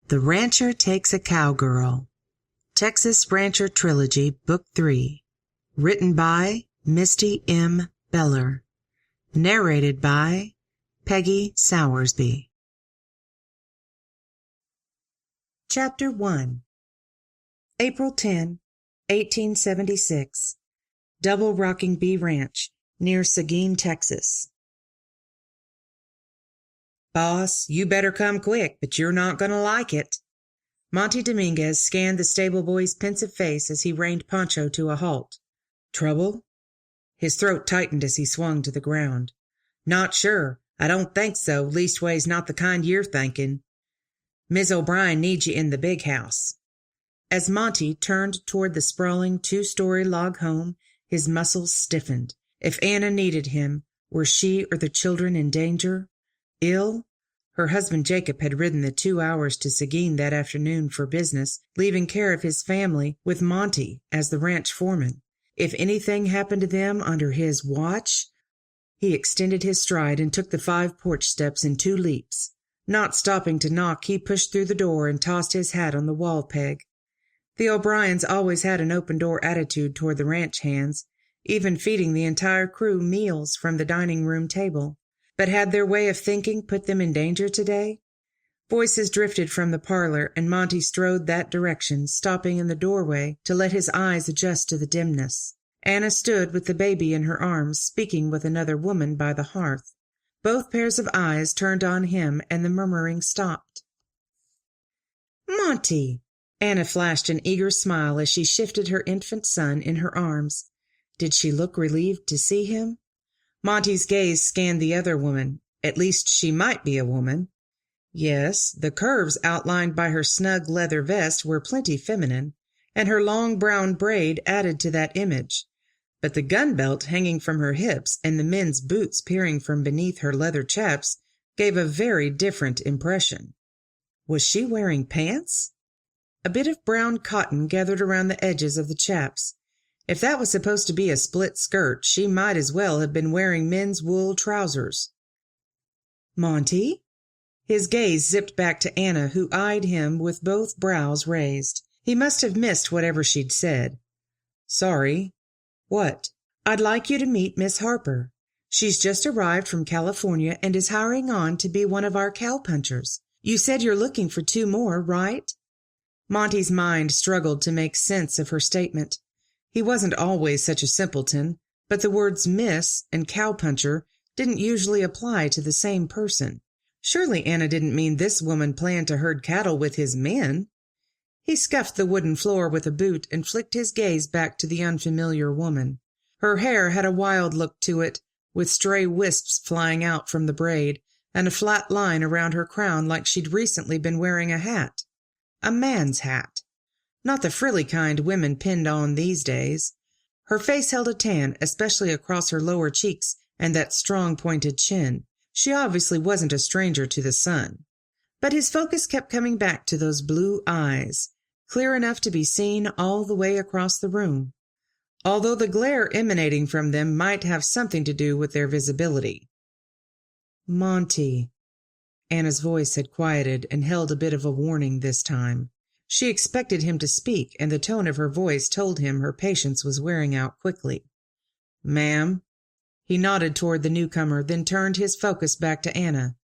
The Rancher Takes a Cowgirl. Texas Rancher Trilogy, Book 3. Written by Misty M. Beller. Narrated by Peggy Sowersby. Chapter 1. April 10, 1876. Double Rocking Bee Ranch, near Seguin, Texas. "Boss, you better come quick, but you're not going to like it." Monty Dominguez scanned the stable boy's pensive face as he reined Pancho to a halt. "Trouble?" His throat tightened as he swung to the ground. "Not sure. I don't think so, leastways not the kind you're thinking. Mis' O'Brien needs you in the big house." As Monty turned toward the sprawling two-story log home, his muscles stiffened. If Anna needed him, were she or the children in danger? Ill? Her husband Jacob had ridden the 2 hours to Seguin that afternoon for business, leaving care of his family with Monty as the ranch foreman. If anything happened to them under his watch— He extended his stride and took the 5 porch steps in 2 leaps. Not stopping to knock, he pushed through the door and tossed his hat on the wall peg. The O'Briens always had an open-door attitude toward the ranch hands, even feeding the entire crew meals from the dining-room table. But had their way of thinking put them in danger today? Voices drifted from the parlor, and Monty strode that direction, stopping in the doorway to let his eyes adjust to the dimness. Anna stood with the baby in her arms, speaking with another woman by the hearth. Both pairs of eyes turned on him, and the murmuring stopped. "Monty!" Anna flashed an eager smile as she shifted her infant son in her arms. Did she look relieved to see him? Monty's gaze scanned the other woman. At least she might be a woman. Yes, the curves outlined by her snug leather vest were plenty feminine, and her long brown braid added to that image. But the gun belt hanging from her hips and the men's boots peering from beneath her leather chaps gave a very different impression. Was she wearing pants? A bit of brown cotton gathered around the edges of the chaps. If that was supposed to be a split skirt, she might as well have been wearing men's wool trousers. "Monty?" His gaze zipped back to Anna, who eyed him with both brows raised. He must have missed whatever she'd said. "Sorry." "What?" "I'd like you to meet Miss Harper. She's just arrived from California and is hiring on to be one of our cowpunchers. You said you're looking for 2 more, right?" Monty's mind struggled to make sense of her statement. He wasn't always such a simpleton, but the words miss and cowpuncher didn't usually apply to the same person. Surely Anna didn't mean this woman planned to herd cattle with his men. He scuffed the wooden floor with a boot and flicked his gaze back to the unfamiliar woman. Her hair had a wild look to it, with stray wisps flying out from the braid, and a flat line around her crown like she'd recently been wearing a hat. A man's hat. Not the frilly kind women pinned on these days. Her face held a tan, especially across her lower cheeks and that strong pointed chin. She obviously wasn't a stranger to the sun. But his focus kept coming back to those blue eyes, clear enough to be seen all the way across the room, although the glare emanating from them might have something to do with their visibility. "Monty." Anna's voice had quieted and held a bit of a warning this time. She expected him to speak, and the tone of her voice told him her patience was wearing out quickly. "Ma'am?" He nodded toward the newcomer, then turned his focus back to Anna.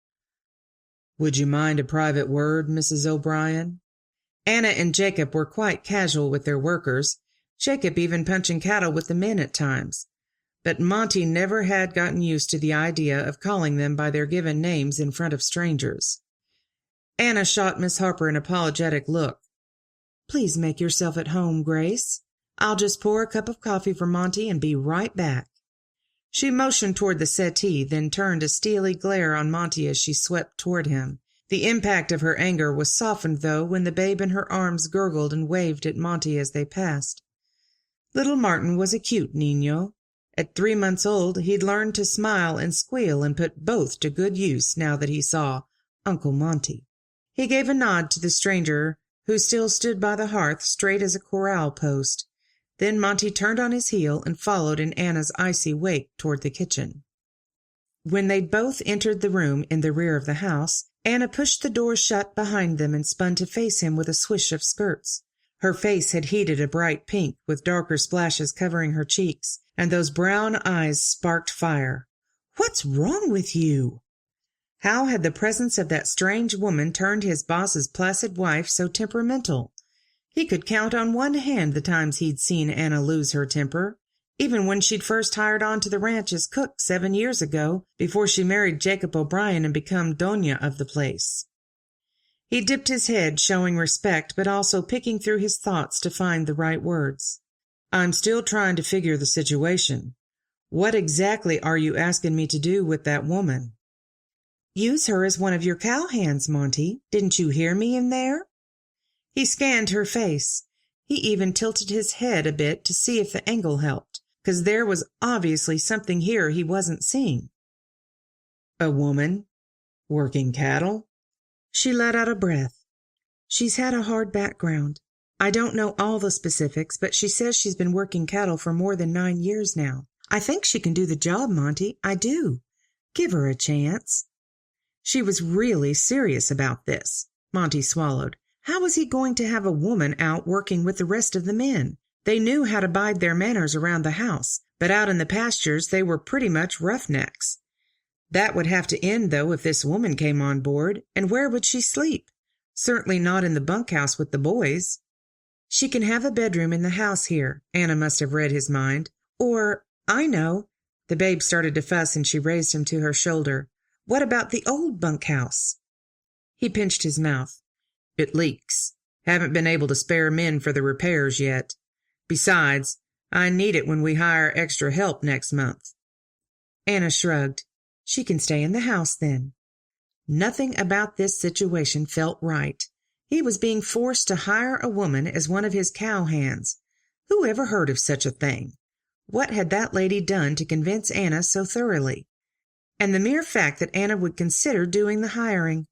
"Would you mind a private word, Mrs. O'Brien?" Anna and Jacob were quite casual with their workers, Jacob even punching cattle with the men at times. But Monty never had gotten used to the idea of calling them by their given names in front of strangers. Anna shot Miss Harper an apologetic look. "Please make yourself at home, Grace. I'll just pour a cup of coffee for Monty and be right back." She motioned toward the settee, then turned a steely glare on Monty as she swept toward him. The impact of her anger was softened, though, when the babe in her arms gurgled and waved at Monty as they passed. Little Martin was a cute niño. At 3 months old, he'd learned to smile and squeal and put both to good use now that he saw Uncle Monty. He gave a nod to the stranger, who still stood by the hearth straight as a corral post. Then Monty turned on his heel and followed in Anna's icy wake toward the kitchen. When they'd both entered the room in the rear of the house, Anna pushed the door shut behind them and spun to face him with a swish of skirts. Her face had heated a bright pink, with darker splashes covering her cheeks, and those brown eyes sparked fire. "What's wrong with you?" How had the presence of that strange woman turned his boss's placid wife so temperamental? He could count on one hand the times he'd seen Anna lose her temper, even when she'd first hired on to the ranch as cook 7 years ago, before she married Jacob O'Brien and become doña of the place. He dipped his head, showing respect, but also picking through his thoughts to find the right words. "I'm still trying to figure the situation. What exactly are you asking me to do with that woman?" "Use her as one of your cowhands, Monty. Didn't you hear me in there?" He scanned her face. He even tilted his head a bit to see if the angle helped, because there was obviously something here he wasn't seeing. "A woman? Working cattle?" She let out a breath. "She's had a hard background. I don't know all the specifics, but she says she's been working cattle for more than 9 years now. I think she can do the job, Monty. I do. Give her a chance." She was really serious about this. Monty swallowed. How was he going to have a woman out working with the rest of the men? They knew how to bide their manners around the house, but out in the pastures they were pretty much roughnecks. That would have to end, though, if this woman came on board, and where would she sleep? Certainly not in the bunkhouse with the boys. "She can have a bedroom in the house here," Anna must have read his mind. "Or, I know." The babe started to fuss, and she raised him to her shoulder. "What about the old bunkhouse?" He pinched his mouth. "It leaks. Haven't been able to spare men for the repairs yet. Besides, I need it when we hire extra help next month." Anna shrugged. "She can stay in the house, then." Nothing about this situation felt right. He was being forced to hire a woman as one of his cowhands. Who ever heard of such a thing? What had that lady done to convince Anna so thoroughly? And the mere fact that Anna would consider doing the hiring.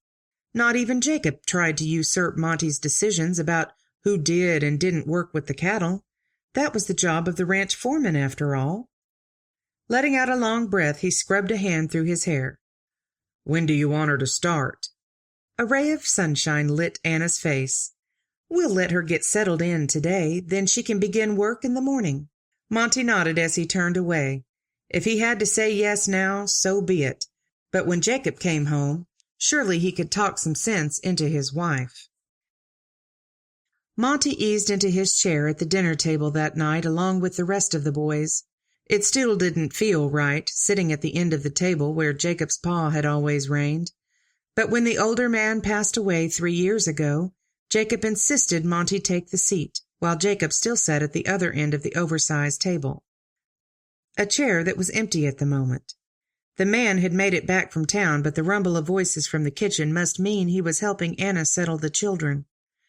Not even Jacob tried to usurp Monty's decisions about who did and didn't work with the cattle. That was the job of the ranch foreman, after all. Letting out a long breath, he scrubbed a hand through his hair. "When do you want her to start?" A ray of sunshine lit Anna's face. "We'll let her get settled in today, then she can begin work in the morning." Monty nodded as he turned away. If he had to say yes now, so be it. But when Jacob came home, surely he could talk some sense into his wife. Monty eased into his chair at the dinner table that night along with the rest of the boys. It still didn't feel right, sitting at the end of the table where Jacob's pa had always reigned. But when the older man passed away 3 years ago, Jacob insisted Monty take the seat, while Jacob still sat at the other end of the oversized table. A chair that was empty at the moment. The man had made it back from town, but the rumble of voices from the kitchen must mean he was helping Anna settle the children.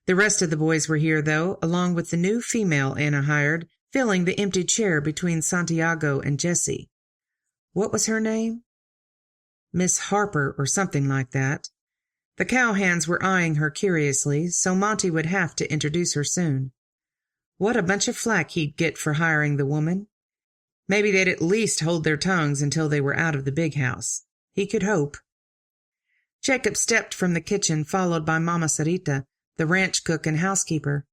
The rest of the boys were here, though, along with the new female Anna hired, filling the empty chair between Santiago and Jessie. What was her name? Miss Harper or something like that. The cowhands were eyeing her curiously, so Monty would have to introduce her soon. What a bunch of flack he'd get for hiring the woman. Maybe they'd at least hold their tongues until they were out of the big house. He could hope. Jacob stepped from the kitchen, followed by Mama Sarita, the ranch cook and housekeeper.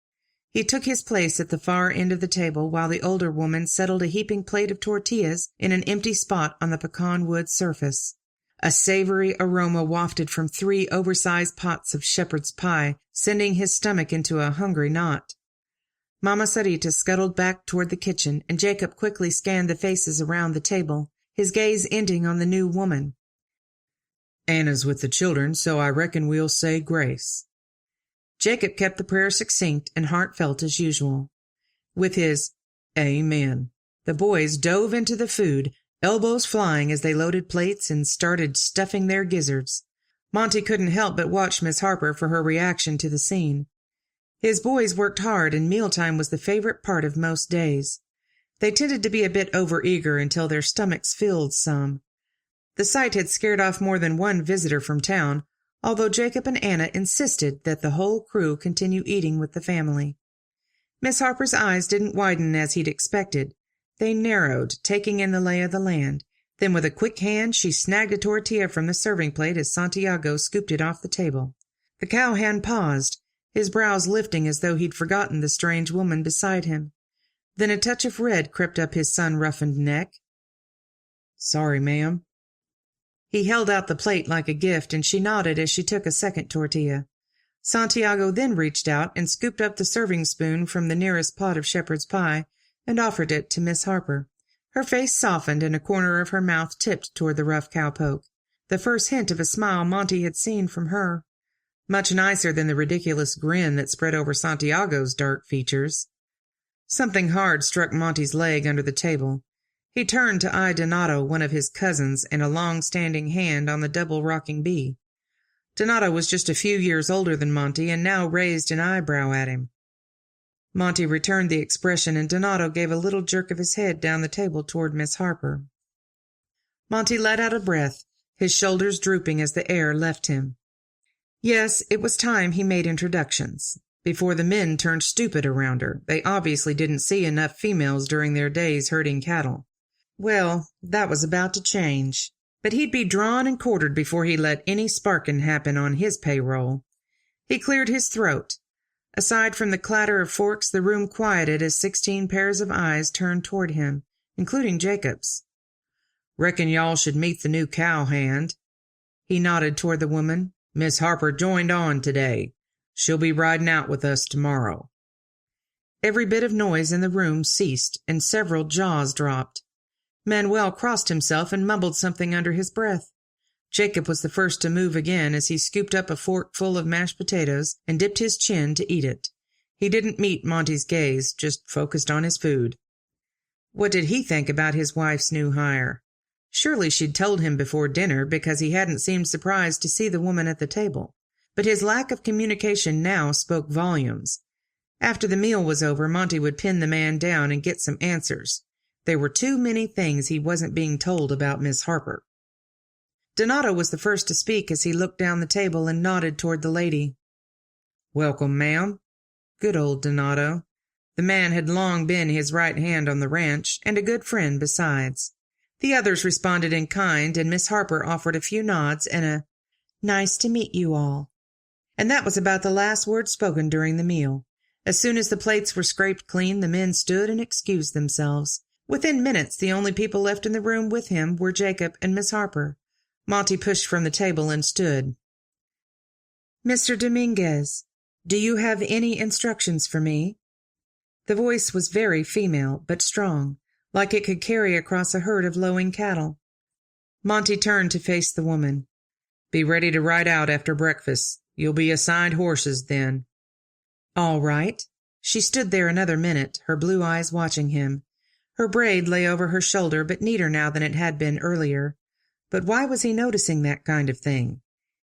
He took his place at the far end of the table while the older woman settled a heaping plate of tortillas in an empty spot on the pecan wood surface. A savory aroma wafted from 3 oversized pots of shepherd's pie, sending his stomach into a hungry knot. Mama Sarita scuttled back toward the kitchen, and Jacob quickly scanned the faces around the table, his gaze ending on the new woman. "Anna's with the children, so I reckon we'll say grace." Jacob kept the prayer succinct and heartfelt as usual. With his "Amen," the boys dove into the food, elbows flying as they loaded plates and started stuffing their gizzards. Monty couldn't help but watch Miss Harper for her reaction to the scene. His boys worked hard, and mealtime was the favorite part of most days. They tended to be a bit overeager until their stomachs filled some. The sight had scared off more than one visitor from town, although Jacob and Anna insisted that the whole crew continue eating with the family. Miss Harper's eyes didn't widen as he'd expected. They narrowed, taking in the lay of the land, Then with a quick hand she snagged a tortilla from the serving plate as Santiago scooped it off the table. The cowhand paused, his brows lifting as though he'd forgotten the strange woman beside him. Then a touch of red crept up his sun-roughened neck. "Sorry, ma'am." He held out the plate like a gift, and she nodded as she took a second tortilla. Santiago then reached out and scooped up the serving spoon from the nearest pot of shepherd's pie and offered it to Miss Harper. Her face softened and a corner of her mouth tipped toward the rough cowpoke, the first hint of a smile Monty had seen from her. Much nicer than the ridiculous grin that spread over Santiago's dark features. Something hard struck Monty's leg under the table. He turned to eye Donato, one of his cousins, and a long-standing hand on the double-rocking bee. Donato was just a few years older than Monty and now raised an eyebrow at him. Monty returned the expression, and Donato gave a little jerk of his head down the table toward Miss Harper. Monty let out a breath, his shoulders drooping as the air left him. Yes, it was time he made introductions. Before the men turned stupid around her, they obviously didn't see enough females during their days herding cattle. Well, that was about to change, but he'd be drawn and quartered before he let any sparking happen on his payroll. He cleared his throat. Aside from the clatter of forks, the room quieted as 16 pairs of eyes turned toward him, including Jacob's. "Reckon y'all should meet the new cowhand." He nodded toward the woman. "Miss Harper joined on today. She'll be riding out with us tomorrow." Every bit of noise in the room ceased, and several jaws dropped. Manuel crossed himself and mumbled something under his breath. Jacob was the first to move again as he scooped up a fork full of mashed potatoes and dipped his chin to eat it. He didn't meet Monty's gaze, just focused on his food. What did he think about his wife's new hire? Surely she'd told him before dinner, because he hadn't seemed surprised to see the woman at the table. But his lack of communication now spoke volumes. After the meal was over, Monty would pin the man down and get some answers. There were too many things he wasn't being told about Miss Harper. Donato was the first to speak as he looked down the table and nodded toward the lady. "Welcome, ma'am." Good old Donato. The man had long been his right hand on the ranch, and a good friend besides. The others responded in kind, and Miss Harper offered a few nods and a "nice to meet you all." And that was about the last word spoken during the meal. As soon as the plates were scraped clean, the men stood and excused themselves. Within minutes, the only people left in the room with him were Jacob and Miss Harper. Monty pushed from the table and stood. "Mr. Dominguez, do you have any instructions for me?" The voice was very female, but strong, like it could carry across a herd of lowing cattle. Monty turned to face the woman. "Be ready to ride out after breakfast. You'll be assigned horses then." "All right." She stood there another minute, her blue eyes watching him. Her braid lay over her shoulder, but neater now than it had been earlier. But why was he noticing that kind of thing?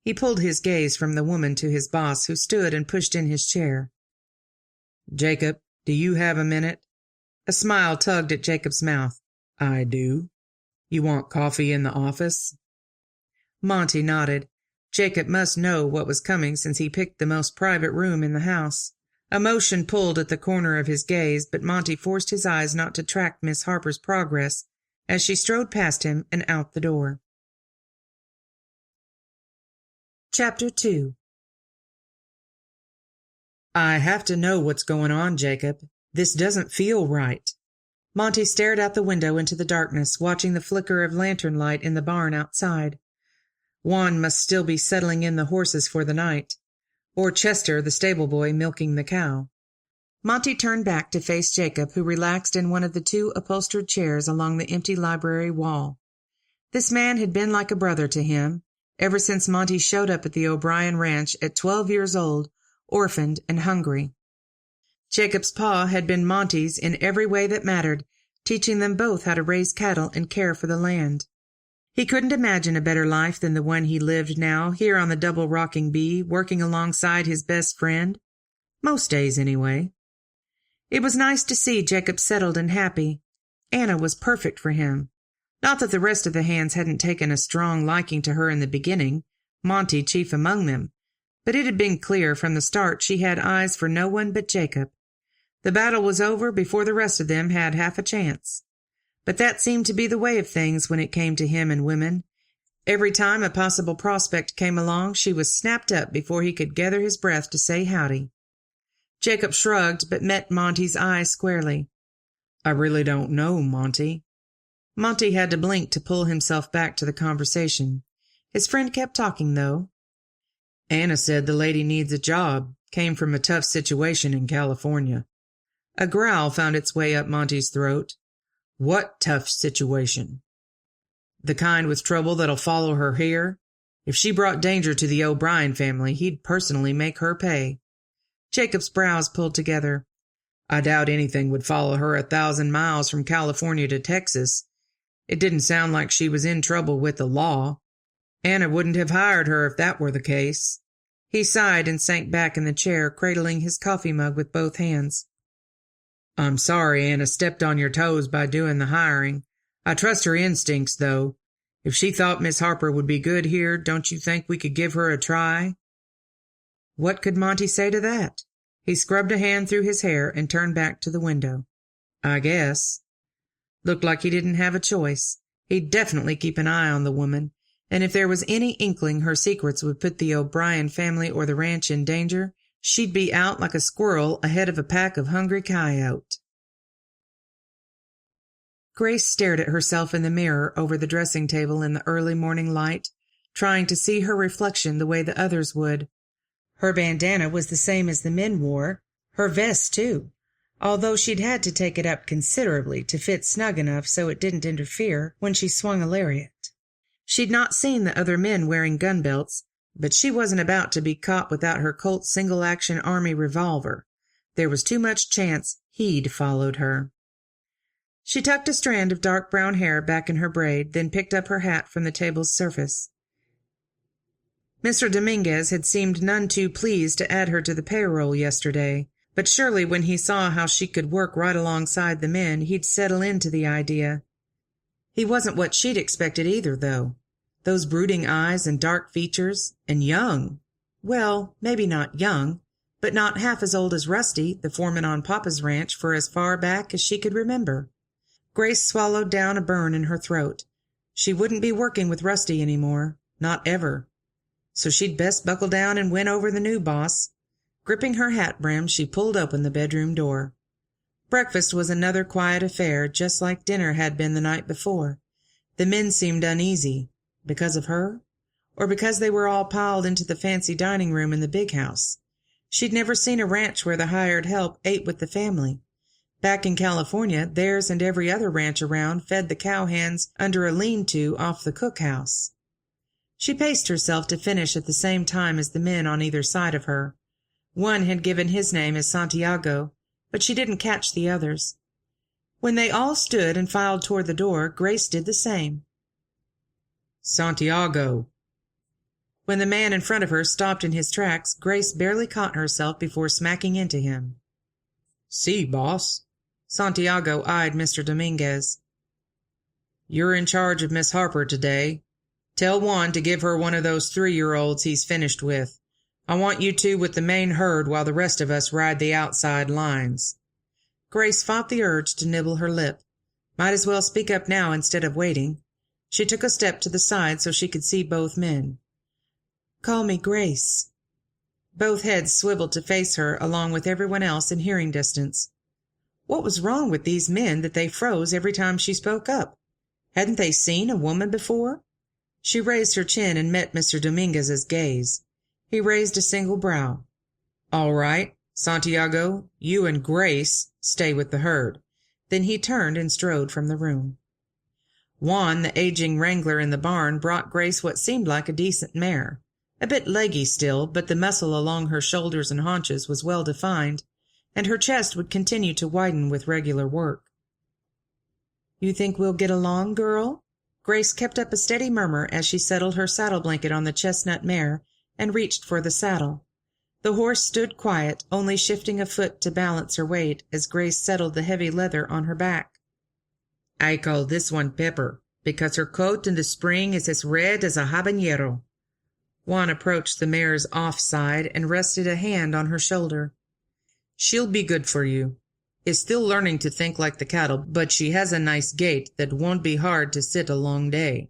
He pulled his gaze from the woman to his boss, who stood and pushed in his chair. "Jacob, do you have a minute?" A smile tugged at Jacob's mouth. "I do. You want coffee in the office?" Monty nodded. Jacob must know what was coming since he picked the most private room in the house. Emotion pulled at the corner of his gaze, but Monty forced his eyes not to track Miss Harper's progress as she strode past him and out the door. Chapter 2. "I have to know what's going on, Jacob. This doesn't feel right." Monty stared out the window into the darkness, watching the flicker of lantern light in the barn outside. Juan must still be settling in the horses for the night, or Chester, the stable boy, milking the cow. Monty turned back to face Jacob, who relaxed in one of the 2 upholstered chairs along the empty library wall. This man had been like a brother to him, ever since Monty showed up at the O'Brien ranch at 12 years old, orphaned and hungry. Jacob's pa had been Monty's in every way that mattered, teaching them both how to raise cattle and care for the land. He couldn't imagine a better life than the one he lived now, here on the double-rocking bee, working alongside his best friend. Most days, anyway. It was nice to see Jacob settled and happy. Anna was perfect for him. Not that the rest of the hands hadn't taken a strong liking to her in the beginning, Monty chief among them, but it had been clear from the start she had eyes for no one but Jacob. The battle was over before the rest of them had half a chance. But that seemed to be the way of things when it came to him and women. Every time a possible prospect came along, she was snapped up before he could gather his breath to say howdy. Jacob shrugged, but met Monty's eye squarely. "I really don't know, Monty." Monty had to blink to pull himself back to the conversation. His friend kept talking, though. "Anna said the lady needs a job, came from a tough situation in California." A growl found its way up Monty's throat. "What tough situation?" "The kind with trouble that'll follow her here. If she brought danger to the O'Brien family, he'd personally make her pay." Jacob's brows pulled together. "I doubt anything would follow her 1,000 miles from California to Texas. It didn't sound like she was in trouble with the law. Anna wouldn't have hired her if that were the case." He sighed and sank back in the chair, cradling his coffee mug with both hands. "I'm sorry Anna stepped on your toes by doing the hiring. I trust her instincts, though. If she thought Miss Harper would be good here, don't you think we could give her a try?" What could Monty say to that? He scrubbed a hand through his hair and turned back to the window. "I guess." Looked like he didn't have a choice. He'd definitely keep an eye on the woman, and if there was any inkling her secrets would put the O'Brien family or the ranch in danger, she'd be out like a squirrel ahead of a pack of hungry coyotes. Grace stared at herself in the mirror over the dressing table in the early morning light, trying to see her reflection the way the others would. Her bandana was the same as the men wore, her vest too, although she'd had to take it up considerably to fit snug enough so it didn't interfere when she swung a lariat. She'd not seen the other men wearing gun belts, but she wasn't about to be caught without her Colt single-action army revolver. There was too much chance he'd followed her. She tucked a strand of dark brown hair back in her braid, then picked up her hat from the table's surface. Mr. Dominguez had seemed none too pleased to add her to the payroll yesterday, but surely when he saw how she could work right alongside the men, he'd settle into the idea. He wasn't what she'd expected either, though. Those brooding eyes and dark features, and young. Well, maybe not young, but not half as old as Rusty, the foreman on Papa's ranch, for as far back as she could remember. Grace swallowed down a burn in her throat. She wouldn't be working with Rusty anymore, not ever. So she'd best buckle down and win over the new boss. Gripping her hat brim, she pulled open the bedroom door. Breakfast was another quiet affair, just like dinner had been the night before. The men seemed uneasy. Because of her? Or because they were all piled into the fancy dining room in the big house? She'd never seen a ranch where the hired help ate with the family. Back in California, theirs and every other ranch around fed the cowhands under a lean-to off the cookhouse. She paced herself to finish at the same time as the men on either side of her. One had given his name as Santiago, but she didn't catch the others. When they all stood and filed toward the door, Grace did the same. "Santiago." When the man in front of her stopped in his tracks, Grace barely caught herself before smacking into him. "Si, boss." Santiago eyed Mr. Dominguez. "You're in charge of Miss Harper today. Tell Juan to give her one of those 3-year-olds he's finished with. I want you two with the main herd while the rest of us ride the outside lines." Grace fought the urge to nibble her lip. Might as well speak up now instead of waiting. She took a step to the side so she could see both men. "Call me Grace." Both heads swiveled to face her along with everyone else in hearing distance. What was wrong with these men that they froze every time she spoke up? Hadn't they seen a woman before? She raised her chin and met Mr. Dominguez's gaze. He raised a single brow. "All right, Santiago, you and Grace stay with the herd." Then he turned and strode from the room. Juan, the aging wrangler in the barn, brought Grace what seemed like a decent mare. A bit leggy still, but the muscle along her shoulders and haunches was well defined, and her chest would continue to widen with regular work. "You think we'll get along, girl?" Grace kept up a steady murmur as she settled her saddle blanket on the chestnut mare and reached for the saddle. The horse stood quiet, only shifting a foot to balance her weight as Grace settled the heavy leather on her back. "I call this one Pepper, because her coat in the spring is as red as a habanero." Juan approached the mare's off side and rested a hand on her shoulder. "She'll be good for you. is still learning to think like the cattle, but she has a nice gait that won't be hard to sit a long day."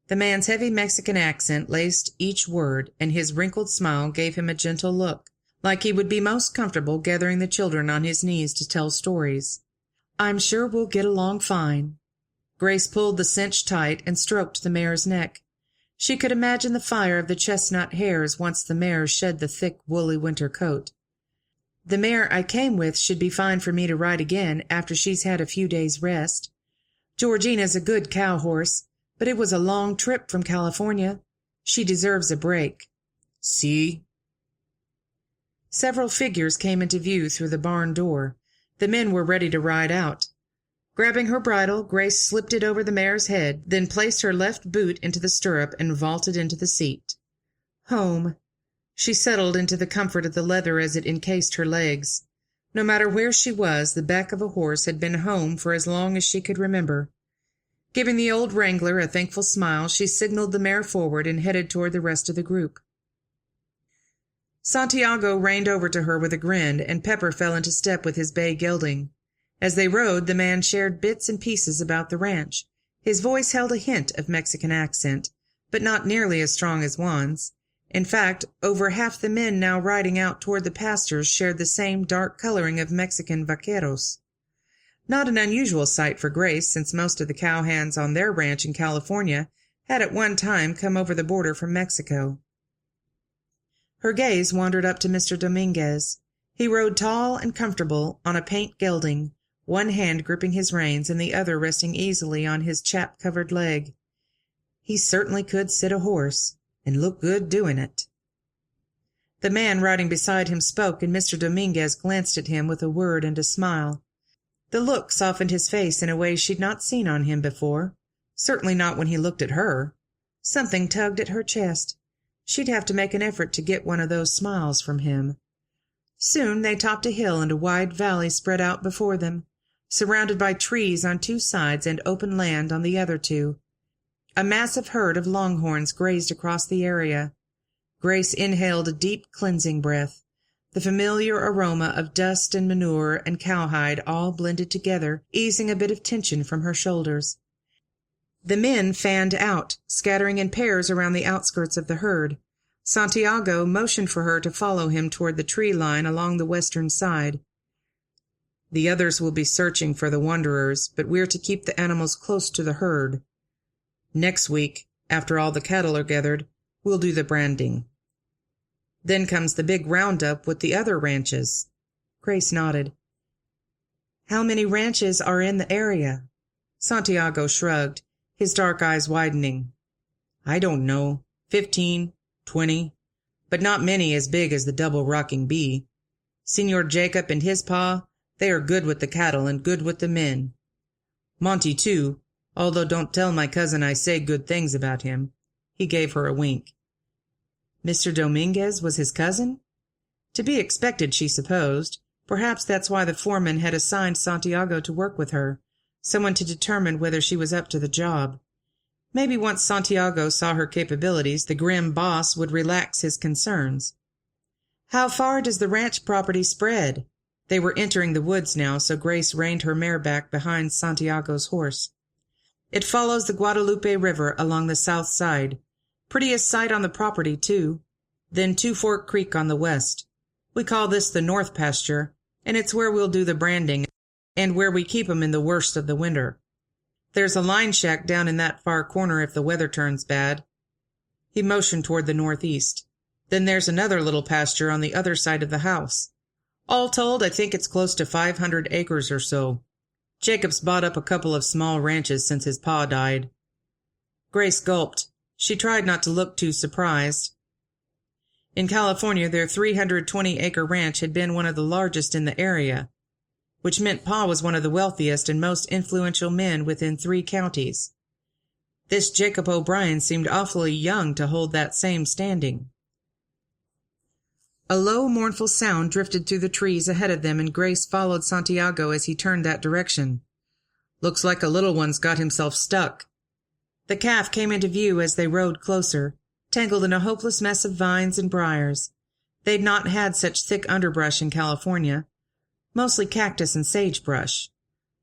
The man's heavy Mexican accent laced each word, and his wrinkled smile gave him a gentle look, like he would be most comfortable gathering the children on his knees to tell stories. "I'm sure we'll get along fine." Grace pulled the cinch tight and stroked the mare's neck. She could imagine the fire of the chestnut hairs once the mare shed the thick, woolly winter coat. "The mare I came with should be fine for me to ride again after she's had a few days' rest. Georgina's a good cow horse, but it was a long trip from California. She deserves a break." "See?" Several figures came into view through the barn door. The men were ready to ride out. Grabbing her bridle, Grace slipped it over the mare's head, then placed her left boot into the stirrup and vaulted into the seat. Home. She settled into the comfort of the leather as it encased her legs. No matter where she was, the back of a horse had been home for as long as she could remember. Giving the old wrangler a thankful smile, she signaled the mare forward and headed toward the rest of the group. Santiago reined over to her with a grin, and Pepper fell into step with his bay gelding. As they rode, the man shared bits and pieces about the ranch. His voice held a hint of Mexican accent, but not nearly as strong as Juan's. In fact, over half the men now riding out toward the pastures shared the same dark coloring of Mexican vaqueros. Not an unusual sight for Grace, since most of the cowhands on their ranch in California had at one time come over the border from Mexico. Her gaze wandered up to Mr. Dominguez. He rode tall and comfortable on a paint gelding, one hand gripping his reins and the other resting easily on his chap-covered leg. He certainly could sit a horse, and look good doing it. The man riding beside him spoke, and Mr. Dominguez glanced at him with a word and a smile. The look softened his face in a way she'd not seen on him before, certainly not when he looked at her. Something tugged at her chest. She'd have to make an effort to get one of those smiles from him. Soon they topped a hill, and a wide valley spread out before them, surrounded by trees on two sides and open land on the other two. A massive herd of longhorns grazed across the area. Grace inhaled a deep, cleansing breath. The familiar aroma of dust and manure and cowhide all blended together, easing a bit of tension from her shoulders. The men fanned out, scattering in pairs around the outskirts of the herd. Santiago motioned for her to follow him toward the tree line along the western side. "The others will be searching for the wanderers, but we're to keep the animals close to the herd. Next week, after all the cattle are gathered, we'll do the branding. Then comes the big roundup with the other ranches." Grace nodded. "How many ranches are in the area?" Santiago shrugged, his dark eyes widening. "I don't know. 15, 20, but not many as big as the Double Rocking Bee. Señor Jacob and his pa, they are good with the cattle and good with the men. Monty, too, although don't tell my cousin I say good things about him." He gave her a wink. Mr. Dominguez was his cousin? To be expected, she supposed. Perhaps that's why the foreman had assigned Santiago to work with her, someone to determine whether she was up to the job. Maybe once Santiago saw her capabilities, the grim boss would relax his concerns. "How far does the ranch property spread?" They were entering the woods now, so Grace reined her mare back behind Santiago's horse. "It follows the Guadalupe River along the south side. Prettiest sight on the property, too. Then Two Fork Creek on the west. We call this the North Pasture, and it's where we'll do the branding and where we keep 'em in the worst of the winter. There's a line shack down in that far corner if the weather turns bad." He motioned toward the northeast. "Then there's another little pasture on the other side of the house. All told, I think it's close to 500 acres or so. Jacob's bought up a couple of small ranches since his pa died." Grace gulped. She tried not to look too surprised. In California, their 320-acre ranch had been one of the largest in the area, which meant Pa was one of the wealthiest and most influential men within 3 counties. This Jacob O'Brien seemed awfully young to hold that same standing. A low, mournful sound drifted through the trees ahead of them, and Grace followed Santiago as he turned that direction. "Looks like a little one's got himself stuck." The calf came into view as they rode closer, tangled in a hopeless mess of vines and briars. They'd not had such thick underbrush in California. mostly cactus and sagebrush.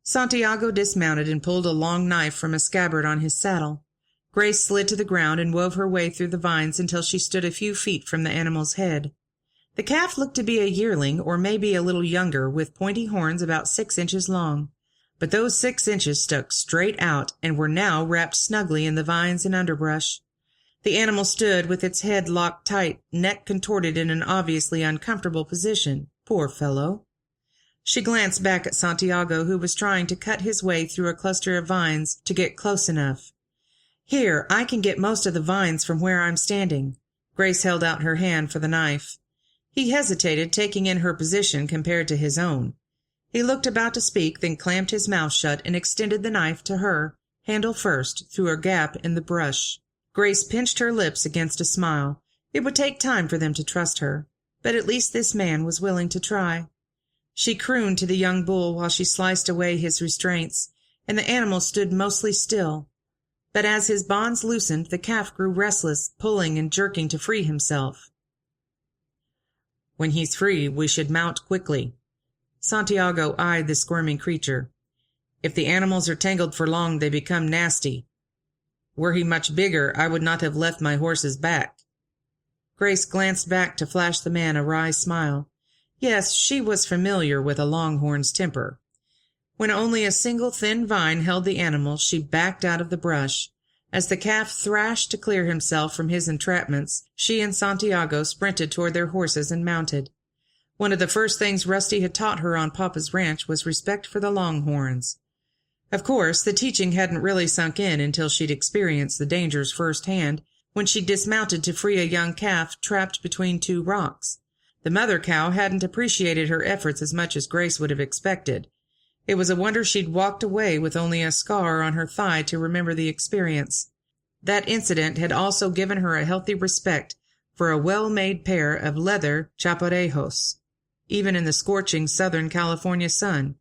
Santiago dismounted and pulled a long knife from a scabbard on his saddle. Grace slid to the ground and wove her way through the vines until she stood a few feet from the animal's head. The calf looked to be a yearling, or maybe a little younger, with pointy horns about 6 inches long. But those 6 inches stuck straight out and were now wrapped snugly in the vines and underbrush. The animal stood with its head locked tight, neck contorted in an obviously uncomfortable position. Poor fellow. She glanced back at Santiago, who was trying to cut his way through a cluster of vines to get close enough. "Here, I can get most of the vines from where I'm standing." Grace held out her hand for the knife. He hesitated, taking in her position compared to his own. He looked about to speak, then clamped his mouth shut and extended the knife to her, handle first, through a gap in the brush. Grace pinched her lips against a smile. It would take time for them to trust her, but at least this man was willing to try. She crooned to the young bull while she sliced away his restraints, and the animal stood mostly still. But as his bonds loosened, the calf grew restless, pulling and jerking to free himself. "When he's free, we should mount quickly." Santiago eyed the squirming creature. "If the animals are tangled for long, they become nasty. Were he much bigger, I would not have left my horse's back." Grace glanced back to flash the man a wry smile. Yes, she was familiar with a longhorn's temper. When only a single thin vine held the animal, she backed out of the brush. As the calf thrashed to clear himself from his entrapments, she and Santiago sprinted toward their horses and mounted. One of the first things Rusty had taught her on Papa's ranch was respect for the longhorns. Of course, the teaching hadn't really sunk in until she'd experienced the dangers firsthand when she dismounted to free a young calf trapped between 2 rocks. The mother cow hadn't appreciated her efforts as much as Grace would have expected. It was a wonder she'd walked away with only a scar on her thigh to remember the experience. That incident had also given her a healthy respect for a well-made pair of leather chaparejos, even in the scorching Southern California sun.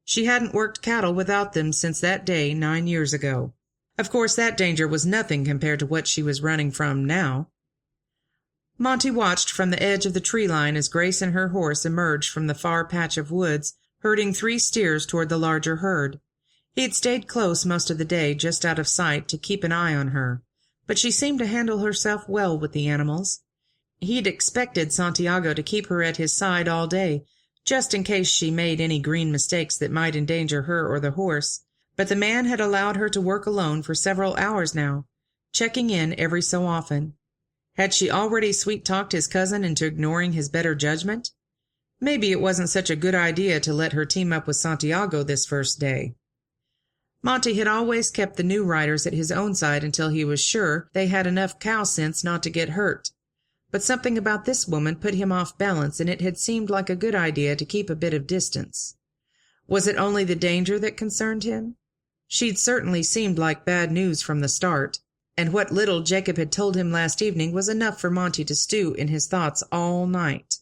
She hadn't worked cattle without them since that day 9 years ago. Of course, that danger was nothing compared to what she was running from now. Monty watched from the edge of the tree line as Grace and her horse emerged from the far patch of woods, herding 3 steers toward the larger herd. He had stayed close most of the day, just out of sight, to keep an eye on her, but she seemed to handle herself well with the animals. He'd expected Santiago to keep her at his side all day, just in case she made any green mistakes that might endanger her or the horse, but the man had allowed her to work alone for several hours now, checking in every so often. Had she already sweet-talked his cousin into ignoring his better judgment? Maybe it wasn't such a good idea to let her team up with Santiago this first day. Monty had always kept the new riders at his own side until he was sure they had enough cow sense not to get hurt. But something about this woman put him off balance, and it had seemed like a good idea to keep a bit of distance. Was it only the danger that concerned him? She'd certainly seemed like bad news from the start, and what little Jacob had told him last evening was enough for Monty to stew in his thoughts all night.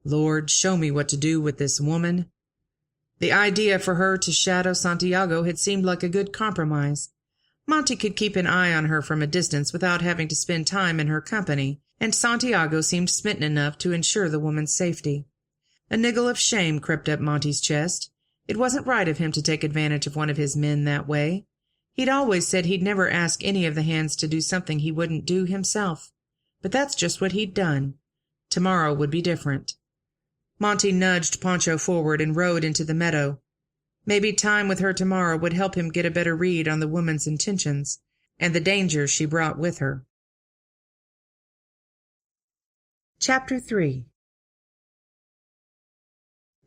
Lord, show me what to do with this woman. The idea for her to shadow Santiago had seemed like a good compromise. Monty could keep an eye on her from a distance without having to spend time in her company, and Santiago seemed smitten enough to ensure the woman's safety. A niggle of shame crept up Monty's chest. It wasn't right of him to take advantage of one of his men that way. He'd always said he'd never ask any of the hands to do something he wouldn't do himself. But that's just what he'd done. Tomorrow would be different. Monty nudged Pancho forward and rode into the meadow. Maybe time with her tomorrow would help him get a better read on the woman's intentions, and the danger she brought with her. Chapter 3.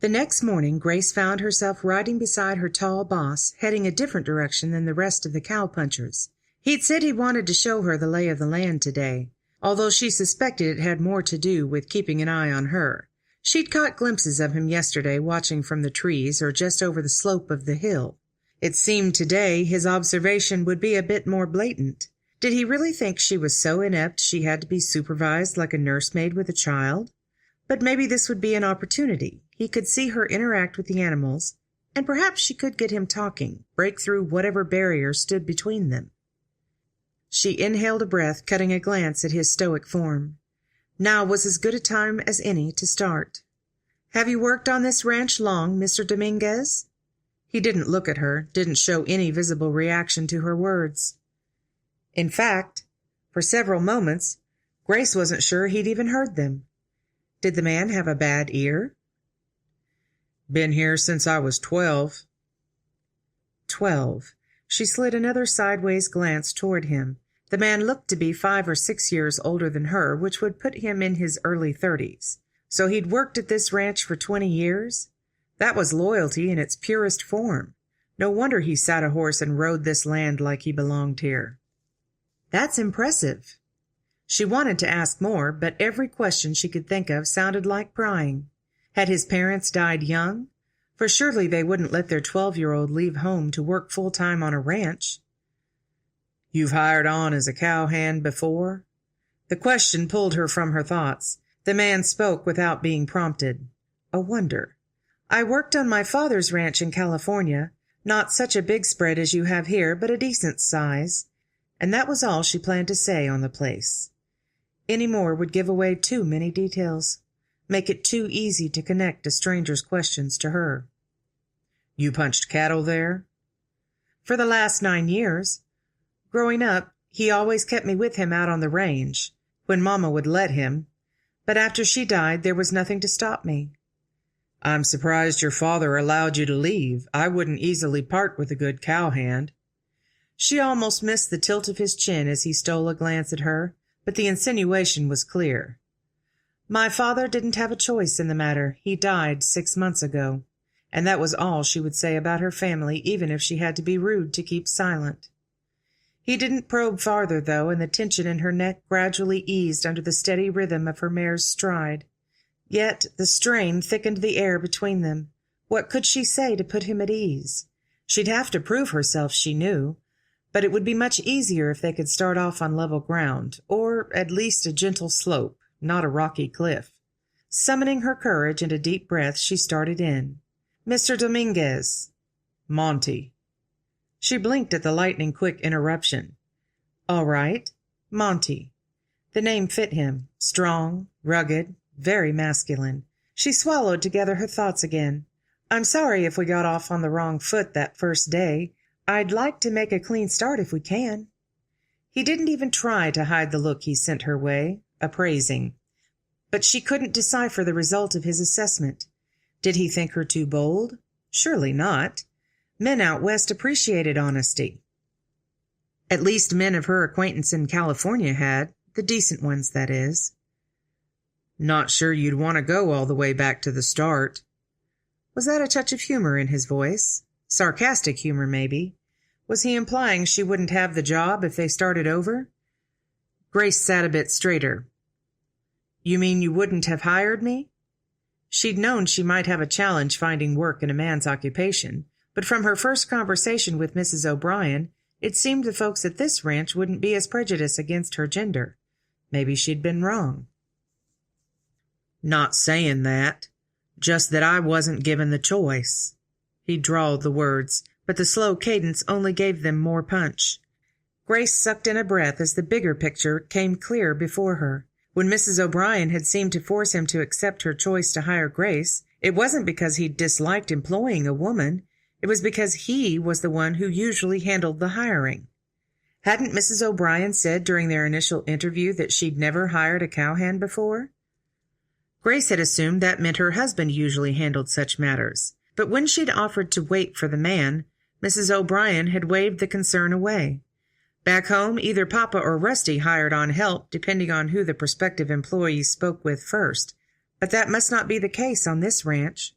The next morning, Grace found herself riding beside her tall boss, heading a different direction than the rest of the cowpunchers. He'd said he wanted to show her the lay of the land today, although she suspected it had more to do with keeping an eye on her. She'd caught glimpses of him yesterday watching from the trees or just over the slope of the hill. It seemed today his observation would be a bit more blatant. Did he really think she was so inept she had to be supervised like a nursemaid with a child? But maybe this would be an opportunity. He could see her interact with the animals, and perhaps she could get him talking, break through whatever barrier stood between them. She inhaled a breath, cutting a glance at his stoic form. Now was as good a time as any to start. Have you worked on this ranch long, Mr. Dominguez? He didn't look at her, didn't show any visible reaction to her words. In fact, for several moments, Grace wasn't sure he'd even heard them. Did the man have a bad ear? Been here since I was 12. 12. She slid another sideways glance toward him. The man looked to be 5 or 6 years older than her, which would put him in his early 30s. So he'd worked at this ranch for 20 years? That was loyalty in its purest form. No wonder he sat a horse and rode this land like he belonged here. That's impressive. She wanted to ask more, but every question she could think of sounded like prying. Had his parents died young? For surely they wouldn't let their 12-year-old leave home to work full-time on a ranch. You've hired on as a cowhand before? The question pulled her from her thoughts. The man spoke without being prompted. A wonder. I worked on my father's ranch in California, not such a big spread as you have here, but a decent size. And that was all she planned to say on the place. Any more would give away too many details, make it too easy to connect a stranger's questions to her. You punched cattle there? For the last 9 years. Growing up, he always kept me with him out on the range, when Mama would let him. But after she died, there was nothing to stop me. I'm surprised your father allowed you to leave. I wouldn't easily part with a good cowhand. She almost missed the tilt of his chin as he stole a glance at her, but the insinuation was clear. My father didn't have a choice in the matter. He died 6 months ago. And that was all she would say about her family, even if she had to be rude to keep silent. He didn't probe farther, though, and the tension in her neck gradually eased under the steady rhythm of her mare's stride. Yet the strain thickened the air between them. What could she say to put him at ease? She'd have to prove herself, she knew, but it would be much easier if they could start off on level ground, or at least a gentle slope, not a rocky cliff. Summoning her courage and a deep breath, she started in. Mr. Dominguez. Monty. She blinked at the lightning-quick interruption. All right, Monty. The name fit him, strong, rugged, very masculine. She swallowed to gather her thoughts again. I'm sorry if we got off on the wrong foot that first day. I'd like to make a clean start if we can. He didn't even try to hide the look he sent her way, appraising. But she couldn't decipher the result of his assessment. Did he think her too bold? Surely not. Men out west appreciated honesty. At least men of her acquaintance in California had, the decent ones, that is. Not sure you'd want to go all the way back to the start. Was that a touch of humor in his voice? Sarcastic humor, maybe. Was he implying she wouldn't have the job if they started over? Grace sat a bit straighter. You mean you wouldn't have hired me? She'd known she might have a challenge finding work in a man's occupation, but from her first conversation with Mrs. O'Brien, it seemed the folks at this ranch wouldn't be as prejudiced against her gender. Maybe she'd been wrong. Not saying that, just that I wasn't given the choice. He drawled the words, but the slow cadence only gave them more punch. Grace sucked in a breath as the bigger picture came clear before her. When Mrs. O'Brien had seemed to force him to accept her choice to hire Grace, it wasn't because he disliked employing a woman. It was because he was the one who usually handled the hiring. Hadn't Mrs. O'Brien said during their initial interview that she'd never hired a cowhand before? Grace had assumed that meant her husband usually handled such matters, but when she'd offered to wait for the man, Mrs. O'Brien had waved the concern away. Back home, either Papa or Rusty hired on help, depending on who the prospective employee spoke with first, but that must not be the case on this ranch.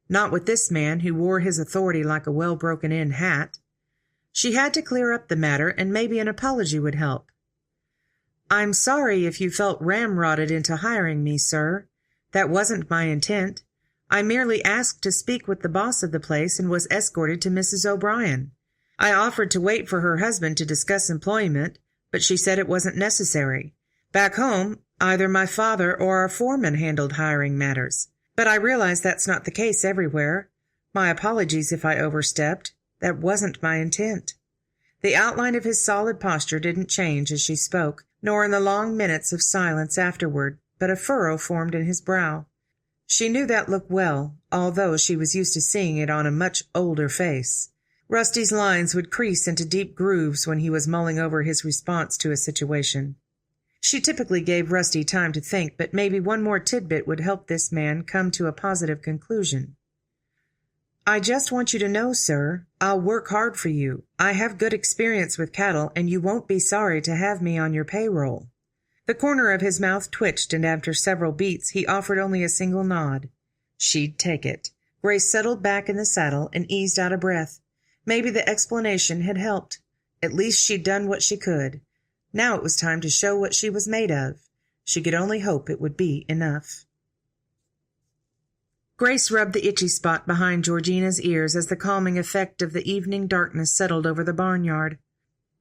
Not with this man who wore his authority like a well-broken-in hat. She had to clear up the matter, and maybe an apology would help. I'm sorry if you felt ramrodded into hiring me, sir. That wasn't my intent. I merely asked to speak with the boss of the place and was escorted to Mrs. O'Brien. I offered to wait for her husband to discuss employment, but she said it wasn't necessary. Back home, either my father or our foreman handled hiring matters. But I realize that's not the case everywhere. My apologies if I overstepped. That wasn't my intent. The outline of his solid posture didn't change as she spoke, nor in the long minutes of silence afterward, but a furrow formed in his brow. She knew that look well, although she was used to seeing it on a much older face. Rusty's lines would crease into deep grooves when he was mulling over his response to a situation. She typically gave Rusty time to think, but maybe one more tidbit would help this man come to a positive conclusion. "I just want you to know, sir, I'll work hard for you. I have good experience with cattle, and you won't be sorry to have me on your payroll." The corner of his mouth twitched, and after several beats he offered only a single nod. She'd take it. Grace settled back in the saddle and eased out a breath. Maybe the explanation had helped. At least she'd done what she could. Now it was time to show what she was made of. She could only hope it would be enough. Grace rubbed the itchy spot behind Georgina's ears as the calming effect of the evening darkness settled over the barnyard.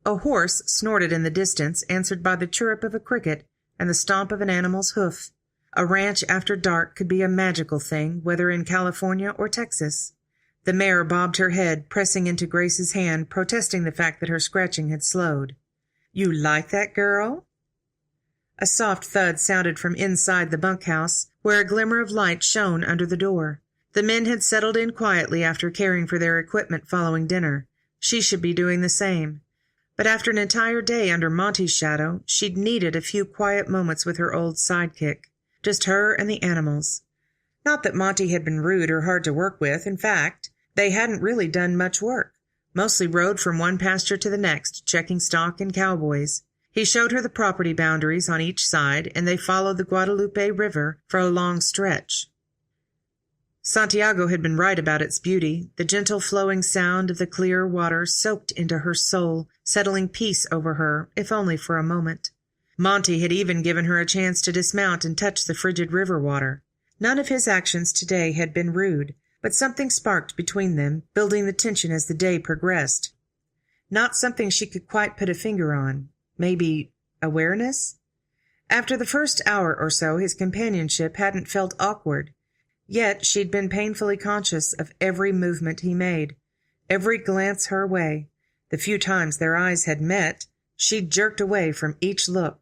A horse snorted in the distance, answered by the chirrup of a cricket and the stomp of an animal's hoof. A ranch after dark could be a magical thing, whether in California or Texas. The mare bobbed her head, pressing into Grace's hand, protesting the fact that her scratching had slowed. "You like that, girl?" A soft thud sounded from inside the bunkhouse, where a glimmer of light shone under the door. The men had settled in quietly after caring for their equipment following dinner. She should be doing the same. But after an entire day under Monty's shadow, she'd needed a few quiet moments with her old sidekick. Just her and the animals. Not that Monty had been rude or hard to work with. In fact, they hadn't really done much work. Mostly rode from one pasture to the next, checking stock and cowboys. He showed her the property boundaries on each side, and they followed the Guadalupe River for a long stretch. Santiago had been right about its beauty. The gentle flowing sound of the clear water soaked into her soul, settling peace over her, if only for a moment. Monty had even given her a chance to dismount and touch the frigid river water. None of his actions today had been rude, but something sparked between them, building the tension as the day progressed. Not something she could quite put a finger on. Maybe awareness? After the first hour or so, his companionship hadn't felt awkward. Yet she'd been painfully conscious of every movement he made, every glance her way. The few times their eyes had met, she'd jerked away from each look.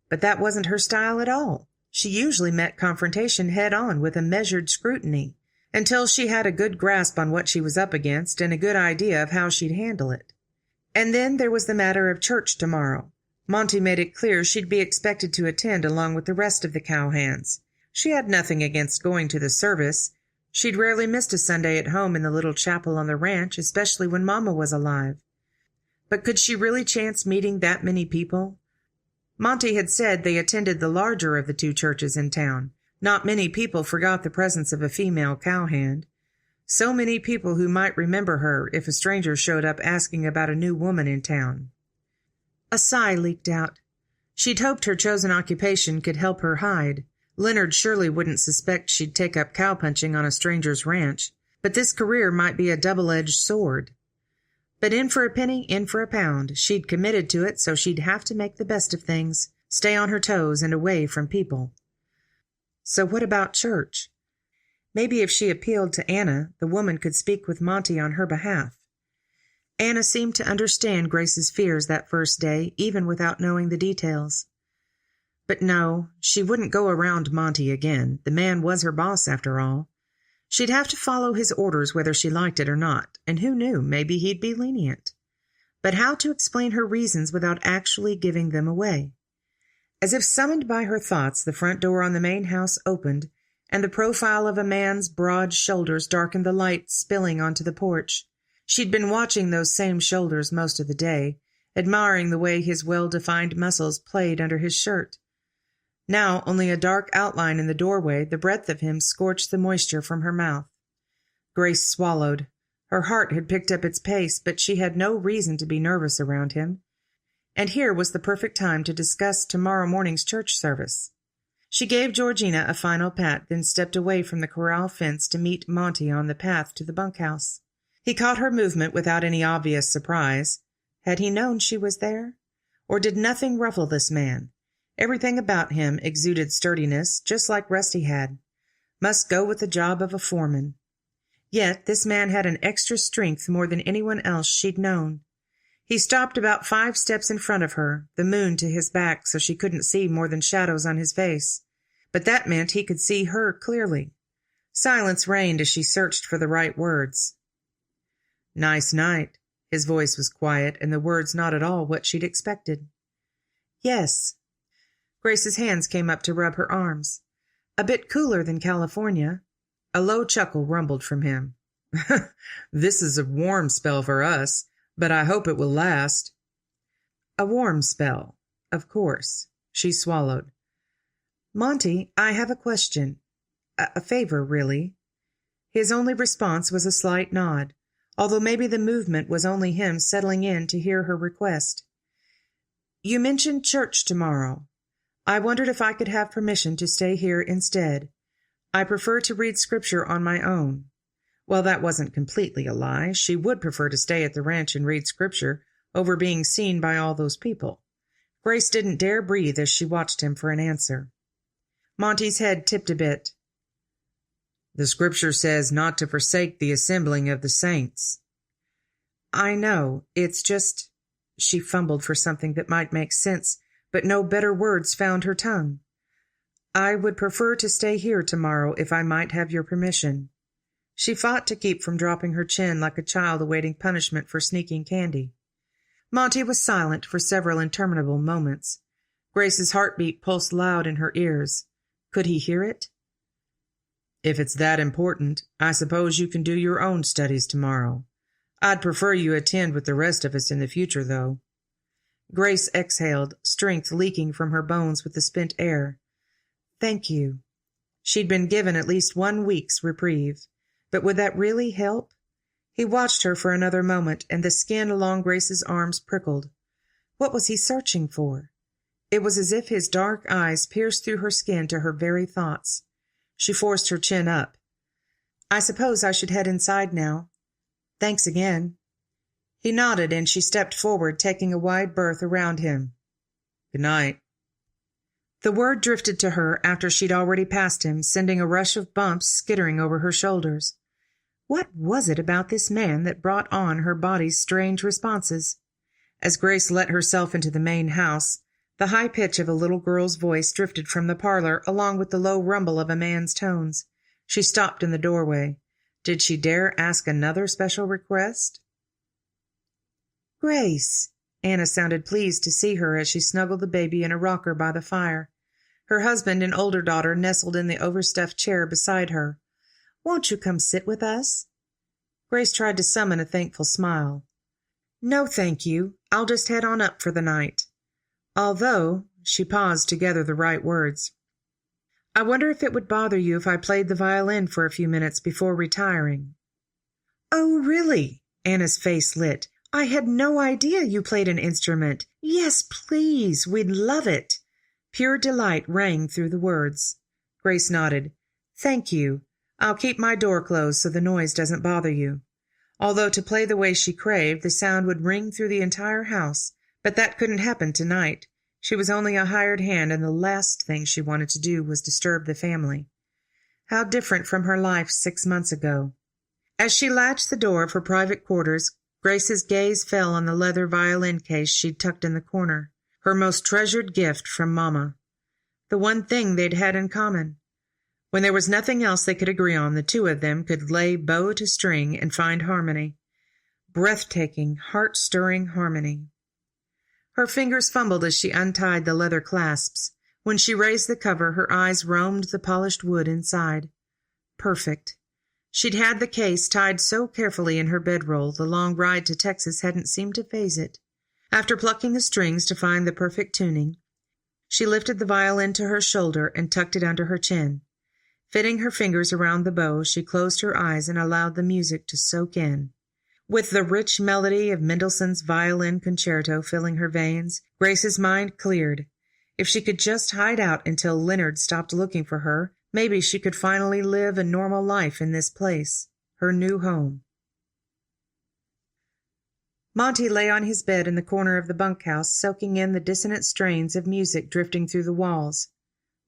But that wasn't her style at all. She usually met confrontation head-on with a measured scrutiny, until she had a good grasp on what she was up against and a good idea of how she'd handle it. And then there was the matter of church tomorrow. Monty made it clear she'd be expected to attend along with the rest of the cowhands. She had nothing against going to the service. She'd rarely missed a Sunday at home in the little chapel on the ranch, especially when Mama was alive. But could she really chance meeting that many people? Monty had said they attended the larger of the two churches in town. Not many people forgot the presence of a female cowhand. So many people who might remember her if a stranger showed up asking about a new woman in town. A sigh leaked out. She'd hoped her chosen occupation could help her hide. Leonard surely wouldn't suspect she'd take up cowpunching on a stranger's ranch, but this career might be a double-edged sword. But in for a penny, in for a pound. She'd committed to it, so she'd have to make the best of things, stay on her toes and away from people. So what about church? Maybe if she appealed to Anna, the woman could speak with Monty on her behalf. Anna seemed to understand Grace's fears that first day, even without knowing the details. But no, she wouldn't go around Monty again. The man was her boss, after all. She'd have to follow his orders whether she liked it or not, and who knew, maybe he'd be lenient. But how to explain her reasons without actually giving them away? As if summoned by her thoughts, the front door on the main house opened, and the profile of a man's broad shoulders darkened the light spilling onto the porch. She'd been watching those same shoulders most of the day, admiring the way his well-defined muscles played under his shirt. Now only a dark outline in the doorway, the breath of him scorched the moisture from her mouth. Grace swallowed. Her heart had picked up its pace, but she had no reason to be nervous around him. And here was the perfect time to discuss tomorrow morning's church service. She gave Georgina a final pat, then stepped away from the corral fence to meet Monty on the path to the bunkhouse. He caught her movement without any obvious surprise. Had he known she was there? Or did nothing ruffle this man? Everything about him exuded sturdiness, just like Rusty had. Must go with the job of a foreman. Yet this man had an extra strength more than anyone else she'd known. He stopped about 5 steps in front of her, the moon to his back so she couldn't see more than shadows on his face. But that meant he could see her clearly. Silence reigned as she searched for the right words. "Nice night." His voice was quiet, and the words not at all what she'd expected. "Yes." Grace's hands came up to rub her arms. "A bit cooler than California." A low chuckle rumbled from him. "This is a warm spell for us, but I hope it will last." "A warm spell, of course." She swallowed. "Monty, I have a question. A favor, really." His only response was a slight nod, although maybe the movement was only him settling in to hear her request. "You mentioned church tomorrow. I wondered if I could have permission to stay here instead. I prefer to read scripture on my own." Well, that wasn't completely a lie. She would prefer to stay at the ranch and read scripture over being seen by all those people. Grace didn't dare breathe as she watched him for an answer. Monty's head tipped a bit. "The scripture says not to forsake the assembling of the saints." "I know. It's just—" She fumbled for something that might make sense, but no better words found her tongue. "I would prefer to stay here tomorrow if I might have your permission." She fought to keep from dropping her chin like a child awaiting punishment for sneaking candy. Monty was silent for several interminable moments. Grace's heartbeat pulsed loud in her ears. Could he hear it? "If it's that important, I suppose you can do your own studies tomorrow. I'd prefer you attend with the rest of us in the future, though." Grace exhaled, strength leaking from her bones with the spent air. "Thank you." She'd been given at least 1 week's reprieve. But would that really help? He watched her for another moment, and the skin along Grace's arms prickled. What was he searching for? It was as if his dark eyes pierced through her skin to her very thoughts. She forced her chin up. "I suppose I should head inside now. Thanks again." He nodded, and she stepped forward, taking a wide berth around him. "Good night." The word drifted to her after she'd already passed him, sending a rush of bumps skittering over her shoulders. What was it about this man that brought on her body's strange responses? As Grace let herself into the main house, the high pitch of a little girl's voice drifted from the parlor along with the low rumble of a man's tones. She stopped in the doorway. Did she dare ask another special request? "Grace!" Anna sounded pleased to see her as she snuggled the baby in a rocker by the fire. Her husband and older daughter nestled in the overstuffed chair beside her. "Won't you come sit with us?" Grace tried to summon a thankful smile. "No, thank you. I'll just head on up for the night. Although," she paused to gather the right words, "I wonder if it would bother you if I played the violin for a few minutes before retiring." "Oh, really?" Anna's face lit. "I had no idea you played an instrument. Yes, please. We'd love it." Pure delight rang through the words. Grace nodded. "Thank you. I'll keep my door closed so the noise doesn't bother you." Although to play the way she craved, the sound would ring through the entire house, but that couldn't happen tonight. She was only a hired hand, and the last thing she wanted to do was disturb the family. How different from her life 6 months ago. As she latched the door of her private quarters, Grace's gaze fell on the leather violin case she'd tucked in the corner, her most treasured gift from Mama. The one thing they'd had in common. When there was nothing else they could agree on, the two of them could lay bow to string and find harmony. Breathtaking, heart-stirring harmony. Her fingers fumbled as she untied the leather clasps. When she raised the cover, her eyes roamed the polished wood inside. Perfect. She'd had the case tied so carefully in her bedroll, the long ride to Texas hadn't seemed to faze it. After plucking the strings to find the perfect tuning, she lifted the violin to her shoulder and tucked it under her chin. Fitting her fingers around the bow, she closed her eyes and allowed the music to soak in. With the rich melody of Mendelssohn's violin concerto filling her veins, Grace's mind cleared. If she could just hide out until Leonard stopped looking for her, maybe she could finally live a normal life in this place, her new home. Monty lay on his bed in the corner of the bunkhouse, soaking in the dissonant strains of music drifting through the walls.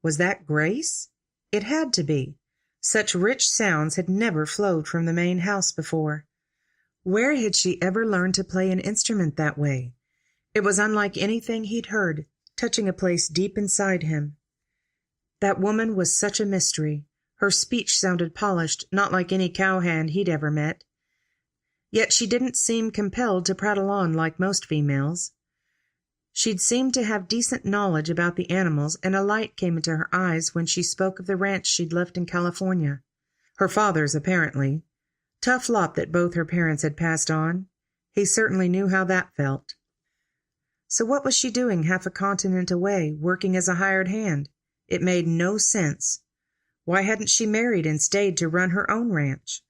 Was that Grace? It had to be. Such rich sounds had never flowed from the main house before. Where had she ever learned to play an instrument that way? It was unlike anything he'd heard, touching a place deep inside him. That woman was such a mystery, Her speech sounded polished, not like any cowhand he'd ever met. Yet she didn't seem compelled to prattle on like most females. She'd seemed to have decent knowledge about the animals, and a light came into her eyes when she spoke of the ranch she'd left in California. Her father's, apparently. Tough lot that both her parents had passed on. He certainly knew how that felt. So what was she doing half a continent away, working as a hired hand? It made no sense. Why hadn't she married and stayed to run her own ranch?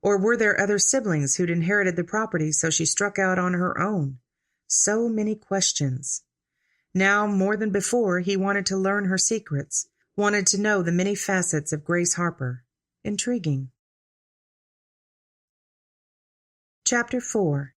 Or were there other siblings who'd inherited the property so she struck out on her own? So many questions. Now, more than before, he wanted to learn her secrets, wanted to know the many facets of Grace Harper. Intriguing. Chapter 4.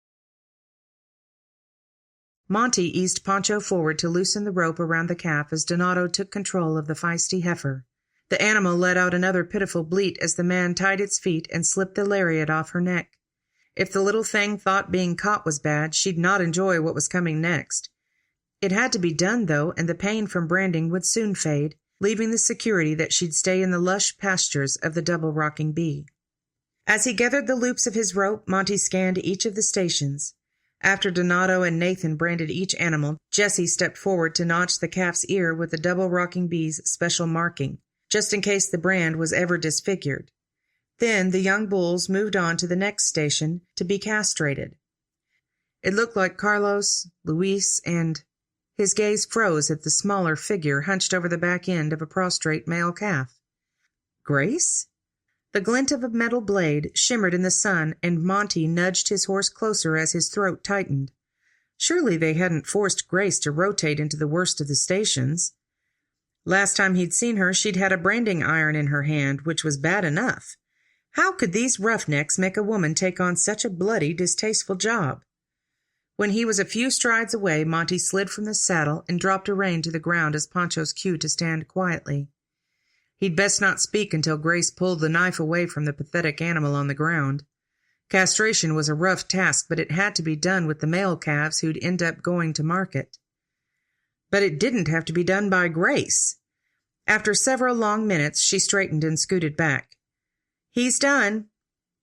Monty eased Pancho forward to loosen the rope around the calf as Donato took control of the feisty heifer. The animal let out another pitiful bleat as the man tied its feet and slipped the lariat off her neck. If the little thing thought being caught was bad, she'd not enjoy what was coming next. It had to be done, though, and the pain from branding would soon fade, leaving the security that she'd stay in the lush pastures of the double-rocking bee. As he gathered the loops of his rope, Monty scanned each of the stations. After Donato and Nathan branded each animal, Jessie stepped forward to notch the calf's ear with the double-rocking bee's special marking, just in case the brand was ever disfigured. Then the young bulls moved on to the next station to be castrated. It looked like Carlos, Luis, and... His gaze froze at the smaller figure hunched over the back end of a prostrate male calf. Grace? The glint of a metal blade shimmered in the sun, and Monty nudged his horse closer as his throat tightened. Surely they hadn't forced Grace to rotate into the worst of the stations. Last time he'd seen her, she'd had a branding iron in her hand, which was bad enough. How could these roughnecks make a woman take on such a bloody, distasteful job? When he was a few strides away, Monty slid from the saddle and dropped a rein to the ground as Pancho's cue to stand quietly. He'd best not speak until Grace pulled the knife away from the pathetic animal on the ground. Castration was a rough task, but it had to be done with the male calves who'd end up going to market. But it didn't have to be done by Grace. After several long minutes, she straightened and scooted back. "He's done."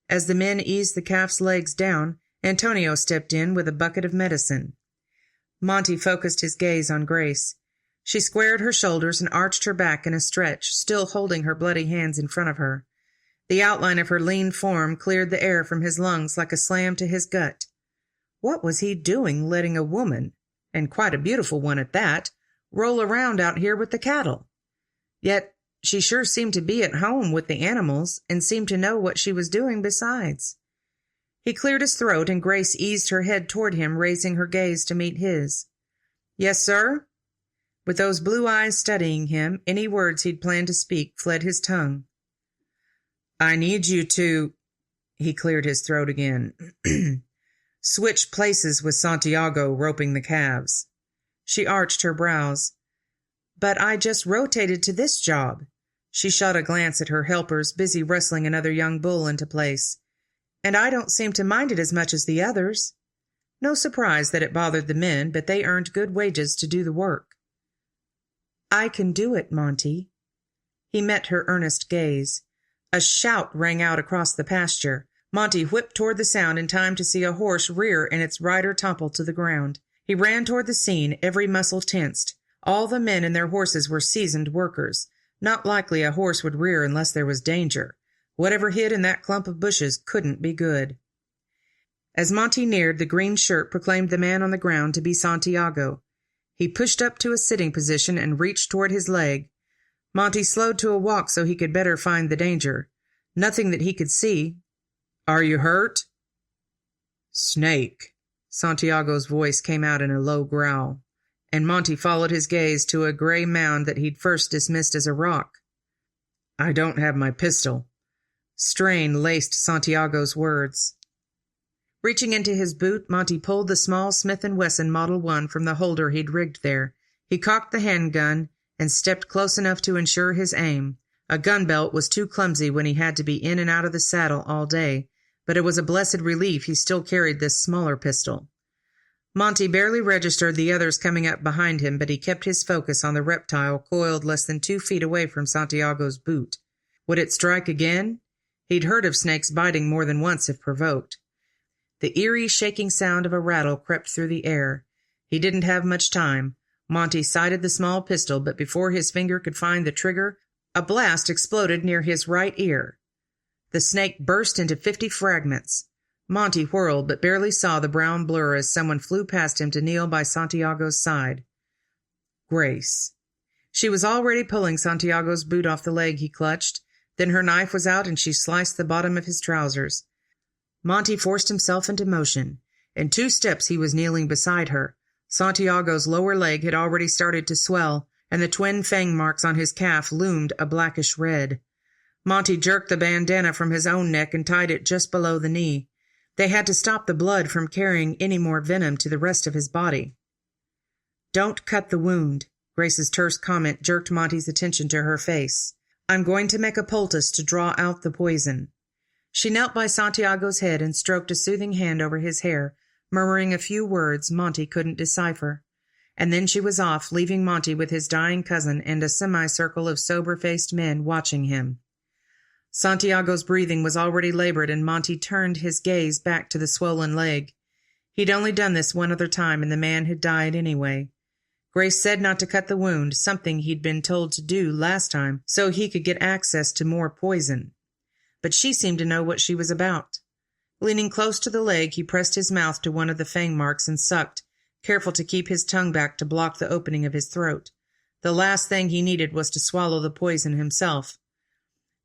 As the men eased the calf's legs down, Antonio stepped in with a bucket of medicine. Monty focused his gaze on Grace. She squared her shoulders and arched her back in a stretch, still holding her bloody hands in front of her. The outline of her lean form cleared the air from his lungs like a slam to his gut. What was he doing letting a woman, and quite a beautiful one at that, roll around out here with the cattle? Yet she sure seemed to be at home with the animals and seemed to know what she was doing besides. He cleared his throat, and Grace eased her head toward him, raising her gaze to meet his. "Yes, sir?" With those blue eyes studying him, any words he'd planned to speak fled his tongue. "I need you to—" He cleared his throat again. "Switch places with Santiago roping the calves." She arched her brows. "But I just rotated to this job." She shot a glance at her helpers, busy wrestling another young bull into place. "And I don't seem to mind it as much as the others." No surprise that it bothered the men, but they earned good wages to do the work. "I can do it, Monty." He met her earnest gaze. A shout rang out across the pasture. Monty whipped toward the sound in time to see a horse rear and its rider topple to the ground. He ran toward the scene, every muscle tensed. All the men and their horses were seasoned workers. Not likely a horse would rear unless there was danger. Whatever hid in that clump of bushes couldn't be good. As Monty neared, the green shirt proclaimed the man on the ground to be Santiago. He pushed up to a sitting position and reached toward his leg. Monty slowed to a walk so he could better find the danger. Nothing that he could see. "Are you hurt?" "Snake." Santiago's voice came out in a low growl, and Monty followed his gaze to a gray mound that he'd first dismissed as a rock. "I don't have my pistol." Strain laced Santiago's words. Reaching into his boot, Monty pulled the small Smith & Wesson Model 1 from the holder he'd rigged there. He cocked the handgun and stepped close enough to ensure his aim. A gun belt was too clumsy when he had to be in and out of the saddle all day, but it was a blessed relief he still carried this smaller pistol. Monty barely registered the others coming up behind him, but he kept his focus on the reptile coiled less than 2 feet away from Santiago's boot. Would it strike again? He'd heard of snakes biting more than once if provoked. The eerie, shaking sound of a rattle crept through the air. He didn't have much time. Monty sighted the small pistol, but before his finger could find the trigger, a blast exploded near his right ear. The snake burst into 50 fragments. Monty whirled, but barely saw the brown blur as someone flew past him to kneel by Santiago's side. Grace. She was already pulling Santiago's boot off the leg he clutched. Then her knife was out and she sliced the bottom of his trousers. Monty forced himself into motion. In 2 steps he was kneeling beside her. Santiago's lower leg had already started to swell, and the twin fang marks on his calf loomed a blackish red. Monty jerked the bandana from his own neck and tied it just below the knee. They had to stop the blood from carrying any more venom to the rest of his body. "Don't cut the wound." Grace's terse comment jerked Monty's attention to her face. "I'm going to make a poultice to draw out the poison." She knelt by Santiago's head and stroked a soothing hand over his hair, murmuring a few words Monty couldn't decipher. And then she was off, leaving Monty with his dying cousin and a semicircle of sober-faced men watching him. Santiago's breathing was already labored, and Monty turned his gaze back to the swollen leg. He'd only done this one other time, and the man had died anyway. Grace said not to cut the wound, something he'd been told to do last time, so he could get access to more poison. But she seemed to know what she was about. Leaning close to the leg, he pressed his mouth to one of the fang marks and sucked, careful to keep his tongue back to block the opening of his throat. The last thing he needed was to swallow the poison himself.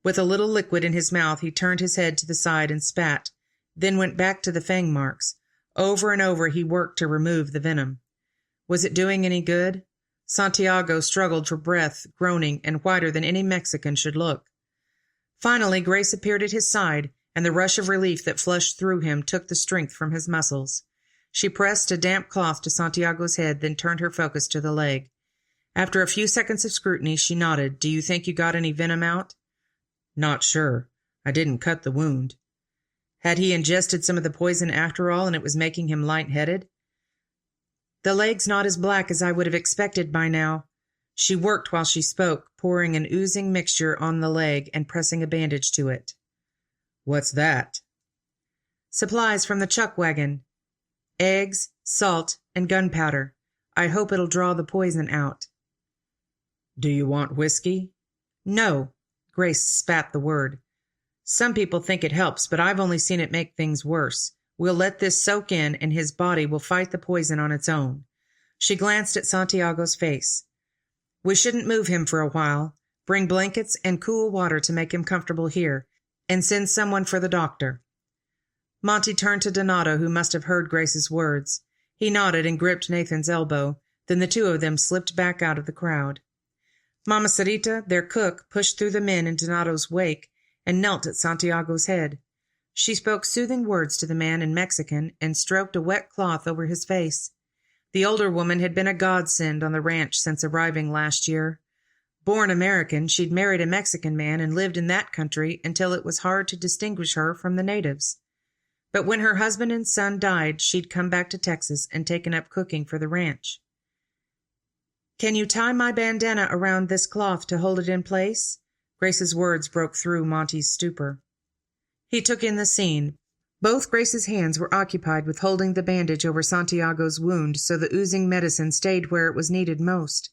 With a little liquid in his mouth, he turned his head to the side and spat, then went back to the fang marks. Over and over he worked to remove the venom. Was it doing any good? Santiago struggled for breath, groaning, and whiter than any Mexican should look. Finally, Grace appeared at his side, and the rush of relief that flushed through him took the strength from his muscles. She pressed a damp cloth to Santiago's head, then turned her focus to the leg. After a few seconds of scrutiny, she nodded. "Do you think you got any venom out?" "Not sure. I didn't cut the wound." Had he ingested some of the poison after all, and it was making him light-headed? "The leg's not as black as I would have expected by now." She worked while she spoke, pouring an oozing mixture on the leg and pressing a bandage to it. "What's that?" "Supplies from the chuck wagon. Eggs, salt, and gunpowder. I hope it'll draw the poison out." "Do you want whiskey?" "No." Grace spat the word. "Some people think it helps, but I've only seen it make things worse. We'll let this soak in, and his body will fight the poison on its own." She glanced at Santiago's face. "We shouldn't move him for a while. Bring blankets and cool water to make him comfortable here, and send someone for the doctor." Monty turned to Donato, who must have heard Grace's words. He nodded and gripped Nathan's elbow. Then the 2 of them slipped back out of the crowd. Mama Sarita, their cook, pushed through the men in Donato's wake and knelt at Santiago's head. She spoke soothing words to the man in Mexican and stroked a wet cloth over his face. The older woman had been a godsend on the ranch since arriving last year. Born American, she'd married a Mexican man and lived in that country until it was hard to distinguish her from the natives. But when her husband and son died, she'd come back to Texas and taken up cooking for the ranch. "Can you tie my bandana around this cloth to hold it in place?" Grace's words broke through Monty's stupor. He took in the scene. Both Grace's hands were occupied with holding the bandage over Santiago's wound so the oozing medicine stayed where it was needed most.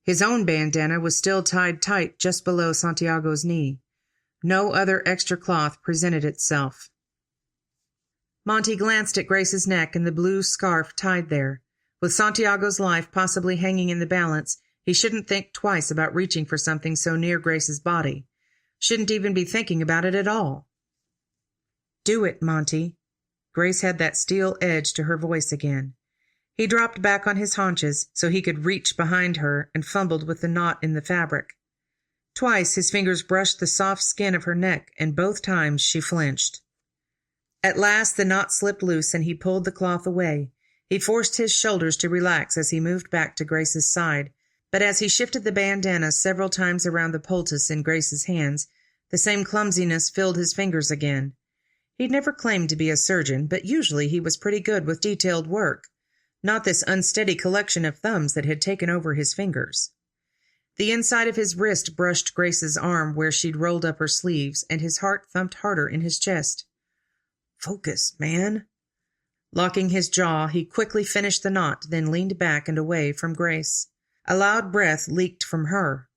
His own bandana was still tied tight just below Santiago's knee. No other extra cloth presented itself. Monty glanced at Grace's neck and the blue scarf tied there. With Santiago's life possibly hanging in the balance, he shouldn't think twice about reaching for something so near Grace's body. Shouldn't even be thinking about it at all. "Do it, Monty." Grace had that steel edge to her voice again. He dropped back on his haunches so he could reach behind her and fumbled with the knot in the fabric. Twice his fingers brushed the soft skin of her neck, and both times she flinched. At last the knot slipped loose and he pulled the cloth away. He forced his shoulders to relax as he moved back to Grace's side, but as he shifted the bandana several times around the poultice in Grace's hands, the same clumsiness filled his fingers again. He'd never claimed to be a surgeon, but usually he was pretty good with detailed work, not this unsteady collection of thumbs that had taken over his fingers. The inside of his wrist brushed Grace's arm where she'd rolled up her sleeves, and his heart thumped harder in his chest. "Focus, man." Locking his jaw, he quickly finished the knot, then leaned back and away from Grace. A loud breath leaked from her.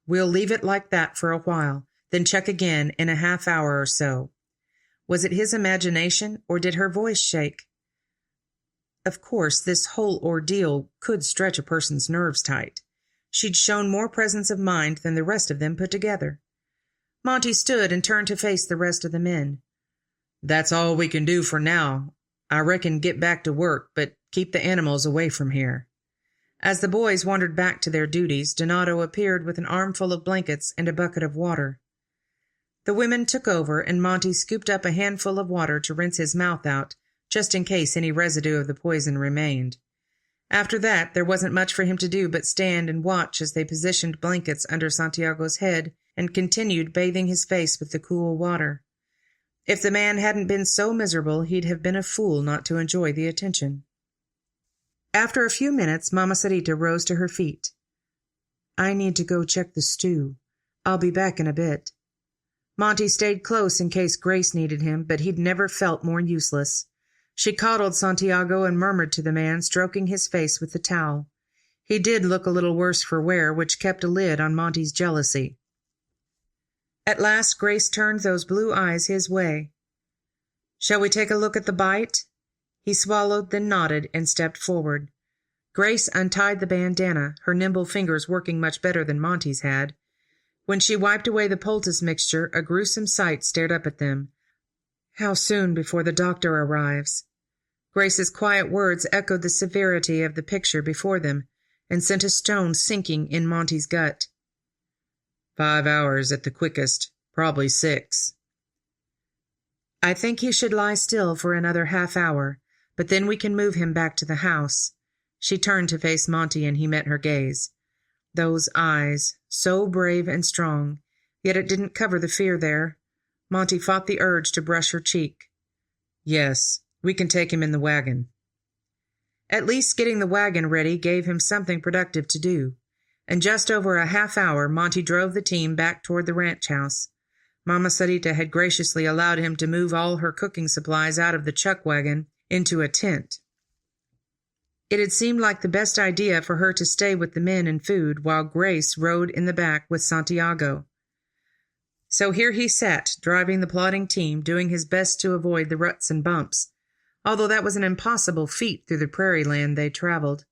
"We'll leave it like that for a while, then check again in a half-hour or so." Was it his imagination, or did her voice shake? Of course, this whole ordeal could stretch a person's nerves tight. She'd shown more presence of mind than the rest of them put together. Monty stood and turned to face the rest of the men. "That's all we can do for now. I reckon get back to work, but keep the animals away from here." As the boys wandered back to their duties, Donato appeared with an armful of blankets and a bucket of water. The women took over, and Monty scooped up a handful of water to rinse his mouth out, just in case any residue of the poison remained. After that, there wasn't much for him to do but stand and watch as they positioned blankets under Santiago's head and continued bathing his face with the cool water. If the man hadn't been so miserable, he'd have been a fool not to enjoy the attention. After a few minutes, Mama Sarita rose to her feet. "I need to go check the stew. I'll be back in a bit." Monty stayed close in case Grace needed him, but he'd never felt more useless. She coddled Santiago and murmured to the man, stroking his face with the towel. He did look a little worse for wear, which kept a lid on Monty's jealousy. At last Grace turned those blue eyes his way. "Shall we take a look at the bite?" He swallowed, then nodded, and stepped forward. Grace untied the bandana, her nimble fingers working much better than Monty's had. When she wiped away the poultice mixture, a gruesome sight stared up at them. How soon before the doctor arrives? Grace's quiet words echoed the severity of the picture before them, and sent a stone sinking in Monty's gut. 5 hours at the quickest, probably 6. "I think he should lie still for another half-hour, but then we can move him back to the house." She turned to face Monty, and he met her gaze. Those eyes, so brave and strong, yet it didn't cover the fear there. Monty fought the urge to brush her cheek. "Yes, we can take him in the wagon." At least getting the wagon ready gave him something productive to do. In just over a half-hour, Monty drove the team back toward the ranch house. Mama Sarita had graciously allowed him to move all her cooking supplies out of the chuck wagon into a tent. It had seemed like the best idea for her to stay with the men and food while Grace rode in the back with Santiago. So here he sat, driving the plodding team, doing his best to avoid the ruts and bumps, although that was an impossible feat through the prairie land they traveled.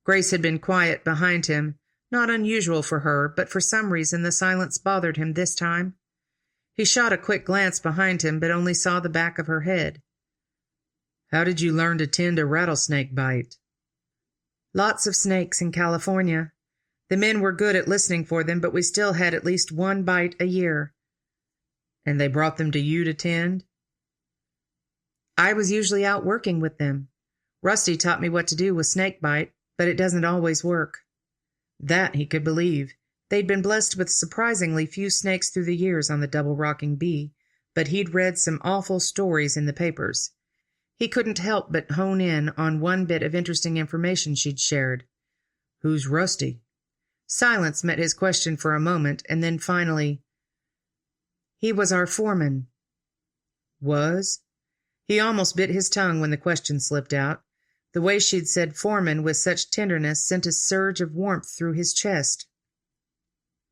Grace had been quiet behind him, not unusual for her, but for some reason the silence bothered him this time. He shot a quick glance behind him, but only saw the back of her head. "How did you learn to tend a rattlesnake bite?" "Lots of snakes in California. The men were good at listening for them, but we still had at least one bite a year." "And they brought them to you to tend?" "I was usually out working with them. Rusty taught me what to do with snake bite, but it doesn't always work." That he could believe. They'd been blessed with surprisingly few snakes through the years on the double-rocking bee, but he'd read some awful stories in the papers. He couldn't help but hone in on one bit of interesting information she'd shared. "Who's Rusty?" Silence met his question for a moment, and then finally, "He was our foreman." "Was?" He almost bit his tongue when the question slipped out. The way she'd said foreman with such tenderness sent a surge of warmth through his chest.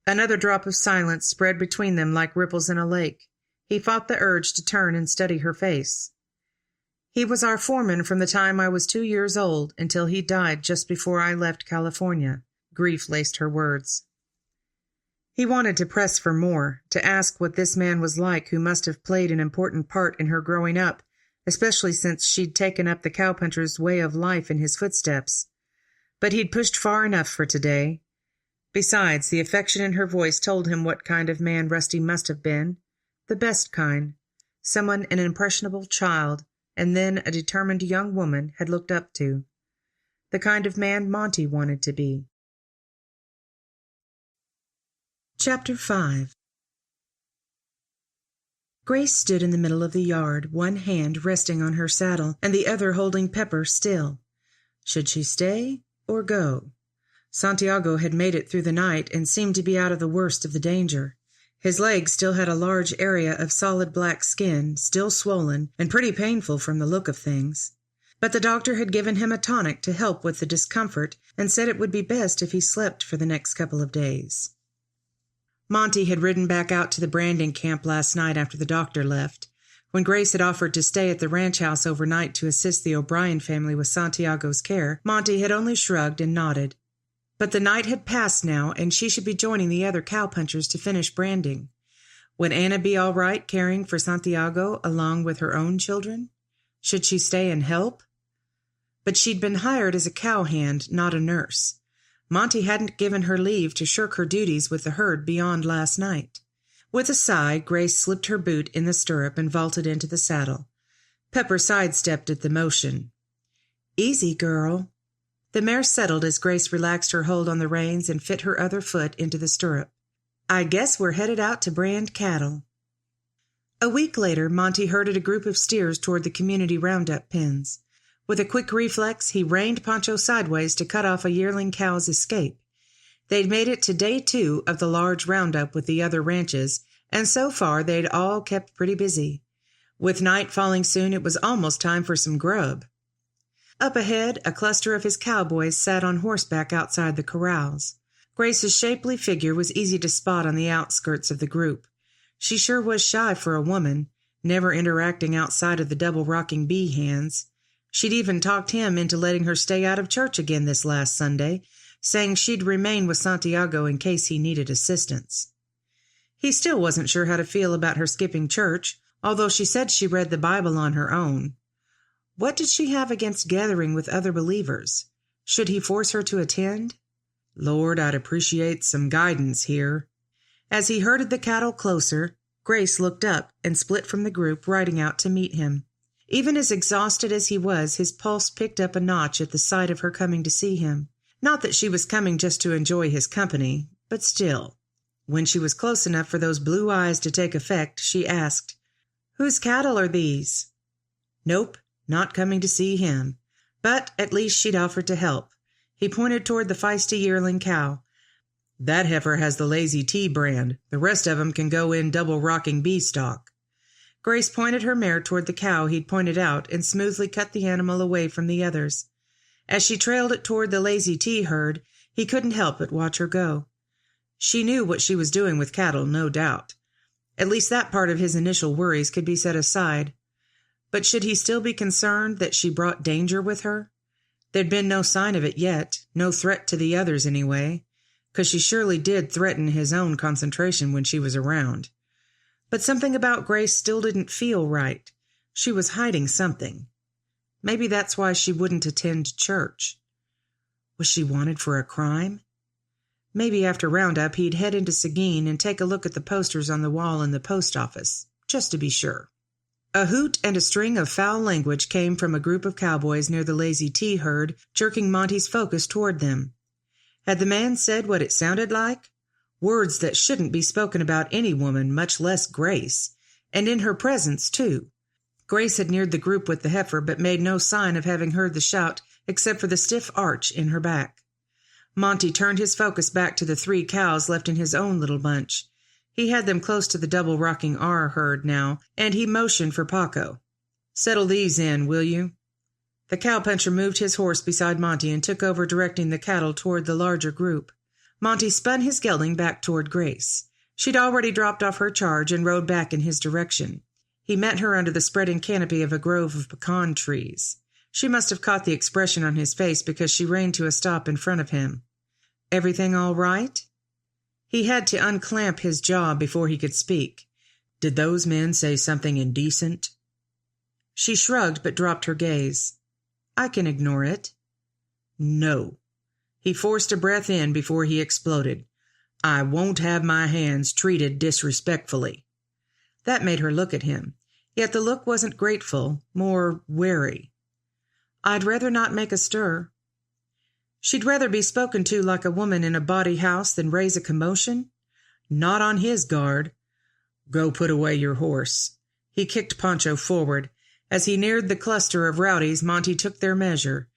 Another drop of silence spread between them like ripples in a lake. He fought the urge to turn and study her face. "He was our foreman from the time I was 2 years old until he died just before I left California." Grief laced her words. He wanted to press for more, to ask what this man was like who must have played an important part in her growing up, especially since she'd taken up the cowpuncher's way of life in his footsteps. But he'd pushed far enough for today. Besides, the affection in her voice told him what kind of man Rusty must have been. The best kind. Someone an impressionable child, and then a determined young woman had looked up to. The kind of man Monty wanted to be. Chapter 5. Grace stood in the middle of the yard, one hand resting on her saddle and the other holding Pepper still. Should she stay or go? Santiago had made it through the night and seemed to be out of the worst of the danger. His leg still had a large area of solid black skin, still swollen and pretty painful from the look of things. But the doctor had given him a tonic to help with the discomfort and said it would be best if he slept for the next couple of days. Monty had ridden back out to the branding camp last night after the doctor left. When Grace had offered to stay at the ranch house overnight to assist the O'Brien family with Santiago's care, Monty had only shrugged and nodded. But the night had passed now, and she should be joining the other cowpunchers to finish branding. Would Anna be all right caring for Santiago along with her own children? Should she stay and help? But she'd been hired as a cowhand, not a nurse. Monty hadn't given her leave to shirk her duties with the herd beyond last night. With a sigh, Grace slipped her boot in the stirrup and vaulted into the saddle. Pepper sidestepped at the motion. "Easy, girl." The mare settled as Grace relaxed her hold on the reins and fit her other foot into the stirrup. "I guess we're headed out to brand cattle." A week later, Monty herded a group of steers toward the community roundup pens. With a quick reflex, he reined Pancho sideways to cut off a yearling cow's escape. They'd made it to day 2 of the large roundup with the other ranches, and so far they'd all kept pretty busy. With night falling soon, it was almost time for some grub. Up ahead, a cluster of his cowboys sat on horseback outside the corrals. Grace's shapely figure was easy to spot on the outskirts of the group. She sure was shy for a woman, never interacting outside of the double-rocking bee hands. She'd even talked him into letting her stay out of church again this last Sunday, saying she'd remain with Santiago in case he needed assistance. He still wasn't sure how to feel about her skipping church, although she said she read the Bible on her own. What did she have against gathering with other believers? Should he force her to attend? Lord, I'd appreciate some guidance here. As he herded the cattle closer, Grace looked up and split from the group, riding out to meet him. Even as exhausted as he was, his pulse picked up a notch at the sight of her coming to see him. Not that she was coming just to enjoy his company, but still. When she was close enough for those blue eyes to take effect, she asked, "Whose cattle are these?" Nope, not coming to see him. But at least she'd offered to help. He pointed toward the feisty yearling cow. "That heifer has the Lazy T brand. The rest of 'em can go in double-rocking bee stock." Grace pointed her mare toward the cow he'd pointed out and smoothly cut the animal away from the others. As she trailed it toward the Lazy T herd, he couldn't help but watch her go. She knew what she was doing with cattle, no doubt. At least that part of his initial worries could be set aside. But should he still be concerned that she brought danger with her? There'd been no sign of it yet, no threat to the others anyway, 'cause she surely did threaten his own concentration when she was around. But something about Grace still didn't feel right. She was hiding something. Maybe that's why she wouldn't attend church. Was she wanted for a crime? Maybe after roundup he'd head into Seguin and take a look at the posters on the wall in the post office, just to be sure. A hoot and a string of foul language came from a group of cowboys near the Lazy T herd, jerking Monty's focus toward them. Had the man said what it sounded like? Words that shouldn't be spoken about any woman, much less Grace, and in her presence, too. Grace had neared the group with the heifer, but made no sign of having heard the shout except for the stiff arch in her back. Monty turned his focus back to the 3 cows left in his own little bunch. He had them close to the double-rocking R herd now, and he motioned for Paco. "Settle these in, will you?" The cowpuncher moved his horse beside Monty and took over directing the cattle toward the larger group. Monty spun his gelding back toward Grace. She'd already dropped off her charge and rode back in his direction. He met her under the spreading canopy of a grove of pecan trees. She must have caught the expression on his face because she reined to a stop in front of him. "Everything all right?" He had to unclamp his jaw before he could speak. "Did those men say something indecent?" She shrugged but dropped her gaze. "I can ignore it." "No." He forced a breath in before he exploded. "I won't have my hands treated disrespectfully." That made her look at him, yet the look wasn't grateful, more wary. "I'd rather not make a stir." She'd rather be spoken to like a woman in a bawdy house than raise a commotion? Not on his guard. "Go put away your horse." He kicked Pancho forward. As he neared the cluster of rowdies, Monty took their measure.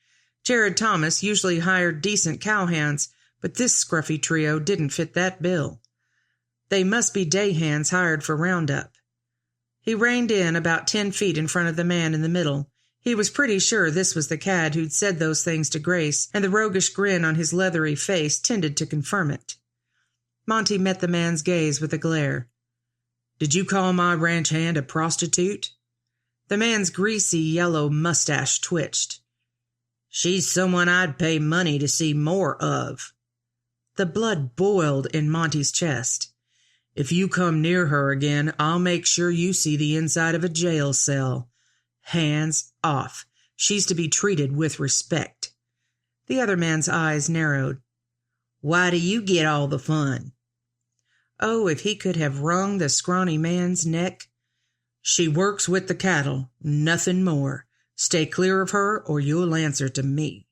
Jared Thomas usually hired decent cowhands, but this scruffy trio didn't fit that bill. They must be day hands hired for roundup. He reined in about 10 feet in front of the man in the middle. He was pretty sure this was the cad who'd said those things to Grace, and the roguish grin on his leathery face tended to confirm it. Monty met the man's gaze with a glare. "Did you call my ranch hand a prostitute?" The man's greasy yellow mustache twitched. "She's someone I'd pay money to see more of." The blood boiled in Monty's chest. "If you come near her again, I'll make sure you see the inside of a jail cell. Hands off. She's to be treated with respect." The other man's eyes narrowed. "Why do you get all the fun?" Oh, if he could have wrung the scrawny man's neck. "She works with the cattle, nothing more. Stay clear of her or you'll answer to me."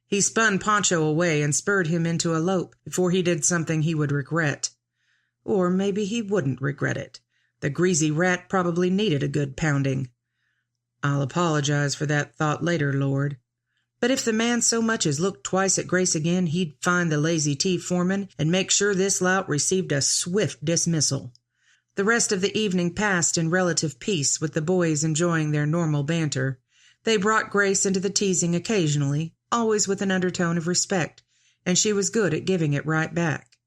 He spun Poncho away and spurred him into a lope before he did something he would regret. Or maybe he wouldn't regret it. The greasy rat probably needed a good pounding. "I'll apologize for that thought later, Lord." But if the man so much as looked twice at Grace again, he'd find the Lazy T foreman and make sure this lout received a swift dismissal. The rest of the evening passed in relative peace, with the boys enjoying their normal banter. They brought Grace into the teasing occasionally, always with an undertone of respect, and she was good at giving it right back.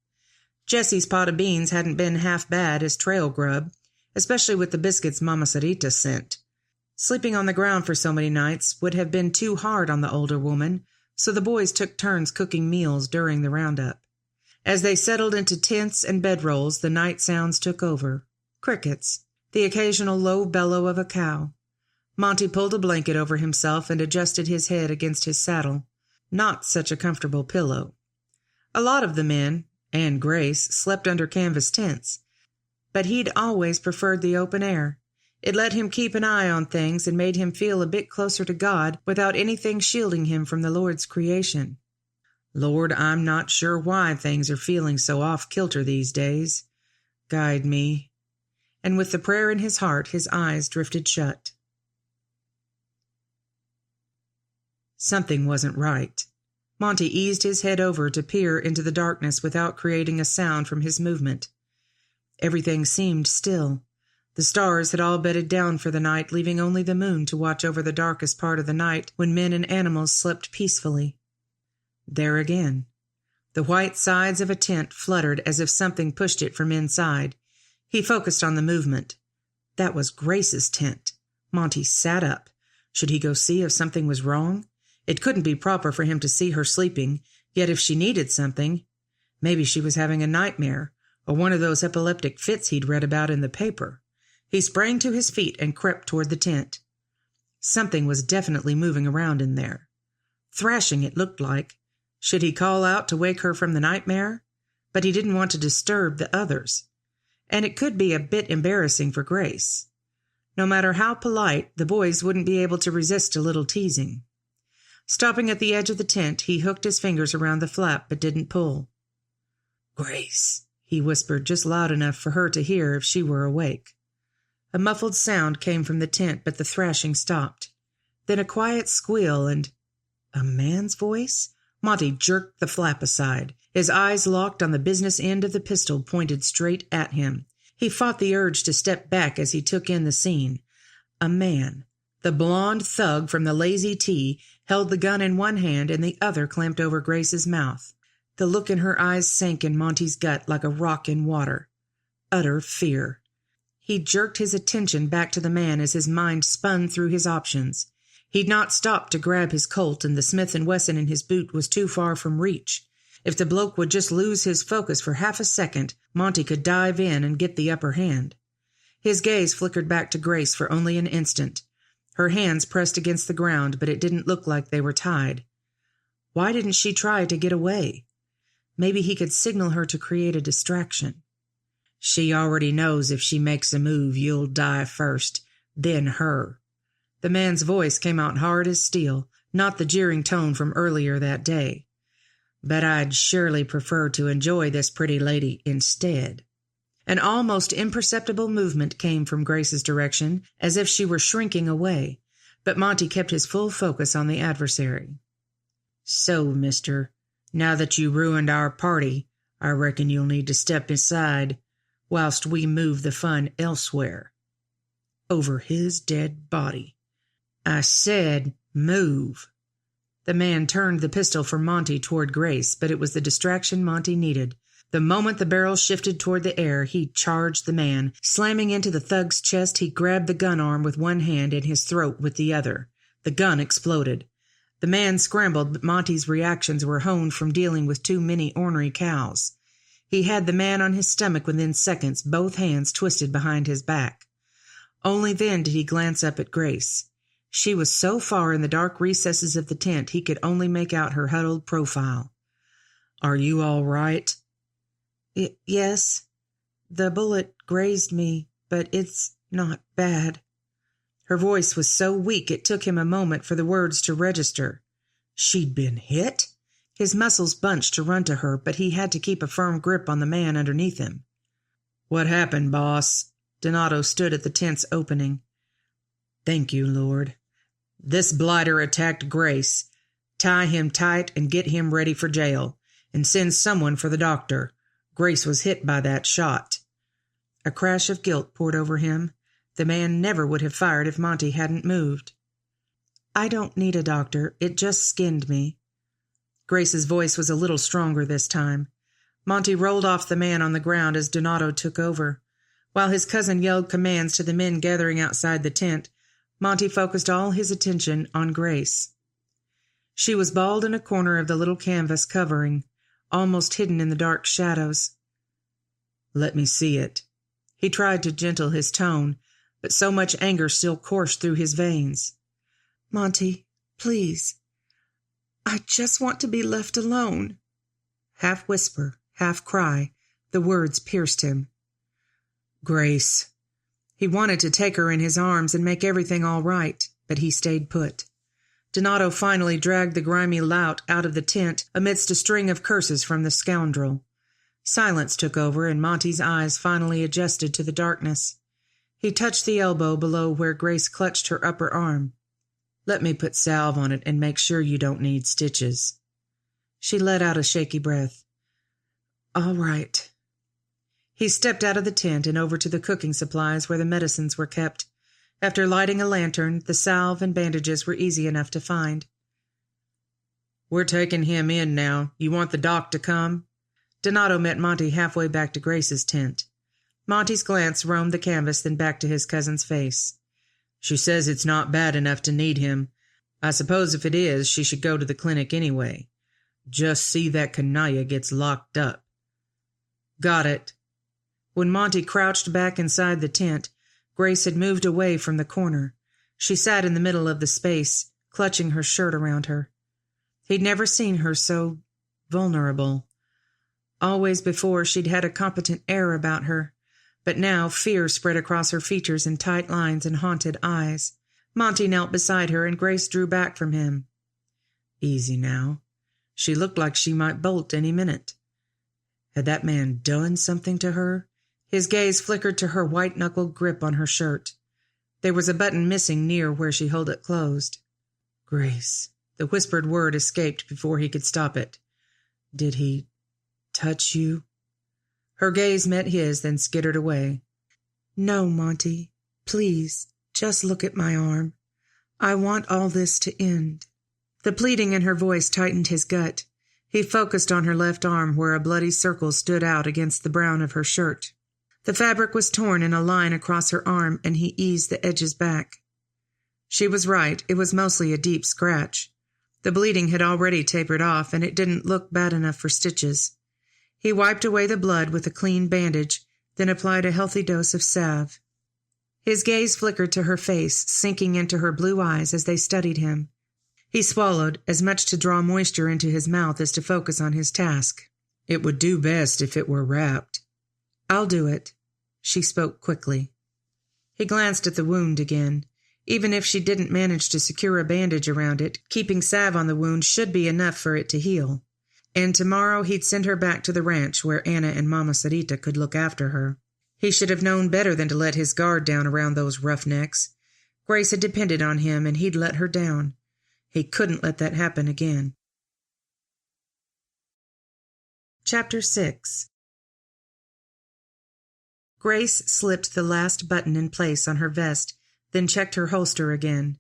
Jessie's pot of beans hadn't been half bad as trail grub, especially with the biscuits Mama Sarita sent. Sleeping on the ground for so many nights would have been too hard on the older woman, so the boys took turns cooking meals during the roundup. As they settled into tents and bedrolls, the night sounds took over. Crickets, the occasional low bellow of a cow. Monty pulled a blanket over himself and adjusted his head against his saddle. Not such a comfortable pillow. A lot of the men, and Grace, slept under canvas tents, but he'd always preferred the open air. It let him keep an eye on things and made him feel a bit closer to God without anything shielding him from the Lord's creation. "Lord, I'm not sure why things are feeling so off-kilter these days. Guide me." And with the prayer in his heart, his eyes drifted shut. Something wasn't right. Monty eased his head over to peer into the darkness without creating a sound from his movement. Everything seemed still. The stars had all bedded down for the night, leaving only the moon to watch over the darkest part of the night when men and animals slept peacefully. There again. The white sides of a tent fluttered as if something pushed it from inside. He focused on the movement. That was Grace's tent. Monty sat up. Should he go see if something was wrong? It couldn't be proper for him to see her sleeping, yet if she needed something, maybe she was having a nightmare, or one of those epileptic fits he'd read about in the paper. He sprang to his feet and crept toward the tent. Something was definitely moving around in there. Thrashing, it looked like. Should he call out to wake her from the nightmare? But he didn't want to disturb the others. And it could be a bit embarrassing for Grace. No matter how polite, the boys wouldn't be able to resist a little teasing. Stopping at the edge of the tent, he hooked his fingers around the flap but didn't pull. "Grace," he whispered just loud enough for her to hear if she were awake. A muffled sound came from the tent, but the thrashing stopped. Then a quiet squeal and... a man's voice? Monty jerked the flap aside. His eyes locked on the business end of the pistol pointed straight at him. He fought the urge to step back as he took in the scene. A man. The blonde thug from the Lazy T held the gun in one hand and the other clamped over Grace's mouth. The look in her eyes sank in Monty's gut like a rock in water. Utter fear. He jerked his attention back to the man as his mind spun through his options. He'd not stopped to grab his Colt, and the Smith & Wesson in his boot was too far from reach. If the bloke would just lose his focus for half a second, Monty could dive in and get the upper hand. His gaze flickered back to Grace for only an instant. Her hands pressed against the ground, but it didn't look like they were tied. Why didn't she try to get away? Maybe he could signal her to create a distraction. "She already knows if she makes a move, you'll die first, then her." The man's voice came out hard as steel, not the jeering tone from earlier that day. "But I'd surely prefer to enjoy this pretty lady instead." An almost imperceptible movement came from Grace's direction, as if she were shrinking away, but Monty kept his full focus on the adversary. "So, mister, Now that you ruined our party, I reckon you'll need to step aside whilst we move the fun elsewhere. Over his dead body. I said move. The man turned the pistol from Monty toward Grace, but it was the distraction Monty needed. The moment the barrel shifted toward the air, he charged the man. Slamming into the thug's chest, he grabbed the gun arm with one hand and his throat with the other. The gun exploded. The man scrambled, but Monty's reactions were honed from dealing with too many ornery cows. He had the man on his stomach within seconds, both hands twisted behind his back. Only then did he glance up at Grace. She was so far in the dark recesses of the tent he could only make out her huddled profile. "Are you all right?" Yes. The bullet grazed me, but it's not bad." Her voice was so weak it took him a moment for the words to register. She'd been hit? His muscles bunched to run to her, but he had to keep a firm grip on the man underneath him. "What happened, boss?" Donato stood at the tent's opening. "Thank you, Lord. This blighter attacked Grace. Tie him tight and get him ready for jail, and send someone for the doctor. Grace was hit by that shot." A crash of guilt poured over him. The man never would have fired if Monty hadn't moved. "I don't need a doctor. It just skinned me." Grace's voice was a little stronger this time. Monty rolled off the man on the ground as Donato took over. While his cousin yelled commands to the men gathering outside the tent, Monty focused all his attention on Grace. She was balled in a corner of the little canvas covering, almost hidden in the dark shadows. "Let me see it." He tried to gentle his tone, but so much anger still coursed through his veins. "Monty, please. I just want to be left alone." Half whisper, half cry, the words pierced him. "Grace." He wanted to take her in his arms and make everything all right, but he stayed put. Donato finally dragged the grimy lout out of the tent amidst a string of curses from the scoundrel. Silence took over, and Monty's eyes finally adjusted to the darkness. He touched the elbow below where Grace clutched her upper arm. "Let me put salve on it and make sure you don't need stitches." She let out a shaky breath. "All right." He stepped out of the tent and over to the cooking supplies where the medicines were kept. After lighting a lantern, the salve and bandages were easy enough to find. "We're taking him in now. You want the doc to come?" Donato met Monty halfway back to Grace's tent. Monty's glance roamed the canvas, then back to his cousin's face. "She says it's not bad enough to need him. I suppose if it is, she should go to the clinic anyway. Just see that canalla gets locked up." "Got it." When Monty crouched back inside the tent, Grace had moved away from the corner. She sat in the middle of the space, clutching her shirt around her. He'd never seen her so vulnerable. Always before she'd had a competent air about her, but now fear spread across her features in tight lines and haunted eyes. Monty knelt beside her, and Grace drew back from him. Easy now. She looked like she might bolt any minute. Had that man done something to her? His gaze flickered to her white-knuckled grip on her shirt. There was a button missing near where she held it closed. "Grace," the whispered word escaped before he could stop it. "Did he touch you?" Her gaze met his, then skittered away. "No, Monty. Please, just look at my arm. I want all this to end." The pleading in her voice tightened his gut. He focused on her left arm where a bloody circle stood out against the brown of her shirt. The fabric was torn in a line across her arm, and he eased the edges back. She was right. It was mostly a deep scratch. The bleeding had already tapered off, and it didn't look bad enough for stitches. He wiped away the blood with a clean bandage, then applied a healthy dose of salve. His gaze flickered to her face, sinking into her blue eyes as they studied him. He swallowed, as much to draw moisture into his mouth as to focus on his task. "It would do best if it were wrapped." "I'll do it." She spoke quickly. He glanced at the wound again. Even if she didn't manage to secure a bandage around it, keeping salve on the wound should be enough for it to heal. And tomorrow he'd send her back to the ranch where Anna and Mama Sarita could look after her. He should have known better than to let his guard down around those roughnecks. Grace had depended on him, and he'd let her down. He couldn't let that happen again. Chapter 6. Grace slipped the last button in place on her vest, then checked her holster again.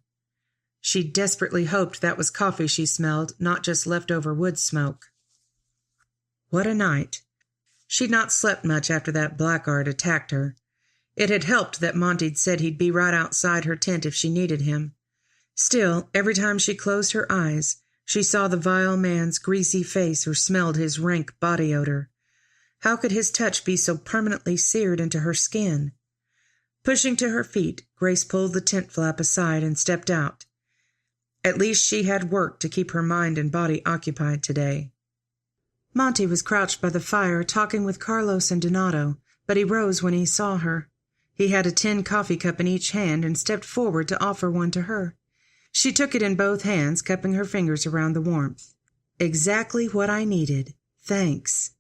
She desperately hoped that was coffee she smelled, not just leftover wood smoke. What a night. She'd not slept much after that blackguard attacked her. It had helped that Monty'd said he'd be right outside her tent if she needed him. Still, every time she closed her eyes, she saw the vile man's greasy face or smelled his rank body odor. How could his touch be so permanently seared into her skin? Pushing to her feet, Grace pulled the tent flap aside and stepped out. At least she had work to keep her mind and body occupied today. Monty was crouched by the fire talking with Carlos and Donato, but he rose when he saw her. He had a tin coffee cup in each hand and stepped forward to offer one to her. She took it in both hands, cupping her fingers around the warmth. Exactly what I needed. Thanks.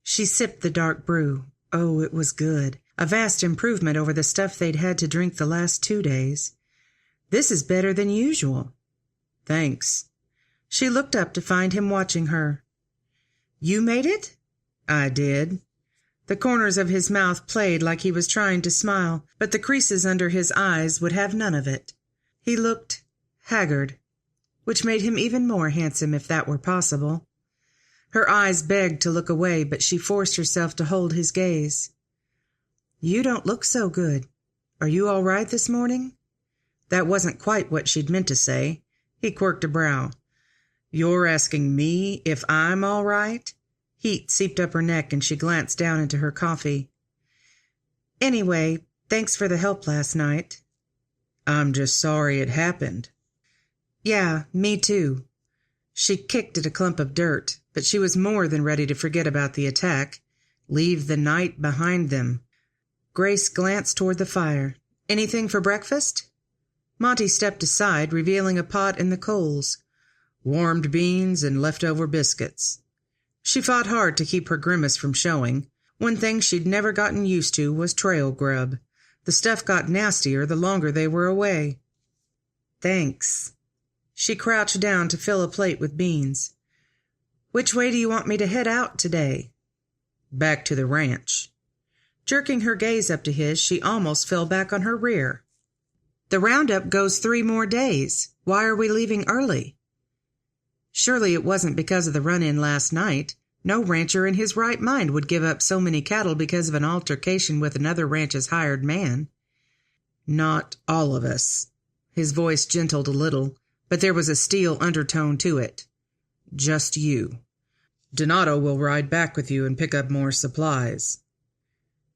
She sipped the dark brew. Oh, it was good. A vast improvement over the stuff they'd had to drink the last 2 days. This is better than usual. Thanks. She looked up to find him watching her. You made it? I did. The corners of his mouth played like he was trying to smile, but the creases under his eyes would have none of it. He looked haggard, which made him even more handsome if that were possible. Her eyes begged to look away, but she forced herself to hold his gaze. You don't look so good. Are you all right this morning? That wasn't quite what she'd meant to say. He quirked a brow. You're asking me if I'm all right? Heat seeped up her neck and she glanced down into her coffee. Anyway, thanks for the help last night. I'm just sorry it happened. Yeah, me too. She kicked at a clump of dirt, but she was more than ready to forget about the attack, leave the night behind them. Grace glanced toward the fire. Anything for breakfast? Monty stepped aside, revealing a pot in the coals. Warmed beans and leftover biscuits. She fought hard to keep her grimace from showing. One thing she'd never gotten used to was trail grub. The stuff got nastier the longer they were away. Thanks. She crouched down to fill a plate with beans. Which way do you want me to head out today? Back to the ranch. Jerking her gaze up to his, she almost fell back on her rear. The roundup goes 3 more days. Why are we leaving early? Surely it wasn't because of the run-in last night. No rancher in his right mind would give up so many cattle because of an altercation with another ranch's hired man. Not all of us. His voice gentled a little, but there was a steel undertone to it. Just you. Donato will ride back with you and pick up more supplies.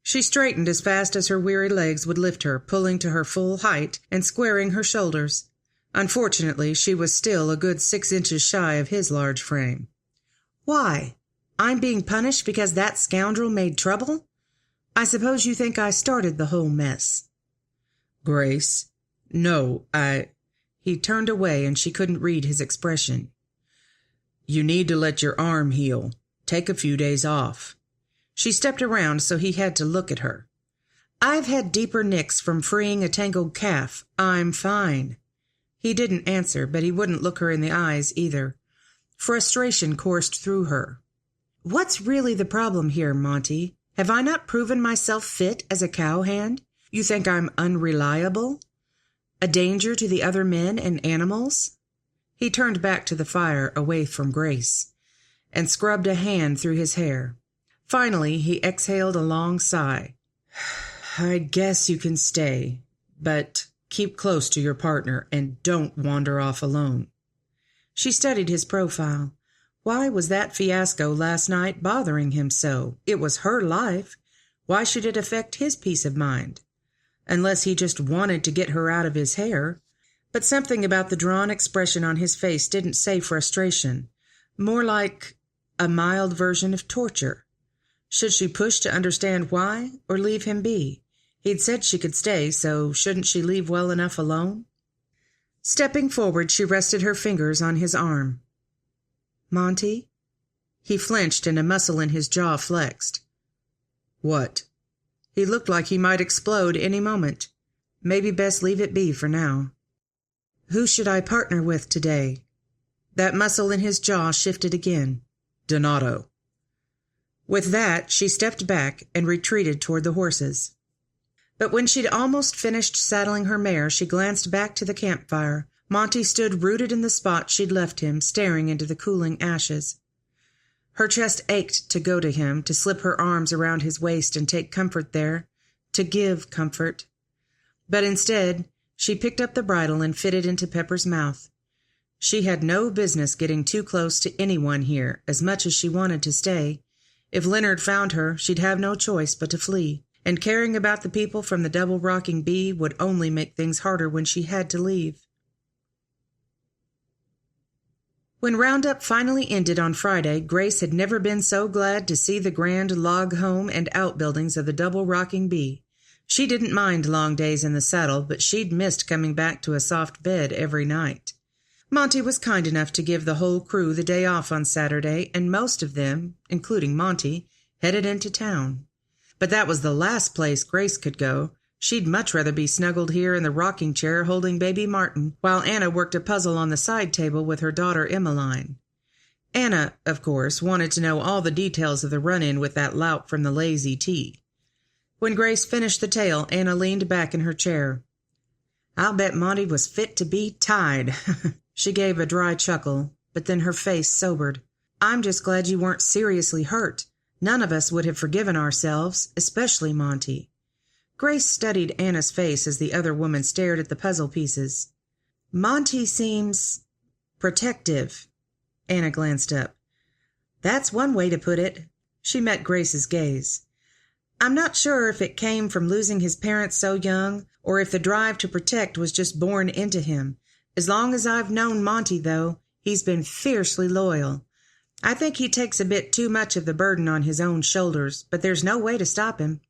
She straightened as fast as her weary legs would lift her, pulling to her full height and squaring her shoulders. Unfortunately, she was still a good 6 inches shy of his large frame. Why? I'm being punished because that scoundrel made trouble? I suppose you think I started the whole mess. Grace, no, He turned away and she couldn't read his expression. You need to let your arm heal. Take a few days off. She stepped around so he had to look at her. I've had deeper nicks from freeing a tangled calf. I'm fine. He didn't answer, but he wouldn't look her in the eyes either. Frustration coursed through her. What's really the problem here, Monty? Have I not proven myself fit as a cowhand? You think I'm unreliable? A danger to the other men and animals? He turned back to the fire, away from Grace, and scrubbed a hand through his hair. Finally, he exhaled a long sigh. I guess you can stay, but keep close to your partner and don't wander off alone. She studied his profile. Why was that fiasco last night bothering him so? It was her life. Why should it affect his peace of mind? Unless he just wanted to get her out of his hair. But something about the drawn expression on his face didn't say frustration. More like a mild version of torture. Should she push to understand why, or leave him be? He'd said she could stay, so shouldn't she leave well enough alone? Stepping forward, she rested her fingers on his arm. Monty? He flinched and a muscle in his jaw flexed. What? He looked like he might explode any moment. Maybe best leave it be for now. Who should I partner with today? That muscle in his jaw shifted again. Donato. With that, she stepped back and retreated toward the horses. But when she'd almost finished saddling her mare, she glanced back to the campfire. Monty stood rooted in the spot she'd left him, staring into the cooling ashes. Her chest ached to go to him, to slip her arms around his waist and take comfort there, to give comfort. But instead, she picked up the bridle and fitted into Pepper's mouth. She had no business getting too close to anyone here, as much as she wanted to stay. If Leonard found her, she'd have no choice but to flee, and caring about the people from the double-rocking bee would only make things harder when she had to leave. When Roundup finally ended on Friday, Grace had never been so glad to see the grand log home and outbuildings of the double-rocking bee. She didn't mind long days in the saddle, but she'd missed coming back to a soft bed every night. Monty was kind enough to give the whole crew the day off on Saturday, and most of them, including Monty, headed into town. But that was the last place Grace could go. She'd much rather be snuggled here in the rocking chair holding baby Martin, while Anna worked a puzzle on the side table with her daughter Emmeline. Anna, of course, wanted to know all the details of the run-in with that lout from the Lazy T. When Grace finished the tale, Anna leaned back in her chair. "I'll bet Monty was fit to be tied." She gave a dry chuckle, but then her face sobered. "I'm just glad you weren't seriously hurt. None of us would have forgiven ourselves, especially Monty." Grace studied Anna's face as the other woman stared at the puzzle pieces. "Monty seems protective." Anna glanced up. "That's one way to put it." She met Grace's gaze. "I'm not sure if it came from losing his parents so young, or if the drive to protect was just born into him. As long as I've known Monty, though, he's been fiercely loyal. I think he takes a bit too much of the burden on his own shoulders, but there's no way to stop him."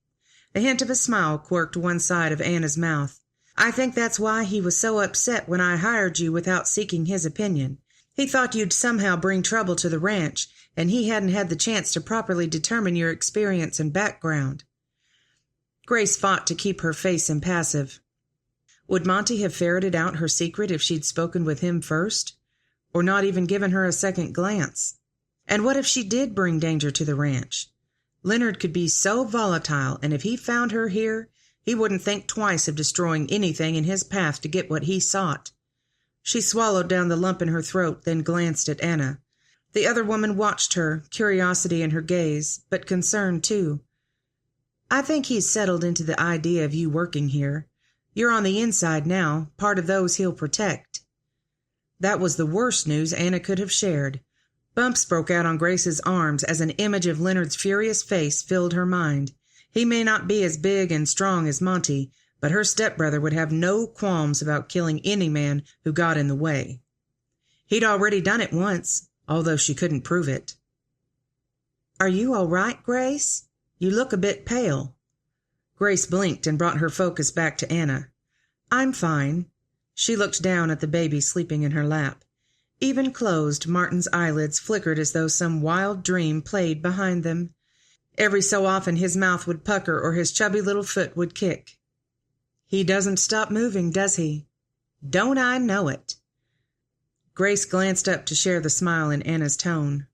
A hint of a smile quirked one side of Anna's mouth. "I think that's why he was so upset when I hired you without seeking his opinion. He thought you'd somehow bring trouble to the ranch, and he hadn't had the chance to properly determine your experience and background." Grace fought to keep her face impassive. Would Monty have ferreted out her secret if she'd spoken with him first? Or not even given her a second glance? And what if she did bring danger to the ranch? Leonard could be so volatile, and if he found her here, he wouldn't think twice of destroying anything in his path to get what he sought. She swallowed down the lump in her throat, then glanced at Anna. The other woman watched her, curiosity in her gaze, but concern too. "I think he's settled into the idea of you working here. You're on the inside now, part of those he'll protect." That was the worst news Anna could have shared. Bumps broke out on Grace's arms as an image of Leonard's furious face filled her mind. He may not be as big and strong as Monty, but her stepbrother would have no qualms about killing any man who got in the way. He'd already done it once, although she couldn't prove it. "Are you all right, Grace? You look a bit pale." Grace blinked and brought her focus back to Anna. "I'm fine." She looked down at the baby sleeping in her lap. Even closed, Martin's eyelids flickered as though some wild dream played behind them. Every so often his mouth would pucker or his chubby little foot would kick. "He doesn't stop moving, does he?" "Don't I know it?" Grace glanced up to share the smile in Anna's tone.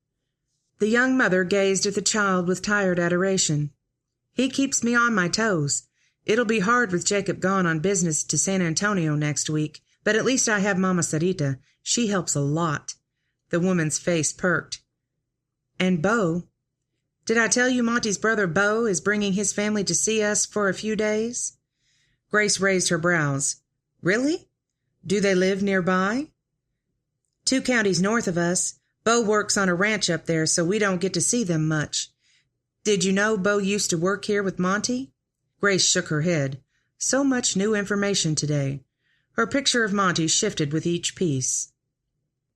The young mother gazed at the child with tired adoration. "He keeps me on my toes. It'll be hard with Jacob gone on business to San Antonio next week, but at least I have Mama Sarita. She helps a lot." The woman's face perked. "And Bo. Did I tell you Monty's brother Bo is bringing his family to see us for a few days?" Grace raised her brows. "Really? Do they live nearby?" "2 counties north of us. Bo works on a ranch up there, so we don't get to see them much. Did you know Bo used to work here with Monty?" Grace shook her head. So much new information today. Her picture of Monty shifted with each piece.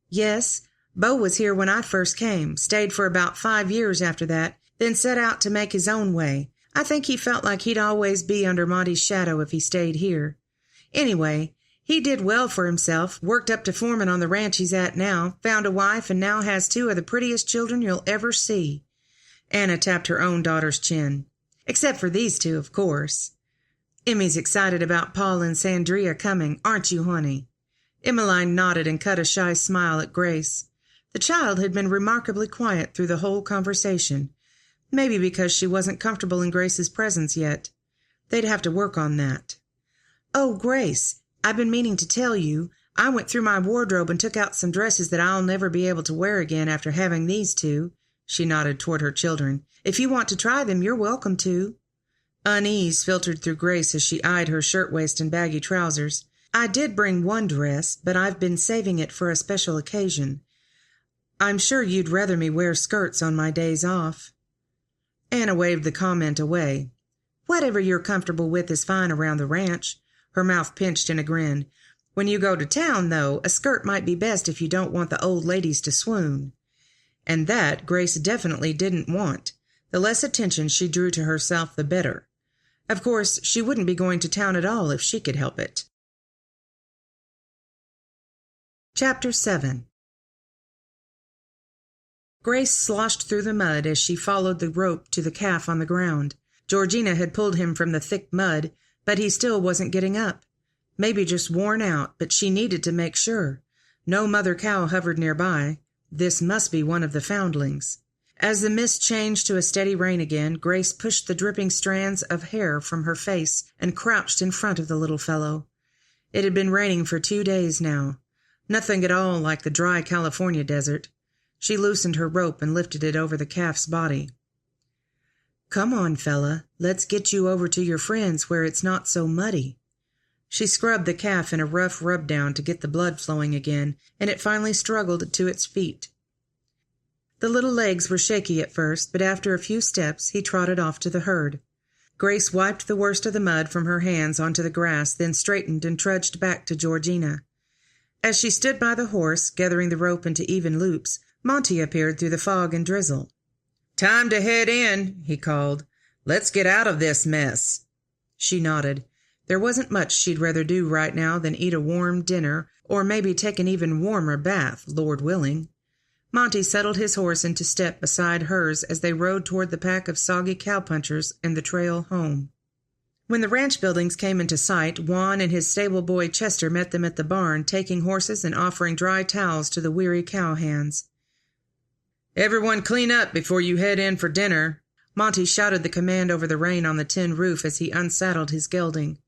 "Yes, Bo was here when I first came, stayed for about 5 years after that, then set out to make his own way. I think he felt like he'd always be under Monty's shadow if he stayed here. Anyway, he did well for himself, worked up to foreman on the ranch he's at now, found a wife, and now has 2 of the prettiest children you'll ever see." Anna tapped her own daughter's chin. "Except for these 2, of course. Emmy's excited about Paul and Sandria coming, aren't you, honey?" Emmeline nodded and cut a shy smile at Grace. The child had been remarkably quiet through the whole conversation, Maybe because she wasn't comfortable in Grace's presence yet. They'd have to work on that. "Oh, Grace, I've been meaning to tell you, I went through my wardrobe and took out some dresses that I'll never be able to wear again after having these two." She nodded toward her children. "If you want to try them, you're welcome to." Unease filtered through Grace as she eyed her shirtwaist and baggy trousers. "I did bring one dress, but I've been saving it for a special occasion. I'm sure you'd rather me wear skirts on my days off." Anna waved the comment away. "Whatever you're comfortable with is fine around the ranch." Her mouth pinched in a grin. "When you go to town, though, a skirt might be best if you don't want the old ladies to swoon." And that Grace definitely didn't want. The less attention she drew to herself, the better. Of course, she wouldn't be going to town at all if she could help it. Chapter 7. Grace sloshed through the mud as she followed the rope to the calf on the ground. Georgina had pulled him from the thick mud, but he still wasn't getting up. Maybe just worn out, but she needed to make sure. No mother cow hovered nearby. This must be one of the foundlings. As the mist changed to a steady rain again, Grace pushed the dripping strands of hair from her face and crouched in front of the little fellow. It had been raining for 2 days now. Nothing at all like the dry California desert. She loosened her rope and lifted it over the calf's body. "Come on, fella. Let's get you over to your friends where it's not so muddy." She scrubbed the calf in a rough rub-down to get the blood flowing again, and it finally struggled to its feet. The little legs were shaky at first, but after a few steps he trotted off to the herd. Grace wiped the worst of the mud from her hands onto the grass, then straightened and trudged back to Georgina. As she stood by the horse, gathering the rope into even loops, Monty appeared through the fog and drizzle. "Time to head in," he called. "Let's get out of this mess." She nodded. There wasn't much she'd rather do right now than eat a warm dinner, or maybe take an even warmer bath, Lord willing. Monty settled his horse into step beside hers as they rode toward the pack of soggy cowpunchers and the trail home. When the ranch buildings came into sight, Juan and his stable boy Chester met them at the barn, taking horses and offering dry towels to the weary cowhands. "Everyone clean up before you head in for dinner." Monty shouted the command over the rain on the tin roof as he unsaddled his gelding.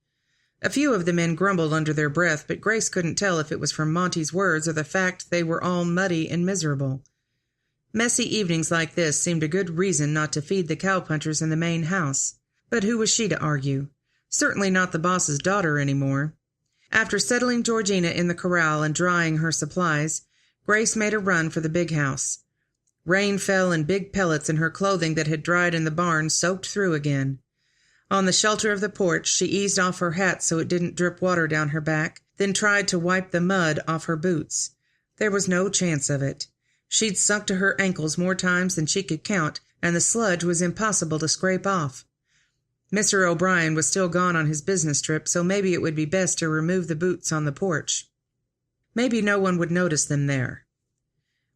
A few of the men grumbled under their breath, but Grace couldn't tell if it was from Monty's words or the fact they were all muddy and miserable. Messy evenings like this seemed a good reason not to feed the cowpunchers in the main house. But who was she to argue? Certainly not the boss's daughter anymore. After settling Georgina in the corral and drying her supplies, Grace made a run for the big house. Rain fell in big pellets and her clothing that had dried in the barn soaked through again. On the shelter of the porch, she eased off her hat so it didn't drip water down her back, then tried to wipe the mud off her boots. There was no chance of it. She'd sunk to her ankles more times than she could count, and the sludge was impossible to scrape off. Mr. O'Brien was still gone on his business trip, so maybe it would be best to remove the boots on the porch. Maybe no one would notice them there.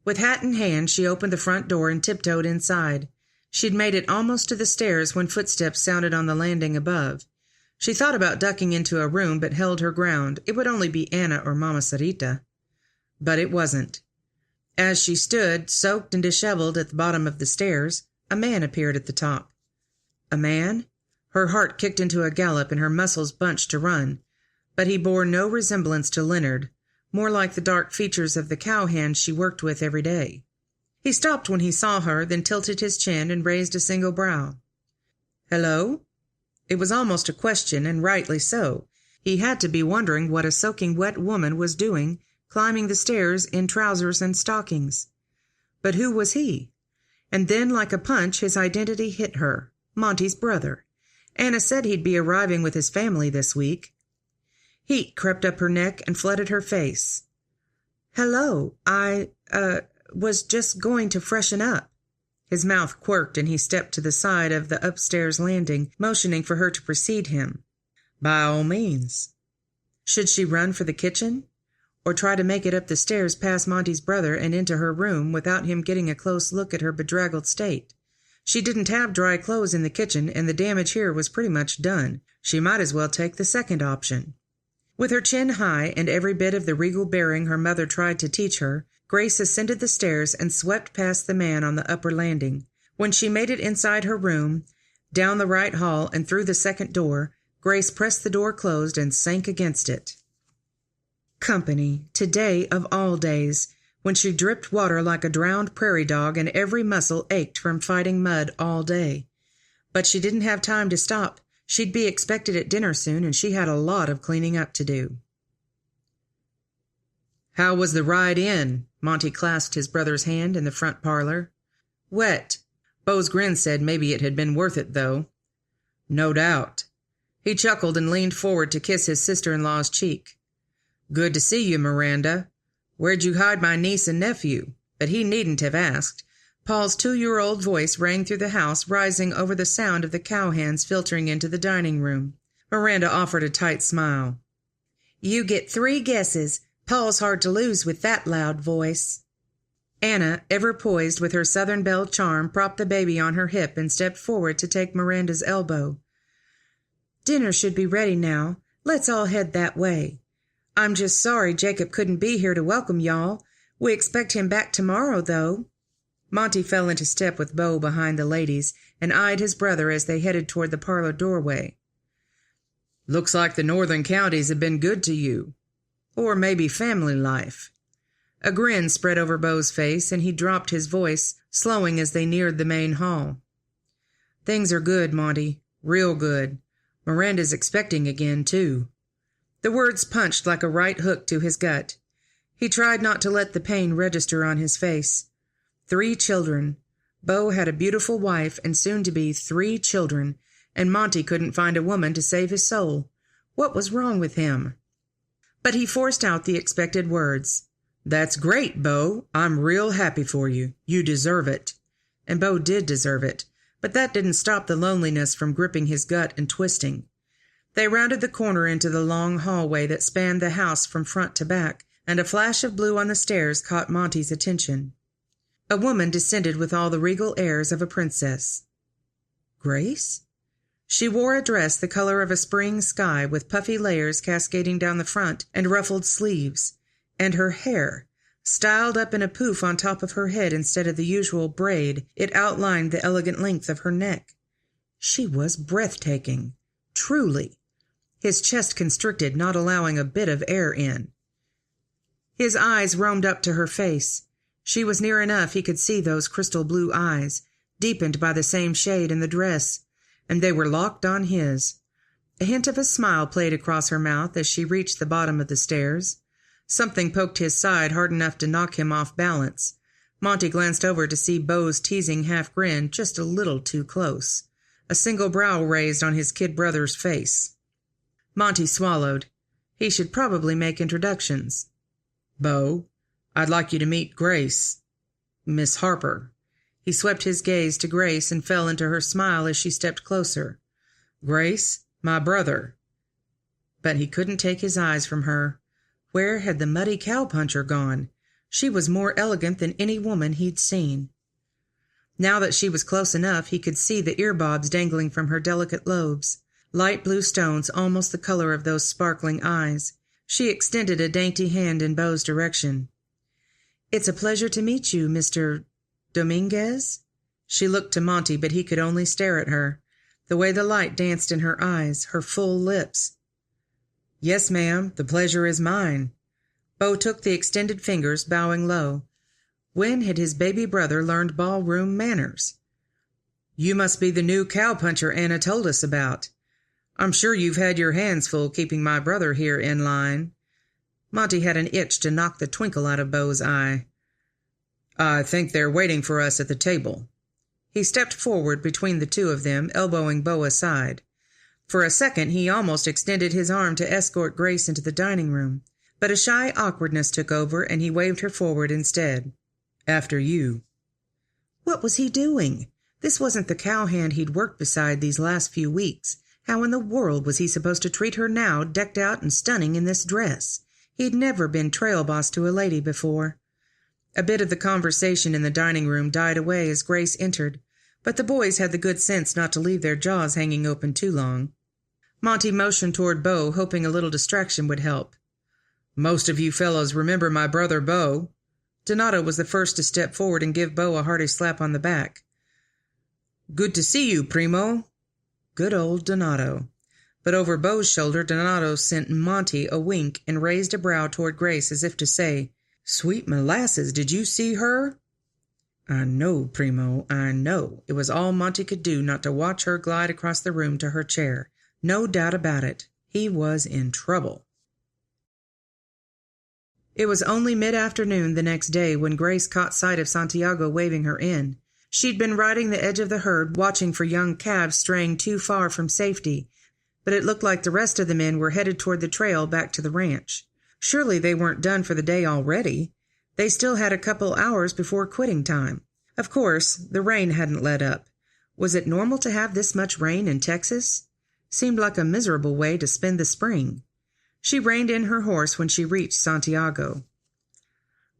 With hat in hand, she opened the front door and tiptoed inside. She'd made it almost to the stairs when footsteps sounded on the landing above. She thought about ducking into a room, but held her ground. It would only be Anna or Mama Sarita. But it wasn't. As she stood, soaked and disheveled, at the bottom of the stairs, a man appeared at the top. A man? Her heart kicked into a gallop and her muscles bunched to run. But he bore no resemblance to Leonard, more like the dark features of the cowhand she worked with every day. He stopped when he saw her, then tilted his chin and raised a single brow. "Hello?" It was almost a question, and rightly so. He had to be wondering what a soaking wet woman was doing, climbing the stairs in trousers and stockings. But who was he? And then, like a punch, his identity hit her. Monty's brother. Anna said he'd be arriving with his family this week. Heat crept up her neck and flooded her face. "Hello, I was just going to freshen up." His mouth quirked and he stepped to the side of the upstairs landing, motioning for her to precede him. By all means. Should she run for the kitchen? Or try to make it up the stairs past Monty's brother and into her room without him getting a close look at her bedraggled state? She didn't have dry clothes in the kitchen, and the damage here was pretty much done. She might as well take the second option. With her chin high and every bit of the regal bearing her mother tried to teach her, Grace ascended the stairs and swept past the man on the upper landing. When she made it inside her room, down the right hall and through the second door, Grace pressed the door closed and sank against it. Company, today of all days, when she dripped water like a drowned prairie dog and every muscle ached from fighting mud all day. But she didn't have time to stop. She'd be expected at dinner soon, and she had a lot of cleaning up to do. "How was the ride in?" Monty clasped his brother's hand in the front parlor. "Wet. Beau's grin said maybe it had been worth it, though." "No doubt." He chuckled and leaned forward to kiss his sister-in-law's cheek. "Good to see you, Miranda. Where'd you hide my niece and nephew?" But he needn't have asked. Paul's 2-year-old voice rang through the house, rising over the sound of the cowhands filtering into the dining room. Miranda offered a tight smile. "You get 3 guesses. Paul's hard to lose with that loud voice." Anna, ever poised with her Southern Belle charm, propped the baby on her hip and stepped forward to take Miranda's elbow. "Dinner should be ready now. Let's all head that way. I'm just sorry Jacob couldn't be here to welcome y'all. We expect him back tomorrow, though." Monty fell into step with Beau behind the ladies and eyed his brother as they headed toward the parlor doorway. "Looks like the northern counties have been good to you. Or maybe family life." A grin spread over Beau's face, and he dropped his voice, slowing as they neared the main hall. "Things are good, Monty. Real good. Miranda's expecting again, too." The words punched like a right hook to his gut. He tried not to let the pain register on his face. 3 children. Beau had a beautiful wife and soon to be 3 children, and Monty couldn't find a woman to save his soul. What was wrong with him? But he forced out the expected words. "That's great, Beau. I'm real happy for you. You deserve it." And Beau did deserve it, but that didn't stop the loneliness from gripping his gut and twisting. They rounded the corner into the long hallway that spanned the house from front to back, and a flash of blue on the stairs caught Monty's attention. A woman descended with all the regal airs of a princess. Grace? She wore a dress the color of a spring sky, with puffy layers cascading down the front and ruffled sleeves, and her hair, styled up in a poof on top of her head instead of the usual braid, it outlined the elegant length of her neck. She was breathtaking, truly. His chest constricted, not allowing a bit of air in. His eyes roamed up to her face. She was near enough he could see those crystal blue eyes, deepened by the same shade in the dress, and they were locked on his. A hint of a smile played across her mouth as she reached the bottom of the stairs. Something poked his side hard enough to knock him off balance. Monty glanced over to see Beau's teasing half-grin just a little too close. A single brow raised on his kid brother's face. Monty swallowed. He should probably make introductions. "Beau, I'd like you to meet Grace. Miss Harper." He swept his gaze to Grace and fell into her smile as she stepped closer. "Grace, my brother." But he couldn't take his eyes from her. Where had the muddy cowpuncher gone? She was more elegant than any woman he'd seen. Now that she was close enough, he could see the earbobs dangling from her delicate lobes, light blue stones almost the color of those sparkling eyes. She extended a dainty hand in Beau's direction. "It's a pleasure to meet you, Mr. Dominguez?" She looked to Monty, but he could only stare at her. The way the light danced in her eyes, her full lips. "Yes, ma'am, the pleasure is mine." Beau took the extended fingers, bowing low. When had his baby brother learned ballroom manners? "You must be the new cowpuncher Anna told us about. I'm sure you've had your hands full keeping my brother here in line." Monty had an itch to knock the twinkle out of Beau's eye. "I think they're waiting for us at the table." He stepped forward between the two of them, elbowing Beau aside. For a second he almost extended his arm to escort Grace into the dining room, but a shy awkwardness took over and he waved her forward instead. "After you." What was he doing? This wasn't the cowhand he'd worked beside these last few weeks. How in the world was he supposed to treat her now, decked out and stunning in this dress? He'd never been trail boss to a lady before. A bit of the conversation in the dining room died away as Grace entered, but the boys had the good sense not to leave their jaws hanging open too long. Monty motioned toward Beau, hoping a little distraction would help. "Most of you fellows remember my brother Beau." Donato was the first to step forward and give Beau a hearty slap on the back. "Good to see you, Primo." Good old Donato. But over Beau's shoulder Donato sent Monty a wink and raised a brow toward Grace as if to say, "Sweet molasses, did you see her?" "I know, Primo, I know." It was all Monty could do not to watch her glide across the room to her chair. No doubt about it. He was in trouble. It was only mid-afternoon the next day when Grace caught sight of Santiago waving her in. She'd been riding the edge of the herd, watching for young calves straying too far from safety, but it looked like the rest of the men were headed toward the trail back to the ranch. Surely they weren't done for the day already. They still had a couple hours before quitting time. Of course, the rain hadn't let up. Was it normal to have this much rain in Texas? Seemed like a miserable way to spend the spring. She reined in her horse when she reached Santiago.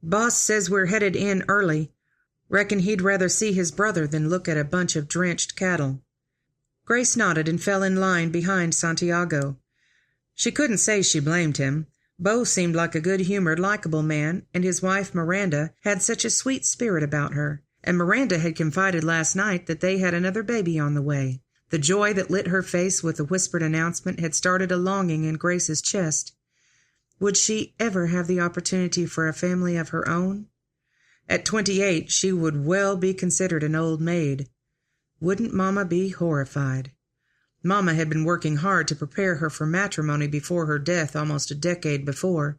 "Boss says we're headed in early. Reckon he'd rather see his brother than look at a bunch of drenched cattle." Grace nodded and fell in line behind Santiago. She couldn't say she blamed him. Beau seemed like a good-humored, likable man, and his wife Miranda had such a sweet spirit about her, and Miranda had confided last night that they had another baby on the way. The joy that lit her face with the whispered announcement had started a longing in Grace's chest. Would she ever have the opportunity for a family of her own? At 28, she would well be considered an old maid. Wouldn't Mama be horrified? Mama had been working hard to prepare her for matrimony before her death almost a decade before,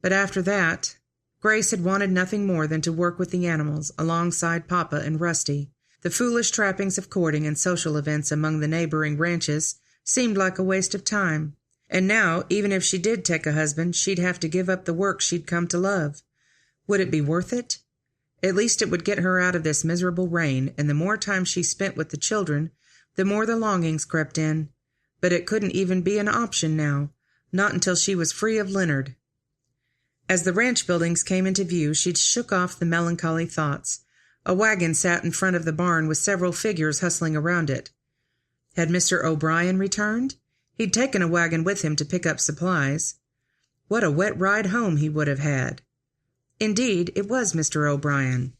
but after that, Grace had wanted nothing more than to work with the animals alongside Papa and Rusty. The foolish trappings of courting and social events among the neighboring ranches seemed like a waste of time, and now, even if she did take a husband, she'd have to give up the work she'd come to love. Would it be worth it? At least it would get her out of this miserable rain, and the more time she spent with the children, the more the longings crept in. But it couldn't even be an option now, not until she was free of Leonard. As the ranch buildings came into view, she shook off the melancholy thoughts. A wagon sat in front of the barn with several figures hustling around it. Had Mr. O'Brien returned? He'd taken a wagon with him to pick up supplies. What a wet ride home he would have had. Indeed, it was Mr. O'Brien.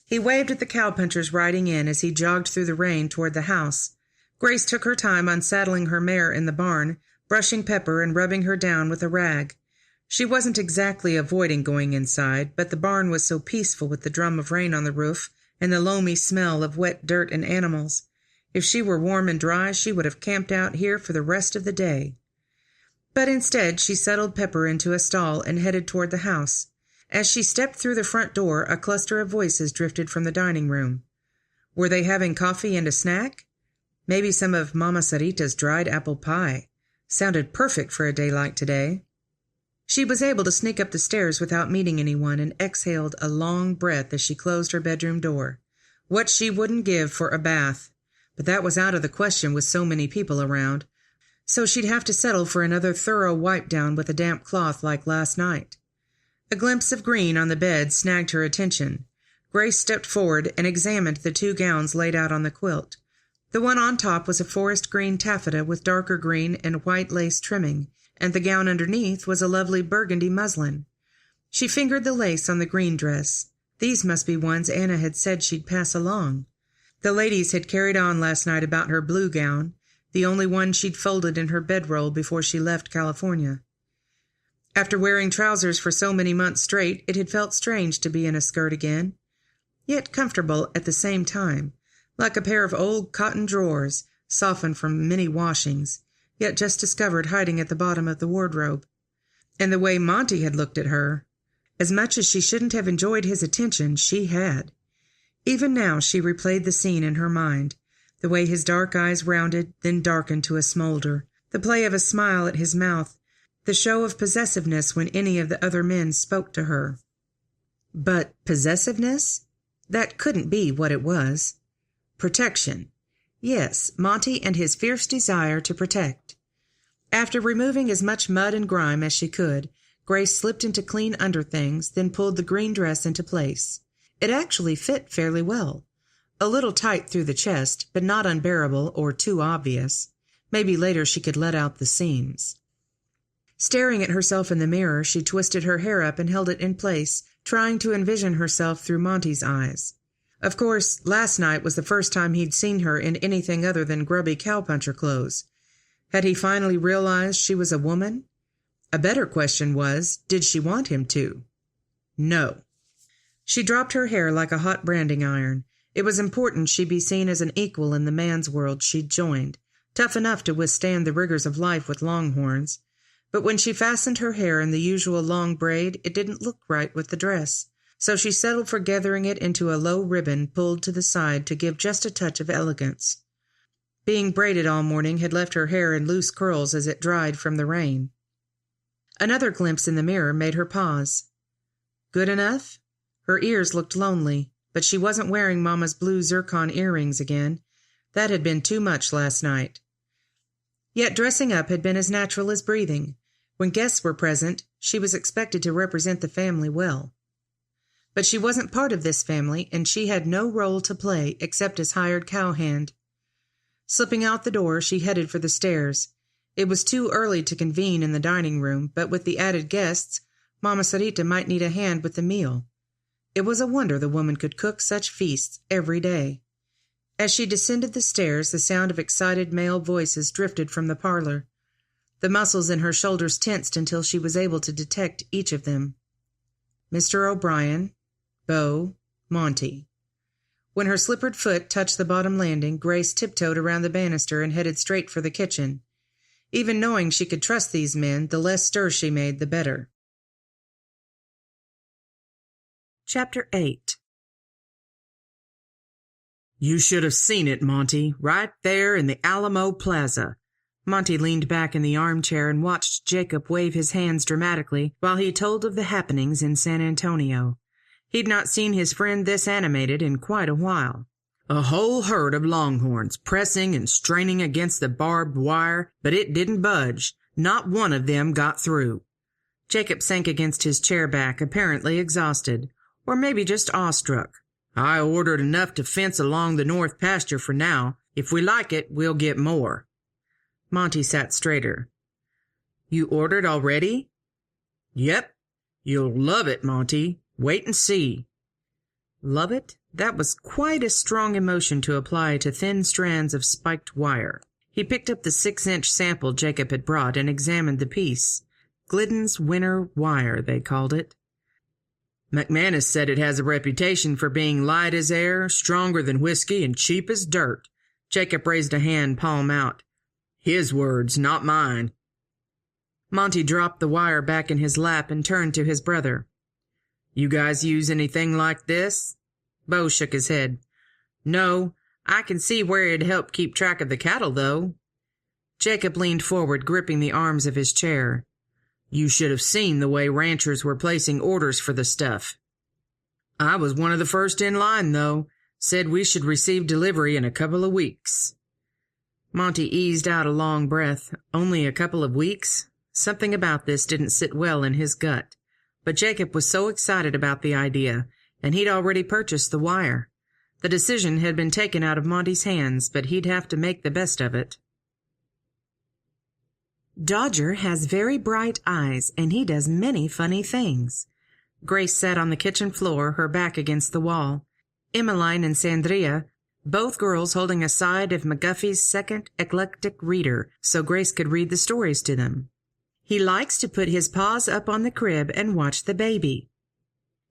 He waved at the cowpunchers riding in as he jogged through the rain toward the house. Grace took her time unsaddling her mare in the barn, brushing Pepper and rubbing her down with a rag. She wasn't exactly avoiding going inside, but the barn was so peaceful with the drum of rain on the roof and the loamy smell of wet dirt and animals. If she were warm and dry, she would have camped out here for the rest of the day. But instead, she settled Pepper into a stall and headed toward the house. As she stepped through the front door, a cluster of voices drifted from the dining room. Were they having coffee and a snack? Maybe some of Mama Sarita's dried apple pie. Sounded perfect for a day like today. She was able to sneak up the stairs without meeting anyone and exhaled a long breath as she closed her bedroom door. What she wouldn't give for a bath. But that was out of the question with so many people around. So she'd have to settle for another thorough wipe-down with a damp cloth like last night. A glimpse of green on the bed snagged her attention. Grace stepped forward and examined the two gowns laid out on the quilt. The one on top was a forest green taffeta with darker green and white lace trimming, and the gown underneath was a lovely burgundy muslin. She fingered the lace on the green dress. These must be ones Anna had said she'd pass along. The ladies had carried on last night about her blue gown, the only one she'd folded in her bedroll before she left California. After wearing trousers for so many months straight, it had felt strange to be in a skirt again, yet comfortable at the same time, like a pair of old cotton drawers, softened from many washings, yet just discovered hiding at the bottom of the wardrobe. And the way Monty had looked at her, as much as she shouldn't have enjoyed his attention, she had. Even now she replayed the scene in her mind, the way his dark eyes rounded, then darkened to a smolder, the play of a smile at his mouth, the show of possessiveness when any of the other men spoke to her. But possessiveness? That couldn't be what it was. Protection. Yes, Monty and his fierce desire to protect. After removing as much mud and grime as she could, Grace slipped into clean underthings, then pulled the green dress into place. It actually fit fairly well. A little tight through the chest, but not unbearable or too obvious. Maybe later she could let out the seams. Staring at herself in the mirror, she twisted her hair up and held it in place, trying to envision herself through Monty's eyes. Of course, last night was the first time he'd seen her in anything other than grubby cowpuncher clothes. Had he finally realized she was a woman? A better question was, did she want him to? No. She dropped her hair like a hot branding iron. It was important she be seen as an equal in the man's world she'd joined, tough enough to withstand the rigors of life with longhorns. But when she fastened her hair in the usual long braid, it didn't look right with the dress, so she settled for gathering it into a low ribbon pulled to the side to give just a touch of elegance. Being braided all morning had left her hair in loose curls as it dried from the rain. Another glimpse in the mirror made her pause. Good enough? Her ears looked lonely, but she wasn't wearing Mama's blue zircon earrings again. That had been too much last night. Yet dressing up had been as natural as breathing. When guests were present, she was expected to represent the family well. But she wasn't part of this family, and she had no role to play except as hired cowhand. Slipping out the door, she headed for the stairs. It was too early to convene in the dining room, but with the added guests, Mama Sarita might need a hand with the meal. It was a wonder the woman could cook such feasts every day. As she descended the stairs, the sound of excited male voices drifted from the parlor. The muscles in her shoulders tensed until she was able to detect each of them. Mr. O'Brien, Beau, Monty. When her slippered foot touched the bottom landing, Grace tiptoed around the banister and headed straight for the kitchen. Even knowing she could trust these men, the less stir she made, the better. Chapter 8. You should have seen it, Monty, right there in the Alamo Plaza. Monty leaned back in the armchair and watched Jacob wave his hands dramatically while he told of the happenings in San Antonio. He'd not seen his friend this animated in quite a while. A whole herd of longhorns pressing and straining against the barbed wire, but it didn't budge. Not one of them got through. Jacob sank against his chair back, apparently exhausted, or maybe just awestruck. I ordered enough to fence along the north pasture for now. If we like it, we'll get more. Monty sat straighter. You ordered already? Yep. You'll love it, Monty. Wait and see. Love it? That was quite a strong emotion to apply to thin strands of spiked wire. He picked up the 6-inch sample Jacob had brought and examined the piece. Glidden's winter wire, they called it. McManus said it has a reputation for being light as air, stronger than whiskey, and cheap as dirt. Jacob raised a hand, palm out. His words, not mine. Monty dropped the wire back in his lap and turned to his brother. You guys use anything like this? Beau shook his head. No, I can see where it'd help keep track of the cattle, though. Jacob leaned forward, gripping the arms of his chair. You should have seen the way ranchers were placing orders for the stuff. I was one of the first in line, though. Said we should receive delivery in a couple of weeks. Monty eased out a long breath. Only a couple of weeks? Something about this didn't sit well in his gut. But Jacob was so excited about the idea, and he'd already purchased the wire. The decision had been taken out of Monty's hands, but he'd have to make the best of it. Dodger has very bright eyes, and he does many funny things. Grace sat on the kitchen floor, her back against the wall. Emmeline and Sandria, both girls holding a side of McGuffey's Second Eclectic Reader, so Grace could read the stories to them. He likes to put his paws up on the crib and watch the baby.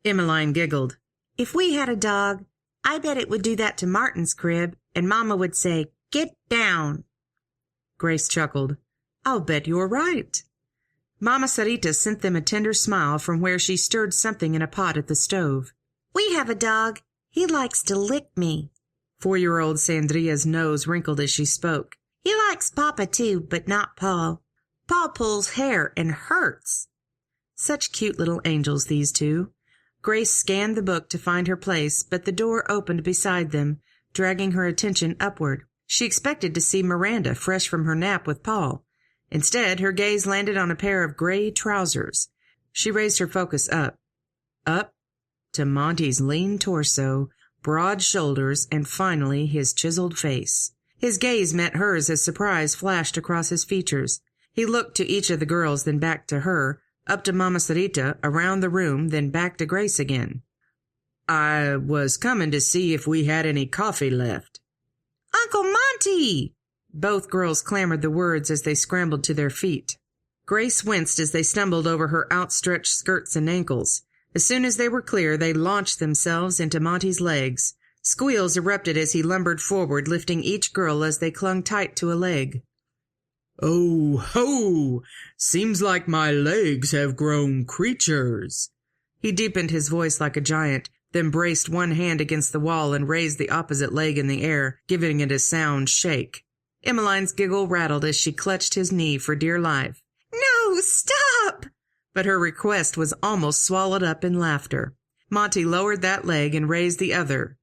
Emmeline giggled. If we had a dog, I bet it would do that to Martin's crib, and Mama would say, "Get down." Grace chuckled. I'll bet you're right. Mama Sarita sent them a tender smile from where she stirred something in a pot at the stove. We have a dog. He likes to lick me. 4-year-old Sandria's nose wrinkled as she spoke. He likes Papa, too, but not Paul. Paul pulls hair and hurts. Such cute little angels, these two. Grace scanned the book to find her place, but the door opened beside them, dragging her attention upward. She expected to see Miranda fresh from her nap with Paul. Instead, her gaze landed on a pair of gray trousers. She raised her focus up, to Monty's lean torso, broad shoulders, and finally his chiseled face. His gaze met hers as surprise flashed across his features. He looked to each of the girls, then back to her, up to Mama Sarita, around the room, then back to Grace again. I was coming to see if we had any coffee left. Uncle Monty! Both girls clamored the words as they scrambled to their feet. Grace winced as they stumbled over her outstretched skirts and ankles. As soon as they were clear, they launched themselves into Monty's legs. Squeals erupted as he lumbered forward, lifting each girl as they clung tight to a leg. Oh, ho! Seems like my legs have grown creatures. He deepened his voice like a giant, then braced one hand against the wall and raised the opposite leg in the air, giving it a sound shake. Emmeline's giggle rattled as she clutched his knee for dear life. "No, stop!" But her request was almost swallowed up in laughter. Monty lowered that leg and raised the other.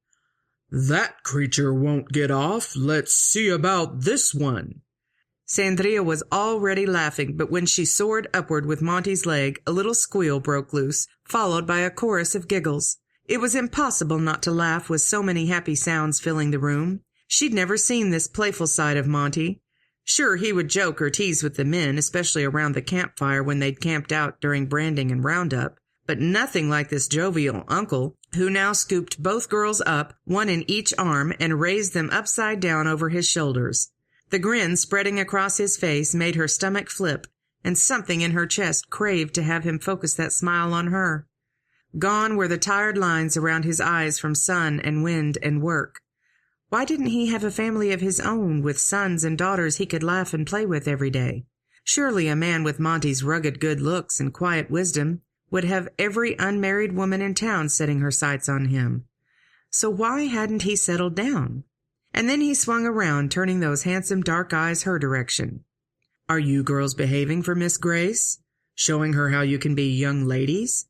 That creature won't get off. Let's see about this one. Sandria was already laughing, but when she soared upward with Monty's leg, a little squeal broke loose, followed by a chorus of giggles. It was impossible not to laugh with so many happy sounds filling the room. She'd never seen this playful side of Monty. Sure, he would joke or tease with the men, especially around the campfire when they'd camped out during branding and roundup, but nothing like this jovial uncle, who now scooped both girls up, one in each arm, and raised them upside down over his shoulders. The grin spreading across his face made her stomach flip, and something in her chest craved to have him focus that smile on her. Gone were the tired lines around his eyes from sun and wind and work. Why didn't he have a family of his own, with sons and daughters he could laugh and play with every day? Surely a man with Monty's rugged good looks and quiet wisdom would have every unmarried woman in town setting her sights on him. So why hadn't he settled down? And then he swung around, turning those handsome dark eyes her direction. Are you girls behaving for Miss Grace? Showing her how you can be young ladies?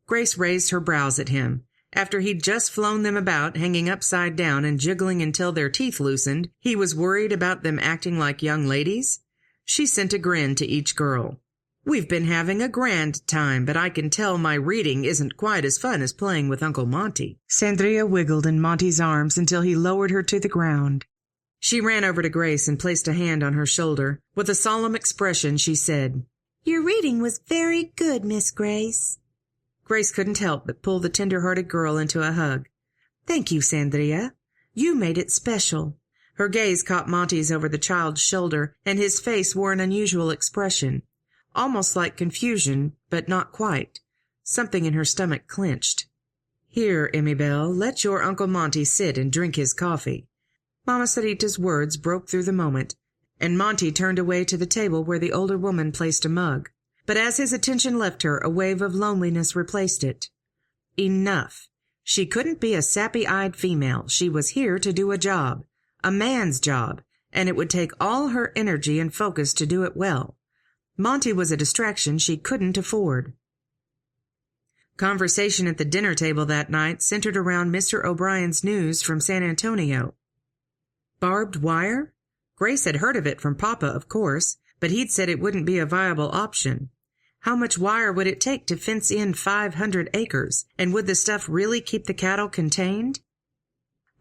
Grace raised her brows at him. After he'd just flown them about, hanging upside down and jiggling until their teeth loosened, he was worried about them acting like young ladies? She sent a grin to each girl. We've been having a grand time, but I can tell my reading isn't quite as fun as playing with Uncle Monty. Sandria wiggled in Monty's arms until he lowered her to the ground. She ran over to Grace and placed a hand on her shoulder. With a solemn expression, she said, "Your reading was very good, Miss Grace." Grace couldn't help but pull the tender-hearted girl into a hug. "Thank you, Sandria. You made it special." Her gaze caught Monty's over the child's shoulder, and his face wore an unusual expression. Almost like confusion, but not quite. Something in her stomach clenched. "Here, Emmy Belle, let your Uncle Monty sit and drink his coffee." Mama Sarita's words broke through the moment, and Monty turned away to the table where the older woman placed a mug. But as his attention left her, a wave of loneliness replaced it. Enough. She couldn't be a sappy-eyed female. She was here to do a job, a man's job, and it would take all her energy and focus to do it well. Monty was a distraction she couldn't afford. Conversation at the dinner table that night centered around Mr. O'Brien's news from San Antonio. Barbed wire? Grace had heard of it from Papa, of course, but he'd said it wouldn't be a viable option. How much wire would it take to fence in 500 acres, and would the stuff really keep the cattle contained?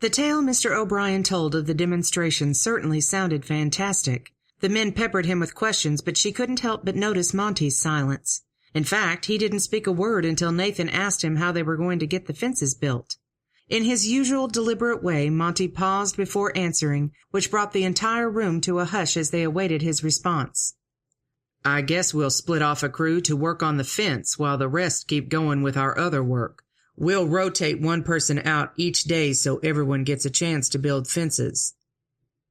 The tale Mr. O'Brien told of the demonstration certainly sounded fantastic. The men peppered him with questions, but she couldn't help but notice Monty's silence. In fact, he didn't speak a word until Nathan asked him how they were going to get the fences built. In his usual deliberate way, Monty paused before answering, which brought the entire room to a hush as they awaited his response. "I guess we'll split off a crew to work on the fence while the rest keep going with our other work. We'll rotate one person out each day so everyone gets a chance to build fences.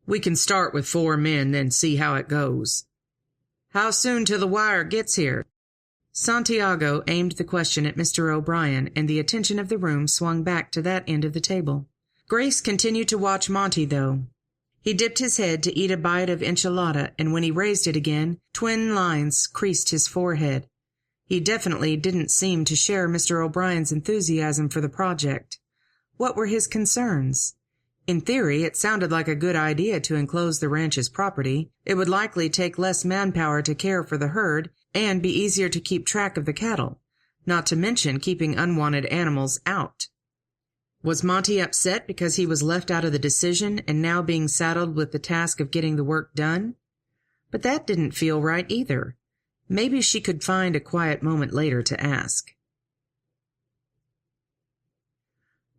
We can start with 4 men, then see how it goes." "How soon till the wire gets here?" Santiago aimed the question at Mr. O'Brien, and the attention of the room swung back to that end of the table. Grace continued to watch Monty, though. He dipped his head to eat a bite of enchilada, and when he raised it again, twin lines creased his forehead. He definitely didn't seem to share Mr. O'Brien's enthusiasm for the project. What were his concerns? In theory, it sounded like a good idea to enclose the ranch's property. It would likely take less manpower to care for the herd and be easier to keep track of the cattle, not to mention keeping unwanted animals out. Was Monty upset because he was left out of the decision and now being saddled with the task of getting the work done? But that didn't feel right either. Maybe she could find a quiet moment later to ask.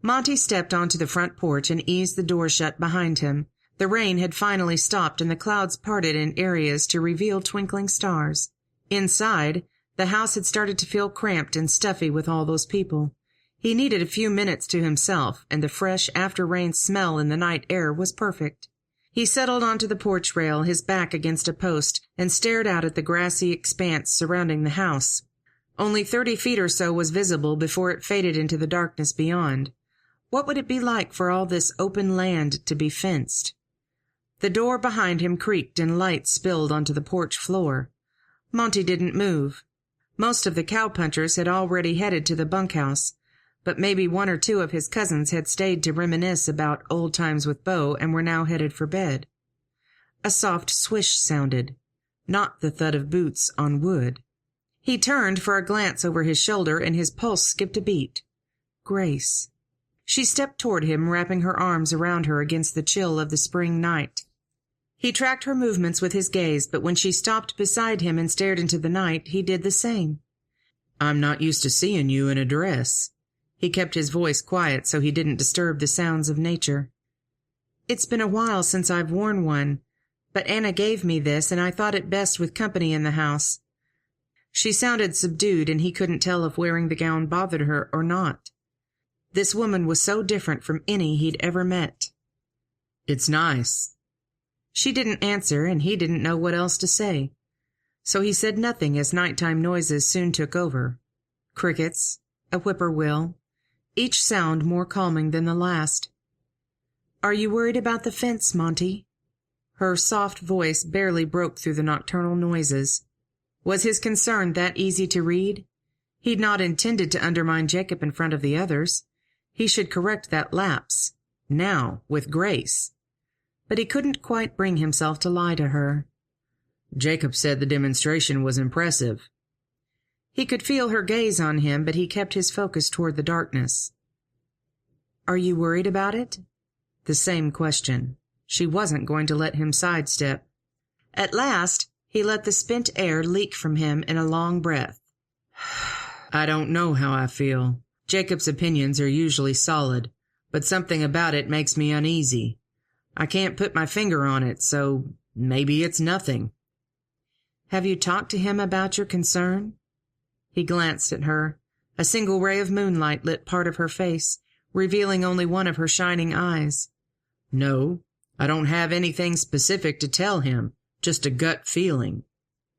Monty stepped onto the front porch and eased the door shut behind him. The rain had finally stopped and the clouds parted in areas to reveal twinkling stars. Inside, the house had started to feel cramped and stuffy with all those people. He needed a few minutes to himself, and the fresh after-rain smell in the night air was perfect. He settled onto the porch rail, his back against a post, and stared out at the grassy expanse surrounding the house. Only 30 feet or so was visible before it faded into the darkness beyond. What would it be like for all this open land to be fenced? The door behind him creaked and light spilled onto the porch floor. Monty didn't move. Most of the cowpunchers had already headed to the bunkhouse, but maybe 1 or 2 of his cousins had stayed to reminisce about old times with Bo and were now headed for bed. A soft swish sounded, not the thud of boots on wood. He turned for a glance over his shoulder and his pulse skipped a beat. Grace. She stepped toward him, wrapping her arms around her against the chill of the spring night. He tracked her movements with his gaze, but when she stopped beside him and stared into the night, he did the same. "I'm not used to seeing you in a dress." He kept his voice quiet so he didn't disturb the sounds of nature. "It's been a while since I've worn one, but Anna gave me this, and I thought it best with company in the house." She sounded subdued, and he couldn't tell if wearing the gown bothered her or not. This woman was so different from any he'd ever met. "It's nice." She didn't answer, and he didn't know what else to say. So he said nothing as nighttime noises soon took over. Crickets, a whippoorwill, each sound more calming than the last. "Are you worried about the fence, Monty?" Her soft voice barely broke through the nocturnal noises. Was his concern that easy to read? He'd not intended to undermine Jacob in front of the others. He should correct that lapse, now, with grace. But he couldn't quite bring himself to lie to her. "Jacob said the demonstration was impressive." He could feel her gaze on him, but he kept his focus toward the darkness. "Are you worried about it?" The same question. She wasn't going to let him sidestep. At last, he let the spent air leak from him in a long breath. "I don't know how I feel. Jacob's opinions are usually solid, but something about it makes me uneasy. I can't put my finger on it, so maybe it's nothing." "Have you talked to him about your concern?" He glanced at her. A single ray of moonlight lit part of her face, revealing only one of her shining eyes. "No, I don't have anything specific to tell him, just a gut feeling."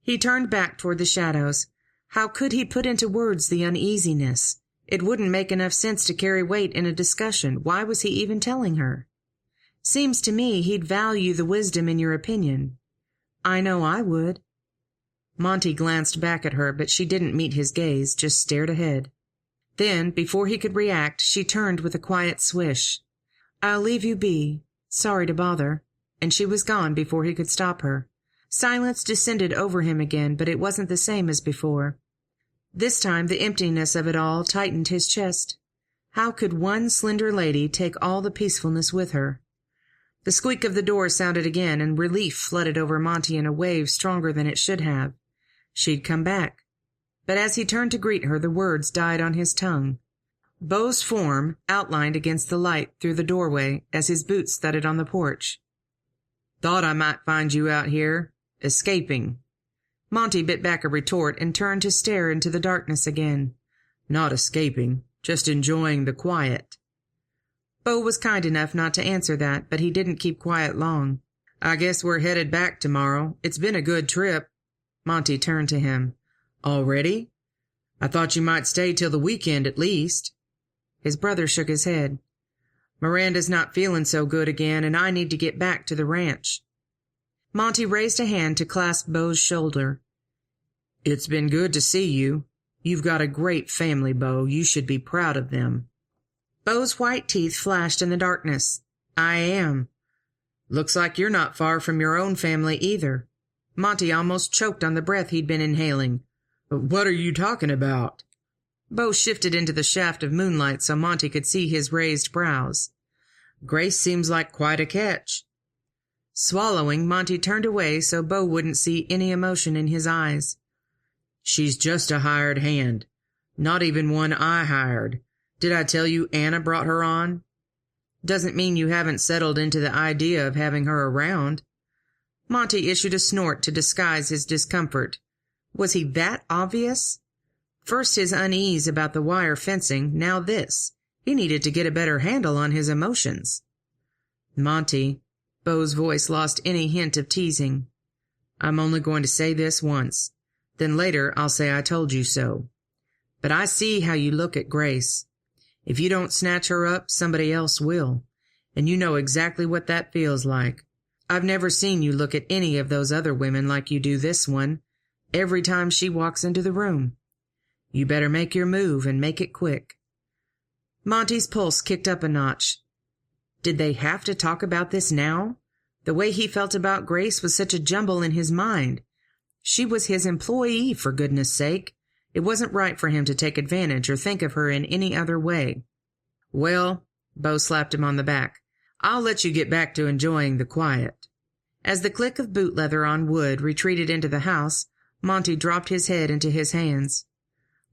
He turned back toward the shadows. How could he put into words the uneasiness? It wouldn't make enough sense to carry weight in a discussion. Why was he even telling her? "Seems to me he'd value the wisdom in your opinion." "I know I would." Monty glanced back at her, but she didn't meet his gaze, just stared ahead. Then, before he could react, she turned with a quiet swish. "I'll leave you be. Sorry to bother." And she was gone before he could stop her. Silence descended over him again, but it wasn't the same as before. This time the emptiness of it all tightened his chest. How could one slender lady take all the peacefulness with her? The squeak of the door sounded again, and relief flooded over Monty in a wave stronger than it should have. She'd come back. But as he turned to greet her, the words died on his tongue. Beau's form outlined against the light through the doorway as his boots thudded on the porch. "Thought I might find you out here, escaping." Monty bit back a retort and turned to stare into the darkness again. "Not escaping, just enjoying the quiet." Beau was kind enough not to answer that, but he didn't keep quiet long. "I guess we're headed back tomorrow. It's been a good trip." Monty turned to him. "Already? I thought you might stay till the weekend at least." His brother shook his head. "Miranda's not feeling so good again, and I need to get back to the ranch." Monty raised a hand to clasp Beau's shoulder. "It's been good to see you. You've got a great family, Beau. You should be proud of them." Beau's white teeth flashed in the darkness. "I am." "Looks like you're not far from your own family either." Monty almost choked on the breath he'd been inhaling. "What are you talking about?" Beau shifted into the shaft of moonlight so Monty could see his raised brows. "Grace seems like quite a catch." Swallowing, Monty turned away so Beau wouldn't see any emotion in his eyes. "She's just a hired hand. Not even one I hired. Did I tell you Anna brought her on? Doesn't mean you haven't settled into the idea of having her around." Monty issued a snort to disguise his discomfort. Was he that obvious? First his unease about the wire fencing, now this. He needed to get a better handle on his emotions. "Monty," Beau's voice lost any hint of teasing, "I'm only going to say this once. Then later I'll say I told you so. But I see how you look at Grace. If you don't snatch her up, somebody else will. And you know exactly what that feels like. I've never seen you look at any of those other women like you do this one, every time she walks into the room. You better make your move and make it quick." Monty's pulse kicked up a notch. Did they have to talk about this now? The way he felt about Grace was such a jumble in his mind. She was his employee, for goodness sake. It wasn't right for him to take advantage or think of her in any other way. "Well," Beau slapped him on the back, "I'll let you get back to enjoying the quiet." As the click of boot leather on wood retreated into the house, Monty dropped his head into his hands.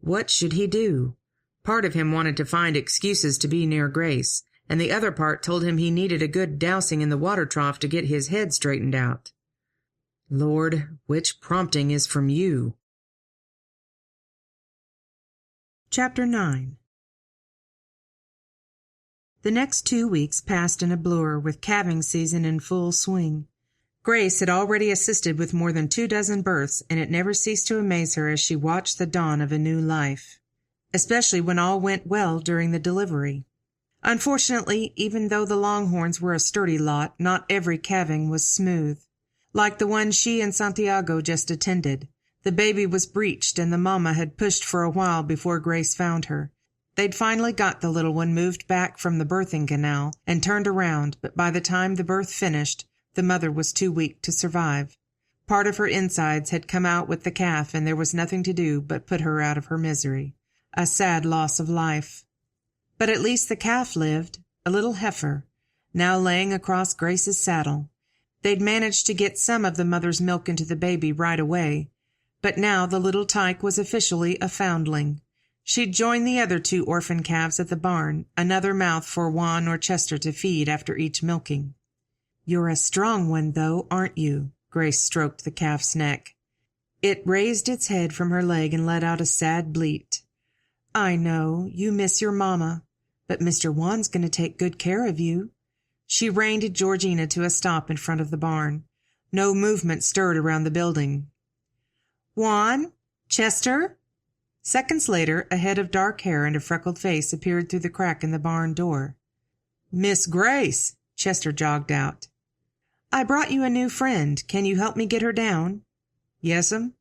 What should he do? Part of him wanted to find excuses to be near Grace, and the other part told him he needed a good dousing in the water trough to get his head straightened out. Lord, which prompting is from you? Chapter 9. The next 2 weeks passed in a blur, with calving season in full swing. Grace had already assisted with more than 24 births, and it never ceased to amaze her as she watched the dawn of a new life, especially when all went well during the delivery. Unfortunately, even though the Longhorns were a sturdy lot, not every calving was smooth. Like the one she and Santiago just attended, the baby was breeched and the mama had pushed for a while before Grace found her. They'd finally got the little one moved back from the birthing canal and turned around, but by the time the birth finished, the mother was too weak to survive. Part of her insides had come out with the calf, and there was nothing to do but put her out of her misery. A sad loss of life. But at least the calf lived, a little heifer, now laying across Grace's saddle. They'd managed to get some of the mother's milk into the baby right away, but now the little tyke was officially a foundling. She'd joined the other 2 orphan calves at the barn, another mouth for Juan or Chester to feed after each milking. "You're a strong one, though, aren't you?" Grace stroked the calf's neck. It raised its head from her leg and let out a sad bleat. "I know, you miss your mama, but Mr. Juan's going to take good care of you." She reined Georgina to a stop in front of the barn. No movement stirred around the building. "Juan? Chester?" Seconds later, a head of dark hair and a freckled face appeared through the crack in the barn door. "Miss Grace!" Chester jogged out. "I brought you a new friend. Can you help me get her down?" "Yes'm."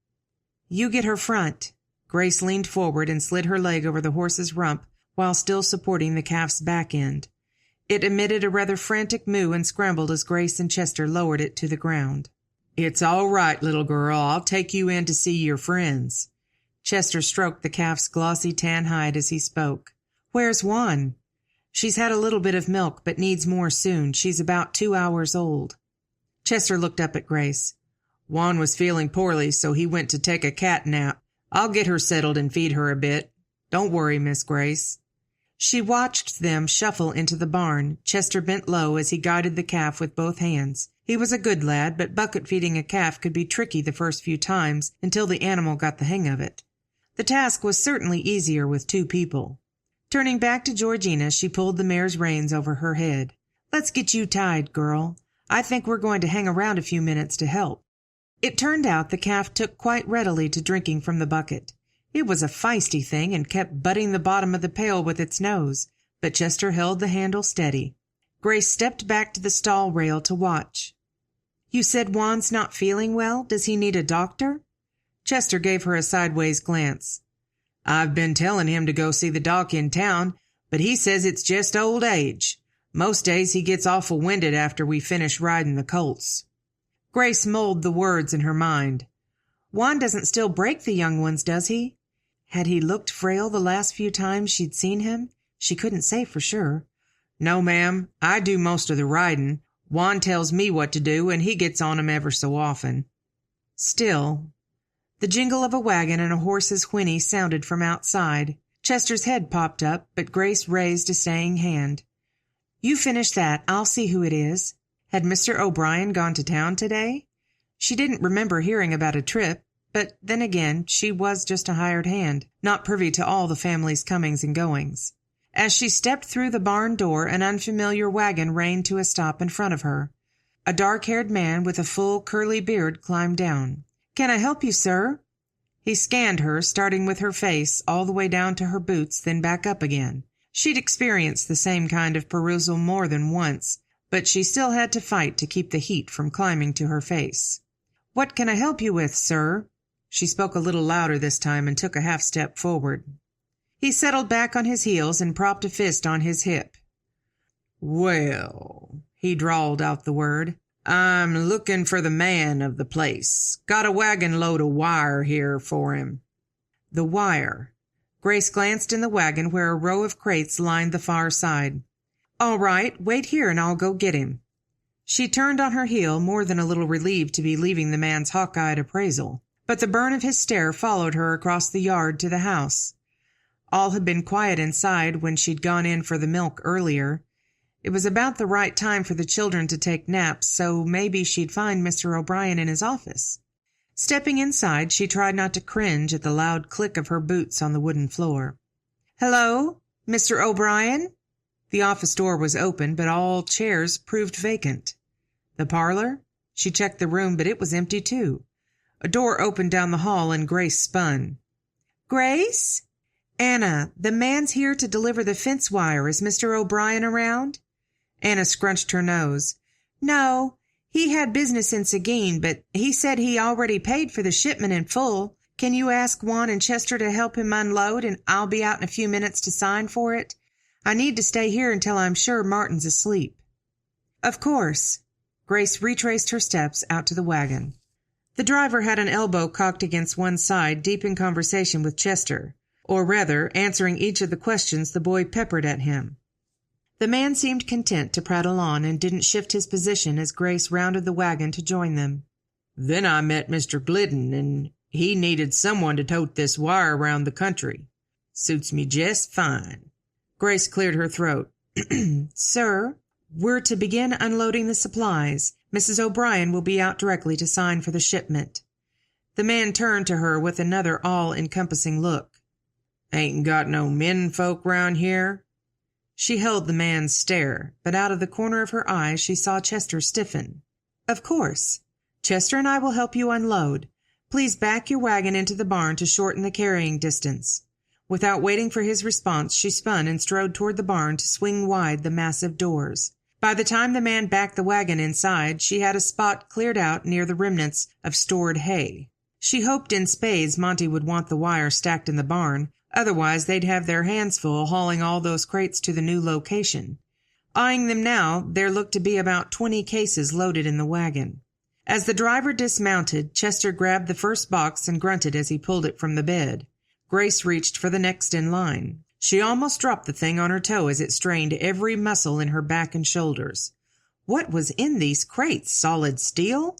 "You get her front." Grace leaned forward and slid her leg over the horse's rump while still supporting the calf's back end. It emitted a rather frantic moo and scrambled as Grace and Chester lowered it to the ground. "It's all right, little girl. I'll take you in to see your friends." Chester stroked the calf's glossy tan hide as he spoke. "Where's Juan?" "She's had a little bit of milk, but needs more soon. She's about 2 hours old." Chester looked up at Grace. "Juan was feeling poorly, so he went to take a cat nap. I'll get her settled and feed her a bit. Don't worry, Miss Grace." She watched them shuffle into the barn. Chester bent low as he guided the calf with both hands. He was a good lad, but bucket-feeding a calf could be tricky the first few times until the animal got the hang of it. The task was certainly easier with 2 people. Turning back to Georgina, she pulled the mare's reins over her head. "Let's get you tied, girl. I think we're going to hang around a few minutes to help." It turned out the calf took quite readily to drinking from the bucket. It was a feisty thing and kept butting the bottom of the pail with its nose, but Chester held the handle steady. Grace stepped back to the stall rail to watch. "You said Juan's not feeling well? Does he need a doctor?" Chester gave her a sideways glance. "I've been telling him to go see the doc in town, but he says it's just old age. Most days he gets awful winded after we finish riding the colts." Grace mulled the words in her mind. "Juan doesn't still break the young ones, does he?" Had he looked frail the last few times she'd seen him? She couldn't say for sure. "No, ma'am. I do most of the riding. Juan tells me what to do, and he gets on 'em ever so often." Still. The jingle of a wagon and a horse's whinny sounded from outside. Chester's head popped up, but Grace raised a staying hand. "You finish that. I'll see who it is." Had Mr. O'Brien gone to town today? She didn't remember hearing about a trip, but then again, she was just a hired hand, not privy to all the family's comings and goings. As she stepped through the barn door, an unfamiliar wagon reined to a stop in front of her. A dark-haired man with a full, curly beard climbed down. "Can I help you, sir?" He scanned her, starting with her face, all the way down to her boots, then back up again. She'd experienced the same kind of perusal more than once, but she still had to fight to keep the heat from climbing to her face. "What can I help you with, sir?" She spoke a little louder this time and took a half-step forward. He settled back on his heels and propped a fist on his hip. "Well," he drawled out the word, "I'm looking for the man of the place. Got a wagon load of wire here for him." The wire. Grace glanced in the wagon where a row of crates lined the far side. "All right, wait here and I'll go get him." She turned on her heel, more than a little relieved to be leaving the man's hawk-eyed appraisal, but the burn of his stare followed her across the yard to the house. All had been quiet inside when she'd gone in for the milk earlier. It was about the right time for the children to take naps, so maybe she'd find Mr. O'Brien in his office. Stepping inside, she tried not to cringe at the loud click of her boots on the wooden floor. "Hello, Mr. O'Brien?" The office door was open, but all chairs proved vacant. The parlor? She checked the room, but it was empty too. A door opened down the hall and Grace spun. "Grace? Anna, the man's here to deliver the fence wire. Is Mr. O'Brien around?" Anna scrunched her nose. "No, he had business in Seguin, but he said he already paid for the shipment in full. Can you ask Juan and Chester to help him unload, and I'll be out in a few minutes to sign for it? I need to stay here until I'm sure Martin's asleep." "Of course." Grace retraced her steps out to the wagon. The driver had an elbow cocked against one side, deep in conversation with Chester, or rather, answering each of the questions the boy peppered at him. The man seemed content to prattle on and didn't shift his position as Grace rounded the wagon to join them. "Then I met Mr. Glidden, and he needed someone to tote this wire around the country. Suits me just fine." Grace cleared her throat. "Sir, we're to begin unloading the supplies. Mrs. O'Brien will be out directly to sign for the shipment." The man turned to her with another all-encompassing look. "Ain't got no men folk round here?" She held the man's stare, but out of the corner of her eye she saw Chester stiffen. "Of course. Chester and I will help you unload. Please back your wagon into the barn to shorten the carrying distance." Without waiting for his response, she spun and strode toward the barn to swing wide the massive doors. By the time the man backed the wagon inside, she had a spot cleared out near the remnants of stored hay. She hoped in spades Monty would want the wire stacked in the barn, otherwise they'd have their hands full hauling all those crates to the new location. Eyeing them now, there looked to be about 20 cases loaded in the wagon. As the driver dismounted, Chester grabbed the first box and grunted as he pulled it from the bed. Grace reached for the next in line. She almost dropped the thing on her toe as it strained every muscle in her back and shoulders. What was in these crates? Solid steel?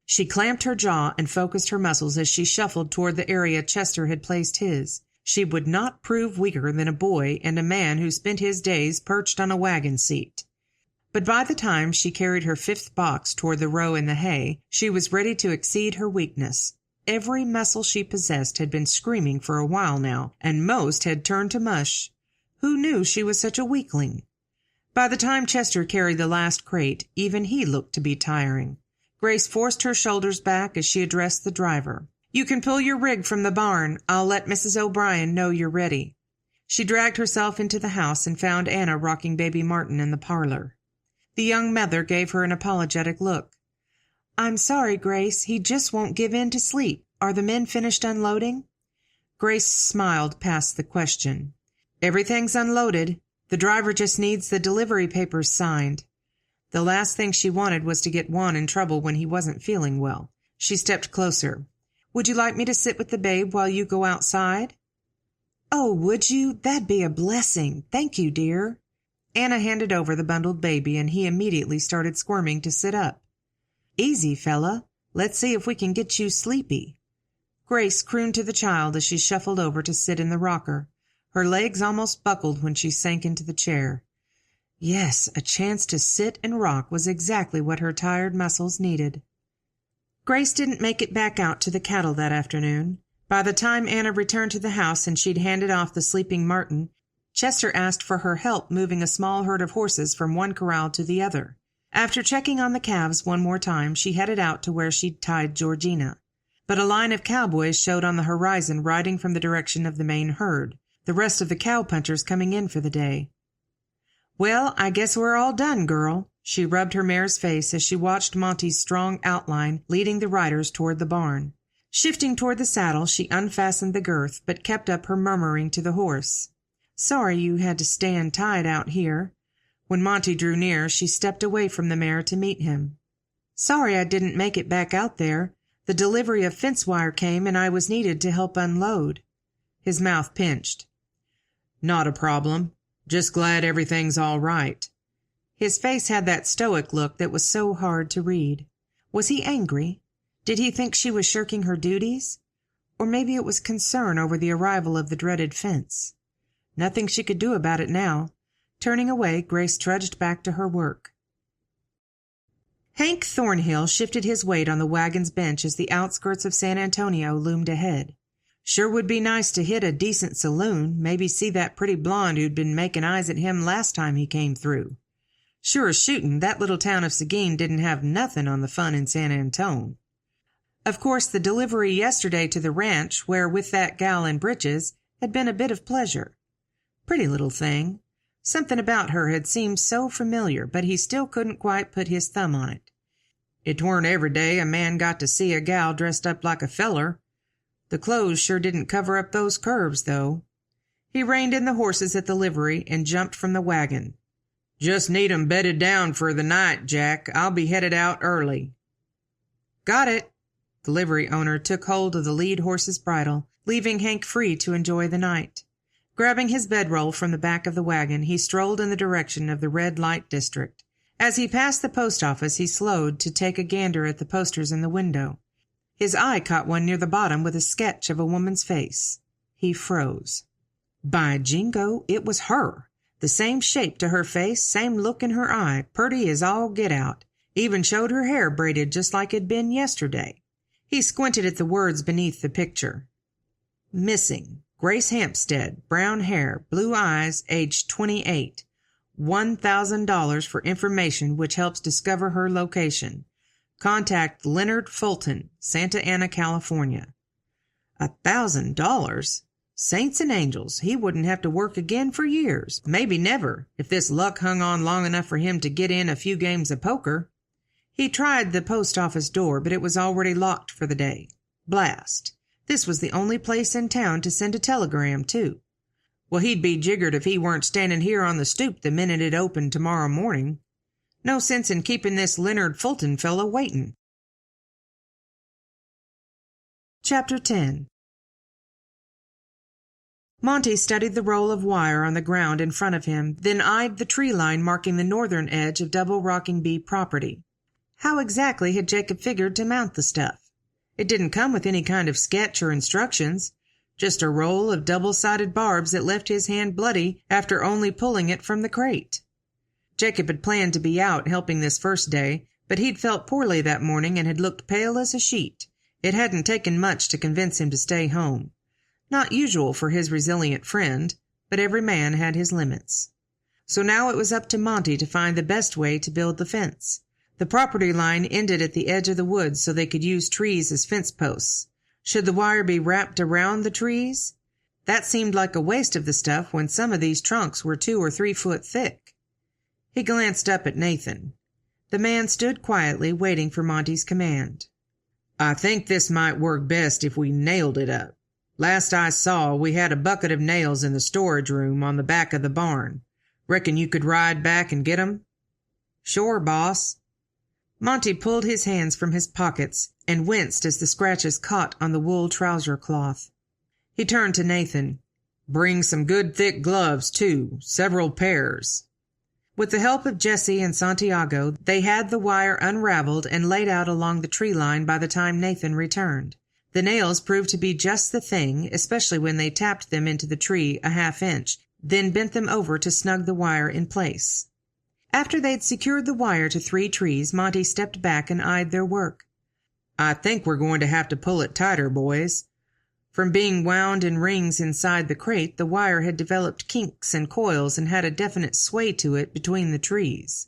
She clamped her jaw and focused her muscles as she shuffled toward the area Chester had placed his. She would not prove weaker than a boy and a man who spent his days perched on a wagon seat. But by the time she carried her fifth box toward the row in the hay, she was ready to exceed her weakness. Every muscle she possessed had been screaming for a while now, and most had turned to mush. Who knew she was such a weakling? By the time Chester carried the last crate, even he looked to be tiring. Grace forced her shoulders back as she addressed the driver. "You can pull your rig from the barn. I'll let Mrs. O'Brien know you're ready." She dragged herself into the house and found Anna rocking baby Martin in the parlor. The young mother gave her an apologetic look. "I'm sorry, Grace. He just won't give in to sleep. Are the men finished unloading?" Grace smiled past the question. "Everything's unloaded. The driver just needs the delivery papers signed." The last thing she wanted was to get Juan in trouble when he wasn't feeling well. She stepped closer. "Would you like me to sit with the babe while you go outside?" "Oh, would you? That'd be a blessing. Thank you, dear." Anna handed over the bundled baby, and he immediately started squirming to sit up. "Easy, fella. Let's see if we can get you sleepy." Grace crooned to the child as she shuffled over to sit in the rocker. Her legs almost buckled when she sank into the chair. Yes, a chance to sit and rock was exactly what her tired muscles needed. Grace didn't make it back out to the cattle that afternoon. By the time Anna returned to the house and she'd handed off the sleeping Martin, Chester asked for her help moving a small herd of horses from one corral to the other. After checking on the calves one more time, she headed out to where she'd tied Georgina. But a line of cowboys showed on the horizon riding from the direction of the main herd, the rest of the cowpunchers coming in for the day. "Well, I guess we're all done, girl." She rubbed her mare's face as she watched Monty's strong outline leading the riders toward the barn. Shifting toward the saddle, she unfastened the girth, but kept up her murmuring to the horse. "Sorry you had to stand tied out here." When Monty drew near, she stepped away from the mare to meet him. "Sorry I didn't make it back out there. The delivery of fence wire came and I was needed to help unload." His mouth pinched. "Not a problem. Just glad everything's all right." His face had that stoic look that was so hard to read. Was he angry? Did he think she was shirking her duties? Or maybe it was concern over the arrival of the dreaded fence. Nothing she could do about it now. Turning away, Grace trudged back to her work. Hank Thornhill shifted his weight on the wagon's bench as the outskirts of San Antonio loomed ahead. Sure would be nice to hit a decent saloon, maybe see that pretty blonde who'd been making eyes at him last time he came through. Sure as shooting, that little town of Seguin didn't have nothing on the fun in San Antone. Of course, the delivery yesterday to the ranch, where with that gal in breeches, had been a bit of pleasure. Pretty little thing. Something about her had seemed so familiar, but he still couldn't quite put his thumb on it. It weren't every day a man got to see a gal dressed up like a feller. The clothes sure didn't cover up those curves, though. He reined in the horses at the livery and jumped from the wagon. "Just need 'em bedded down for the night, Jack. I'll be headed out early." "Got it." The livery owner took hold of the lead horse's bridle, leaving Hank free to enjoy the night. Grabbing his bedroll from the back of the wagon, he strolled in the direction of the red light district. As he passed the post office, he slowed to take a gander at the posters in the window. His eye caught one near the bottom with a sketch of a woman's face. He froze. By jingo, it was her. The same shape to her face, same look in her eye, purty as all get out. Even showed her hair braided just like it'd been yesterday. He squinted at the words beneath the picture. Missing. Grace Hampstead, brown hair, blue eyes, aged 28. $1,000 for information which helps discover her location. Contact Leonard Fulton, Santa Ana, California. $1,000? Saints and angels, he wouldn't have to work again for years, maybe never, if this luck hung on long enough for him to get in a few games of poker. He tried the post office door, but it was already locked for the day. Blast. This was the only place in town to send a telegram, too. Well, he'd be jiggered if he weren't standing here on the stoop the minute it opened tomorrow morning. No sense in keeping this Leonard Fulton fellow waiting. Chapter 10. Monty studied the roll of wire on the ground in front of him, then eyed the tree line marking the northern edge of Double Rocking Bee property. How exactly had Jacob figured to mount the stuff? It didn't come with any kind of sketch or instructions, just a roll of double-sided barbs that left his hand bloody after only pulling it from the crate. Jacob had planned to be out helping this first day, but he'd felt poorly that morning and had looked pale as a sheet. It hadn't taken much to convince him to stay home. Not usual for his resilient friend, but every man had his limits. So now it was up to Monty to find the best way to build the fence. The property line ended at the edge of the woods so they could use trees as fence posts. Should the wire be wrapped around the trees? That seemed like a waste of the stuff when some of these trunks were 2 or 3 foot thick. He glanced up at Nathan. The man stood quietly, waiting for Monty's command. "I think this might work best if we nailed it up. Last I saw, we had a bucket of nails in the storage room on the back of the barn. Reckon you could ride back and get 'em?" "Sure, boss." Monty pulled his hands from his pockets and winced as the scratches caught on the wool trouser cloth. He turned to Nathan. "Bring some good thick gloves, too, several pairs." With the help of Jesse and Santiago, they had the wire unraveled and laid out along the tree line by the time Nathan returned. The nails proved to be just the thing, especially when they tapped them into the tree a half-inch, then bent them over to snug the wire in place. After they'd secured the wire to 3 trees, Monty stepped back and eyed their work. "I think we're going to have to pull it tighter, boys." From being wound in rings inside the crate, the wire had developed kinks and coils and had a definite sway to it between the trees.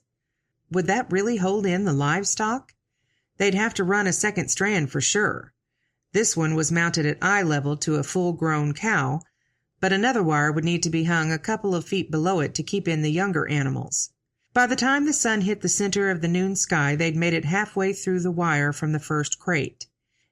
Would that really hold in the livestock? They'd have to run a second strand for sure. This one was mounted at eye level to a full-grown cow, but another wire would need to be hung a couple of feet below it to keep in the younger animals. By the time the sun hit the center of the noon sky, they'd made it halfway through the wire from the first crate.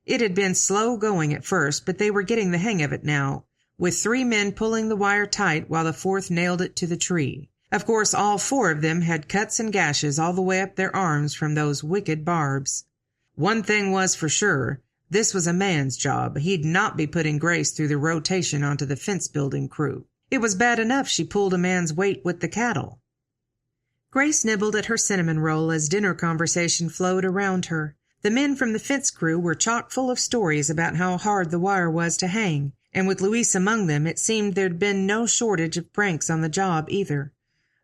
It had been slow going at first, but they were getting the hang of it now, with 3 men pulling the wire tight while the 4th nailed it to the tree. Of course, all 4 of them had cuts and gashes all the way up their arms from those wicked barbs. One thing was for sure, this was a man's job. He'd not be putting Grace through the rotation onto the fence-building crew. It was bad enough she pulled a man's weight with the cattle. Grace nibbled at her cinnamon roll as dinner conversation flowed around her. The men from the fence crew were chock full of stories about how hard the wire was to hang, and with Louise among them, it seemed there'd been no shortage of pranks on the job either.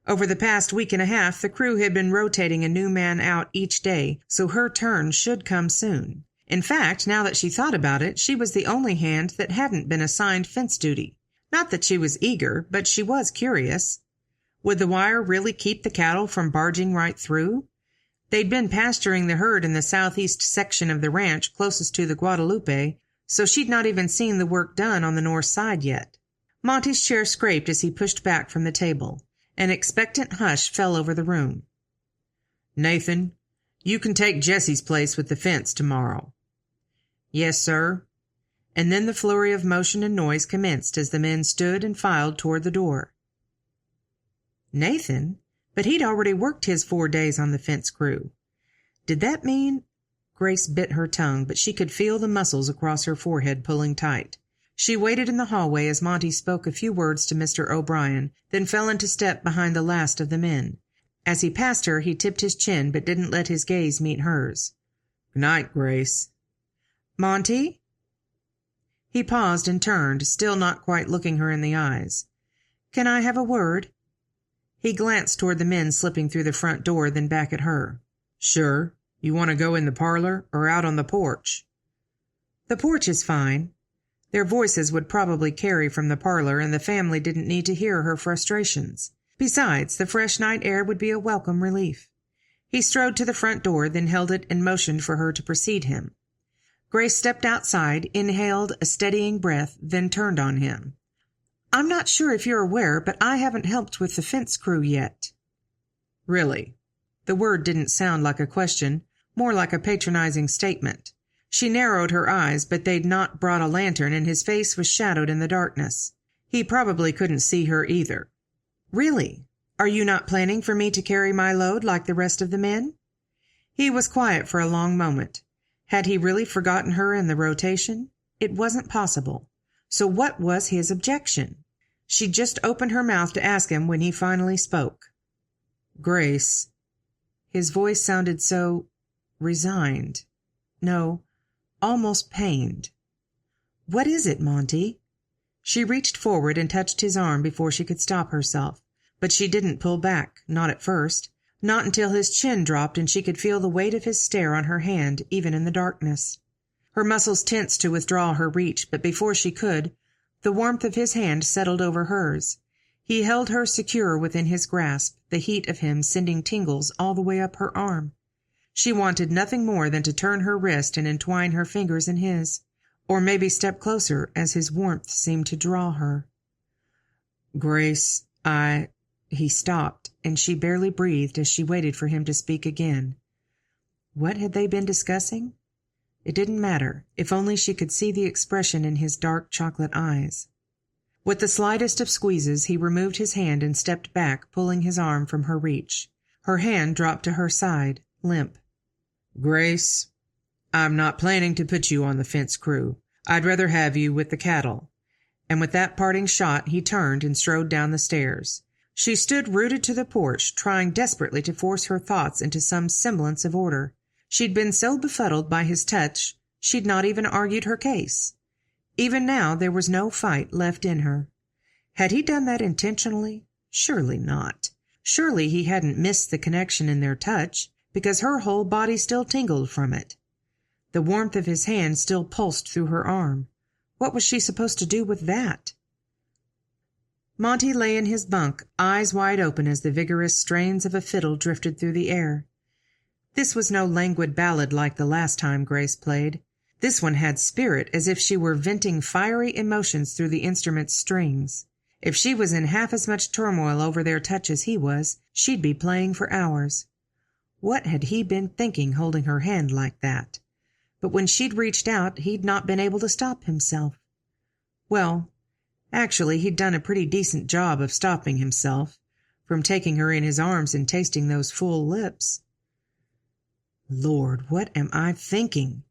Over the past week and a half, the crew had been rotating a new man out each day, so her turn should come soon. In fact, now that she thought about it, she was the only hand that hadn't been assigned fence duty. Not that she was eager, but she was curious. Would the wire really keep the cattle from barging right through? They'd been pasturing the herd in the southeast section of the ranch closest to the Guadalupe, so she'd not even seen the work done on the north side yet. Monty's chair scraped as he pushed back from the table. An expectant hush fell over the room. "Nathan, you can take Jesse's place with the fence tomorrow." "Yes, sir." And then the flurry of motion and noise commenced as the men stood and filed toward the door. Nathan? But he'd already worked his 4 days on the fence crew. Did that mean— Grace bit her tongue, but she could feel the muscles across her forehead pulling tight. She waited in the hallway as Monty spoke a few words to Mr. O'Brien, then fell into step behind the last of the men. As he passed her, he tipped his chin but didn't let his gaze meet hers. "Good night, Grace." "Monty?" He paused and turned, still not quite looking her in the eyes. "Can I have a word?" He glanced toward the men slipping through the front door, then back at her. "Sure. You want to go in the parlor or out on the porch?" "The porch is fine." Their voices would probably carry from the parlor, and the family didn't need to hear her frustrations. Besides, the fresh night air would be a welcome relief. He strode to the front door, then held it and motioned for her to precede him. Grace stepped outside, inhaled a steadying breath, then turned on him. "I'm not sure if you're aware, but I haven't helped with the fence crew yet." "Really?" The word didn't sound like a question, more like a patronizing statement. She narrowed her eyes, but they'd not brought a lantern, and his face was shadowed in the darkness. He probably couldn't see her either. "Really? Are you not planning for me to carry my load like the rest of the men?" He was quiet for a long moment. Had he really forgotten her in the rotation? It wasn't possible. So what was his objection? She just opened her mouth to ask him when he finally spoke. "Grace." His voice sounded so resigned. No, almost pained. "What is it, Monty?" She reached forward and touched his arm before she could stop herself, but she didn't pull back, not at first, not until his chin dropped and she could feel the weight of his stare on her hand, even in the darkness. Her muscles tensed to withdraw her reach, but before she could, the warmth of his hand settled over hers. He held her secure within his grasp, the heat of him sending tingles all the way up her arm. She wanted nothing more than to turn her wrist and entwine her fingers in his, or maybe step closer as his warmth seemed to draw her. "Grace, He stopped, and she barely breathed as she waited for him to speak again. What had they been discussing? It didn't matter, if only she could see the expression in his dark chocolate eyes. With the slightest of squeezes, he removed his hand and stepped back, pulling his arm from her reach. Her hand dropped to her side, limp. "Grace, I'm not planning to put you on the fence crew. I'd rather have you with the cattle." And with that parting shot, he turned and strode down the stairs. She stood rooted to the porch, trying desperately to force her thoughts into some semblance of order. She'd been so befuddled by his touch, She'd not even argued her case. Even now there was no fight left in her. Had he done that intentionally? Surely not. Surely he hadn't missed the connection in their touch, because her whole body still tingled from it. The warmth of his hand still pulsed through her arm. What was she supposed to do with that? Monty lay in his bunk, eyes wide open as the vigorous strains of a fiddle drifted through the air. This was no languid ballad like the last time Grace played. This one had spirit, as if she were venting fiery emotions through the instrument's strings. If she was in half as much turmoil over their touch as he was, she'd be playing for hours. What had he been thinking, holding her hand like that? But when she'd reached out, he'd not been able to stop himself. Well, actually, he'd done a pretty decent job of stopping himself from taking her in his arms and tasting those full lips. Lord, what am I thinking?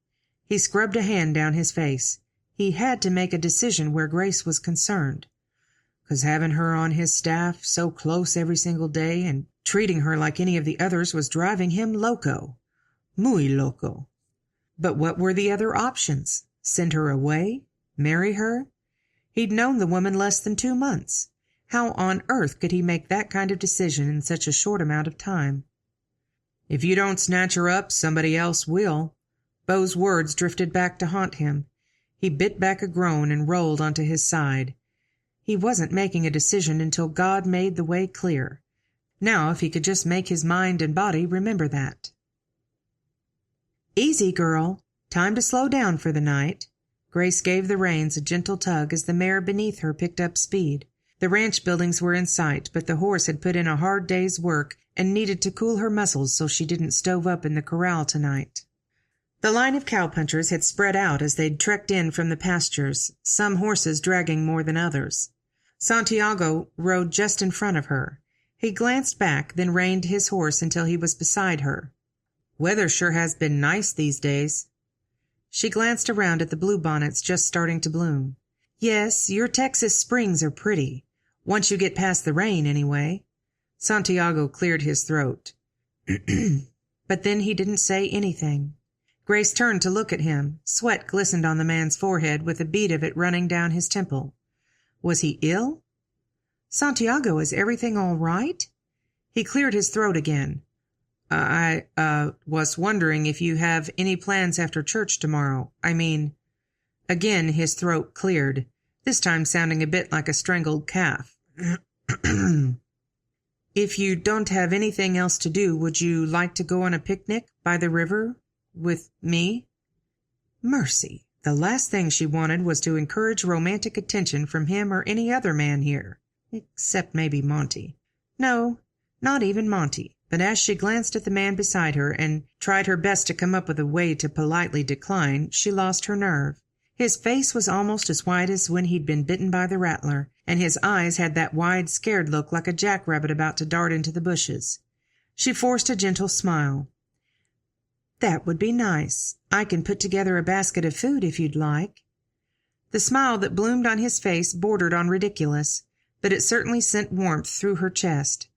He scrubbed a hand down his face. He had to make a decision where Grace was concerned, 'cause having her on his staff so close every single day and treating her like any of the others was driving him loco. Muy loco. But what were the other options? Send her away? Marry her? He'd known the woman less than 2 months. How on earth could he make that kind of decision in such a short amount of time? If you don't snatch her up, somebody else will. Beau's words drifted back to haunt him. He bit back a groan and rolled onto his side. He wasn't making a decision until God made the way clear. Now, if he could just make his mind and body remember that. Easy, girl. Time to slow down for the night. Grace gave the reins a gentle tug as the mare beneath her picked up speed. The ranch buildings were in sight, but the horse had put in a hard day's work and needed to cool her muscles so she didn't stove up in the corral tonight. The line of cowpunchers had spread out as they'd trekked in from the pastures, some horses dragging more than others. Santiago rode just in front of her. He glanced back, then reined his horse until he was beside her. Weather sure has been nice these days. She glanced around at the bluebonnets just starting to bloom. Yes, your Texas springs are pretty. Once you get past the rain, anyway. Santiago cleared his throat. But then he didn't say anything. Grace turned to look at him. Sweat glistened on the man's forehead with a bead of it running down his temple. Was he ill? Santiago, is everything all right? He cleared his throat again. I was wondering if you have any plans after church tomorrow. I mean... Again his throat cleared, this time sounding a bit like a strangled calf. If you don't have anything else to do, would you like to go on a picnic by the river with me? Mercy! The last thing she wanted was to encourage romantic attention from him or any other man here, except maybe Monty. No, not even Monty. But as she glanced at the man beside her and tried her best to come up with a way to politely decline, she lost her nerve. His face was almost as white as when he'd been bitten by the rattler, and his eyes had that wide, scared look like a jackrabbit about to dart into the bushes. She forced a gentle smile. That would be nice. I can put together a basket of food if you'd like. The smile that bloomed on his face bordered on ridiculous, but it certainly sent warmth through her chest.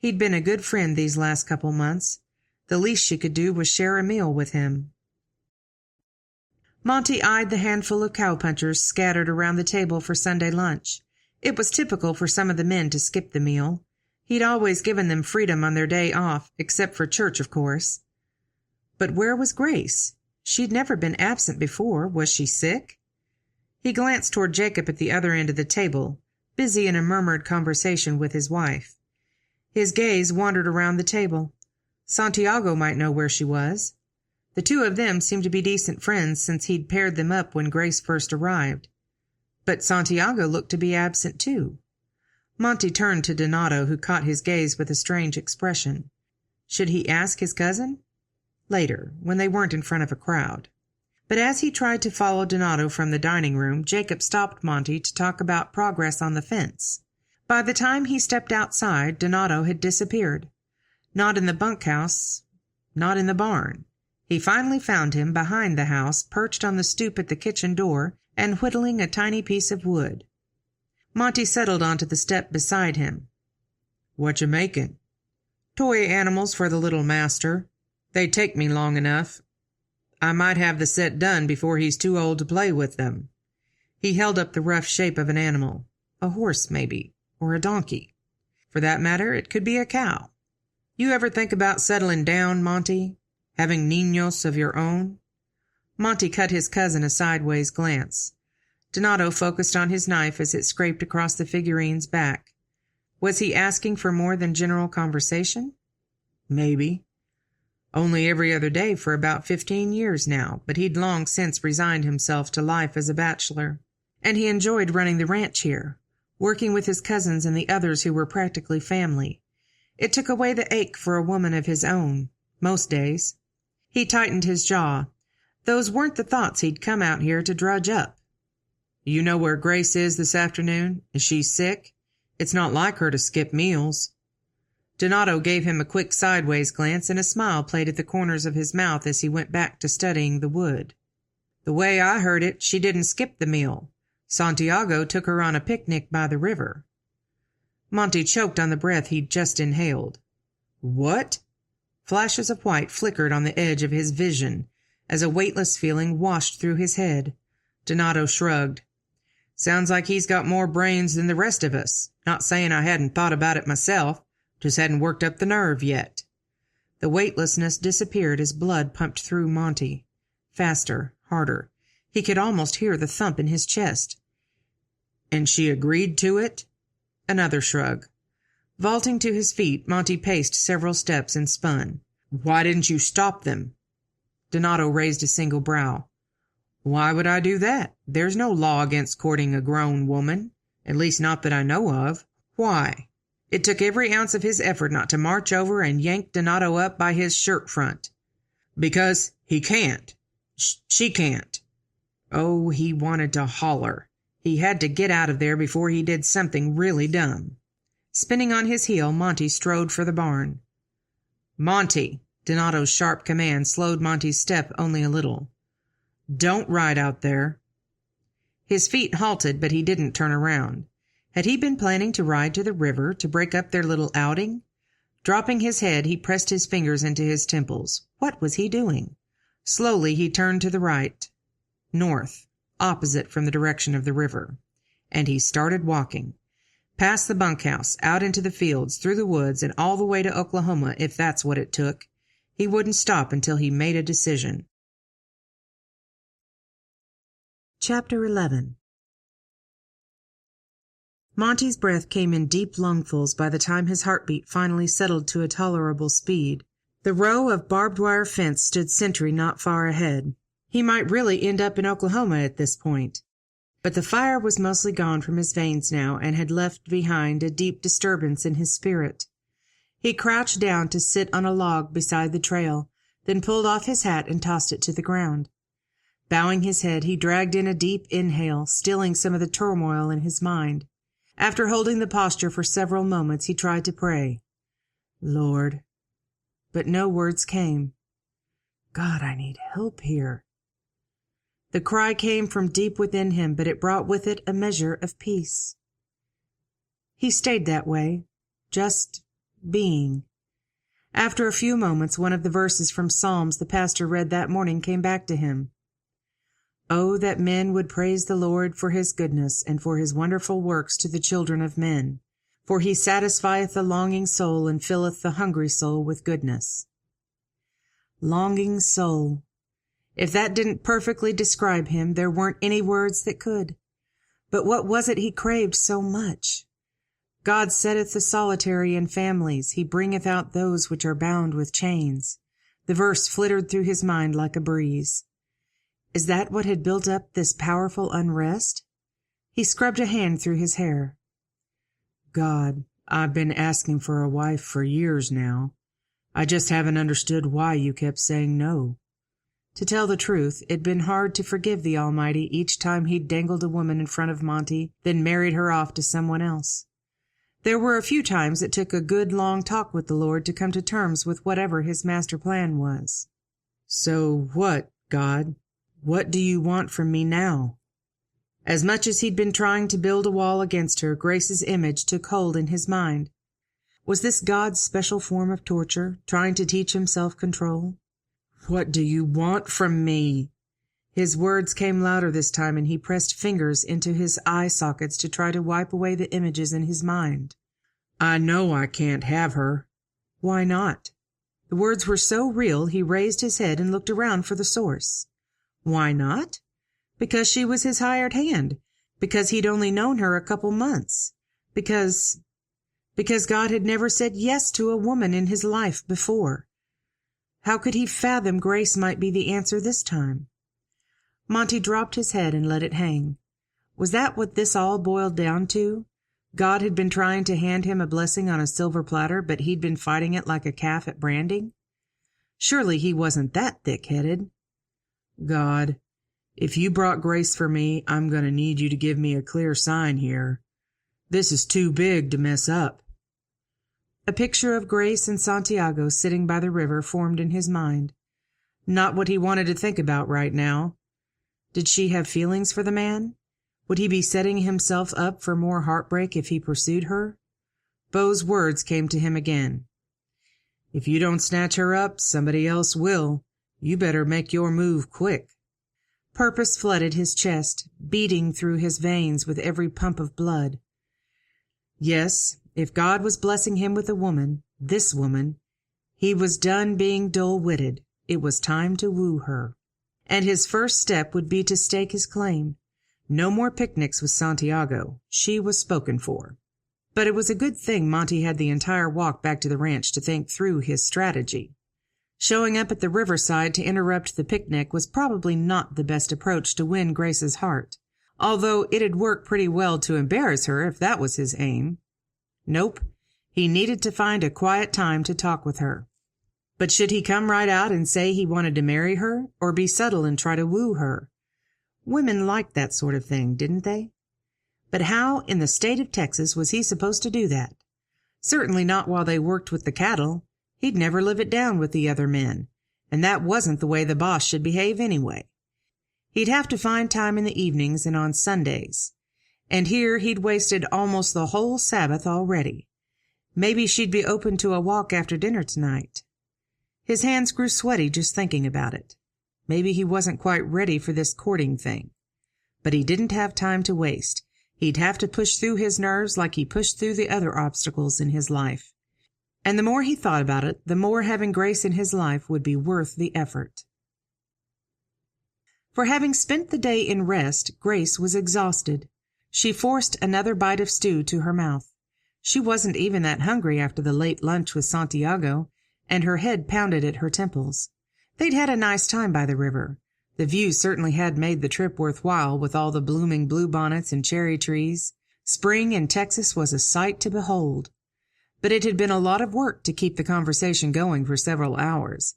He'd been a good friend these last couple months. The least she could do was share a meal with him. Monty eyed the handful of cowpunchers scattered around the table for Sunday lunch. It was typical for some of the men to skip the meal. He'd always given them freedom on their day off, except for church, of course. But where was Grace? She'd never been absent before. Was she sick? He glanced toward Jacob at the other end of the table, busy in a murmured conversation with his wife. His gaze wandered around the table. Santiago might know where she was. The two of them seemed to be decent friends since he'd paired them up when Grace first arrived. But Santiago looked to be absent too. Monty turned to Donato, who caught his gaze with a strange expression. Should he ask his cousin? Later, when they weren't in front of a crowd. But as he tried to follow Donato from the dining room, Jacob stopped Monty to talk about progress on the fence. By the time he stepped outside, Donato had disappeared. Not in the bunkhouse, not in the barn. He finally found him behind the house, perched on the stoop at the kitchen door and whittling a tiny piece of wood. Monty settled onto the step beside him. "What you making?" "Toy animals for the little master. They take me long enough. I might have the set done before he's too old to play with them." He held up the rough shape of an animal. A horse, maybe, or a donkey. For that matter, it could be a cow. "You ever think about settling down, Monty? Having niños of your own?" Monty cut his cousin a sideways glance. Donato focused on his knife as it scraped across the figurine's back. Was he asking for more than general conversation? Maybe. Only every other day for about 15 years now, but he'd long since resigned himself to life as a bachelor. And he enjoyed running the ranch here, working with his cousins and the others who were practically family. It took away the ache for a woman of his own, most days. He tightened his jaw. Those weren't the thoughts he'd come out here to drudge up. "You know where Grace is this afternoon? Is she sick? It's not like her to skip meals." Donato gave him a quick sideways glance, and a smile played at the corners of his mouth as he went back to studying the wood. "The way I heard it, she didn't skip the meal. Santiago took her on a picnic by the river." Monty choked on the breath he'd just inhaled. "What?" Flashes of white flickered on the edge of his vision as a weightless feeling washed through his head. Donato shrugged. "Sounds like he's got more brains than the rest of us. Not saying I hadn't thought about it myself, just hadn't worked up the nerve yet." The weightlessness disappeared as blood pumped through Monty. Faster, harder. He could almost hear the thump in his chest. "And she agreed to it?" Another shrug. Vaulting to his feet, Monty paced several steps and spun. "Why didn't you stop them?" Donato raised a single brow. "Why would I do that? There's no law against courting a grown woman, at least not that I know of. Why?" It took every ounce of his effort not to march over and yank Donato up by his shirt front. "Because he can't. She can't." Oh, he wanted to holler. He had to get out of there before he did something really dumb. Spinning on his heel, Monty strode for the barn. "Monty!" Donato's sharp command slowed Monty's step only a little. "Don't ride out there." His feet halted, but he didn't turn around. Had he been planning to ride to the river to break up their little outing? Dropping his head, he pressed his fingers into his temples. What was he doing? Slowly he turned to the right, north, opposite from the direction of the river, and he started walking. Past the bunkhouse, out into the fields, through the woods, and all the way to Oklahoma, if that's what it took. He wouldn't stop until he made a decision. Chapter 11. Monty's breath came in deep lungfuls by the time his heartbeat finally settled to a tolerable speed. The row of barbed wire fence stood sentry not far ahead. He might really end up in Oklahoma at this point. But the fire was mostly gone from his veins now and had left behind a deep disturbance in his spirit. He crouched down to sit on a log beside the trail, then pulled off his hat and tossed it to the ground. Bowing his head, he dragged in a deep inhale, stilling some of the turmoil in his mind. After holding the posture for several moments, he tried to pray. "Lord." But no words came. "God, I need help here." The cry came from deep within him, but it brought with it a measure of peace. He stayed that way, just being. After a few moments, one of the verses from Psalms the pastor read that morning came back to him. "Oh, that men would praise the Lord for his goodness and for his wonderful works to the children of men. For he satisfieth the longing soul and filleth the hungry soul with goodness." Longing soul. If that didn't perfectly describe him, there weren't any words that could. But what was it he craved so much? God setteth the solitary in families. He bringeth out those which are bound with chains. The verse flittered through his mind like a breeze. Is that what had built up this powerful unrest? He scrubbed a hand through his hair. "God, I've been asking for a wife for years now. I just haven't understood why you kept saying no." To tell the truth, it'd been hard to forgive the Almighty each time he'd dangled a woman in front of Monty, then married her off to someone else. There were a few times it took a good long talk with the Lord to come to terms with whatever his master plan was. "So what, God? What do you want from me now?" As much as he'd been trying to build a wall against her, Grace's image took hold in his mind. Was this God's special form of torture, trying to teach him self-control? What do you want from me? His words came louder this time, and he pressed fingers into his eye sockets to try to wipe away the images in his mind. I know I can't have her. Why not? The words were so real he raised his head and looked around for the source. Why not? Because she was his hired hand. Because he'd only known her a couple months. Because God had never said yes to a woman in his life before. How could he fathom Grace might be the answer this time? Monty dropped his head and let it hang. Was that what this all boiled down to? God had been trying to hand him a blessing on a silver platter, but he'd been fighting it like a calf at branding? Surely he wasn't that thick-headed. God, if you brought Grace for me, I'm going to need you to give me a clear sign here. This is too big to mess up. A picture of Grace and Santiago sitting by the river formed in his mind. Not what he wanted to think about right now. Did she have feelings for the man? Would he be setting himself up for more heartbreak if he pursued her? Beau's words came to him again. If you don't snatch her up, somebody else will. You better make your move quick. Purpose flooded his chest, beating through his veins with every pump of blood. Yes, if God was blessing him with a woman, this woman, he was done being dull-witted. It was time to woo her. And his first step would be to stake his claim. No more picnics with Santiago. She was spoken for. But it was a good thing Monty had the entire walk back to the ranch to think through his strategy. Showing up at the riverside to interrupt the picnic was probably not the best approach to win Grace's heart, although it'd work pretty well to embarrass her if that was his aim. Nope, he needed to find a quiet time to talk with her. But should he come right out and say he wanted to marry her, or be subtle and try to woo her? Women liked that sort of thing, didn't they? But how in the state of Texas was he supposed to do that? Certainly not while they worked with the cattle. He'd never live it down with the other men, and that wasn't the way the boss should behave anyway. He'd have to find time in the evenings and on Sundays. And here he'd wasted almost the whole Sabbath already. Maybe she'd be open to a walk after dinner tonight. His hands grew sweaty just thinking about it. Maybe he wasn't quite ready for this courting thing. But he didn't have time to waste. He'd have to push through his nerves like he pushed through the other obstacles in his life. And the more he thought about it, the more having Grace in his life would be worth the effort. For having spent the day in rest, Grace was exhausted. She forced another bite of stew to her mouth. She wasn't even that hungry after the late lunch with Santiago, and her head pounded at her temples. They'd had a nice time by the river. The view certainly had made the trip worthwhile with all the blooming bluebonnets and cherry trees. Spring in Texas was a sight to behold. But it had been a lot of work to keep the conversation going for several hours.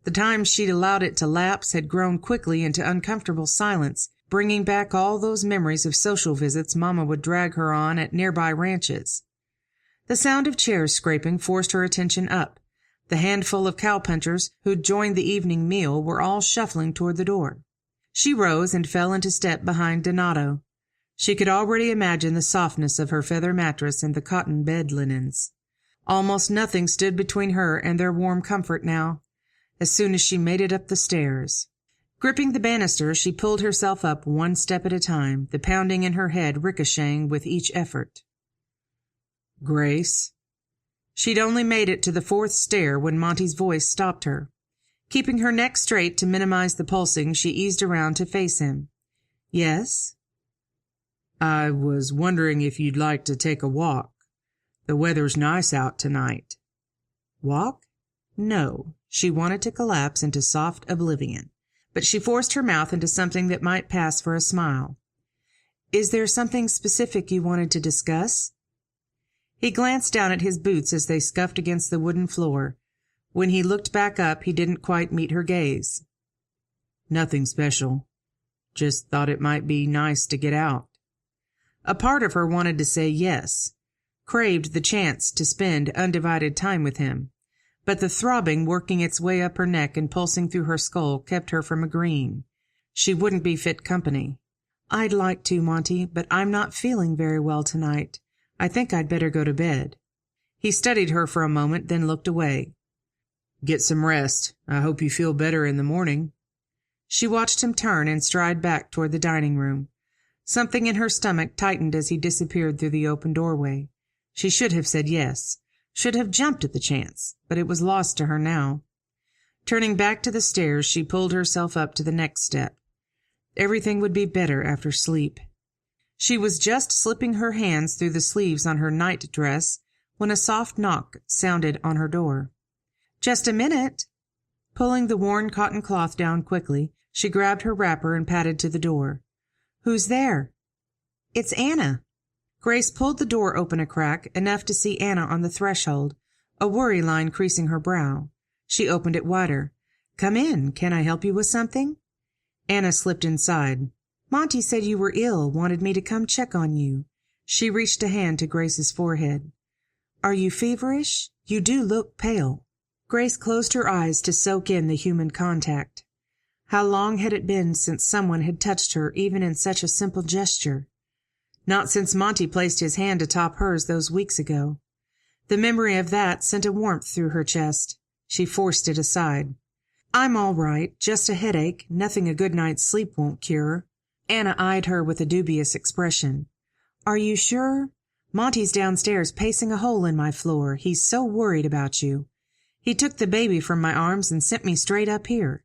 The time she'd allowed it to lapse had grown quickly into uncomfortable silence, bringing back all those memories of social visits Mama would drag her on at nearby ranches. The sound of chairs scraping forced her attention up. The handful of cowpunchers who'd joined the evening meal were all shuffling toward the door. She rose and fell into step behind Donato. She could already imagine the softness of her feather mattress and the cotton bed linens. Almost nothing stood between her and their warm comfort now. As soon as she made it up the stairs. Gripping the banister, she pulled herself up one step at a time, the pounding in her head ricocheting with each effort. Grace. She'd only made it to the fourth stair when Monty's voice stopped her. Keeping her neck straight to minimize the pulsing, she eased around to face him. Yes? I was wondering if you'd like to take a walk. The weather's nice out tonight. Walk? No. She wanted to collapse into soft oblivion, but she forced her mouth into something that might pass for a smile. Is there something specific you wanted to discuss? He glanced down at his boots as they scuffed against the wooden floor. When he looked back up, he didn't quite meet her gaze. Nothing special. Just thought it might be nice to get out. A part of her wanted to say yes, craved the chance to spend undivided time with him, but the throbbing working its way up her neck and pulsing through her skull kept her from agreeing. She wouldn't be fit company. I'd like to, Monty, but I'm not feeling very well tonight. I think I'd better go to bed. He studied her for a moment, then looked away. Get some rest. I hope you feel better in the morning. She watched him turn and stride back toward the dining room. Something in her stomach tightened as he disappeared through the open doorway. She should have said yes, should have jumped at the chance, but it was lost to her now. Turning back to the stairs, she pulled herself up to the next step. Everything would be better after sleep. She was just slipping her hands through the sleeves on her night dress when a soft knock sounded on her door. "Just a minute." Pulling the worn cotton cloth down quickly, she grabbed her wrapper and padded to the door. "Who's there?" "It's Anna." Grace pulled the door open a crack, enough to see Anna on the threshold, a worry line creasing her brow. She opened it wider. "Come in. Can I help you with something?" Anna slipped inside. "Monty said you were ill, wanted me to come check on you." She reached a hand to Grace's forehead. "Are you feverish? You do look pale." Grace closed her eyes to soak in the human contact. How long had it been since someone had touched her even in such a simple gesture? Not since Monty placed his hand atop hers those weeks ago. The memory of that sent a warmth through her chest. She forced it aside. "I'm all right, just a headache, nothing a good night's sleep won't cure." Anna eyed her with a dubious expression. "Are you sure? Monty's downstairs pacing a hole in my floor. He's so worried about you. He took the baby from my arms and sent me straight up here."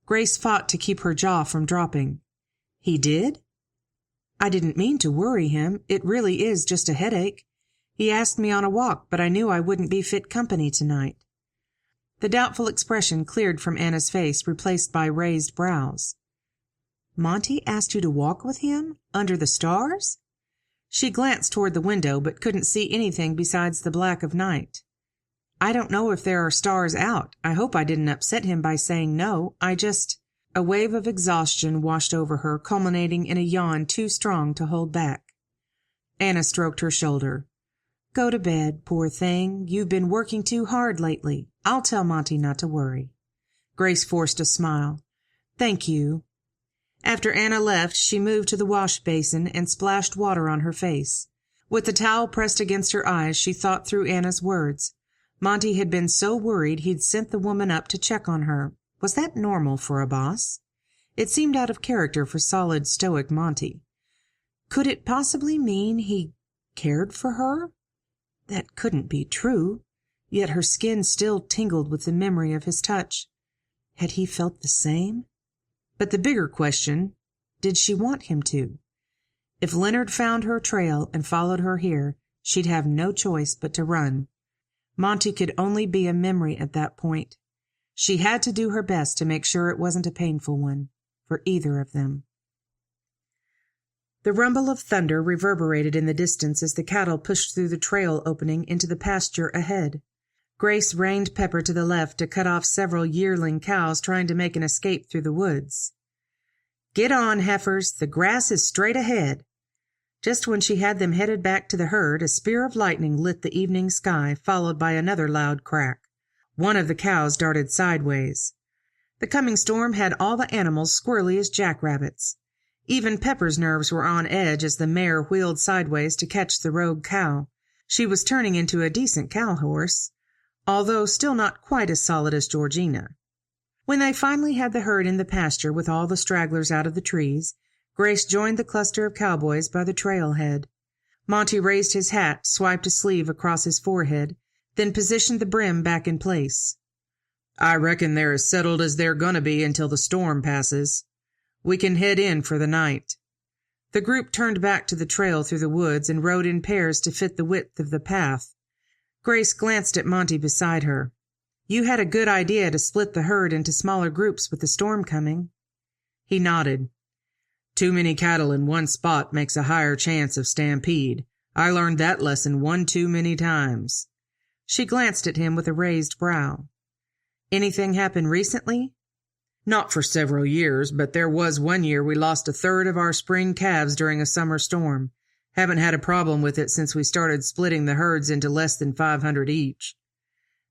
Grace fought to keep her jaw from dropping. "He did? I didn't mean to worry him. It really is just a headache. He asked me on a walk, but I knew I wouldn't be fit company tonight." The doubtful expression cleared from Anna's face, replaced by raised brows. "Monty asked you to walk with him? Under the stars?" She glanced toward the window, but couldn't see anything besides the black of night. "I don't know if there are stars out. I hope I didn't upset him by saying no. A wave of exhaustion washed over her, culminating in a yawn too strong to hold back. Anna stroked her shoulder. "Go to bed, poor thing. You've been working too hard lately. I'll tell Monty not to worry." Grace forced a smile. "Thank you." After Anna left, she moved to the wash basin and splashed water on her face. With the towel pressed against her eyes, she thought through Anna's words. Monty had been so worried he'd sent the woman up to check on her. Was that normal for a boss? It seemed out of character for solid, stoic Monty. Could it possibly mean he cared for her? That couldn't be true, yet her skin still tingled with the memory of his touch. Had he felt the same? But the bigger question, did she want him to? If Leonard found her trail and followed her here, she'd have no choice but to run. Monty could only be a memory at that point. She had to do her best to make sure it wasn't a painful one, for either of them. The rumble of thunder reverberated in the distance as the cattle pushed through the trail opening into the pasture ahead. Grace reined Pepper to the left to cut off several yearling cows trying to make an escape through the woods. "Get on, heifers, the grass is straight ahead." Just when she had them headed back to the herd, a spear of lightning lit the evening sky, followed by another loud crack. One of the cows darted sideways. The coming storm had all the animals squirrely as jackrabbits. Even Pepper's nerves were on edge as the mare wheeled sideways to catch the rogue cow. She was turning into a decent cow horse, although still not quite as solid as Georgina. When they finally had the herd in the pasture with all the stragglers out of the trees, Grace joined the cluster of cowboys by the trailhead. Monty raised his hat, swiped a sleeve across his forehead, then positioned the brim back in place. "I reckon they're as settled as they're gonna be until the storm passes. We can head in for the night." The group turned back to the trail through the woods and rode in pairs to fit the width of the path. Grace glanced at Monty beside her. "You had a good idea to split the herd into smaller groups with the storm coming." He nodded. "Too many cattle in one spot makes a higher chance of stampede. I learned that lesson one too many times." She glanced at him with a raised brow. "Anything happened recently?" "Not for several years, but there was one year we lost a third of our spring calves during a summer storm. Haven't had a problem with it since we started splitting the herds into less than 500 each."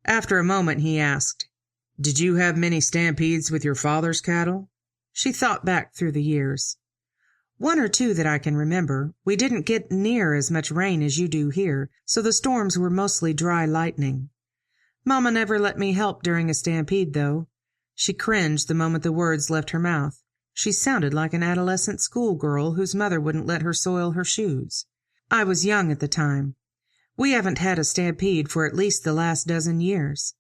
After a moment he asked, "Did you have many stampedes with your father's cattle?" She thought back through the years. "One or two that I can remember. We didn't get near as much rain as you do here, so the storms were mostly dry lightning. Mama never let me help during a stampede, though. She cringed the moment the words left her mouth. She sounded like an adolescent schoolgirl whose mother wouldn't let her soil her shoes. I was young at the time. We haven't had a stampede for at least the last dozen years.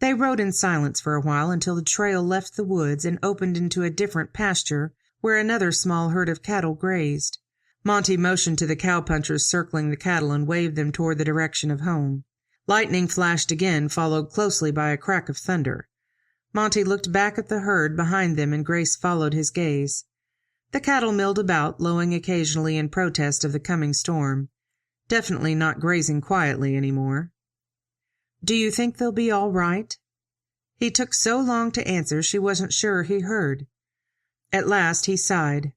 They rode in silence for a while until the trail left the woods and opened into a different pasture where another small herd of cattle grazed. Monty motioned to the cowpunchers circling the cattle and waved them toward the direction of home. Lightning flashed again, followed closely by a crack of thunder. Monty looked back at the herd behind them, and Grace followed his gaze. The cattle milled about, lowing occasionally in protest of the coming storm. Definitely not grazing quietly anymore. "Do you think they'll be all right?" He took so long to answer she wasn't sure he heard. At last he sighed.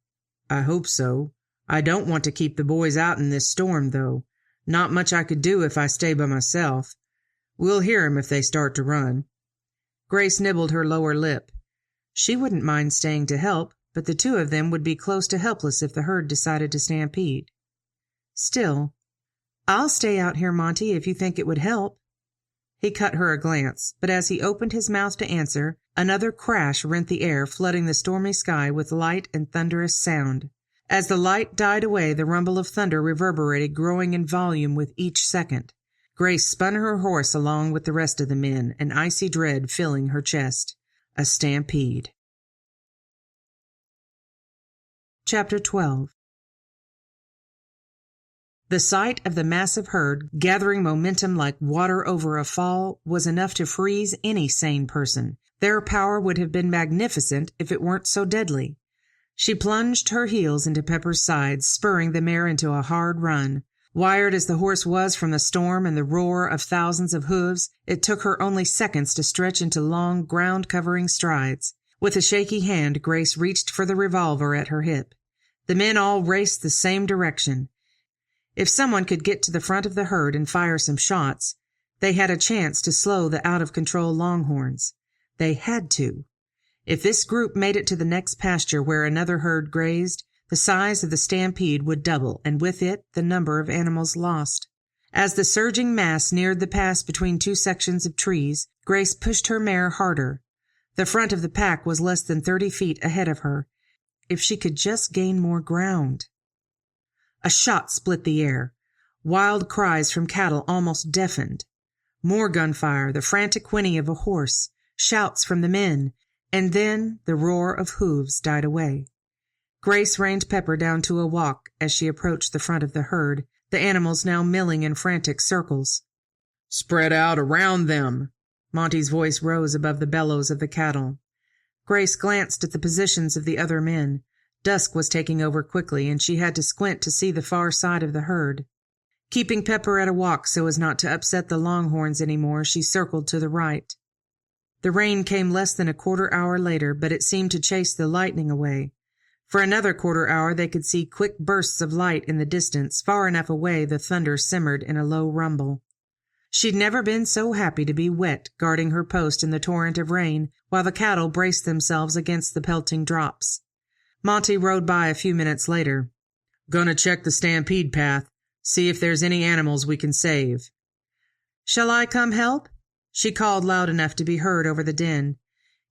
"I hope so. I don't want to keep the boys out in this storm, though. Not much I could do if I stay by myself. We'll hear 'em if they start to run." Grace nibbled her lower lip. She wouldn't mind staying to help, but the two of them would be close to helpless if the herd decided to stampede. Still, "I'll stay out here, Monty, if you think it would help." He cut her a glance, but as he opened his mouth to answer, another crash rent the air, flooding the stormy sky with light and thunderous sound. As the light died away, the rumble of thunder reverberated, growing in volume with each second. Grace spun her horse along with the rest of the men, an icy dread filling her chest. A stampede. Chapter 12. The sight of the massive herd, gathering momentum like water over a fall, was enough to freeze any sane person. Their power would have been magnificent if it weren't so deadly. She plunged her heels into Pepper's sides, spurring the mare into a hard run. Wired as the horse was from the storm and the roar of thousands of hooves, it took her only seconds to stretch into long, ground-covering strides. With a shaky hand, Grace reached for the revolver at her hip. The men all raced the same direction. If someone could get to the front of the herd and fire some shots, they had a chance to slow the out-of-control longhorns. They had to. If this group made it to the next pasture where another herd grazed, the size of the stampede would double, and with it the number of animals lost. As the surging mass neared the pass between two sections of trees, Grace pushed her mare harder. The front of the pack was less than 30 feet ahead of her. If she could just gain more ground. A shot split the air. Wild cries from cattle almost deafened. More gunfire, the frantic whinny of a horse, shouts from the men, and then the roar of hooves died away. Grace reined Pepper down to a walk as she approached the front of the herd, the animals now milling in frantic circles. "Spread out around them!" Monty's voice rose above the bellows of the cattle. Grace glanced at the positions of the other men. Dusk was taking over quickly, and she had to squint to see the far side of the herd. Keeping Pepper at a walk so as not to upset the longhorns any more, she circled to the right. The rain came less than a quarter hour later, but it seemed to chase the lightning away. For another quarter hour they could see quick bursts of light in the distance. Far enough away the thunder simmered in a low rumble. She'd never been so happy to be wet, guarding her post in the torrent of rain, while the cattle braced themselves against the pelting drops. Monty rode by a few minutes later. "Gonna check the stampede path, see if there's any animals we can save." "Shall I come help?" She called loud enough to be heard over the din.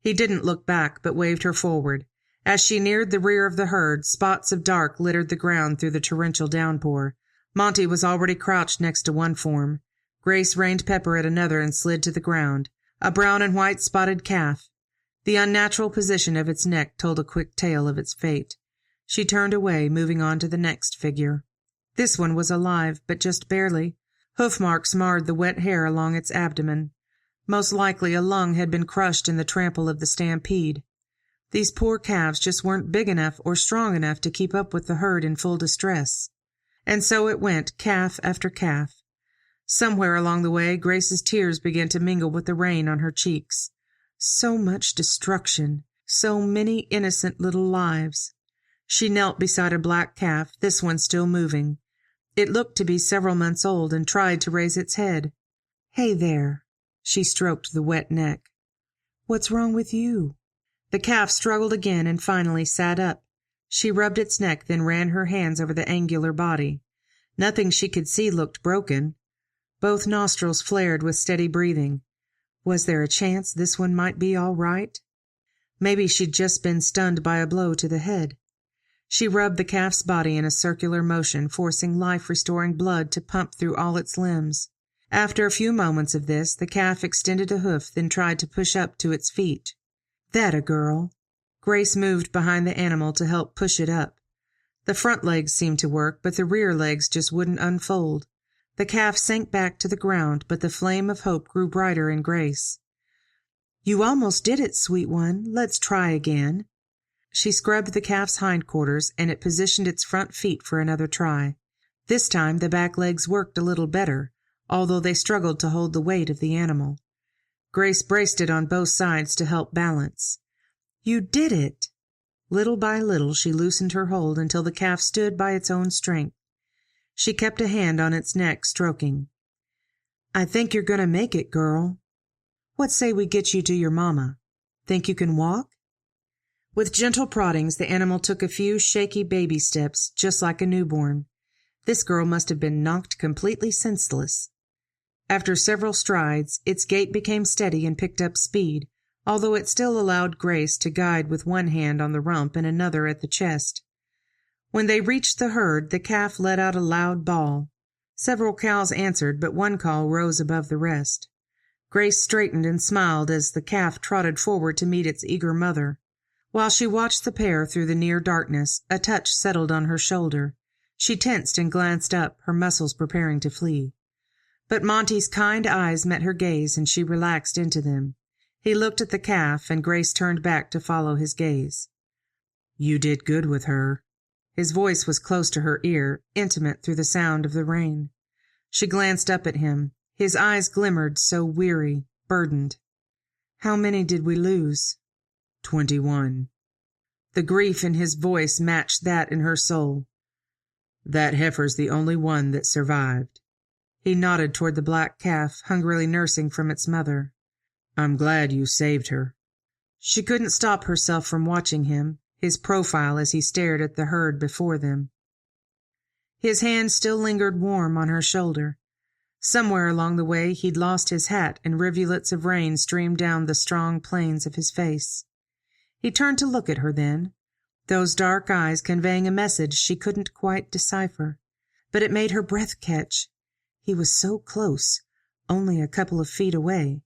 He didn't look back, but waved her forward. As she neared the rear of the herd, spots of dark littered the ground through the torrential downpour. Monty was already crouched next to one form. Grace reined Pepper at another and slid to the ground. A brown and white spotted calf. The unnatural position of its neck told a quick tale of its fate. She turned away, moving on to the next figure. This one was alive, but just barely. Hoof marks marred the wet hair along its abdomen. Most likely a lung had been crushed in the trample of the stampede. These poor calves just weren't big enough or strong enough to keep up with the herd in full distress. And so it went, calf after calf. Somewhere along the way, Grace's tears began to mingle with the rain on her cheeks. So much destruction, so many innocent little lives. She knelt beside a black calf, this one still moving. It looked to be several months old and tried to raise its head. "Hey there." She stroked the wet neck. "What's wrong with you?" The calf struggled again and finally sat up. She rubbed its neck, then ran her hands over the angular body. Nothing she could see looked broken. Both nostrils flared with steady breathing. Was there a chance this one might be all right? Maybe she'd just been stunned by a blow to the head. She rubbed the calf's body in a circular motion, forcing life-restoring blood to pump through all its limbs. After a few moments of this, the calf extended a hoof, then tried to push up to its feet. That a girl. Grace moved behind the animal to help push it up. The front legs seemed to work, but the rear legs just wouldn't unfold. The calf sank back to the ground, but the flame of hope grew brighter in Grace. You almost did it, sweet one. Let's try again. She scrubbed the calf's hindquarters, and it positioned its front feet for another try. This time the back legs worked a little better, although they struggled to hold the weight of the animal. Grace braced it on both sides to help balance. You did it! Little by little she loosened her hold until the calf stood by its own strength. She kept a hand on its neck, stroking. I think you're going to make it, girl. What say we get you to your mama? Think you can walk? With gentle proddings, the animal took a few shaky baby steps, just like a newborn. This girl must have been knocked completely senseless. After several strides, its gait became steady and picked up speed, although it still allowed Grace to guide with one hand on the rump and another at the chest. When they reached the herd, the calf let out a loud bawl. Several cows answered, but one call rose above the rest. Grace straightened and smiled as the calf trotted forward to meet its eager mother. While she watched the pair through the near darkness, a touch settled on her shoulder. She tensed and glanced up, her muscles preparing to flee. But Monty's kind eyes met her gaze, and she relaxed into them. He looked at the calf, and Grace turned back to follow his gaze. You did good with her. His voice was close to her ear, intimate through the sound of the rain. She glanced up at him. His eyes glimmered, so weary, burdened. How many did we lose? 21. The grief in his voice matched that in her soul. That heifer's the only one that survived. He nodded toward the black calf, hungrily nursing from its mother. I'm glad you saved her. She couldn't stop herself from watching him, his profile as he stared at the herd before them. His hand still lingered warm on her shoulder. Somewhere along the way he'd lost his hat, and rivulets of rain streamed down the strong planes of his face. He turned to look at her then, those dark eyes conveying a message she couldn't quite decipher, but it made her breath catch. He was so close, only a couple of feet away.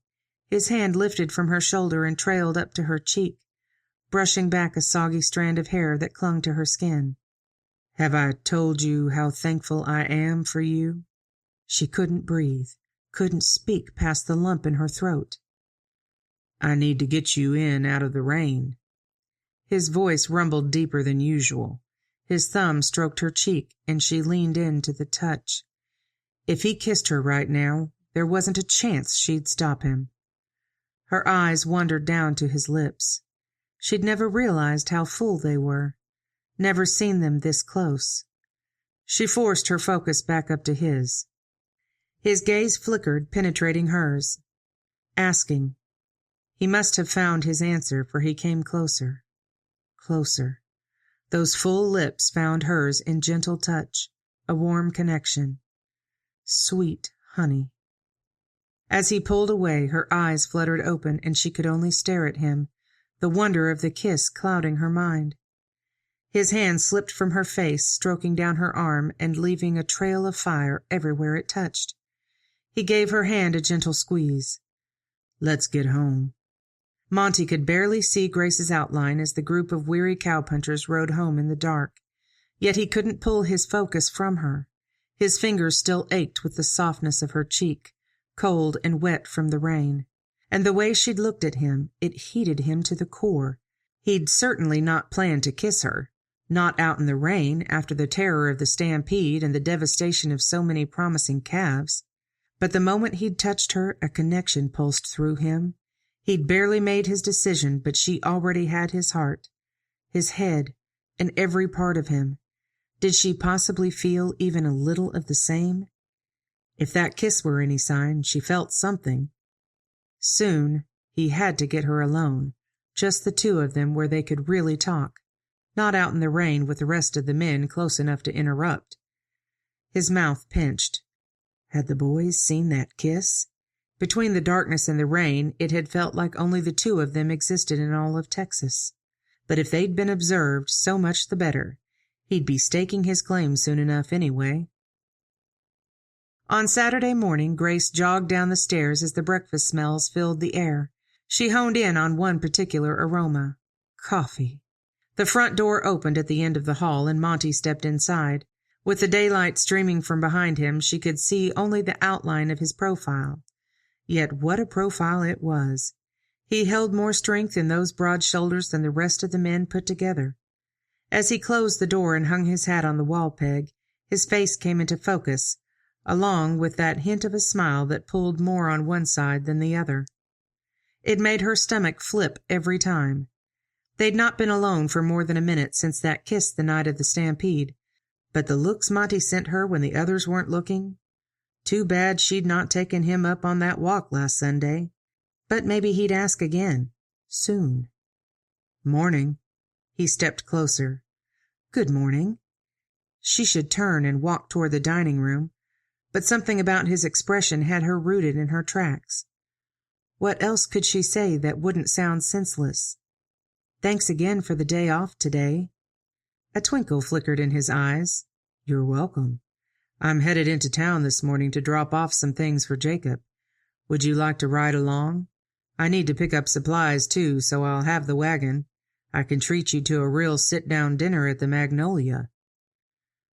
His hand lifted from her shoulder and trailed up to her cheek, brushing back a soggy strand of hair that clung to her skin. Have I told you how thankful I am for you? She couldn't breathe, couldn't speak past the lump in her throat. I need to get you in out of the rain. His voice rumbled deeper than usual. His thumb stroked her cheek, and she leaned in to the touch. If he kissed her right now, there wasn't a chance she'd stop him. Her eyes wandered down to his lips. She'd never realized how full they were, never seen them this close. She forced her focus back up to his. His gaze flickered, penetrating hers, asking. He must have found his answer, for he came closer. Closer. Those full lips found hers in gentle touch, a warm connection. Sweet honey. As he pulled away, her eyes fluttered open, and she could only stare at him, the wonder of the kiss clouding her mind. His hand slipped from her face, stroking down her arm and leaving a trail of fire everywhere it touched. He gave her hand a gentle squeeze. Let's get home. Monty could barely see Grace's outline as the group of weary cowpunchers rode home in the dark, yet he couldn't pull his focus from her. His fingers still ached with the softness of her cheek, cold and wet from the rain. And the way she'd looked at him, it heated him to the core. He'd certainly not planned to kiss her, not out in the rain after the terror of the stampede and the devastation of so many promising calves. But the moment he'd touched her, a connection pulsed through him. He'd barely made his decision, but she already had his heart, his head, and every part of him. Did she possibly feel even a little of the same? If that kiss were any sign, she felt something. Soon, he had to get her alone, just the two of them where they could really talk, not out in the rain with the rest of the men close enough to interrupt. His mouth pinched. Had the boys seen that kiss? Between the darkness and the rain, it had felt like only the two of them existed in all of Texas. But if they'd been observed, so much the better. He'd be staking his claim soon enough anyway. On Saturday morning, Grace jogged down the stairs as the breakfast smells filled the air. She honed in on one particular aroma. Coffee. The front door opened at the end of the hall, and Monty stepped inside. With the daylight streaming from behind him, she could see only the outline of his profile. Yet what a profile it was! He held more strength in those broad shoulders than the rest of the men put together. As he closed the door and hung his hat on the wall peg, his face came into focus, along with that hint of a smile that pulled more on one side than the other. It made her stomach flip every time. They'd not been alone for more than a minute since that kiss the night of the stampede, but the looks Monty sent her when the others weren't looking. Too bad she'd not taken him up on that walk last Sunday. But maybe he'd ask again. Soon. Morning. He stepped closer. Good morning. She should turn and walk toward the dining room, but something about his expression had her rooted in her tracks. What else could she say that wouldn't sound senseless? Thanks again for the day off today. A twinkle flickered in his eyes. You're welcome. I'm headed into town this morning to drop off some things for Jacob. Would you like to ride along? I need to pick up supplies, too, so I'll have the wagon. I can treat you to a real sit-down dinner at the Magnolia.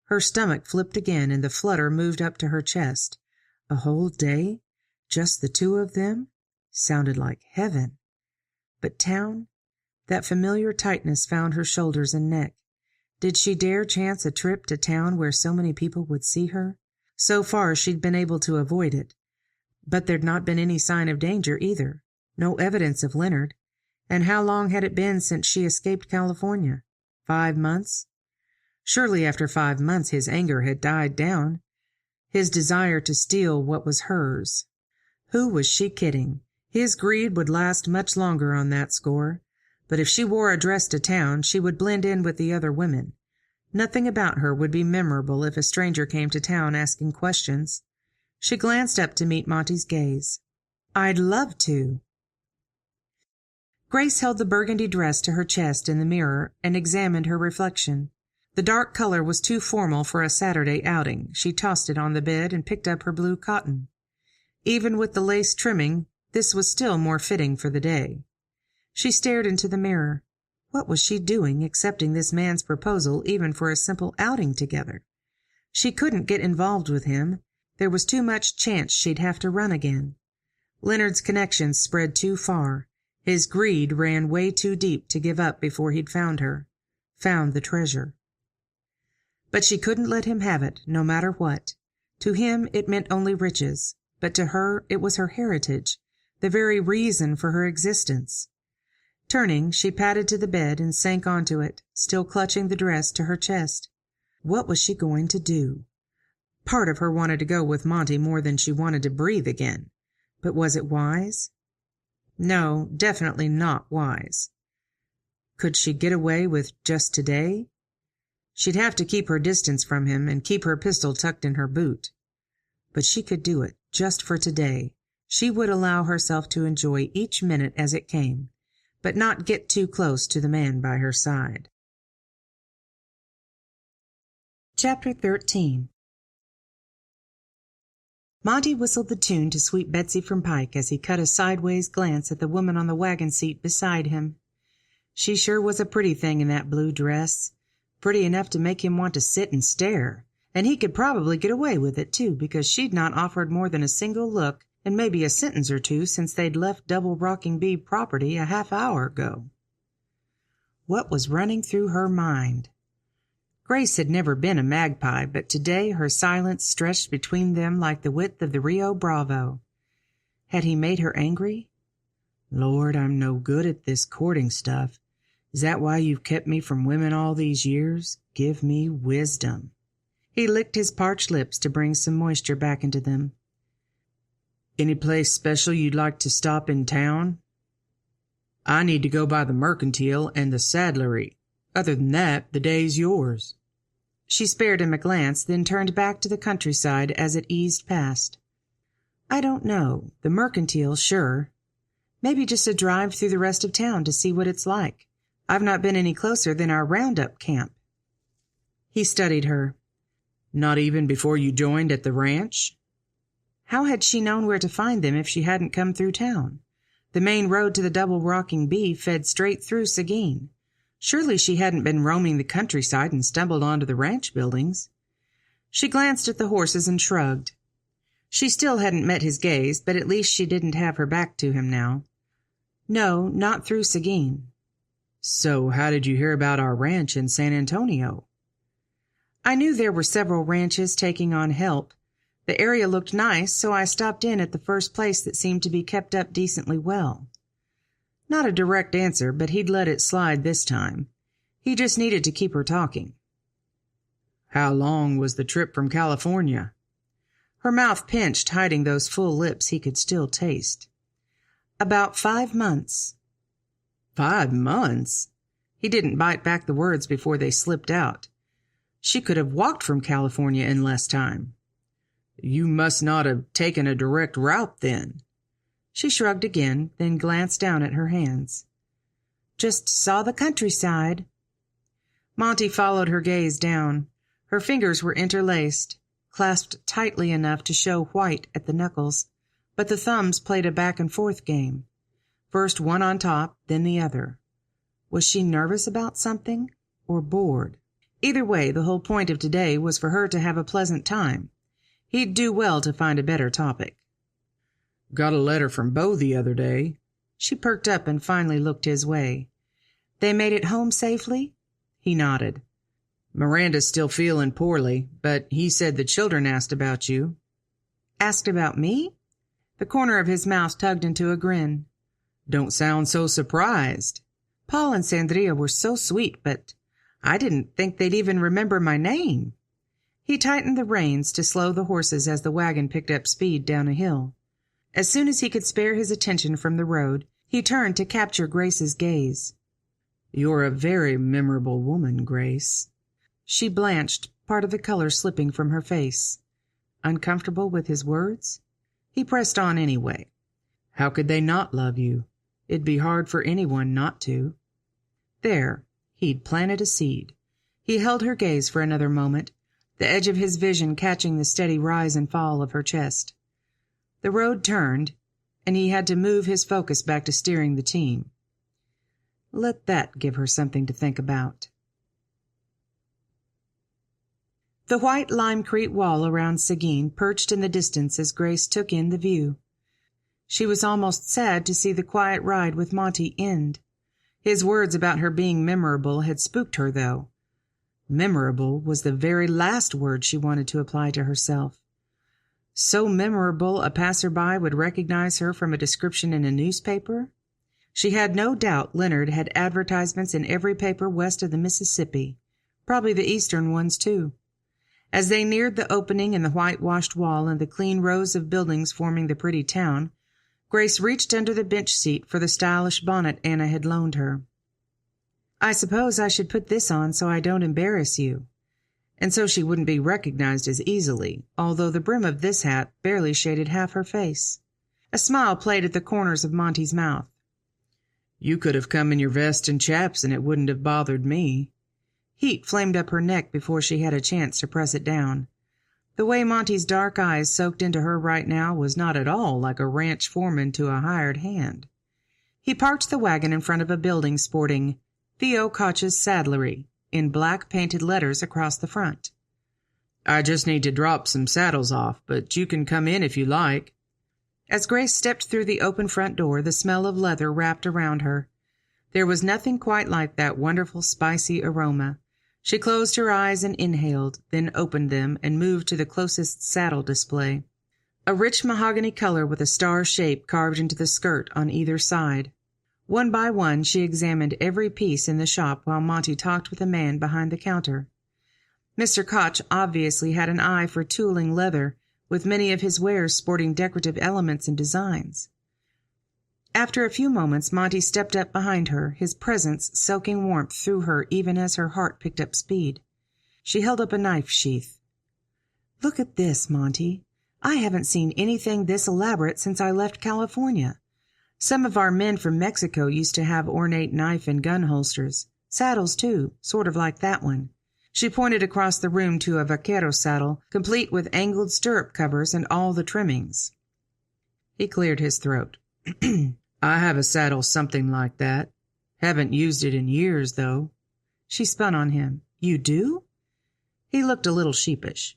Her stomach flipped again, and the flutter moved up to her chest. A whole day? Just the two of them? Sounded like heaven. But town? That familiar tightness found her shoulders and neck. Did she dare chance a trip to town where so many people would see her? So far she'd been able to avoid it. But there'd not been any sign of danger either. No evidence of Leonard. And how long had it been since she escaped California? 5 months? Surely after 5 months his anger had died down. His desire to steal what was hers. Who was she kidding? His greed would last much longer on that score. But if she wore a dress to town, she would blend in with the other women. Nothing about her would be memorable if a stranger came to town asking questions. She glanced up to meet Monty's gaze. I'd love to. Grace held the burgundy dress to her chest in the mirror and examined her reflection. The dark color was too formal for a Saturday outing. She tossed it on the bed and picked up her blue cotton. Even with the lace trimming, this was still more fitting for the day. She stared into the mirror. What was she doing accepting this man's proposal even for a simple outing together? She couldn't get involved with him. There was too much chance she'd have to run again. Leonard's connections spread too far. His greed ran way too deep to give up before he'd found her. Found the treasure. But she couldn't let him have it, no matter what. To him it meant only riches, but to her it was her heritage, the very reason for her existence. Turning, she padded to the bed and sank onto it, still clutching the dress to her chest. What was she going to do? Part of her wanted to go with Monty more than she wanted to breathe again. But was it wise? No, definitely not wise. Could she get away with just today? She'd have to keep her distance from him and keep her pistol tucked in her boot. But she could do it, just for today. She would allow herself to enjoy each minute as it came, but not get too close to the man by her side. Chapter 13. Monty whistled the tune to Sweet Betsy from Pike as he cut a sideways glance at the woman on the wagon seat beside him. She sure was a pretty thing in that blue dress. Pretty enough to make him want to sit and stare. And he could probably get away with it, too, because she'd not offered more than a single look and maybe a sentence or two since they'd left Double Rocking Bee property a half-hour ago. What was running through her mind? Grace had never been a magpie, but today her silence stretched between them like the width of the Rio Bravo. Had he made her angry? Lord, I'm no good at this courting stuff. Is that why you've kept me from women all these years? Give me wisdom. He licked his parched lips to bring some moisture back into them. Any place special you'd like to stop in town? I need to go by the Mercantile and the Saddlery. Other than that, the day's yours. She spared him a glance, then turned back to the countryside as it eased past. I don't know. The mercantile, sure. Maybe just a drive through the rest of town to see what it's like. I've not been any closer than our roundup camp. He studied her. Not even before you joined at the ranch? How had she known where to find them if she hadn't come through town? The main road to the Double Rocking Bee fed straight through Seguin. Surely she hadn't been roaming the countryside and stumbled onto the ranch buildings. She glanced at the horses and shrugged. She still hadn't met his gaze, but at least she didn't have her back to him now. No, not through Seguin. So how did you hear about our ranch in San Antonio? I knew there were several ranches taking on help. The area looked nice, so I stopped in at the first place that seemed to be kept up decently well. Not a direct answer, but he'd let it slide this time. He just needed to keep her talking. How long was the trip from California? Her mouth pinched, hiding those full lips he could still taste. About 5 months. 5 months? He didn't bite back the words before they slipped out. She could have walked from California in less time. You must not have taken a direct route then. She shrugged again, then glanced down at her hands. Just saw the countryside. Monty followed her gaze down. Her fingers were interlaced, clasped tightly enough to show white at the knuckles, but the thumbs played a back-and-forth game. First one on top, then the other. Was she nervous about something, or bored? Either way, the whole point of today was for her to have a pleasant time. He'd do well to find a better topic. Got a letter from Beau the other day. She perked up and finally looked his way. They made it home safely? He nodded. Miranda's still feeling poorly, but he said the children asked about you. Asked about me? The corner of his mouth tugged into a grin. Don't sound so surprised. Paul and Sandria were so sweet, but I didn't think they'd even remember my name. He tightened the reins to slow the horses as the wagon picked up speed down a hill. As soon as he could spare his attention from the road, he turned to capture Grace's gaze. You're a very memorable woman, Grace. She blanched, part of the color slipping from her face. Uncomfortable with his words? He pressed on anyway. How could they not love you? It'd be hard for anyone not to. There, he'd planted a seed. He held her gaze for another moment, the edge of his vision catching the steady rise and fall of her chest. The road turned, and he had to move his focus back to steering the team. Let that give her something to think about. The white limecrete wall around Seguin perched in the distance as Grace took in the view. She was almost sad to see the quiet ride with Monty end. His words about her being memorable had spooked her, though. Memorable was the very last word she wanted to apply to herself. So memorable a passerby would recognize her from a description in a newspaper? She had no doubt Leonard had advertisements in every paper west of the Mississippi, probably the eastern ones, too. As they neared the opening in the whitewashed wall and the clean rows of buildings forming the pretty town, Grace reached under the bench seat for the stylish bonnet Anna had loaned her. I suppose I should put this on so I don't embarrass you, and so she wouldn't be recognized as easily, although the brim of this hat barely shaded half her face. A smile played at the corners of Monty's mouth. You could have come in your vest and chaps and it wouldn't have bothered me. Heat flamed up her neck before she had a chance to press it down. The way Monty's dark eyes soaked into her right now was not at all like a ranch foreman to a hired hand. He parked the wagon in front of a building sporting Theo Koch's Saddlery in black painted letters across the front. I just need to drop some saddles off, but you can come in if you like. As Grace stepped through the open front door, the smell of leather wrapped around her. There was nothing quite like that wonderful spicy aroma. She closed her eyes and inhaled, then opened them and moved to the closest saddle display. A rich mahogany color with a star shape carved into the skirt on either side. One by one she examined every piece in the shop while Monty talked with a man behind the counter. Mr. Koch obviously had an eye for tooling leather, with many of his wares sporting decorative elements and designs. After a few moments, Monty stepped up behind her, his presence soaking warmth through her even as her heart picked up speed. She held up a knife sheath. Look at this, Monty. I haven't seen anything this elaborate since I left California. Some of our men from Mexico used to have ornate knife and gun holsters. Saddles, too, sort of like that one. She pointed across the room to a vaquero saddle, complete with angled stirrup covers and all the trimmings. He cleared his throat. I have a saddle something like that. Haven't used it in years, though. She spun on him. You do? He looked a little sheepish.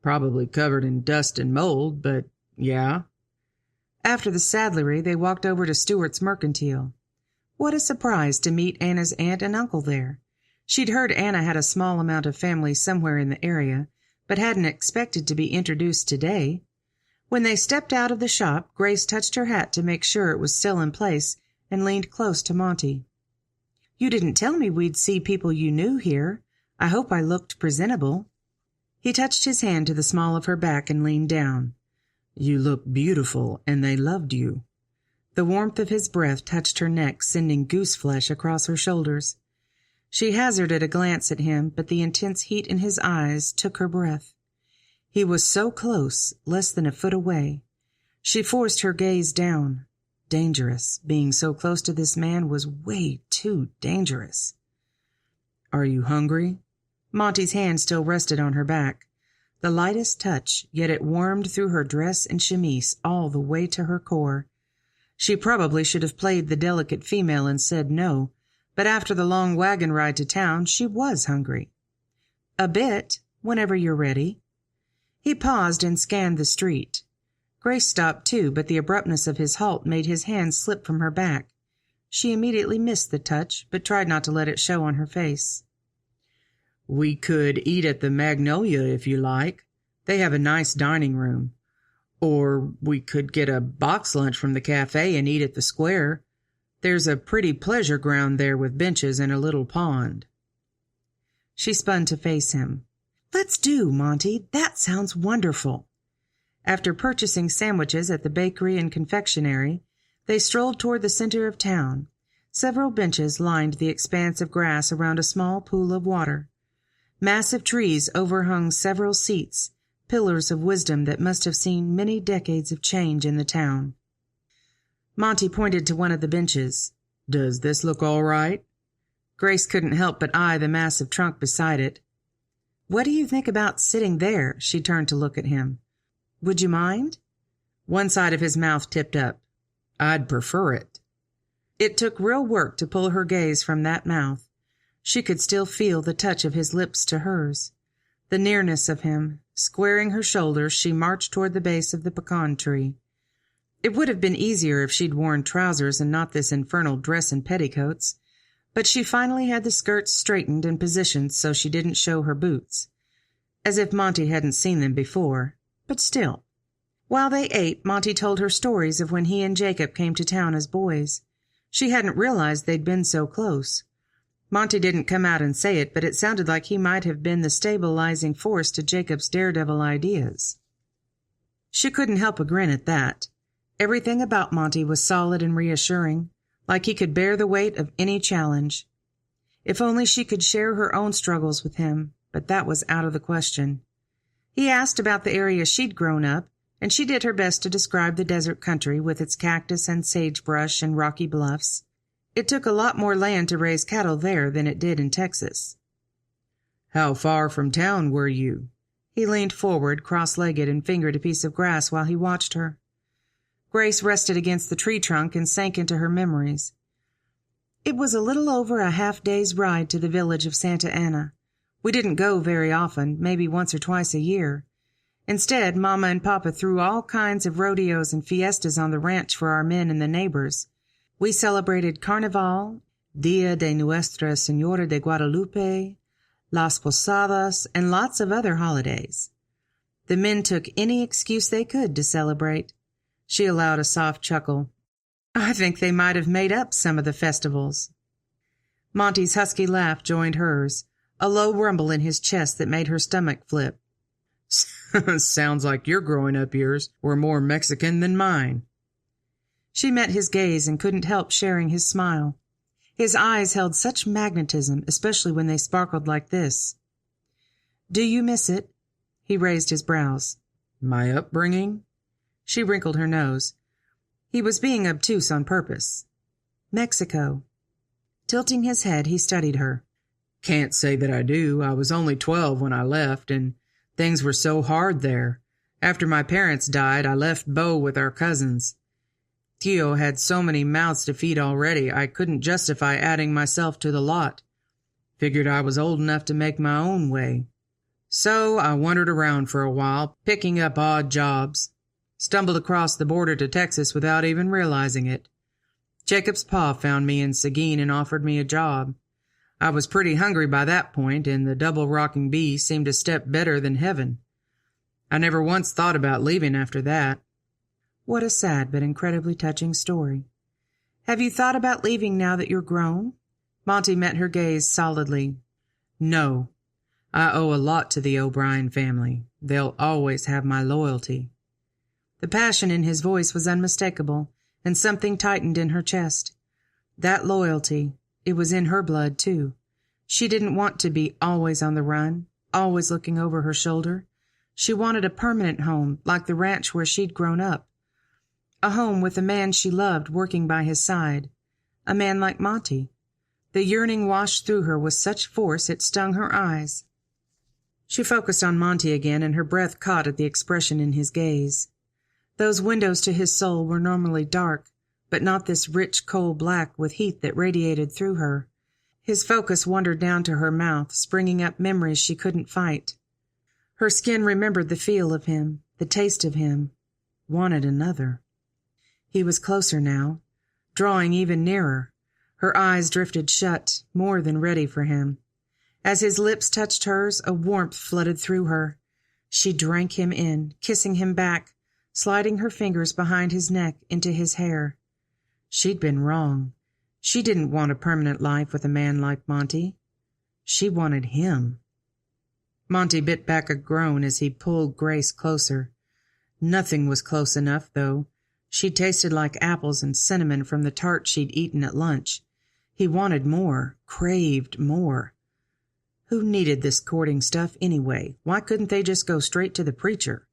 Probably covered in dust and mold, but yeah. After the saddlery, they walked over to Stewart's Mercantile. What a surprise to meet Anna's aunt and uncle there. She'd heard Anna had a small amount of family somewhere in the area, but hadn't expected to be introduced today. When they stepped out of the shop, Grace touched her hat to make sure it was still in place and leaned close to Monty. You didn't tell me we'd see people you knew here. I hope I looked presentable. He touched his hand to the small of her back and leaned down. You look beautiful, and they loved you. The warmth of his breath touched her neck, sending goose flesh across her shoulders. She hazarded a glance at him, but the intense heat in his eyes took her breath. He was so close, less than a foot away. She forced her gaze down. Dangerous. Being so close to this man was way too dangerous. Are you hungry? Monty's hand still rested on her back. The lightest touch, yet it warmed through her dress and chemise all the way to her core. She probably should have played the delicate female and said no, but after the long wagon ride to town, she was hungry. A bit, whenever you're ready. He paused and scanned the street. Grace stopped too, but the abruptness of his halt made his hand slip from her back. She immediately missed the touch, but tried not to let it show on her face. We could eat at the Magnolia if you like. They have a nice dining room. Or we could get a box lunch from the cafe and eat at the square. There's a pretty pleasure ground there with benches and a little pond. She spun to face him. Let's do, Monty. That sounds wonderful. After purchasing sandwiches at the bakery and confectionery, they strolled toward the center of town. Several benches lined the expanse of grass around a small pool of water. Massive trees overhung several seats, pillars of wisdom that must have seen many decades of change in the town. Monty pointed to one of the benches. Does this look all right? Grace couldn't help but eye the massive trunk beside it. What do you think about sitting there? She turned to look at him. Would you mind? One side of his mouth tipped up. I'd prefer it. It took real work to pull her gaze from that mouth. She could still feel the touch of his lips to hers. The nearness of him. Squaring her shoulders, she marched toward the base of the pecan tree. It would have been easier if she'd worn trousers and not this infernal dress and petticoats, but she finally had the skirts straightened and positioned so she didn't show her boots. As if Monty hadn't seen them before, but still. While they ate, Monty told her stories of when he and Jacob came to town as boys. She hadn't realized they'd been so close. Monty didn't come out and say it, but it sounded like he might have been the stabilizing force to Jacob's daredevil ideas. She couldn't help a grin at that. Everything about Monty was solid and reassuring, like he could bear the weight of any challenge. If only she could share her own struggles with him, but that was out of the question. He asked about the area she'd grown up, and she did her best to describe the desert country with its cactus and sagebrush and rocky bluffs. It took a lot more land to raise cattle there than it did in Texas. How far from town were you? He leaned forward, cross-legged, and fingered a piece of grass while he watched her. Grace rested against the tree trunk and sank into her memories. It was a little over a half-day's ride to the village of Santa Ana. We didn't go very often, maybe once or twice a year. Instead, Mama and Papa threw all kinds of rodeos and fiestas on the ranch for our men and the neighbors. We celebrated Carnaval, Dia de Nuestra Señora de Guadalupe, Las Posadas, and lots of other holidays. The men took any excuse they could to celebrate. She allowed a soft chuckle. I think they might have made up some of the festivals. Monty's husky laugh joined hers, a low rumble in his chest that made her stomach flip. Sounds like your growing up years were more Mexican than mine. She met his gaze and couldn't help sharing his smile. His eyes held such magnetism, especially when they sparkled like this. Do you miss it? He raised his brows. My upbringing? She wrinkled her nose. He was being obtuse on purpose. Mexico. Tilting his head, he studied her. Can't say that I do. I was only 12 when I left, and things were so hard there. After my parents died, I left Bo with our cousins. Tio had so many mouths to feed already, I couldn't justify adding myself to the lot. Figured I was old enough to make my own way. So I wandered around for a while, picking up odd jobs. Stumbled across the border to Texas without even realizing it. Jacob's pa found me in Seguin and offered me a job. I was pretty hungry by that point, and the double rocking bee seemed a step better than heaven. I never once thought about leaving after that. What a sad but incredibly touching story. Have you thought about leaving now that you're grown? Monty met her gaze solidly. No. I owe a lot to the O'Brien family. They'll always have my loyalty. The passion in his voice was unmistakable, and something tightened in her chest. That loyalty, it was in her blood, too. She didn't want to be always on the run, always looking over her shoulder. She wanted a permanent home, like the ranch where she'd grown up. A home with a man she loved working by his side. A man like Monty. The yearning washed through her with such force it stung her eyes. She focused on Monty again, and her breath caught at the expression in his gaze. Those windows to his soul were normally dark, but not this rich coal black with heat that radiated through her. His focus wandered down to her mouth, springing up memories she couldn't fight. Her skin remembered the feel of him, the taste of him, wanted another. He was closer now, drawing even nearer. Her eyes drifted shut, more than ready for him. As his lips touched hers, a warmth flooded through her. She drank him in, kissing him back, sliding her fingers behind his neck into his hair. She'd been wrong. She didn't want a permanent life with a man like Monty. She wanted him. Monty bit back a groan as he pulled Grace closer. Nothing was close enough, though. She tasted like apples and cinnamon from the tart she'd eaten at lunch. He wanted more, craved more. Who needed this courting stuff anyway? Why couldn't they just go straight to the preacher?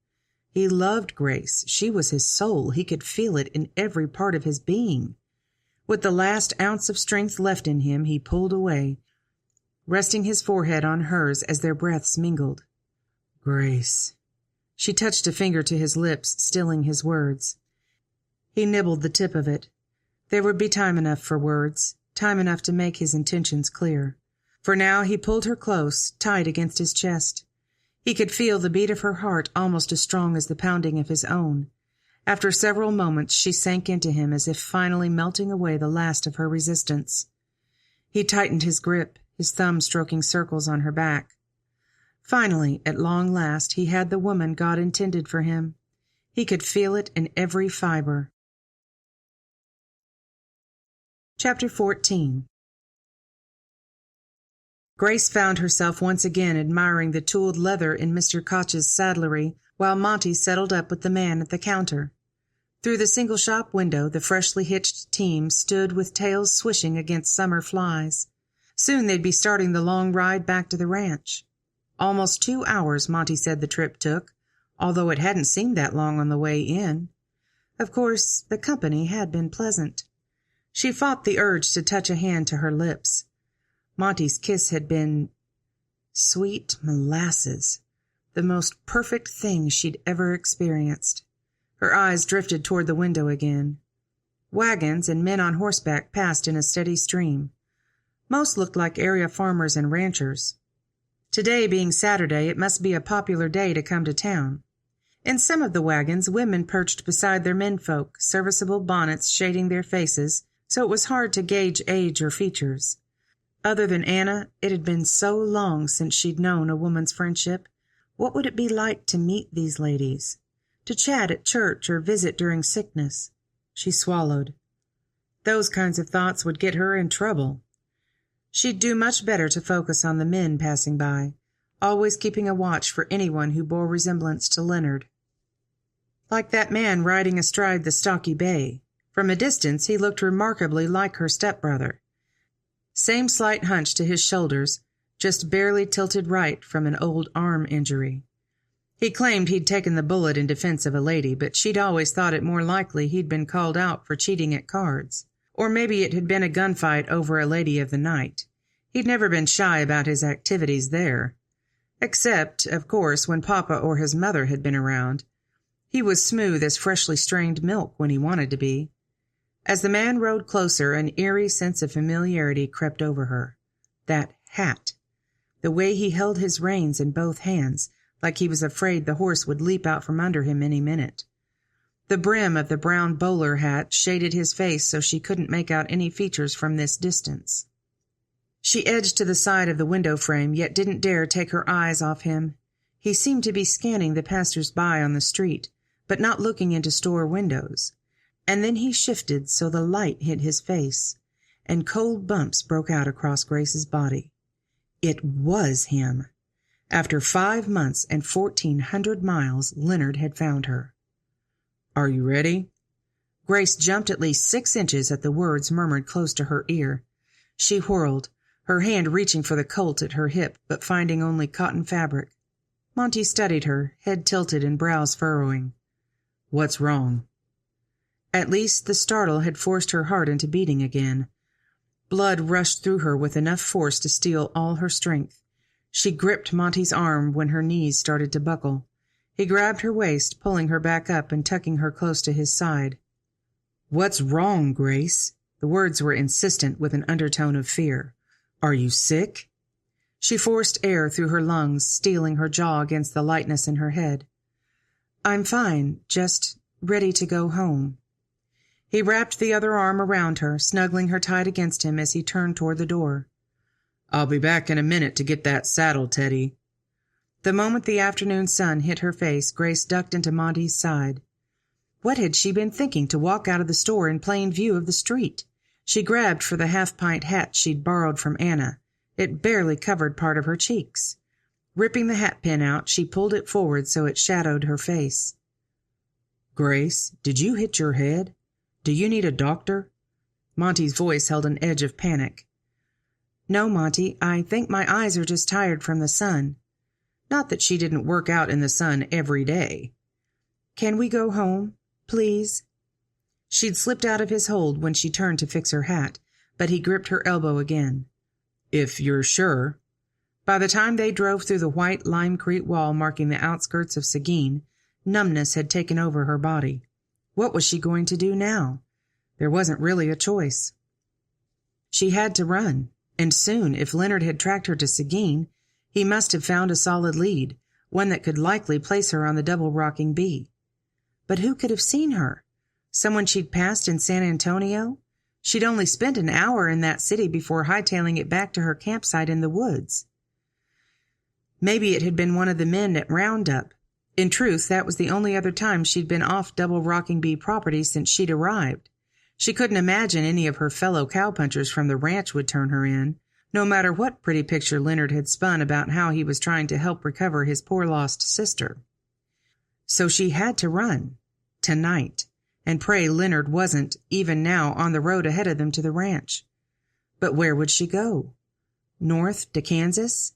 He loved Grace. She was his soul. He could feel it in every part of his being. With the last ounce of strength left in him, he pulled away, resting his forehead on hers as their breaths mingled. Grace. She touched a finger to his lips, stilling his words. He nibbled the tip of it. There would be time enough for words, time enough to make his intentions clear. For now he pulled her close, tight against his chest. He could feel the beat of her heart almost as strong as the pounding of his own. After several moments she sank into him as if finally melting away the last of her resistance. He tightened his grip, his thumb stroking circles on her back. Finally, at long last, he had the woman God intended for him. He could feel it in every fiber. Chapter 14. Grace found herself once again admiring the tooled leather in Mr. Koch's saddlery while Monty settled up with the man at the counter. Through the single shop window, the freshly hitched team stood with tails swishing against summer flies. Soon they'd be starting the long ride back to the ranch. Almost 2 hours, Monty said the trip took, although it hadn't seemed that long on the way in. Of course, the company had been pleasant. She fought the urge to touch a hand to her lips. Monty's kiss had been sweet molasses, the most perfect thing she'd ever experienced. Her eyes drifted toward the window again. Wagons and men on horseback passed in a steady stream. Most looked like area farmers and ranchers. Today being Saturday, it must be a popular day to come to town. In some of the wagons, women perched beside their menfolk, serviceable bonnets shading their faces, so it was hard to gauge age or features. Other than Anna, it had been so long since she'd known a woman's friendship. What would it be like to meet these ladies? To chat at church or visit during sickness? She swallowed. Those kinds of thoughts would get her in trouble. She'd do much better to focus on the men passing by, always keeping a watch for anyone who bore resemblance to Leonard. Like that man riding astride the stocky bay. From a distance he looked remarkably like her stepbrother. Same slight hunch to his shoulders, just barely tilted right from an old arm injury. He claimed he'd taken the bullet in defense of a lady, but she'd always thought it more likely he'd been called out for cheating at cards. Or maybe it had been a gunfight over a lady of the night. He'd never been shy about his activities there. Except, of course, when Papa or his mother had been around. He was smooth as freshly strained milk when he wanted to be. As the man rode closer, an eerie sense of familiarity crept over her. That hat. The way he held his reins in both hands, like he was afraid the horse would leap out from under him any minute. The brim of the brown bowler hat shaded his face so she couldn't make out any features from this distance. She edged to the side of the window frame, yet didn't dare take her eyes off him. He seemed to be scanning the passers-by on the street, but not looking into store windows. And then he shifted so the light hit his face, and cold bumps broke out across Grace's body. It was him. After 5 months and 1,400 miles, Leonard had found her. "Are you ready?" Grace jumped at least 6 inches at the words murmured close to her ear. She whirled, her hand reaching for the Colt at her hip, but finding only cotton fabric. Monty studied her, head tilted and brows furrowing. "What's wrong?" At least the startle had forced her heart into beating again. Blood rushed through her with enough force to steal all her strength. She gripped Monty's arm when her knees started to buckle. He grabbed her waist, pulling her back up and tucking her close to his side. "What's wrong, Grace?" The words were insistent with an undertone of fear. "Are you sick?" She forced air through her lungs, steeling her jaw against the lightness in her head. "I'm fine, just ready to go home." He wrapped the other arm around her, snuggling her tight against him as he turned toward the door. "I'll be back in a minute to get that saddle, Teddy." The moment the afternoon sun hit her face, Grace ducked into Monty's side. What had she been thinking to walk out of the store in plain view of the street? She grabbed for the half-pint hat she'd borrowed from Anna. It barely covered part of her cheeks. Ripping the hat pin out, she pulled it forward so it shadowed her face. "Grace, did you hit your head? Do you need a doctor?" Monty's voice held an edge of panic. "No, Monty, I think my eyes are just tired from the sun." Not that she didn't work out in the sun every day. "Can we go home, please?" She'd slipped out of his hold when she turned to fix her hat, but he gripped her elbow again. "If you're sure." By the time they drove through the white limecrete wall marking the outskirts of Seguin, numbness had taken over her body. What was she going to do now? There wasn't really a choice. She had to run, and soon. If Leonard had tracked her to Seguin, he must have found a solid lead, one that could likely place her on the double-rocking bee. But who could have seen her? Someone she'd passed in San Antonio? She'd only spent an hour in that city before hightailing it back to her campsite in the woods. Maybe it had been one of the men at Roundup. In truth, that was the only other time she'd been off double-rocking bee property since she'd arrived. She couldn't imagine any of her fellow cowpunchers from the ranch would turn her in, no matter what pretty picture Leonard had spun about how he was trying to help recover his poor lost sister. So she had to run. Tonight. And pray Leonard wasn't, even now, on the road ahead of them to the ranch. But where would she go? North to Kansas?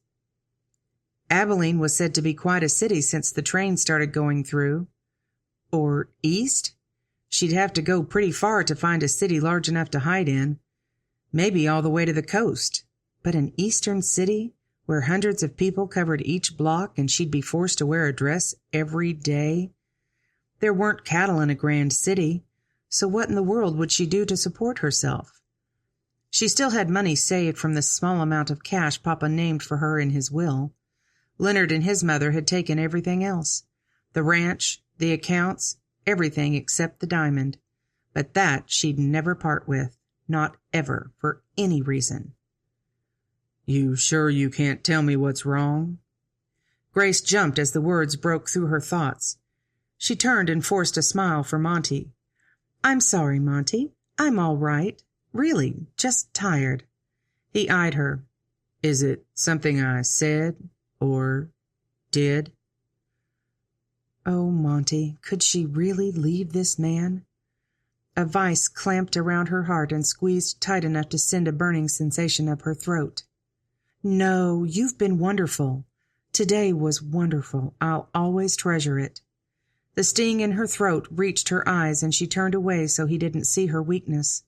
Abilene was said to be quite a city since the train started going through. Or east? She'd have to go pretty far to find a city large enough to hide in. Maybe all the way to the coast. But an eastern city, where hundreds of people covered each block and she'd be forced to wear a dress every day? There weren't cattle in a grand city, so what in the world would she do to support herself? She still had money saved from the small amount of cash Papa named for her in his will. Leonard and his mother had taken everything else. The ranch, the accounts, everything except the diamond. But that she'd never part with, not ever, for any reason. "You sure you can't tell me what's wrong?" Grace jumped as the words broke through her thoughts. She turned and forced a smile for Monty. "I'm sorry, Monty. I'm all right. Really, just tired." He eyed her. "Is it something I said or did?" Oh, Monty, could she really leave this man? A vice clamped around her heart and squeezed tight enough to send a burning sensation up her throat. "No, you've been wonderful. Today was wonderful. I'll always treasure it. The sting in her throat reached her eyes, and she turned away so he didn't see her weakness.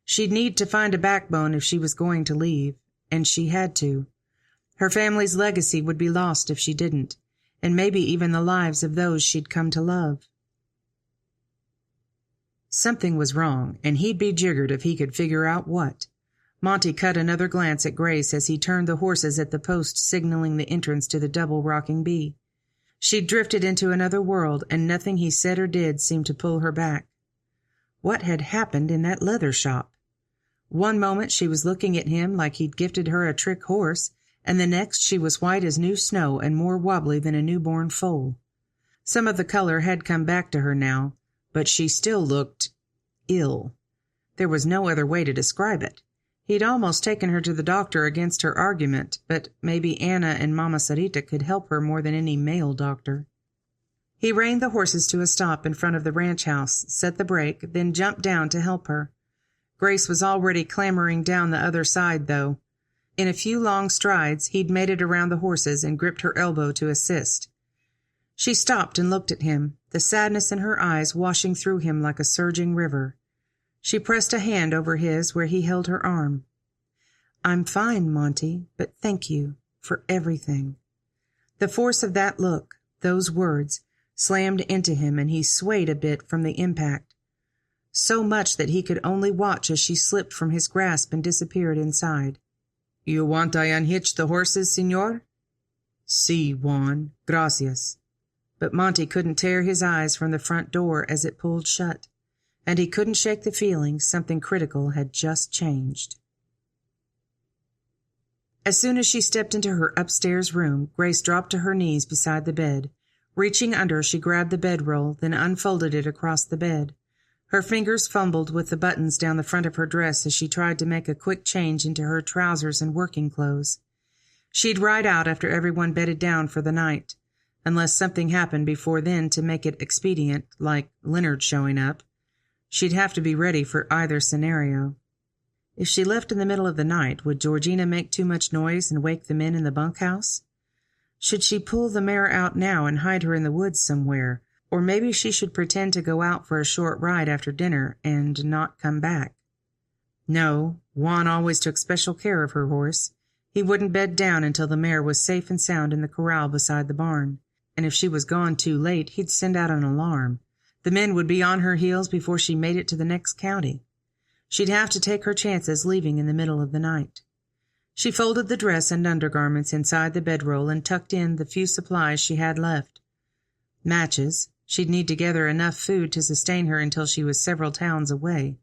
She'd need to find a backbone if she was going to leave, and she had to. Her family's legacy would be lost if she didn't, and maybe even the lives of those she'd come to love. Something was wrong, and he'd be jiggered if he could figure out what. Monty cut another glance at Grace as he turned the horses at the post signaling the entrance to the double rocking bee. She'd drifted into another world, and nothing he said or did seemed to pull her back. What had happened in that leather shop? One moment she was looking at him like he'd gifted her a trick horse, and the next she was white as new snow and more wobbly than a newborn foal. Some of the color had come back to her now, but she still looked ill. There was no other way to describe it. He'd almost taken her to the doctor against her argument, but maybe Anna and Mama Sarita could help her more than any male doctor. He reined the horses to a stop in front of the ranch house, set the brake, then jumped down to help her. Grace was already clambering down the other side, though. In a few long strides, he'd made it around the horses and gripped her elbow to assist. She stopped and looked at him, the sadness in her eyes washing through him like a surging river. She pressed a hand over his where he held her arm. "I'm fine, Monty, but thank you for everything." The force of that look, those words, slammed into him, and he swayed a bit from the impact. So much that he could only watch as she slipped from his grasp and disappeared inside. "You want I unhitch the horses, senor?" "Si, Juan. Gracias." But Monty couldn't tear his eyes from the front door as it pulled shut, and he couldn't shake the feeling something critical had just changed. As soon as she stepped into her upstairs room, Grace dropped to her knees beside the bed. Reaching under, she grabbed the bedroll, then unfolded it across the bed. Her fingers fumbled with the buttons down the front of her dress as she tried to make a quick change into her trousers and working clothes. She'd ride out after everyone bedded down for the night, unless something happened before then to make it expedient, like Leonard showing up. She'd have to be ready for either scenario. If she left in the middle of the night, would Georgina make too much noise and wake the men in the bunkhouse? Should she pull the mare out now and hide her in the woods somewhere? Or maybe she should pretend to go out for a short ride after dinner and not come back. No, Juan always took special care of her horse. He wouldn't bed down until the mare was safe and sound in the corral beside the barn, and if she was gone too late, he'd send out an alarm. The men would be on her heels before she made it to the next county. She'd have to take her chances leaving in the middle of the night. She folded the dress and undergarments inside the bedroll and tucked in the few supplies she had left. Matches. She'd need to gather enough food to sustain her until she was several towns away.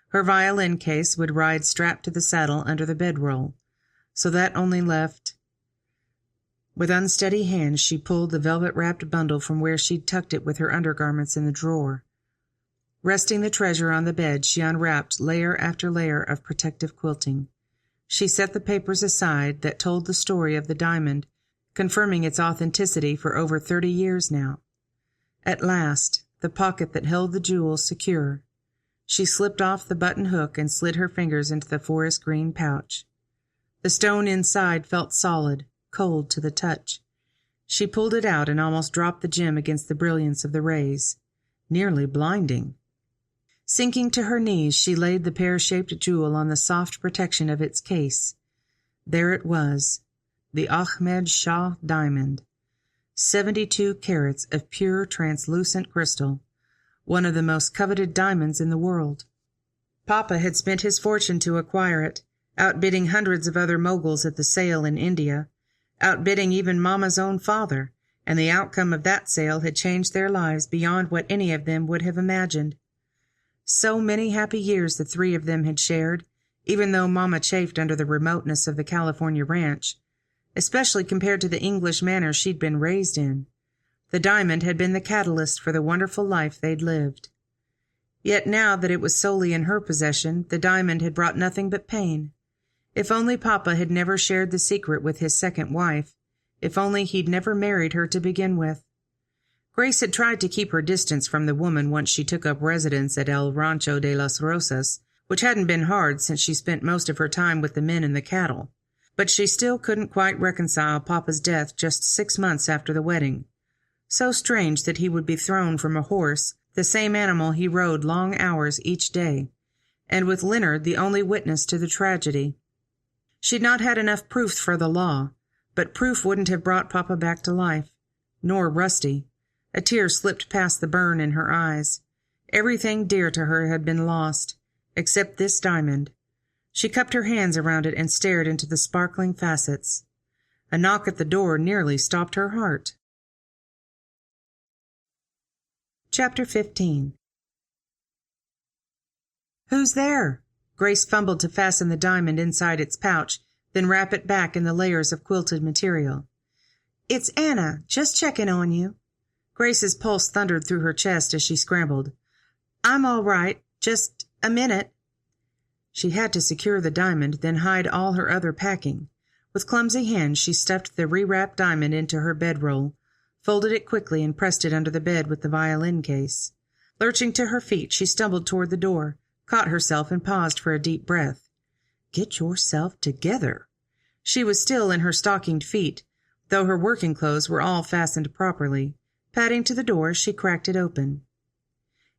Her violin case would ride strapped to the saddle under the bedroll, so that only left. With unsteady hands, she pulled the velvet-wrapped bundle from where she'd tucked it with her undergarments in the drawer. Resting the treasure on the bed, she unwrapped layer after layer of protective quilting. She set the papers aside that told the story of the diamond, confirming its authenticity for over 30 years now. At last, the pocket that held the jewel secure. She slipped off the button hook and slid her fingers into the forest green pouch. The stone inside felt solid, cold to the touch. She pulled it out and almost dropped the gem against the brilliance of the rays. Nearly blinding. Sinking to her knees, she laid the pear-shaped jewel on the soft protection of its case. There it was, the Ahmed Shah diamond. 72 carats of pure translucent crystal, one of the most coveted diamonds in the world. Papa had spent his fortune to acquire it, outbidding hundreds of other moguls at the sale in India, outbidding even Mama's own father, and the outcome of that sale had changed their lives beyond what any of them would have imagined. So many happy years the three of them had shared, even though Mama chafed under the remoteness of the California ranch, especially compared to the English manner she'd been raised in. The diamond had been the catalyst for the wonderful life they'd lived. Yet now that it was solely in her possession, the diamond had brought nothing but pain. If only Papa had never shared the secret with his second wife. If only he'd never married her to begin with. Grace had tried to keep her distance from the woman once she took up residence at El Rancho de las Rosas, which hadn't been hard since she spent most of her time with the men and the cattle. But she still couldn't quite reconcile Papa's death just 6 months after the wedding. So strange that he would be thrown from a horse, the same animal he rode long hours each day, and with Leonard the only witness to the tragedy. She'd not had enough proof for the law, but proof wouldn't have brought Papa back to life, nor Rusty. A tear slipped past the burn in her eyes. Everything dear to her had been lost, except this diamond. She cupped her hands around it and stared into the sparkling facets. A knock at the door nearly stopped her heart. Chapter 15. "Who's there?" Grace fumbled to fasten the diamond inside its pouch, then wrap it back in the layers of quilted material. "It's Anna, just checking on you." Grace's pulse thundered through her chest as she scrambled. "I'm all right. Just a minute." She had to secure the diamond, then hide all her other packing. With clumsy hands she stuffed the rewrapped diamond into her bedroll, folded it quickly, and pressed it under the bed with the violin case. Lurching to her feet, she stumbled toward the door, caught herself, and paused for a deep breath. Get yourself together. She was still in her stockinged feet, though her working clothes were all fastened properly. Padding to the door, she cracked it open.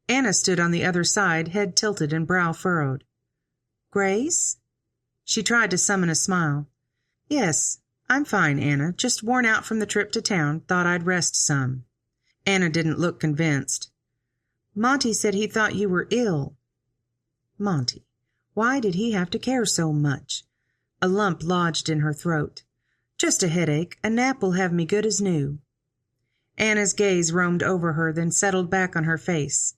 Anna stood on the other side, head tilted and brow furrowed. "Grace?" She tried to summon a smile. "Yes, I'm fine, Anna. Just worn out from the trip to town. Thought I'd rest some." Anna didn't look convinced. "Monty said he thought you were ill." Monty. Why did he have to care so much? A lump lodged in her throat. "Just a headache. A nap will have me good as new." Anna's gaze roamed over her, then settled back on her face.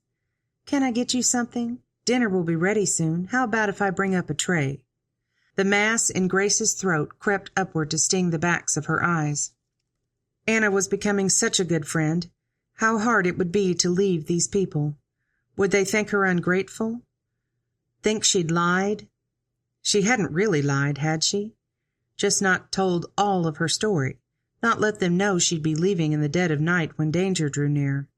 "Can I get you something? Dinner will be ready soon. How about if I bring up a tray?" The mass in Grace's throat crept upward to sting the backs of her eyes. Anna was becoming such a good friend. How hard it would be to leave these people. Would they think her ungrateful? Think she'd lied? She hadn't really lied, had she? Just not told all of her story, not let them know she'd be leaving in the dead of night when danger drew near.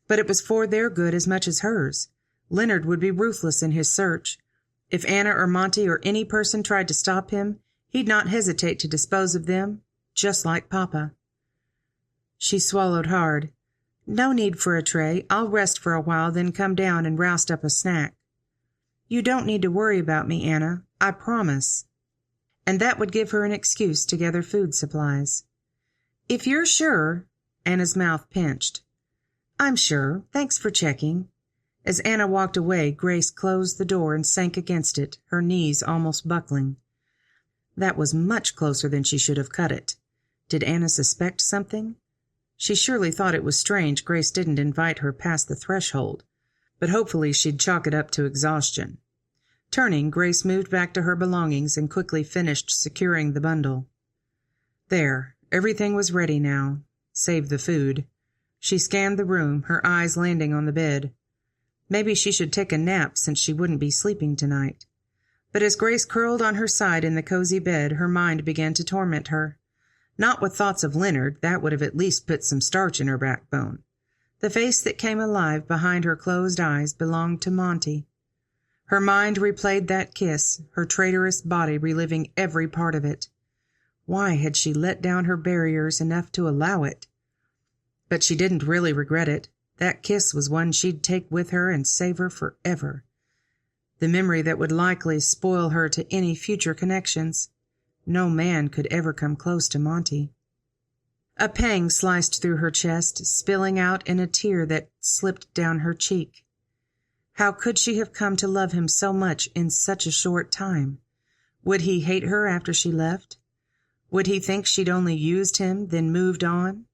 But it was for their good as much as hers. Leonard would be ruthless in his search. If Anna or Monty or any person tried to stop him, he'd not hesitate to dispose of them, just like Papa. She swallowed hard. "No need for a tray. I'll rest for a while, then come down and roust up a snack." "You don't need to worry about me, Anna. I promise." And that would give her an excuse to gather food supplies. "If you're sure," Anna's mouth pinched. "I'm sure. Thanks for checking." As Anna walked away, Grace closed the door and sank against it, her knees almost buckling. That was much closer than she should have cut it. Did Anna suspect something? She surely thought it was strange Grace didn't invite her past the threshold, but hopefully she'd chalk it up to exhaustion. Turning, Grace moved back to her belongings and quickly finished securing the bundle. There, everything was ready now, save the food. She scanned the room, her eyes landing on the bed. Maybe she should take a nap since she wouldn't be sleeping tonight. But as Grace curled on her side in the cozy bed, her mind began to torment her. Not with thoughts of Leonard, that would have at least put some starch in her backbone. The face that came alive behind her closed eyes belonged to Monty. Her mind replayed that kiss, her traitorous body reliving every part of it. Why had she let down her barriers enough to allow it? But she didn't really regret it. That kiss was one she'd take with her and savor forever. The memory that would likely spoil her to any future connections. No man could ever come close to Monty. A pang sliced through her chest, spilling out in a tear that slipped down her cheek. How could she have come to love him so much in such a short time? Would he hate her after she left? Would he think she'd only used him, then moved on?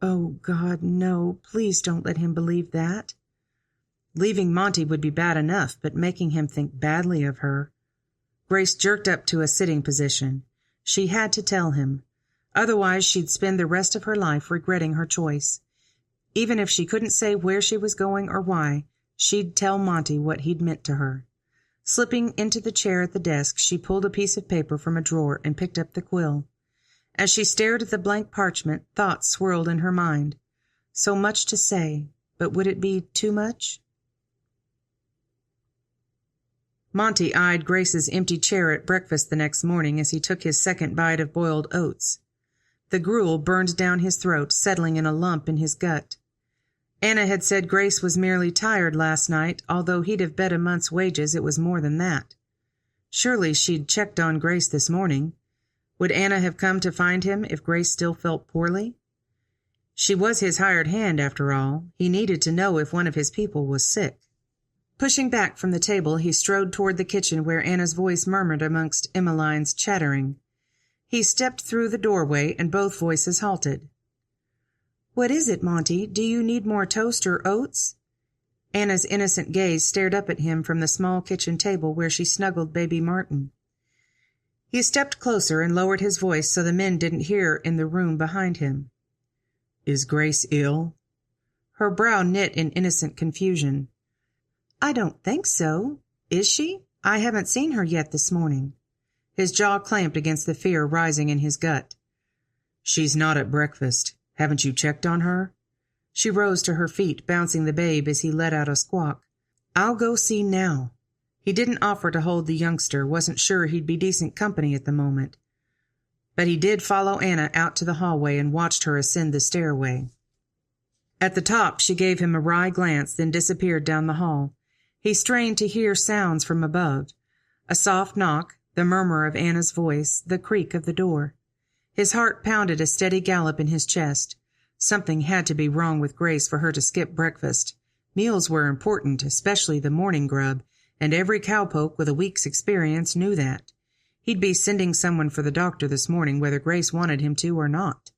Oh, God, no, please don't let him believe that. Leaving Monty would be bad enough, but making him think badly of her. Grace jerked up to a sitting position. She had to tell him. Otherwise, she'd spend the rest of her life regretting her choice. Even if she couldn't say where she was going or why, she'd tell Monty what he'd meant to her. Slipping into the chair at the desk, she pulled a piece of paper from a drawer and picked up the quill. As she stared at the blank parchment, thoughts swirled in her mind. So much to say, but would it be too much? Monty eyed Grace's empty chair at breakfast the next morning as he took his second bite of boiled oats. The gruel burned down his throat, settling in a lump in his gut. Anna had said Grace was merely tired last night, although he'd have bet a month's wages it was more than that. Surely she'd checked on Grace this morning. Would Anna have come to find him if Grace still felt poorly? She was his hired hand, after all. He needed to know if one of his people was sick. Pushing back from the table, he strode toward the kitchen where Anna's voice murmured amongst Emmeline's chattering. He stepped through the doorway, and both voices halted. "What is it, Monty? Do you need more toast or oats?" Anna's innocent gaze stared up at him from the small kitchen table where she snuggled baby Martin. He stepped closer and lowered his voice so the men didn't hear in the room behind him. "Is Grace ill?" Her brow knit in innocent confusion. "I don't think so. Is she? I haven't seen her yet this morning." His jaw clamped against the fear rising in his gut. "She's not at breakfast. Haven't you checked on her?" She rose to her feet, bouncing the babe as he let out a squawk. "I'll go see now." He didn't offer to hold the youngster, wasn't sure he'd be decent company at the moment. But he did follow Anna out to the hallway and watched her ascend the stairway. At the top, she gave him a wry glance, then disappeared down the hall. He strained to hear sounds from above. A soft knock, the murmur of Anna's voice, the creak of the door. His heart pounded a steady gallop in his chest. Something had to be wrong with Grace for her to skip breakfast. Meals were important, especially the morning grub, and every cowpoke with a week's experience knew that. He'd be sending someone for the doctor this morning whether Grace wanted him to or not.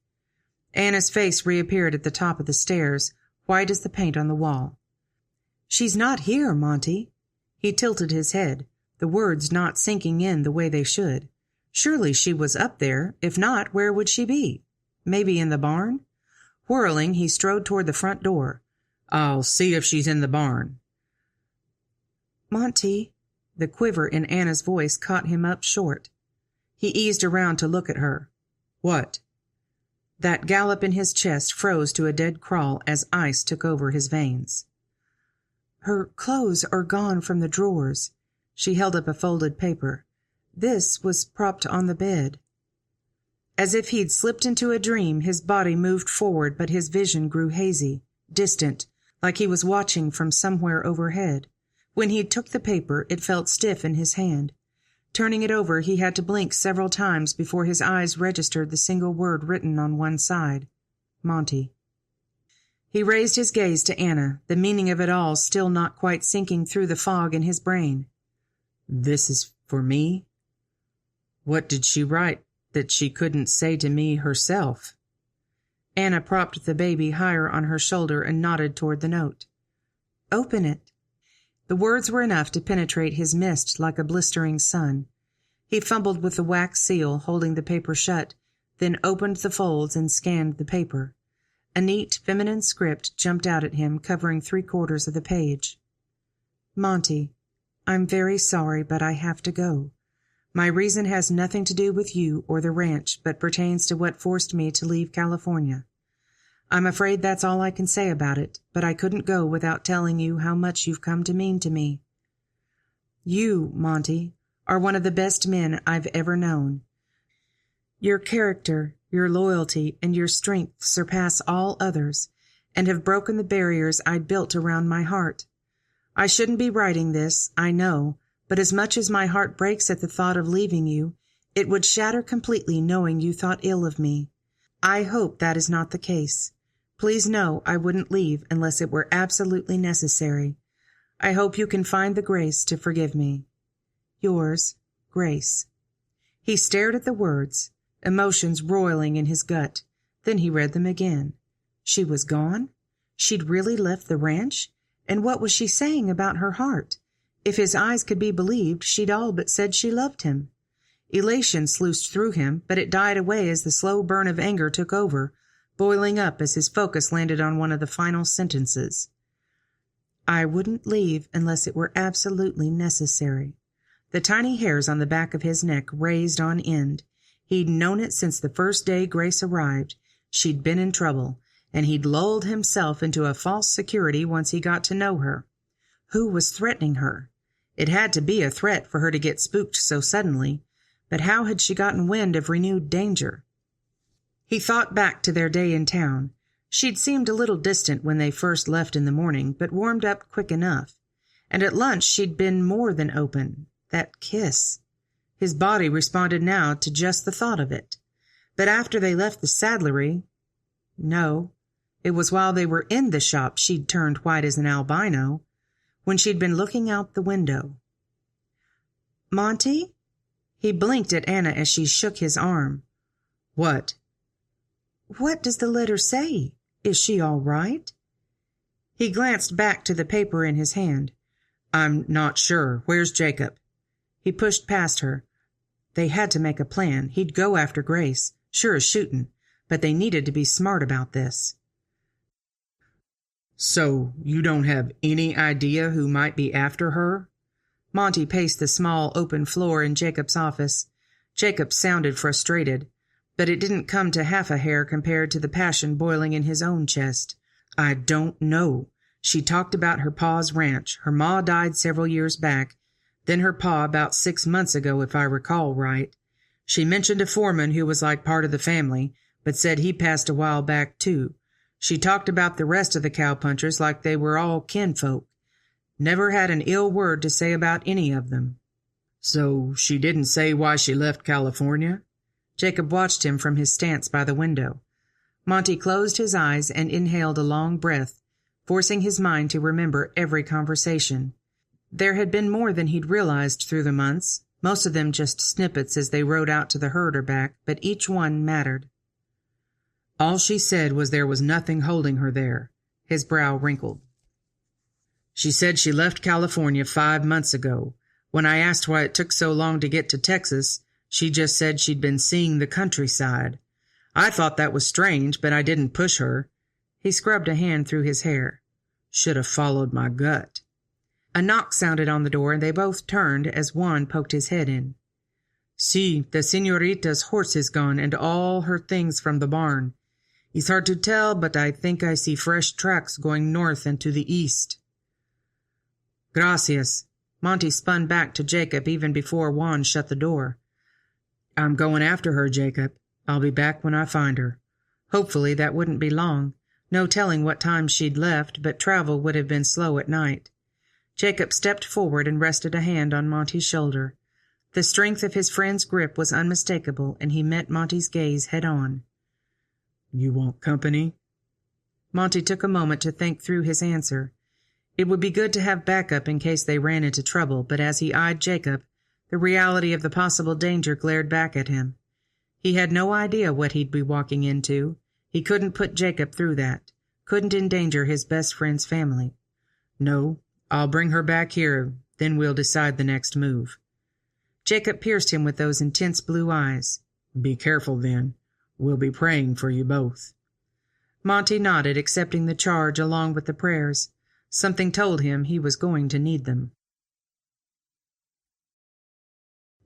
Anna's face reappeared at the top of the stairs, white as the paint on the wall. "She's not here, Monty." He tilted his head, the words not sinking in the way they should. Surely she was up there. If not, where would she be? Maybe in the barn? Whirling, he strode toward the front door. "I'll see if she's in the barn." "Monty," the quiver in Anna's voice caught him up short. He eased around to look at her. "What?" That gallop in his chest froze to a dead crawl as ice took over his veins. "Her clothes are gone from the drawers." She held up a folded paper. "This was propped on the bed." As if he'd slipped into a dream, his body moved forward, but his vision grew hazy, distant, like he was watching from somewhere overhead. When he took the paper, it felt stiff in his hand. Turning it over, he had to blink several times before his eyes registered the single word written on one side. Monty. He raised his gaze to Anna, the meaning of it all still not quite sinking through the fog in his brain. "This is for me? What did she write that she couldn't say to me herself?" Anna propped the baby higher on her shoulder and nodded toward the note. "Open it." The words were enough to penetrate his mist like a blistering sun. He fumbled with the wax seal, holding the paper shut, then opened the folds and scanned the paper. A neat, feminine script jumped out at him, covering 3/4 of the page. "Monty, I'm very sorry, but I have to go. My reason has nothing to do with you or the ranch, but pertains to what forced me to leave California. I'm afraid that's all I can say about it, but I couldn't go without telling you how much you've come to mean to me. You, Monty, are one of the best men I've ever known. Your character, your loyalty, and your strength surpass all others, and have broken the barriers I'd built around my heart. I shouldn't be writing this, I know, but as much as my heart breaks at the thought of leaving you, it would shatter completely knowing you thought ill of me. I hope that is not the case. Please know I wouldn't leave unless it were absolutely necessary. I hope you can find the grace to forgive me. Yours, Grace." He stared at the words, emotions roiling in his gut. Then he read them again. She was gone? She'd really left the ranch? And what was she saying about her heart? If his eyes could be believed, she'd all but said she loved him. Elation sluiced through him, but it died away as the slow burn of anger took over, boiling up as his focus landed on one of the final sentences. "I wouldn't leave unless it were absolutely necessary." The tiny hairs on the back of his neck raised on end. He'd known it since the first day Grace arrived. She'd been in trouble, and he'd lulled himself into a false security once he got to know her. Who was threatening her? It had to be a threat for her to get spooked so suddenly, but how had she gotten wind of renewed danger? He thought back to their day in town. She'd seemed a little distant when they first left in the morning, but warmed up quick enough. And at lunch she'd been more than open. That kiss. His body responded now to just the thought of it. But after they left the saddlery... No, it was while they were in the shop she'd turned white as an albino, when she'd been looking out the window. "Monty?" He blinked at Anna as she shook his arm. "What?" "What does the letter say? Is she all right?" He glanced back to the paper in his hand. "I'm not sure. Where's Jacob?" He pushed past her. They had to make a plan. He'd go after Grace, sure as shootin', but they needed to be smart about this. "So you don't have any idea who might be after her?" Monty paced the small open floor in Jacob's office. Jacob sounded frustrated, but it didn't come to half a hair compared to the passion boiling in his own chest. "I don't know. She talked about her pa's ranch. Her ma died several years back, then her pa about 6 months ago, if I recall right. She mentioned a foreman who was like part of the family, but said he passed a while back too. She talked about the rest of the cowpunchers like they were all kinfolk. Never had an ill word to say about any of them." "So she didn't say why she left California?" Jacob watched him from his stance by the window. Monty closed his eyes and inhaled a long breath, forcing his mind to remember every conversation. There had been more than he'd realized through the months, most of them just snippets as they rode out to the herd or back, but each one mattered. "All she said was there was nothing holding her there." His brow wrinkled. "She said she left California 5 months ago. When I asked why it took so long to get to Texas, she just said she'd been seeing the countryside. I thought that was strange, but I didn't push her." He scrubbed a hand through his hair. "Should have followed my gut." A knock sounded on the door, and they both turned as Juan poked his head in. "See, the señorita's horse is gone, and all her things from the barn. It's hard to tell, but I think I see fresh tracks going north and to the east." "Gracias." Monty spun back to Jacob even before Juan shut the door. "I'm going after her, Jacob. I'll be back when I find her." Hopefully that wouldn't be long. No telling what time she'd left, but travel would have been slow at night. Jacob stepped forward and rested a hand on Monty's shoulder. The strength of his friend's grip was unmistakable, and he met Monty's gaze head-on. "You want company?" Monty took a moment to think through his answer. It would be good to have backup in case they ran into trouble, but as he eyed Jacob, the reality of the possible danger glared back at him. He had no idea what he'd be walking into. He couldn't put Jacob through that. Couldn't endanger his best friend's family. "No, I'll bring her back here, then we'll decide the next move." Jacob pierced him with those intense blue eyes. "Be careful, then. We'll be praying for you both." Monty nodded, accepting the charge along with the prayers. Something told him he was going to need them.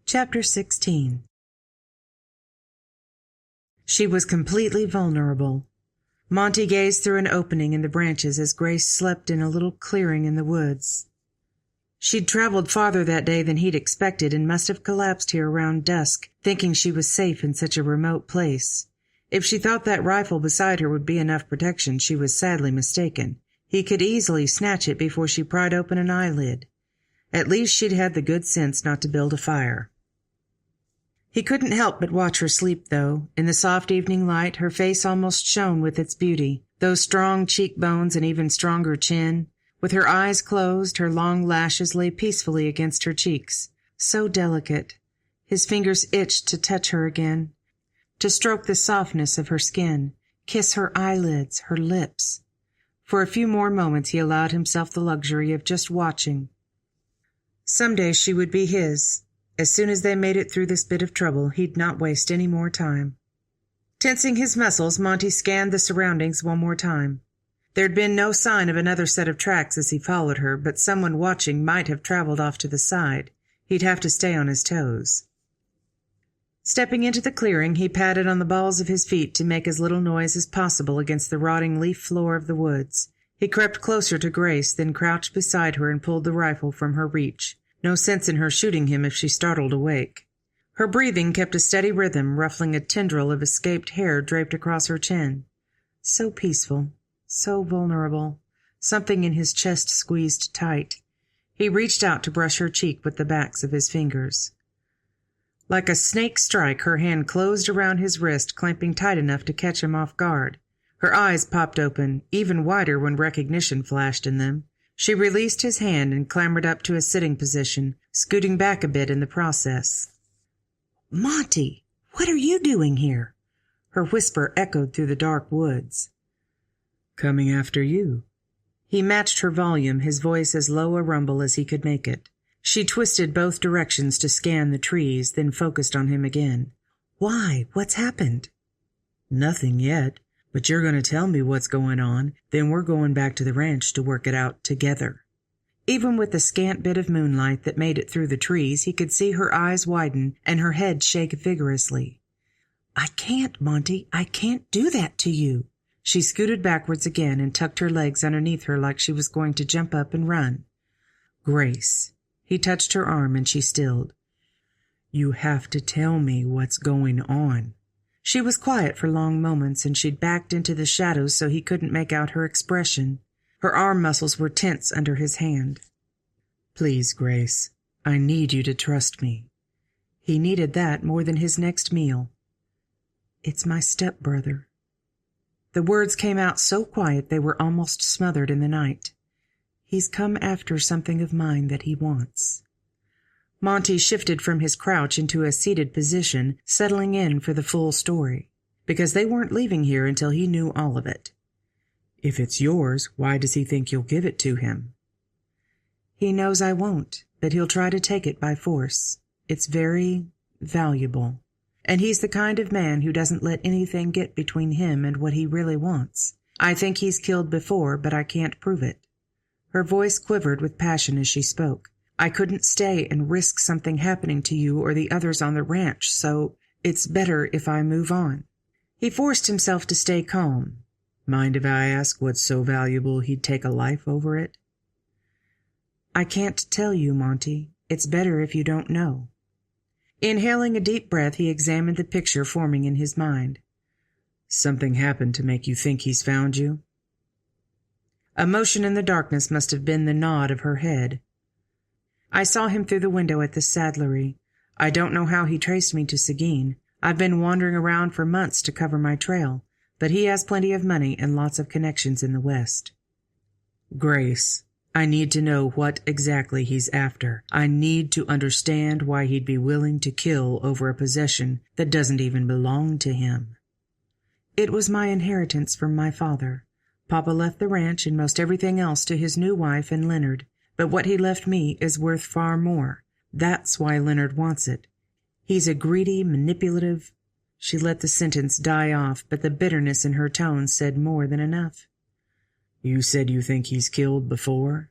Chapter 16. She was completely vulnerable. Monty gazed through an opening in the branches as Grace slept in a little clearing in the woods. She'd traveled farther that day than he'd expected and must have collapsed here around dusk, thinking she was safe in such a remote place. If she thought that rifle beside her would be enough protection, she was sadly mistaken. He could easily snatch it before she pried open an eyelid. At least she'd had the good sense not to build a fire. He couldn't help but watch her sleep, though. In the soft evening light, her face almost shone with its beauty, those strong cheekbones and even stronger chin. With her eyes closed, her long lashes lay peacefully against her cheeks. So delicate. His fingers itched to touch her again, to stroke the softness of her skin, kiss her eyelids, her lips. For a few more moments he allowed himself the luxury of just watching. Someday she would be his. As soon as they made it through this bit of trouble, he'd not waste any more time. Tensing his muscles, Monty scanned the surroundings one more time. There'd been no sign of another set of tracks as he followed her, but someone watching might have traveled off to the side. He'd have to stay on his toes. Stepping into the clearing, he patted on the balls of his feet to make as little noise as possible against the rotting leaf floor of the woods. He crept closer to Grace, then crouched beside her and pulled the rifle from her reach. No sense in her shooting him if she startled awake. Her breathing kept a steady rhythm, ruffling a tendril of escaped hair draped across her chin. So peaceful, so vulnerable. Something in his chest squeezed tight. He reached out to brush her cheek with the backs of his fingers. Like a snake strike, her hand closed around his wrist, clamping tight enough to catch him off guard. Her eyes popped open, even wider when recognition flashed in them. She released his hand and clambered up to a sitting position, scooting back a bit in the process. "Monty, what are you doing here?" Her whisper echoed through the dark woods. "Coming after you." He matched her volume, his voice as low a rumble as he could make it. She twisted both directions to scan the trees, then focused on him again. "Why? What's happened?" "Nothing yet, but you're going to tell me what's going on, then we're going back to the ranch to work it out together." Even with the scant bit of moonlight that made it through the trees, he could see her eyes widen and her head shake vigorously. "I can't, Monty. I can't do that to you." She scooted backwards again and tucked her legs underneath her like she was going to jump up and run. "Grace." He touched her arm and she stilled. "You have to tell me what's going on." She was quiet for long moments, and she'd backed into the shadows so he couldn't make out her expression. Her arm muscles were tense under his hand. "Please, Grace, I need you to trust me." He needed that more than his next meal. "It's my stepbrother." The words came out so quiet they were almost smothered in the night. "He's come after something of mine that he wants." Monty shifted from his crouch into a seated position, settling in for the full story, because they weren't leaving here until he knew all of it. "If it's yours, why does he think you'll give it to him?" "He knows I won't, but he'll try to take it by force. It's very valuable. And he's the kind of man who doesn't let anything get between him and what he really wants. I think he's killed before, but I can't prove it." Her voice quivered with passion as she spoke. "I couldn't stay and risk something happening to you or the others on the ranch, so it's better if I move on." He forced himself to stay calm. "Mind if I ask what's so valuable he'd take a life over it?" "I can't tell you, Monty. It's better if you don't know." Inhaling a deep breath, he examined the picture forming in his mind. "Something happened to make you think he's found you?" A motion in the darkness must have been the nod of her head. "I saw him through the window at the saddlery. I don't know how he traced me to Seguin. I've been wandering around for months to cover my trail, but he has plenty of money and lots of connections in the West." "Grace, I need to know what exactly he's after. I need to understand why he'd be willing to kill over a possession that doesn't even belong to him." "It was my inheritance from my father. Papa left the ranch and most everything else to his new wife and Leonard, but what he left me is worth far more. That's why Leonard wants it. He's a greedy, manipulative—" She let the sentence die off, but the bitterness in her tone said more than enough. "You said you think he's killed before?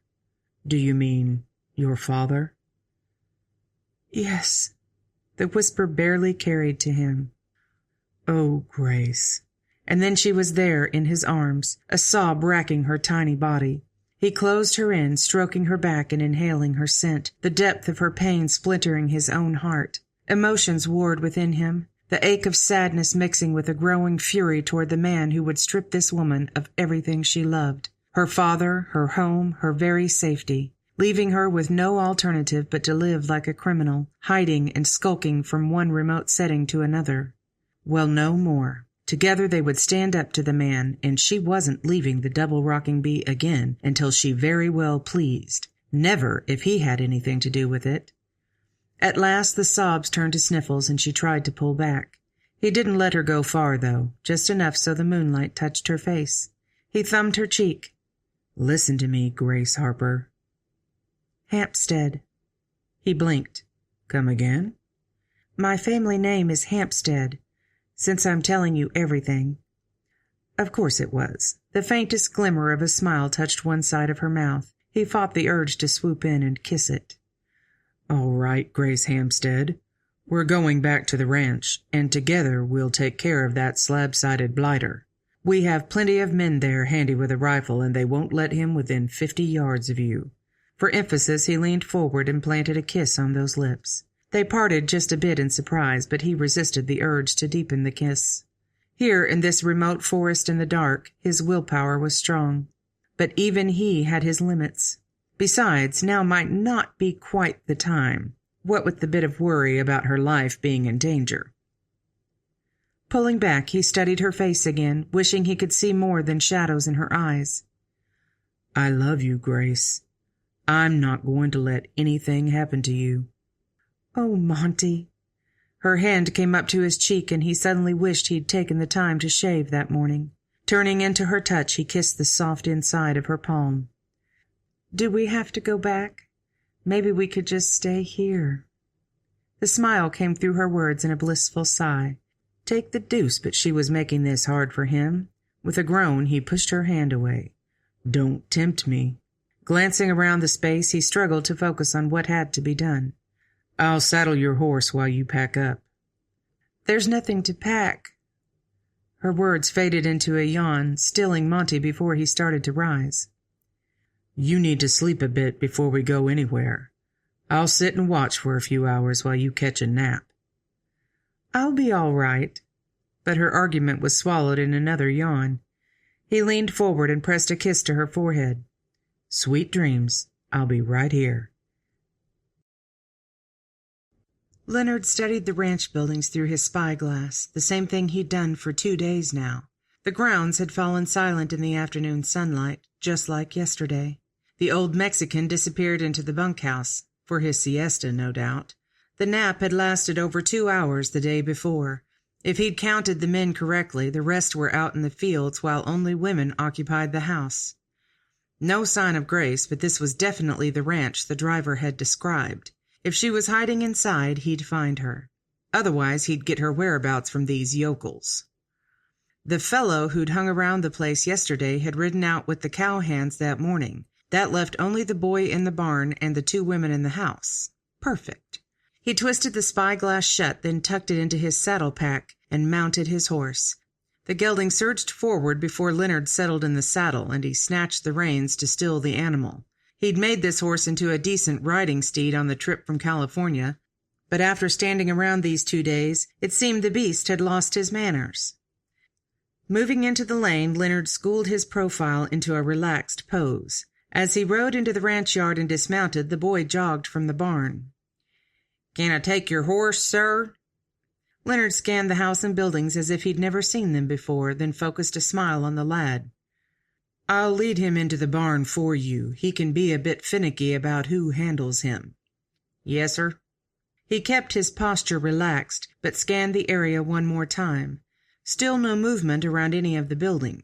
Do you mean your father?" "Yes." The whisper barely carried to him. "Oh, Grace." And then she was there in his arms, a sob racking her tiny body. He closed her in, stroking her back and inhaling her scent, the depth of her pain splintering his own heart. Emotions warred within him, the ache of sadness mixing with a growing fury toward the man who would strip this woman of everything she loved. Her father, her home, her very safety, leaving her with no alternative but to live like a criminal, hiding and skulking from one remote setting to another. Well, no more. Together they would stand up to the man, and she wasn't leaving the double rocking bee again until she very well pleased. Never if he had anything to do with it. At last the sobs turned to sniffles, and she tried to pull back. He didn't let her go far, though, just enough so the moonlight touched her face. He thumbed her cheek. "Listen to me, Grace Harper." "Hampstead." He blinked. "Come again?" "My family name is Hampstead. Since I'm telling you everything." Of course it was. The faintest glimmer of a smile touched one side of her mouth. He fought the urge to swoop in and kiss it. "All right, Grace Hampstead. We're going back to the ranch, and together we'll take care of that slab-sided blighter. We have plenty of men there handy with a rifle, and they won't let him within 50 yards of you. For emphasis, he leaned forward and planted a kiss on those lips. They parted just a bit in surprise, but he resisted the urge to deepen the kiss. Here, in this remote forest in the dark, his willpower was strong. But even he had his limits. Besides, now might not be quite the time, what with the bit of worry about her life being in danger. Pulling back, he studied her face again, wishing he could see more than shadows in her eyes. "I love you, Grace. I'm not going to let anything happen to you." "Oh, Monty." Her hand came up to his cheek, and he suddenly wished he'd taken the time to shave that morning. Turning into her touch, he kissed the soft inside of her palm. "Do we have to go back? Maybe we could just stay here." The smile came through her words in a blissful sigh. Take the deuce, but she was making this hard for him. With a groan, he pushed her hand away. "Don't tempt me." Glancing around the space, he struggled to focus on what had to be done. "I'll saddle your horse while you pack up." "There's nothing to pack." Her words faded into a yawn, stilling Monty before he started to rise. "You need to sleep a bit before we go anywhere. I'll sit and watch for a few hours while you catch a nap." "I'll be all right." But her argument was swallowed in another yawn. He leaned forward and pressed a kiss to her forehead. "Sweet dreams. I'll be right here." Leonard studied the ranch buildings through his spyglass, the same thing he'd done for 2 days now. The grounds had fallen silent in the afternoon sunlight, just like yesterday. The old Mexican disappeared into the bunkhouse, for his siesta, no doubt. The nap had lasted over 2 hours the day before. If he'd counted the men correctly, the rest were out in the fields while only women occupied the house. No sign of Grace, but this was definitely the ranch the driver had described. If she was hiding inside, he'd find her. Otherwise, he'd get her whereabouts from these yokels. The fellow who'd hung around the place yesterday had ridden out with the cowhands that morning. That left only the boy in the barn and the 2 women in the house. Perfect. He twisted the spyglass shut, then tucked it into his saddle pack and mounted his horse. The gelding surged forward before Leonard settled in the saddle, and he snatched the reins to still the animal. He'd made this horse into a decent riding steed on the trip from California, but after standing around these 2 days, it seemed the beast had lost his manners. Moving into the lane, Leonard schooled his profile into a relaxed pose. As he rode into the ranch yard and dismounted, the boy jogged from the barn. "Can I take your horse, sir?" Leonard scanned the house and buildings as if he'd never seen them before, then focused a smile on the lad. "I'll lead him into the barn for you. He can be a bit finicky about who handles him." "Yes, sir." He kept his posture relaxed, but scanned the area one more time. Still no movement around any of the buildings.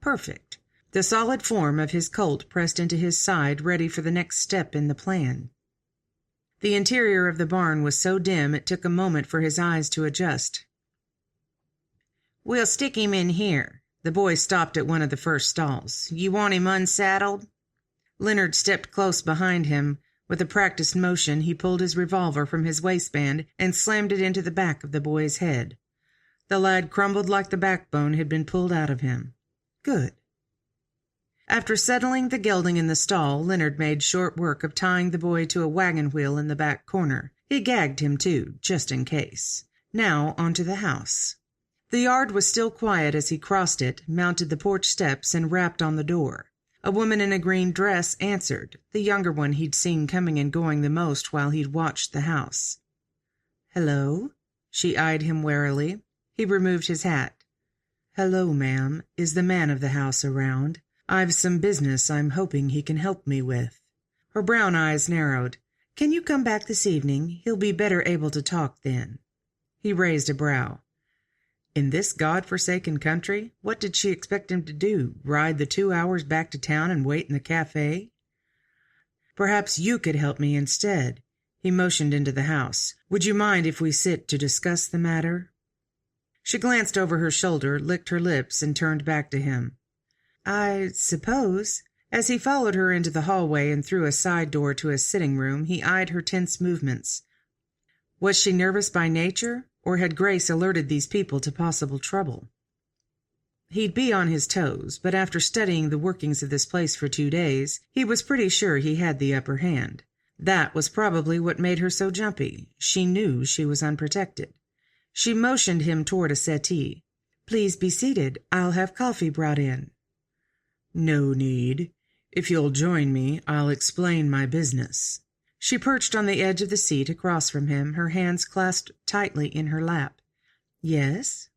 Perfect. The solid form of his colt pressed into his side, ready for the next step in the plan. The interior of the barn was so dim it took a moment for his eyes to adjust. "We'll stick him in here." The boy stopped at one of the first stalls. "You want him unsaddled?" Leonard stepped close behind him. With a practiced motion, he pulled his revolver from his waistband and slammed it into the back of the boy's head. The lad crumbled like the backbone had been pulled out of him. Good. After settling the gelding in the stall, Leonard made short work of tying the boy to a wagon wheel in the back corner. He gagged him, too, just in case. Now onto the house. The yard was still quiet as he crossed it, mounted the porch steps, and rapped on the door. A woman in a green dress answered, the younger one he'd seen coming and going the most while he'd watched the house. "Hello?" She eyed him warily. He removed his hat. "Hello, ma'am. Is the man of the house around? I've some business I'm hoping he can help me with." Her brown eyes narrowed. "Can you come back this evening? He'll be better able to talk then." He raised a brow. In this God-forsaken country, what did she expect him to do? Ride the 2 hours back to town and wait in the cafe? "Perhaps you could help me instead." He motioned into the house. "Would you mind if we sit to discuss the matter?" She glanced over her shoulder, licked her lips, and turned back to him. "I suppose." As he followed her into the hallway and through a side door to a sitting room, he eyed her tense movements. Was she nervous by nature, or had Grace alerted these people to possible trouble? He'd be on his toes, but after studying the workings of this place for 2 days, he was pretty sure he had the upper hand. That was probably what made her so jumpy. She knew she was unprotected. She motioned him toward a settee. "Please be seated. I'll have coffee brought in." "No need. If you'll join me, I'll explain my business." She perched on the edge of the seat across from him, her hands clasped tightly in her lap. "Yes?"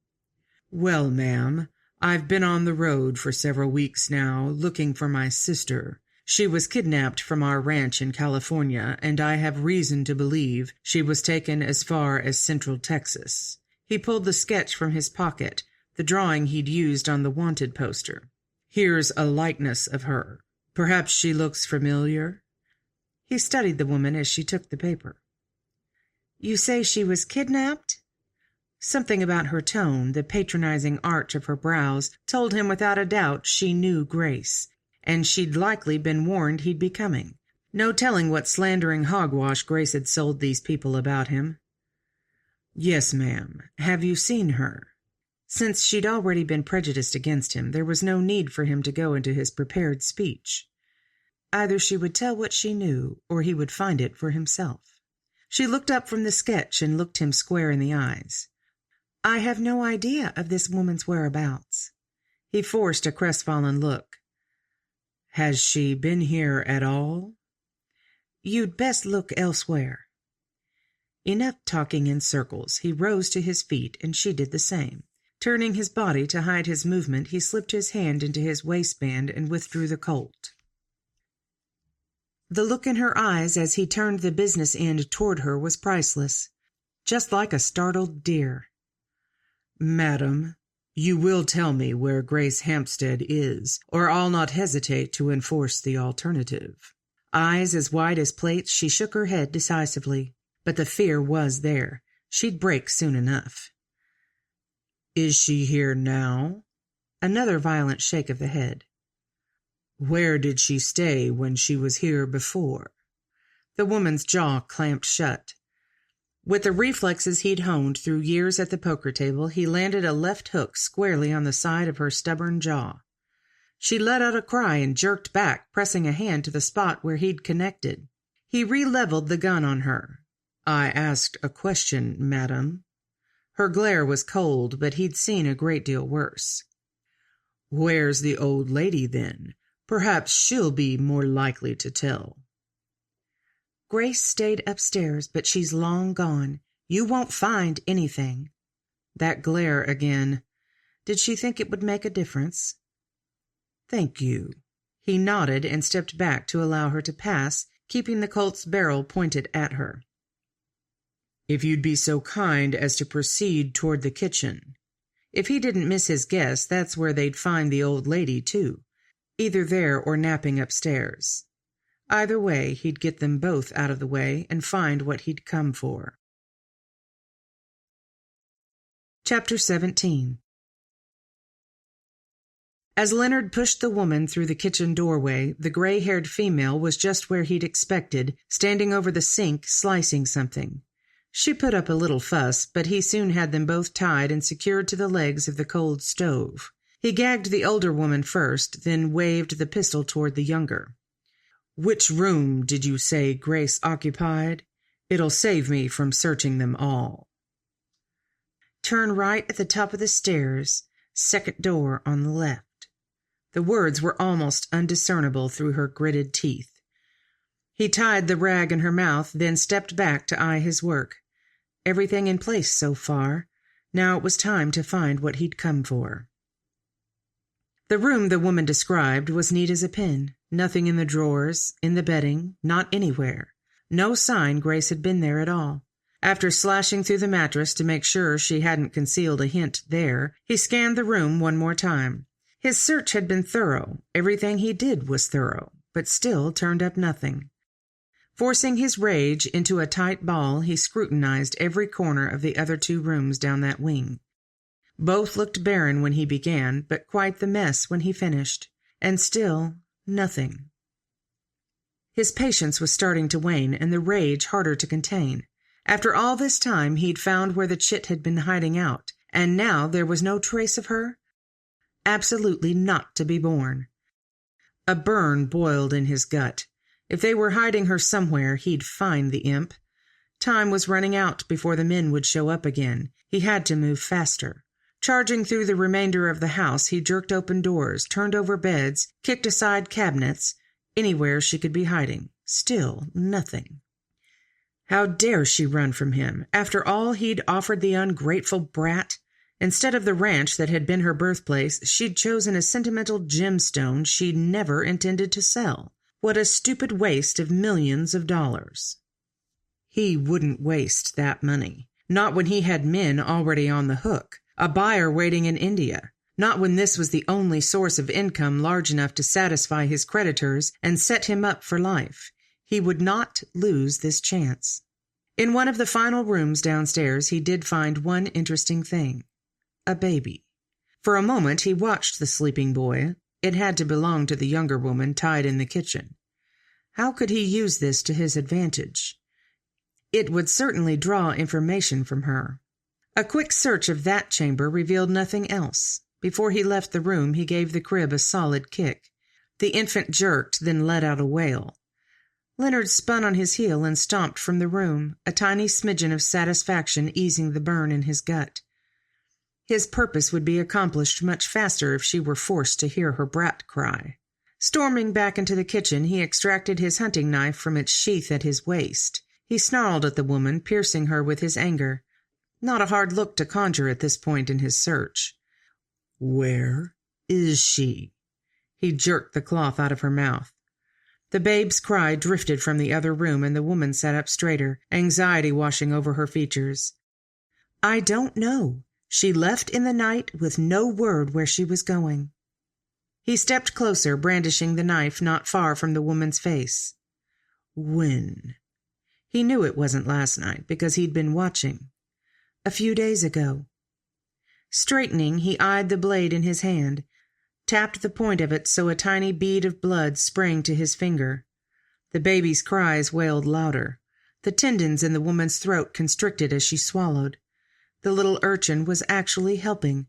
"Well, ma'am, I've been on the road for several weeks now, looking for my sister. She was kidnapped from our ranch in California, and I have reason to believe she was taken as far as Central Texas." He pulled the sketch from his pocket, the drawing he'd used on the wanted poster. "Here's a likeness of her. Perhaps she looks familiar?" He studied the woman as she took the paper. "You say she was kidnapped?" Something about her tone, the patronizing arch of her brows, told him without a doubt she knew Grace, and she'd likely been warned he'd be coming. No telling what slandering hogwash Grace had sold these people about him. "Yes, ma'am. Have you seen her?" Since she'd already been prejudiced against him, there was no need for him to go into his prepared speech. Either she would tell what she knew, or he would find it for himself. She looked up from the sketch and looked him square in the eyes. "I have no idea of this woman's whereabouts." He forced a crestfallen look. "Has she been here at all?" "You'd best look elsewhere." Enough talking in circles. He rose to his feet, and she did the same. Turning his body to hide his movement, he slipped his hand into his waistband and withdrew the Colt. The look in her eyes as he turned the business end toward her was priceless, just like a startled deer. "Madam, you will tell me where Grace Hampstead is, or I'll not hesitate to enforce the alternative." Eyes as wide as plates, she shook her head decisively. But the fear was there. She'd break soon enough. "Is she here now?" Another violent shake of the head. "Where did she stay when she was here before?" The woman's jaw clamped shut. With the reflexes he'd honed through years at the poker table, he landed a left hook squarely on the side of her stubborn jaw. She let out a cry and jerked back, pressing a hand to the spot where he'd connected. He re-leveled the gun on her. "I asked a question, madam." Her glare was cold, but he'd seen a great deal worse. "Where's the old lady, then? Perhaps she'll be more likely to tell." "Grace stayed upstairs, but she's long gone. You won't find anything." That glare again. Did she think it would make a difference? "Thank you." He nodded and stepped back to allow her to pass, keeping the Colt's barrel pointed at her. "If you'd be so kind as to proceed toward the kitchen." If he didn't miss his guess, that's where they'd find the old lady, too. Either there or napping upstairs. Either way, he'd get them both out of the way and find what he'd come for. Chapter 17. As Leonard pushed the woman through the kitchen doorway, the gray-haired female was just where he'd expected, standing over the sink, slicing something. She put up a little fuss, but he soon had them both tied and secured to the legs of the cold stove. He gagged the older woman first, then waved the pistol toward the younger. "Which room did you say Grace occupied? It'll save me from searching them all." "Turn right at the top of the stairs, second door on the left." The words were almost undiscernible through her gritted teeth. He tied the rag in her mouth, then stepped back to eye his work. Everything in place so far. Now it was time to find what he'd come for. The room the woman described was neat as a pin. Nothing in the drawers, in the bedding, not anywhere. No sign Grace had been there at all. After slashing through the mattress to make sure she hadn't concealed a hint there, he scanned the room one more time. His search had been thorough. Everything he did was thorough, but still turned up nothing. Forcing his rage into a tight ball, he scrutinized every corner of the other 2 rooms down that wing. Both looked barren when he began, but quite the mess when he finished. And still, nothing. His patience was starting to wane, and the rage harder to contain. After all this time, he'd found where the chit had been hiding out, and now there was no trace of her? absolutely not to be borne. A burn boiled in his gut. If they were hiding her somewhere, he'd find the imp. Time was running out before the men would show up again. He had to move faster. Charging through the remainder of the house, he jerked open doors, turned over beds, kicked aside cabinets, anywhere she could be hiding. Still nothing. How dare she run from him? After all he'd offered the ungrateful brat? Instead of the ranch that had been her birthplace, she'd chosen a sentimental gemstone she'd never intended to sell. What a stupid waste of millions of dollars. He wouldn't waste that money. Not when he had men already on the hook, a buyer waiting in India. Not when this was the only source of income large enough to satisfy his creditors and set him up for life. He would not lose this chance. In one of the final rooms downstairs, he did find one interesting thing. A baby. For a moment, he watched the sleeping boy. It had to belong to the younger woman tied in the kitchen. How could he use this to his advantage? It would certainly draw information from her. A quick search of that chamber revealed nothing else. Before he left the room, he gave the crib a solid kick. The infant jerked, then let out a wail. Leonard spun on his heel and stomped from the room, a tiny smidgen of satisfaction easing the burn in his gut. His purpose would be accomplished much faster if she were forced to hear her brat cry. Storming back into the kitchen, he extracted his hunting knife from its sheath at his waist. He snarled at the woman, piercing her with his anger. Not a hard look to conjure at this point in his search. "Where is she?" He jerked the cloth out of her mouth. The babe's cry drifted from the other room, and the woman sat up straighter, anxiety washing over her features. "I don't know. She left in the night with no word where she was going." He stepped closer, brandishing the knife not far from the woman's face. "When?" He knew it wasn't last night, because he'd been watching. "A few days ago." Straightening, he eyed the blade in his hand, tapped the point of it so a tiny bead of blood sprang to his finger. The baby's cries wailed louder. The tendons in the woman's throat constricted as she swallowed. The little urchin was actually helping.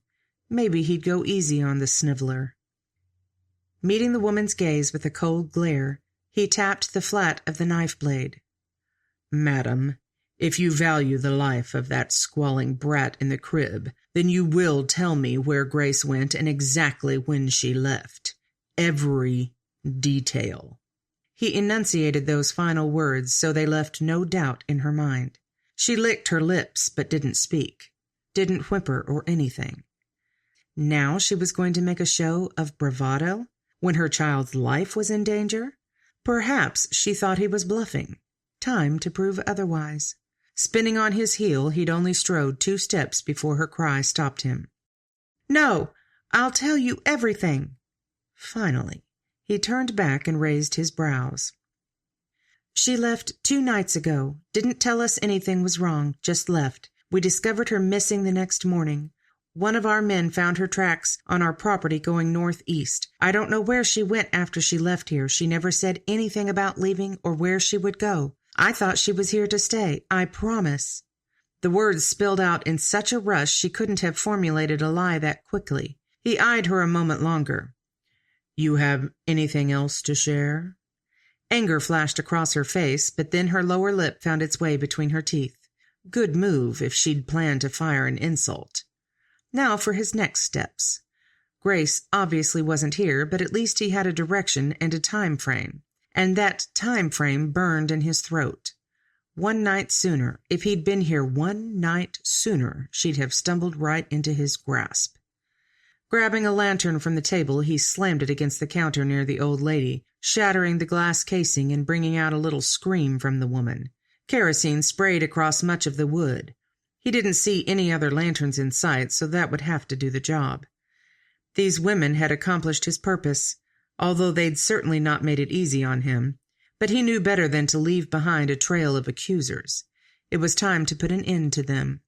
Maybe he'd go easy on the sniveler. Meeting the woman's gaze with a cold glare, he tapped the flat of the knife blade. "Madam, if you value the life of that squalling brat in the crib, then you will tell me where Grace went and exactly when she left. Every detail." He enunciated those final words so they left no doubt in her mind. She licked her lips but didn't speak, didn't whimper or anything. Now she was going to make a show of bravado when her child's life was in danger? Perhaps she thought he was bluffing. Time to prove otherwise. Spinning on his heel, he'd only strode 2 steps before her cry stopped him. "No, I'll tell you everything." Finally, he turned back and raised his brows. "She left 2 nights ago. Didn't tell us anything was wrong, just left. We discovered her missing the next morning. One of our men found her tracks on our property going northeast. I don't know where she went after she left here. She never said anything about leaving or where she would go. I thought she was here to stay, I promise." The words spilled out in such a rush she couldn't have formulated a lie that quickly. He eyed her a moment longer. "You have anything else to share?" Anger flashed across her face, but then her lower lip found its way between her teeth. Good move if she'd planned to fire an insult. Now for his next steps. Grace obviously wasn't here, but at least he had a direction and a time frame. And that time frame burned in his throat. 1 night sooner, if he'd been here 1 night sooner, she'd have stumbled right into his grasp. Grabbing a lantern from the table, he slammed it against the counter near the old lady, shattering the glass casing and bringing out a little scream from the woman. Kerosene sprayed across much of the wood. He didn't see any other lanterns in sight, so that would have to do the job. These women had accomplished his purpose, although they'd certainly not made it easy on him. But he knew better than to leave behind a trail of accusers. It was time to put an end to them.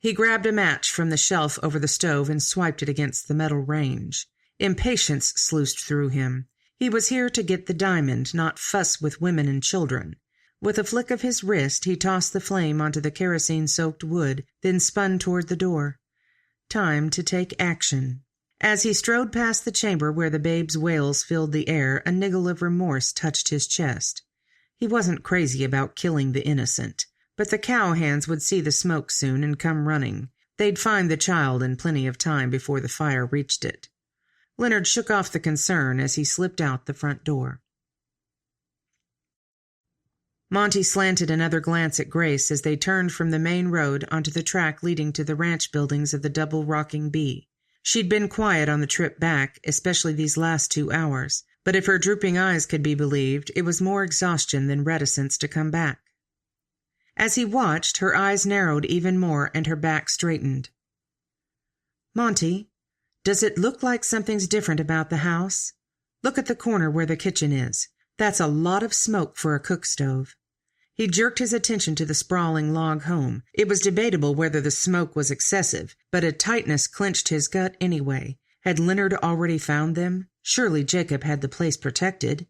He grabbed a match from the shelf over the stove and swiped it against the metal range. Impatience sluiced through him. He was here to get the diamond, not fuss with women and children. With a flick of his wrist, he tossed the flame onto the kerosene-soaked wood, then spun toward the door. Time to take action. As he strode past the chamber where the babe's wails filled the air, a niggle of remorse touched his chest. He wasn't crazy about killing the innocent, but the cowhands would see the smoke soon and come running. They'd find the child in plenty of time before the fire reached it. Leonard shook off the concern as he slipped out the front door. Monty slanted another glance at Grace as they turned from the main road onto the track leading to the ranch buildings of the Double Rocking Bee. She'd been quiet on the trip back, especially these last 2 hours, but if her drooping eyes could be believed, it was more exhaustion than reticence to come back. As he watched, her eyes narrowed even more and her back straightened. "Monty, does it look like something's different about the house? Look at the corner where the kitchen is. That's a lot of smoke for a cook stove." He jerked his attention to the sprawling log home. It was debatable whether the smoke was excessive, but a tightness clenched his gut anyway. Had Leonard already found them? Surely Jacob had the place protected.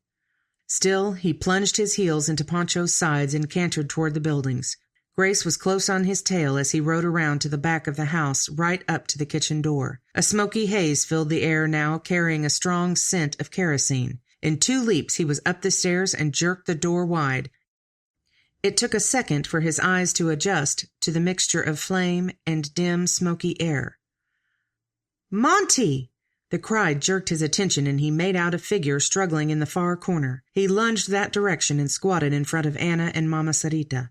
Still, he plunged his heels into Poncho's sides and cantered toward the buildings. Grace was close on his tail as he rode around to the back of the house, right up to the kitchen door. A smoky haze filled the air now, carrying a strong scent of kerosene. In 2 leaps, he was up the stairs and jerked the door wide. It took a second for his eyes to adjust to the mixture of flame and dim, smoky air. "Monty!" The cry jerked his attention, and he made out a figure struggling in the far corner. He lunged that direction and squatted in front of Anna and Mama Sarita.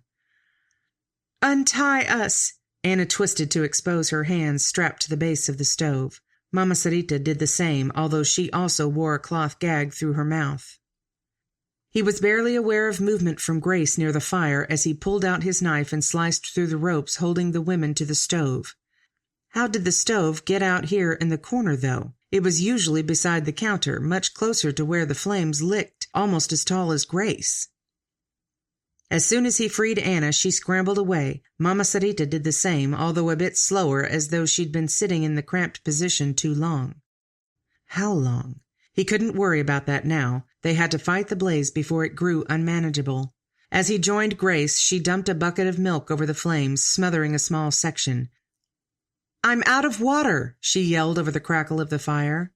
"Untie us!" Anna twisted to expose her hands strapped to the base of the stove. Mama Sarita did the same, although she also wore a cloth gag through her mouth. He was barely aware of movement from Grace near the fire as he pulled out his knife and sliced through the ropes holding the women to the stove. How did the stove get out here in the corner, though? It was usually beside the counter, much closer to where the flames licked, almost as tall as Grace. As soon as he freed Anna, she scrambled away. Mama Sarita did the same, although a bit slower, as though she'd been sitting in the cramped position too long. How long? He couldn't worry about that now. They had to fight the blaze before it grew unmanageable. As he joined Grace, she dumped a bucket of milk over the flames, smothering a small section. "I'm out of water," she yelled over the crackle of the fire.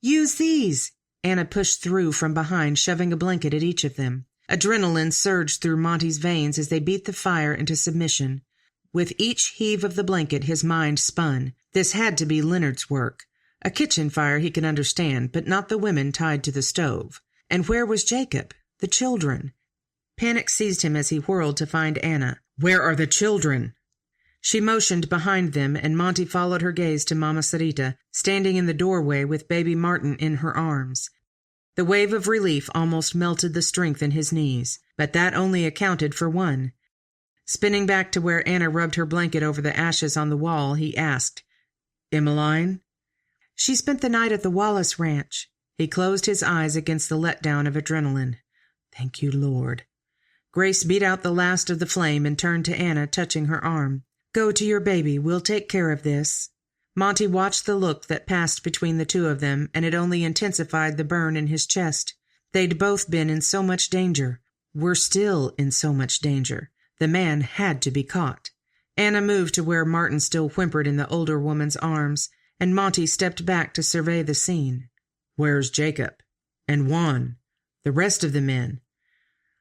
"Use these." Anna pushed through from behind, shoving a blanket at each of them. Adrenaline surged through Monty's veins as they beat the fire into submission. With each heave of the blanket, his mind spun. This had to be Leonard's work. A kitchen fire he could understand, but not the women tied to the stove. And where was Jacob? The children? Panic seized him as he whirled to find Anna. "Where are the children?" She motioned behind them, and Monty followed her gaze to Mama Sarita, standing in the doorway with baby Martin in her arms. The wave of relief almost melted the strength in his knees, but that only accounted for one. Spinning back to where Anna rubbed her blanket over the ashes on the wall, he asked, "Emmeline?" "She spent the night at the Wallace Ranch." He closed his eyes against the letdown of adrenaline. "Thank you, Lord." Grace beat out the last of the flame and turned to Anna, touching her arm. "Go to your baby. We'll take care of this." Monty watched the look that passed between the two of them, and it only intensified the burn in his chest. They'd both been in so much danger. Were still in so much danger. The man had to be caught. Anna moved to where Martin still whimpered in the older woman's arms, and Monty stepped back to survey the scene. "Where's Jacob? And Juan? The rest of the men?"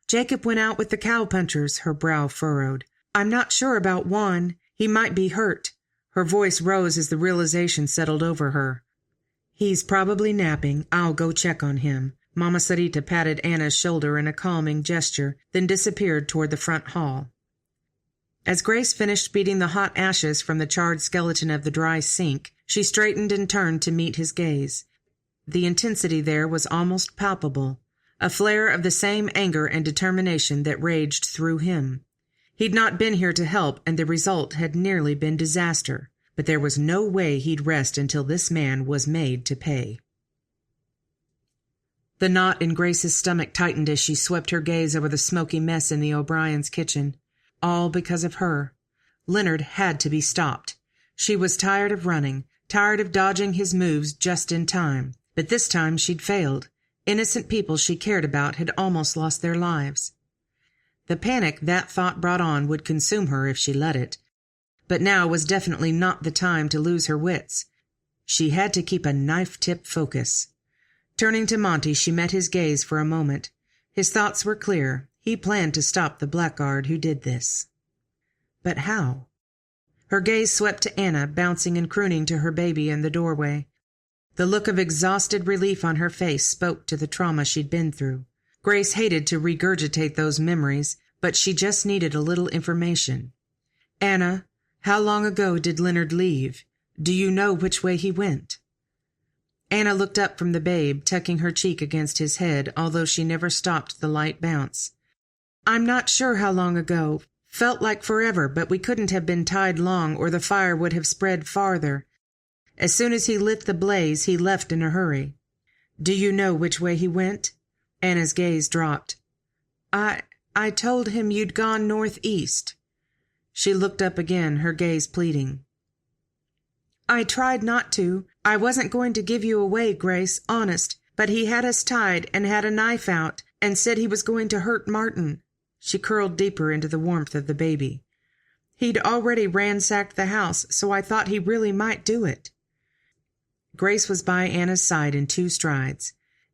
"Jacob went out with the cowpunchers," her brow furrowed. "I'm not sure about Juan. He might be hurt." Her voice rose as the realization settled over her. "He's probably napping. I'll go check on him." Mama Sarita patted Anna's shoulder in a calming gesture, then disappeared toward the front hall. As Grace finished beating the hot ashes from the charred skeleton of the dry sink, she straightened and turned to meet his gaze. The intensity there was almost palpable, a flare of the same anger and determination that raged through him. He'd not been here to help, and the result had nearly been disaster, but there was no way he'd rest until this man was made to pay. The knot in Grace's stomach tightened as she swept her gaze over the smoky mess in the O'Brien's kitchen. All because of her. Leonard had to be stopped. She was tired of running, tired of dodging his moves just in time. But this time she'd failed. Innocent people she cared about had almost lost their lives. The panic that thought brought on would consume her if she let it. But now was definitely not the time to lose her wits. She had to keep a knife-tip focus. Turning to Monty, she met his gaze for a moment. His thoughts were clear. He planned to stop the blackguard who did this. But how? Her gaze swept to Anna, bouncing and crooning to her baby in the doorway. The look of exhausted relief on her face spoke to the trauma she'd been through. Grace hated to regurgitate those memories, but she just needed a little information. Anna, how long ago did Leonard leave? Do you know which way he went? Anna looked up from the babe, tucking her cheek against his head, although she never stopped the light bounce. I'm not sure how long ago. Felt like forever, but we couldn't have been tied long or the fire would have spread farther. As soon as he lit the blaze, he left in a hurry. Do you know which way he went? Anna's gaze dropped. I told him you'd gone northeast. She looked up again, her gaze pleading. I tried not to. I wasn't going to give you away, Grace, honest, but he had us tied and had a knife out and said he was going to hurt Martin. She curled deeper into the warmth of the baby. He'd already ransacked the house, so I thought he really might do it. Grace was by Anna's side in 2 strides.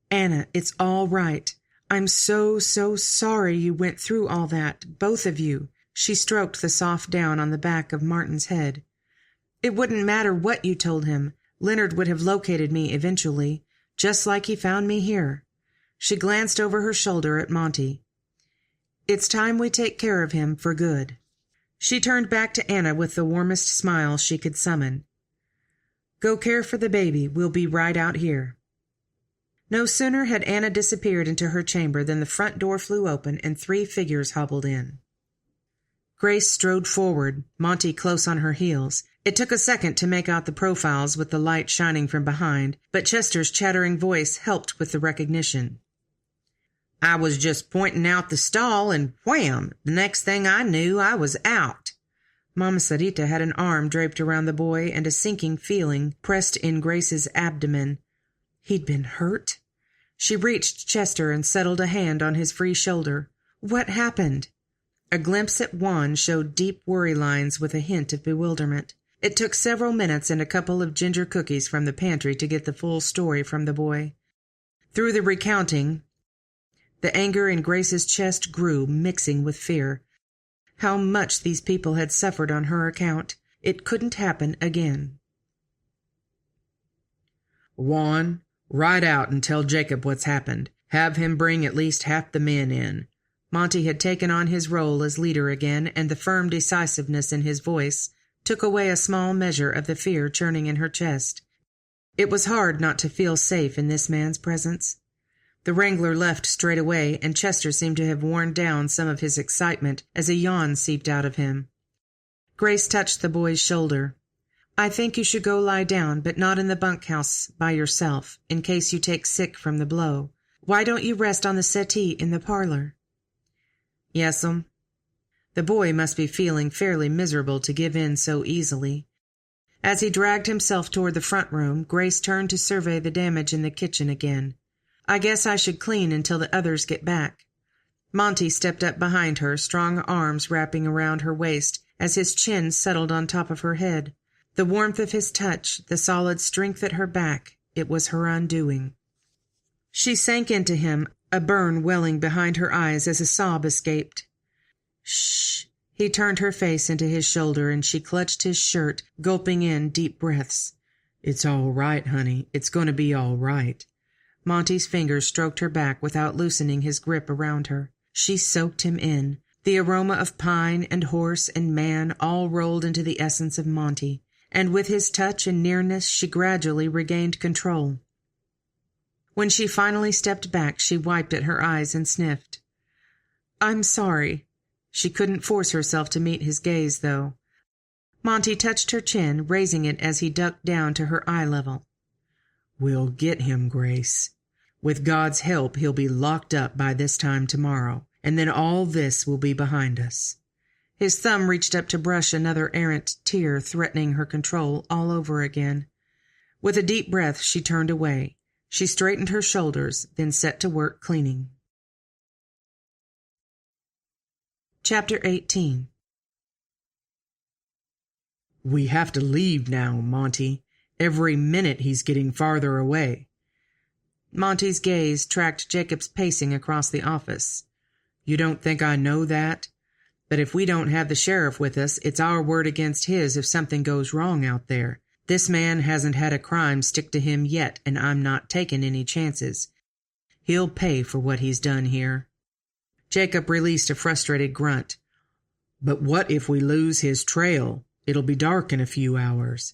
Anna, it's all right. I'm so sorry you went through all that, both of you. She stroked the soft down on the back of Martin's head. It wouldn't matter what you told him. Leonard would have located me eventually, just like he found me here. She glanced over her shoulder at Monty. It's time we take care of him for good. She turned back to Anna with the warmest smile she could summon. Go care for the baby. We'll be right out here. No sooner had Anna disappeared into her chamber than the front door flew open and 3 figures hobbled in. Grace strode forward, Monty close on her heels. It took a second to make out the profiles with the light shining from behind, but Chester's chattering voice helped with the recognition. I was just pointing out the stall, and wham! The next thing I knew, I was out. Mama Sarita had an arm draped around the boy, and a sinking feeling pressed in Grace's abdomen. He'd been hurt? She reached Chester and settled a hand on his free shoulder. What happened? A glimpse at Juan showed deep worry lines with a hint of bewilderment. It took several minutes and a couple of ginger cookies from the pantry to get the full story from the boy. Through the recounting, the anger in Grace's chest grew, mixing with fear. How much these people had suffered on her account. It couldn't happen again. Juan, ride out and tell Jacob what's happened. Have him bring at least half the men in. Monty had taken on his role as leader again, and the firm decisiveness in his voice took away a small measure of the fear churning in her chest. It was hard not to feel safe in this man's presence. The wrangler left straight away, and Chester seemed to have worn down some of his excitement as a yawn seeped out of him. Grace touched the boy's shoulder. I think you should go lie down, but not in the bunkhouse by yourself, in case you take sick from the blow. Why don't you rest on the settee in the parlor? Yes'm. The boy must be feeling fairly miserable to give in so easily. As he dragged himself toward the front room, Grace turned to survey the damage in the kitchen again. I guess I should clean until the others get back. Monty stepped up behind her, strong arms wrapping around her waist as his chin settled on top of her head. The warmth of his touch, the solid strength at her back, it was her undoing. She sank into him, a burn welling behind her eyes as a sob escaped. Shh! He turned her face into his shoulder, and she clutched his shirt, gulping in deep breaths. It's all right, honey. It's going to be all right. Monty's fingers stroked her back without loosening his grip around her. She soaked him in. The aroma of pine and horse and man all rolled into the essence of Monty, and with his touch and nearness she gradually regained control. When she finally stepped back, she wiped at her eyes and sniffed. I'm sorry. She couldn't force herself to meet his gaze, though. Monty touched her chin, raising it as he ducked down to her eye level. We'll get him, Grace. With God's help, he'll be locked up by this time tomorrow, and then all this will be behind us. His thumb reached up to brush another errant tear threatening her control all over again. With a deep breath, she turned away. She straightened her shoulders, then set to work cleaning. Chapter 18. We have to leave now, Monty. Every minute he's getting farther away." Monty's gaze tracked Jacob's pacing across the office. "You don't think I know that? But if we don't have the sheriff with us, it's our word against his if something goes wrong out there. This man hasn't had a crime stick to him yet, and I'm not taking any chances. He'll pay for what he's done here." Jacob released a frustrated grunt. "But what if we lose his trail? It'll be dark in a few hours."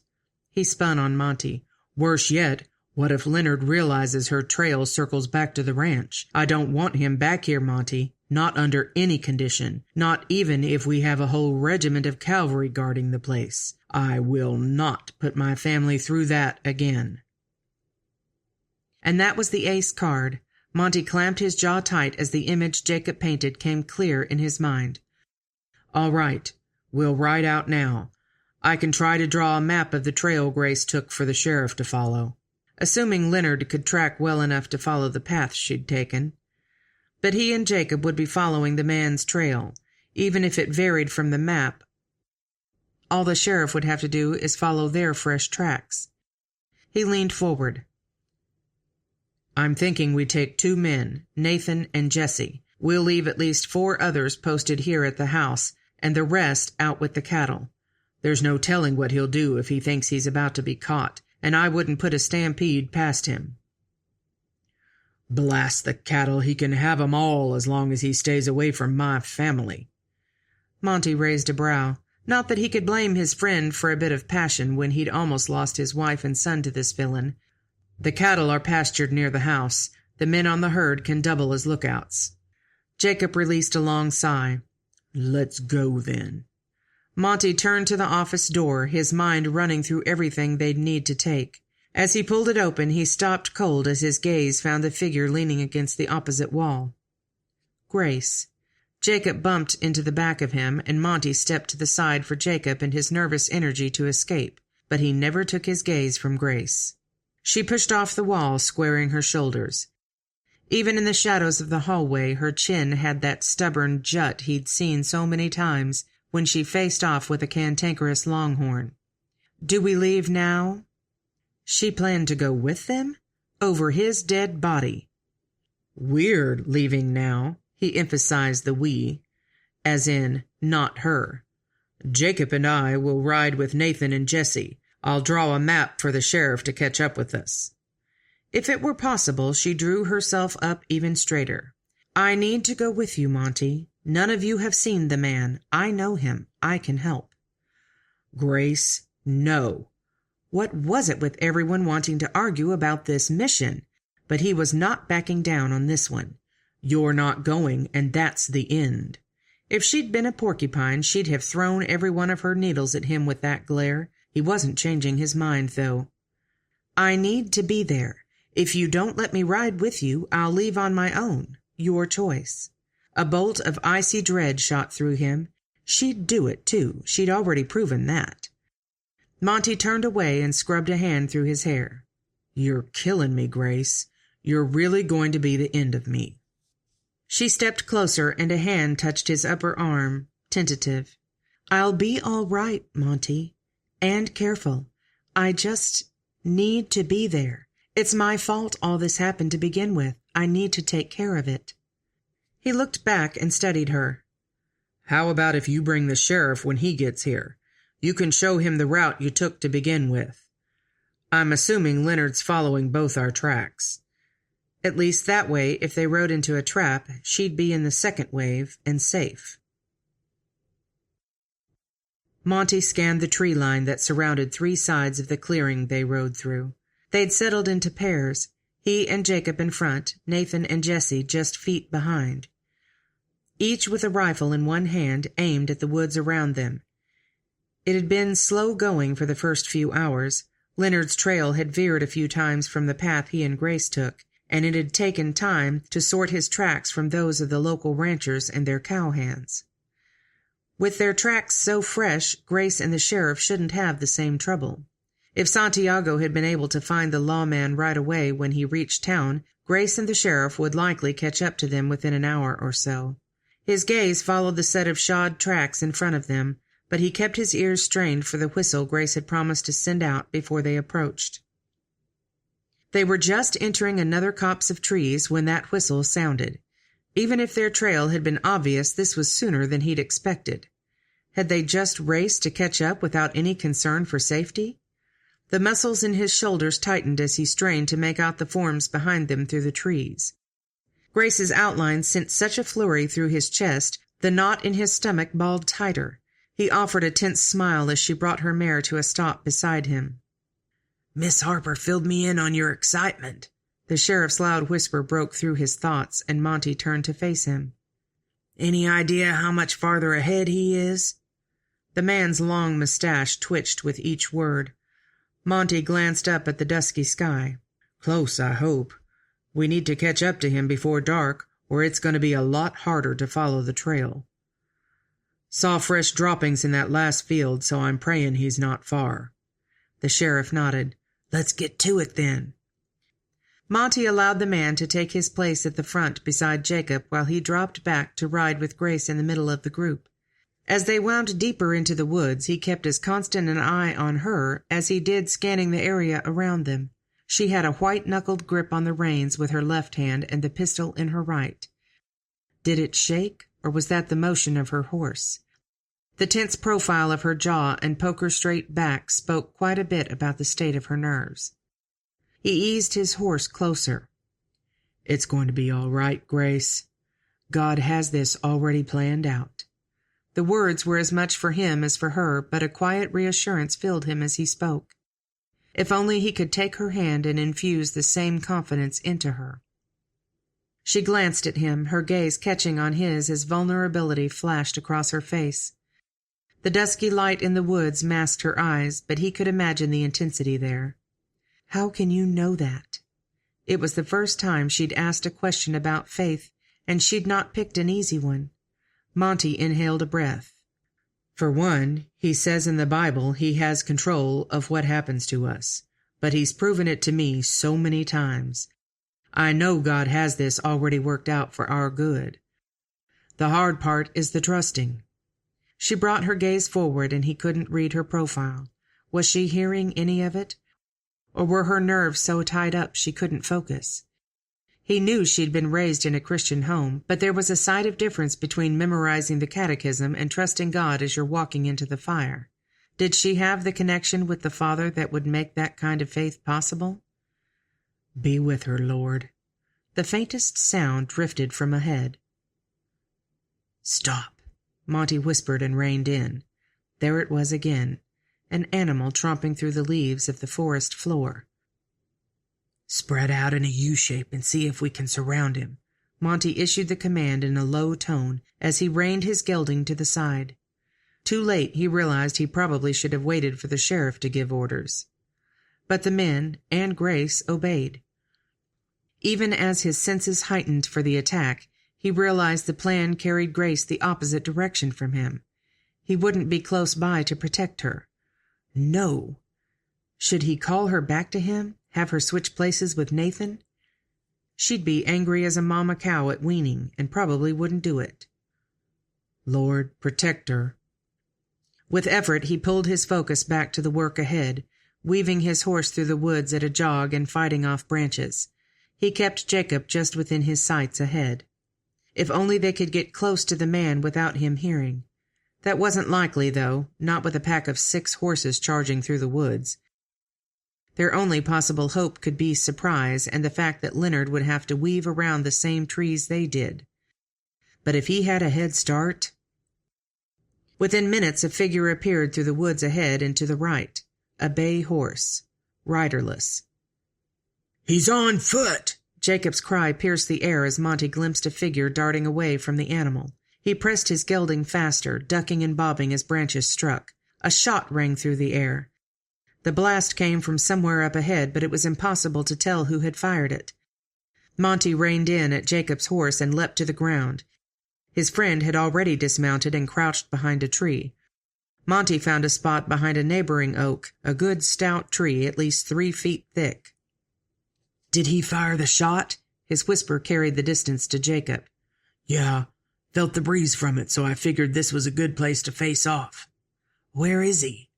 He spun on Monty. "Worse yet, what if Leonard realizes her trail circles back to the ranch? I don't want him back here, Monty. Not under any condition. Not even if we have a whole regiment of cavalry guarding the place. I will not put my family through that again." And that was the ace card. Monty clamped his jaw tight as the image Jacob painted came clear in his mind. "All right, we'll ride out now. I can try to draw a map of the trail Grace took for the sheriff to follow." Assuming Leonard could track well enough to follow the path she'd taken. But he and Jacob would be following the man's trail, even if it varied from the map. All the sheriff would have to do is follow their fresh tracks. He leaned forward. "I'm thinking we take 2 men, Nathan and Jesse. We'll leave at least 4 others posted here at the house, and the rest out with the cattle. There's no telling what he'll do if he thinks he's about to be caught, and I wouldn't put a stampede past him." "Blast the cattle, he can have 'em all as long as he stays away from my family." Monty raised a brow. Not that he could blame his friend for a bit of passion when he'd almost lost his wife and son to this villain. "The cattle are pastured near the house. The men on the herd can double as lookouts." Jacob released a long sigh. "Let's go, then." Monty turned to the office door, his mind running through everything they'd need to take. As he pulled it open, he stopped cold as his gaze found the figure leaning against the opposite wall. Grace. Jacob bumped into the back of him, and Monty stepped to the side for Jacob and his nervous energy to escape, but he never took his gaze from Grace. She pushed off the wall, squaring her shoulders. Even in the shadows of the hallway, her chin had that stubborn jut he'd seen so many times when she faced off with a cantankerous longhorn. "Do we leave now?" She planned to go with them? Over his dead body. "We're leaving now." He emphasized the we, as in, not her. "Jacob and I will ride with Nathan and Jesse. I'll draw a map for the sheriff to catch up with us." If it were possible, she drew herself up even straighter. "I need to go with you, Monty. None of you have seen the man. I know him. I can help." "Grace, no." What was it with everyone wanting to argue about this mission? But he was not backing down on this one. "You're not going, and that's the end." If she'd been a porcupine, she'd have thrown every one of her needles at him with that glare. He wasn't changing his mind, though. "I need to be there. If you don't let me ride with you, I'll leave on my own. Your choice." A bolt of icy dread shot through him. She'd do it, too. She'd already proven that. Monty turned away and scrubbed a hand through his hair. "You're killing me, Grace. You're really going to be the end of me." She stepped closer, and a hand touched his upper arm, tentative. "I'll be all right, Monty. And careful. I just need to be there. It's my fault all this happened to begin with. I need to take care of it." He looked back and studied her. "How about if you bring the sheriff when he gets here? You can show him the route you took to begin with. I'm assuming Leonard's following both our tracks. At least that way, if they rode into a trap, she'd be in the second wave and safe." Monty scanned the tree line that surrounded 3 sides of the clearing they rode through. They'd settled into pairs, he and Jacob in front, Nathan and Jesse just feet behind. Each with a rifle in one hand aimed at the woods around them. It had been slow going for the first few hours. Leonard's trail had veered a few times from the path he and Grace took, and it had taken time to sort his tracks from those of the local ranchers and their cowhands. With their tracks so fresh, Grace and the sheriff shouldn't have the same trouble. If Santiago had been able to find the lawman right away when he reached town, Grace and the sheriff would likely catch up to them within an hour or so. His gaze followed the set of shod tracks in front of them, but he kept his ears strained for the whistle Grace had promised to send out before they approached. They were just entering another copse of trees when that whistle sounded. Even if their trail had been obvious, this was sooner than he'd expected. Had they just raced to catch up without any concern for safety? The muscles in his shoulders tightened as he strained to make out the forms behind them through the trees. Grace's outline sent such a flurry through his chest, the knot in his stomach balled tighter. He offered a tense smile as she brought her mare to a stop beside him. "Miss Harper filled me in on your excitement." The sheriff's loud whisper broke through his thoughts, and Monty turned to face him. "Any idea how much farther ahead he is?" The man's long mustache twitched with each word. Monty glanced up at the dusky sky. "Close, I hope. We need to catch up to him before dark, or it's going to be a lot harder to follow the trail. Saw fresh droppings in that last field, so I'm praying he's not far." The sheriff nodded. "Let's get to it, then." Monty allowed the man to take his place at the front beside Jacob while he dropped back to ride with Grace in the middle of the group. As they wound deeper into the woods, he kept as constant an eye on her as he did scanning the area around them. She had a white-knuckled grip on the reins with her left hand and the pistol in her right. Did it shake, or was that the motion of her horse? The tense profile of her jaw and poker-straight back spoke quite a bit about the state of her nerves. He eased his horse closer. "It's going to be all right, Grace. God has this already planned out." The words were as much for him as for her, but a quiet reassurance filled him as he spoke. If only he could take her hand and infuse the same confidence into her. She glanced at him, her gaze catching on his as vulnerability flashed across her face. The dusky light in the woods masked her eyes, but he could imagine the intensity there. "How can you know that?" It was the first time she'd asked a question about faith, and she'd not picked an easy one. Monty inhaled a breath. "For one, he says in the Bible he has control of what happens to us, but he's proven it to me so many times. I know God has this already worked out for our good. The hard part is the trusting." She brought her gaze forward, and he couldn't read her profile. Was she hearing any of it? Or were her nerves so tied up she couldn't focus? He knew she'd been raised in a Christian home, but there was a sight of difference between memorizing the catechism and trusting God as you're walking into the fire. Did she have the connection with the Father that would make that kind of faith possible? "Be with her, Lord." The faintest sound drifted from ahead. "Stop," Monty whispered and reined in. There it was again, an animal tromping through the leaves of the forest floor. "Spread out in a U-shape and see if we can surround him." Monty issued the command in a low tone as he reined his gelding to the side. Too late, he realized he probably should have waited for the sheriff to give orders. But the men, and Grace, obeyed. Even as his senses heightened for the attack, he realized the plan carried Grace the opposite direction from him. He wouldn't be close by to protect her. No! Should he call her back to him? Have her switch places with Nathan? She'd be angry as a mama cow at weaning, and probably wouldn't do it. "Lord, protect her." With effort, he pulled his focus back to the work ahead, weaving his horse through the woods at a jog and fighting off branches. He kept Jacob just within his sights ahead. If only they could get close to the man without him hearing. That wasn't likely, though, not with a pack of 6 horses charging through the woods. Their only possible hope could be surprise and the fact that Leonard would have to weave around the same trees they did. But if he had a head start... Within minutes, a figure appeared through the woods ahead and to the right. A bay horse, riderless. "He's on foot!" Jacob's cry pierced the air as Monty glimpsed a figure darting away from the animal. He pressed his gelding faster, ducking and bobbing as branches struck. A shot rang through the air. The blast came from somewhere up ahead, but it was impossible to tell who had fired it. Monty reined in at Jacob's horse and leapt to the ground. His friend had already dismounted and crouched behind a tree. Monty found a spot behind a neighboring oak, a good stout tree at least 3 feet thick. "Did he fire the shot?" His whisper carried the distance to Jacob. "Yeah, felt the breeze from it, so I figured this was a good place to face off." Where is he?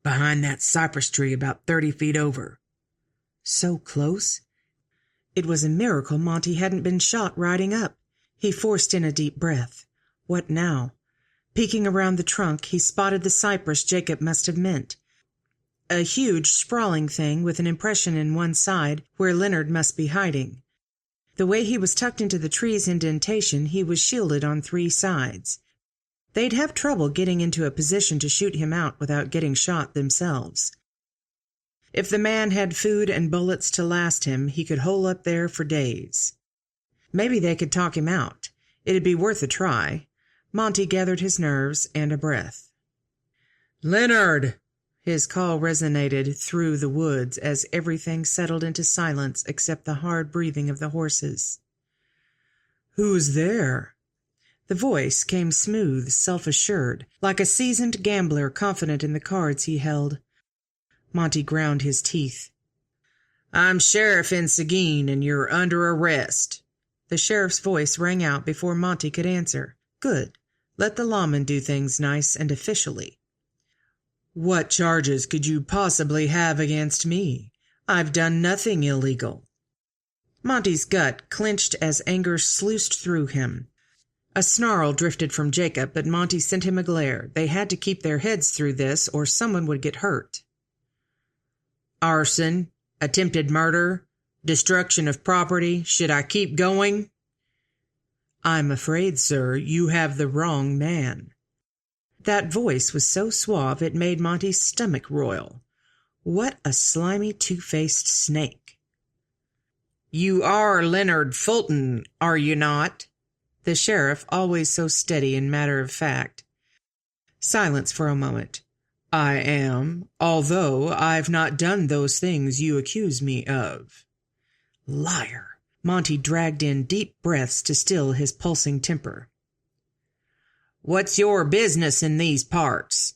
Behind that cypress tree about 30 feet over. So close? It was a miracle Monty hadn't been shot riding up. He forced in a deep breath. What now? Peeking around the trunk, he spotted the cypress Jacob must have meant. A huge, sprawling thing with an impression in one side where Leonard must be hiding. The way he was tucked into the tree's indentation, he was shielded on 3 sides. They'd have trouble getting into a position to shoot him out without getting shot themselves. If the man had food and bullets to last him, he could hole up there for days. Maybe they could talk him out. It'd be worth a try. Monty gathered his nerves and a breath. "Leonard!" His call resonated through the woods as everything settled into silence except the hard breathing of the horses. "Who's there?" The voice came smooth, self-assured, like a seasoned gambler confident in the cards he held. Monty ground his teeth. "I'm Sheriff in Seguin, and you're under arrest." The sheriff's voice rang out before Monty could answer. Good. Let the lawman do things nice and officially. "What charges could you possibly have against me? I've done nothing illegal." Monty's gut clenched as anger sluiced through him. A snarl drifted from Jacob, but Monty sent him a glare. They had to keep their heads through this, or someone would get hurt. "Arson, attempted murder, destruction of property. Should I keep going?" "I'm afraid, sir, you have the wrong man." That voice was so suave it made Monty's stomach roil. What a slimy, two-faced snake. "You are Leonard Fulton, are you not?" The sheriff, always so steady and matter-of-fact. Silence for a moment. "I am, although I've not done those things you accuse me of." Liar! Monty dragged in deep breaths to still his pulsing temper. "What's your business in these parts?"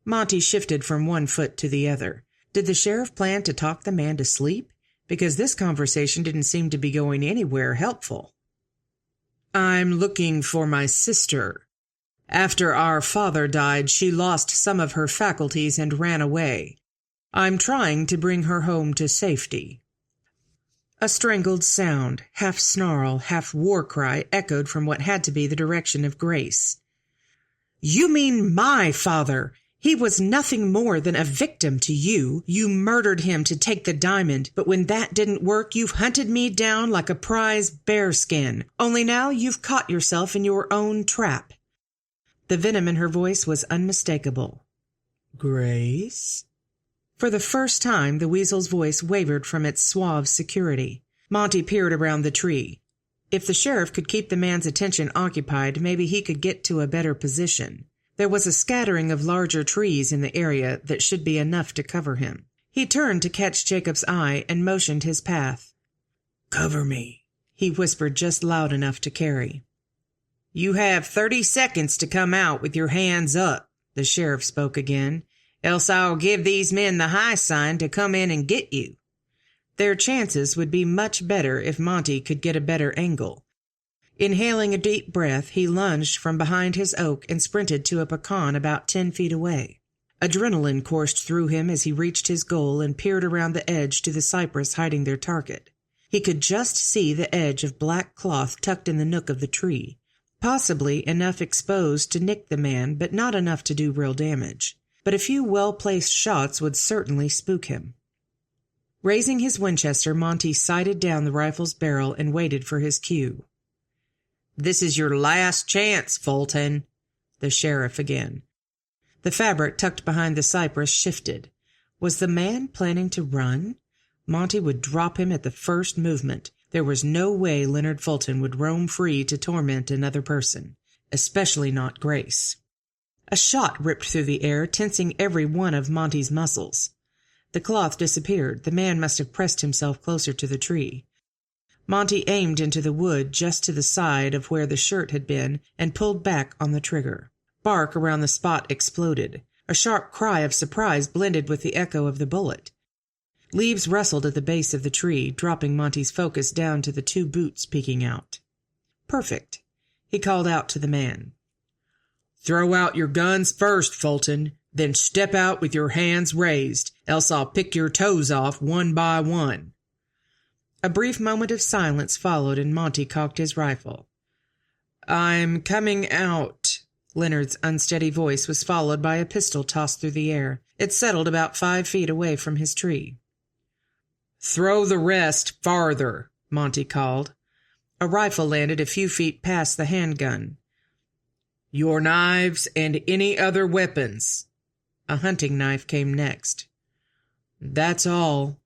Monty shifted from one foot to the other. Did the sheriff plan to talk the man to sleep? Because this conversation didn't seem to be going anywhere helpful. "I'm looking for my sister. After our father died, she lost some of her faculties and ran away. I'm trying to bring her home to safety." A strangled sound, half snarl, half war cry, echoed from what had to be the direction of Grace. "You mean my father? He was nothing more than a victim to you. You murdered him to take the diamond, but when that didn't work, you've hunted me down like a prize bearskin. Only now you've caught yourself in your own trap." The venom in her voice was unmistakable. "Grace?" For the first time, the weasel's voice wavered from its suave security. Monty peered around the tree. If the sheriff could keep the man's attention occupied, maybe he could get to a better position. There was a scattering of larger trees in the area that should be enough to cover him. He turned to catch Jacob's eye and motioned his path. "Cover me," he whispered just loud enough to carry. "You have 30 seconds to come out with your hands up," the sheriff spoke again. "Else I'll give these men the high sign to come in and get you." Their chances would be much better if Monty could get a better angle. Inhaling a deep breath, he lunged from behind his oak and sprinted to a pecan about 10 feet away. Adrenaline coursed through him as he reached his goal and peered around the edge to the cypress hiding their target. He could just see the edge of black cloth tucked in the nook of the tree, possibly enough exposed to nick the man, but not enough to do real damage. But a few well-placed shots would certainly spook him. Raising his Winchester, Monty sighted down the rifle's barrel and waited for his cue. "This is your last chance, Fulton." The sheriff again. The fabric tucked behind the cypress shifted. Was the man planning to run? Monty would drop him at the first movement. There was no way Leonard Fulton would roam free to torment another person, especially not Grace. A shot ripped through the air, tensing every one of Monty's muscles. The cloth disappeared. The man must have pressed himself closer to the tree. Monty aimed into the wood just to the side of where the shirt had been and pulled back on the trigger. Bark around the spot exploded. A sharp cry of surprise blended with the echo of the bullet. Leaves rustled at the base of the tree, dropping Monty's focus down to the 2 boots peeking out. "Perfect," he called out to the man. "Throw out your guns first, Fulton. Then step out with your hands raised, else I'll pick your toes off one by one." A brief moment of silence followed, and Monty cocked his rifle. "I'm coming out." Leonard's unsteady voice was followed by a pistol tossed through the air. It settled about 5 feet away from his tree. "Throw the rest farther," Monty called. A rifle landed a few feet past the handgun. "Your knives and any other weapons." A hunting knife came next. "That's all."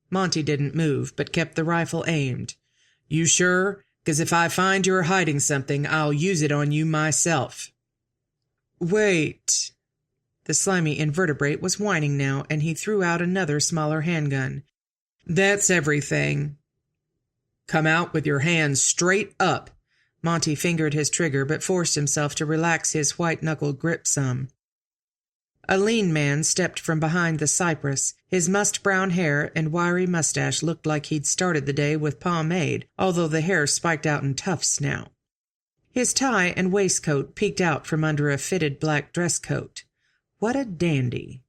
Monty didn't move, but kept the rifle aimed. "You sure? 'Cause if I find you're hiding something, I'll use it on you myself." "Wait." The slimy invertebrate was whining now, and he threw out another smaller handgun. "That's everything. Come out with your hands straight up." Monty fingered his trigger, but forced himself to relax his white-knuckled grip some. A lean man stepped from behind the cypress. His musk-brown hair and wiry mustache looked like he'd started the day with pomade, although the hair spiked out in tufts now. His tie and waistcoat peeked out from under a fitted black dress coat. What a dandy.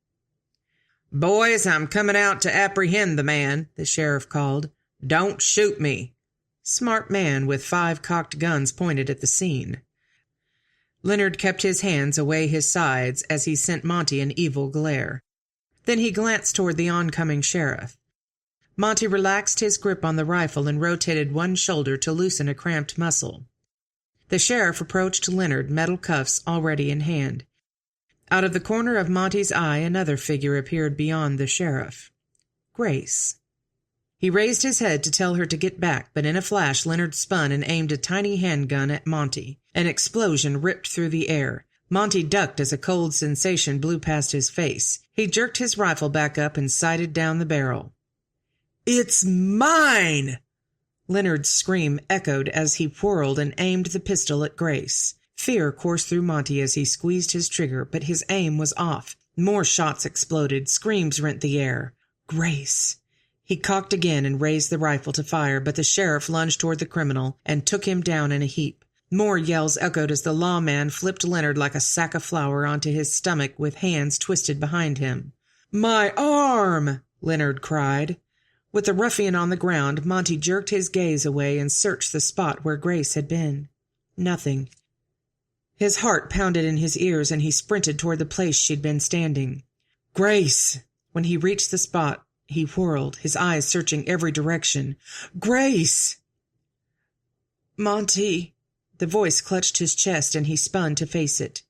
"Boys, I'm coming out to apprehend the man," the sheriff called. "Don't shoot me." Smart man with 5 cocked guns pointed at the scene. Leonard kept his hands away his sides as he sent Monty an evil glare. Then he glanced toward the oncoming sheriff. Monty relaxed his grip on the rifle and rotated one shoulder to loosen a cramped muscle. The sheriff approached Leonard, metal cuffs already in hand. Out of the corner of Monty's eye, another figure appeared beyond the sheriff. Grace. He raised his head to tell her to get back, but in a flash Leonard spun and aimed a tiny handgun at Monty. An explosion ripped through the air. Monty ducked as a cold sensation blew past his face. He jerked his rifle back up and sighted down the barrel. "It's mine!" Leonard's scream echoed as he whirled and aimed the pistol at Grace. Fear coursed through Monty as he squeezed his trigger, but his aim was off. More shots exploded. Screams rent the air. Grace. He cocked again and raised the rifle to fire, but the sheriff lunged toward the criminal and took him down in a heap. More yells echoed as the lawman flipped Leonard like a sack of flour onto his stomach with hands twisted behind him. "My arm!" Leonard cried. With the ruffian on the ground, Monty jerked his gaze away and searched the spot where Grace had been. Nothing. His heart pounded in his ears, and he sprinted toward the place she'd been standing. "Grace!" When he reached the spot, he whirled, his eyes searching every direction. "Grace!" "Monty!" The voice clutched his chest, and he spun to face it.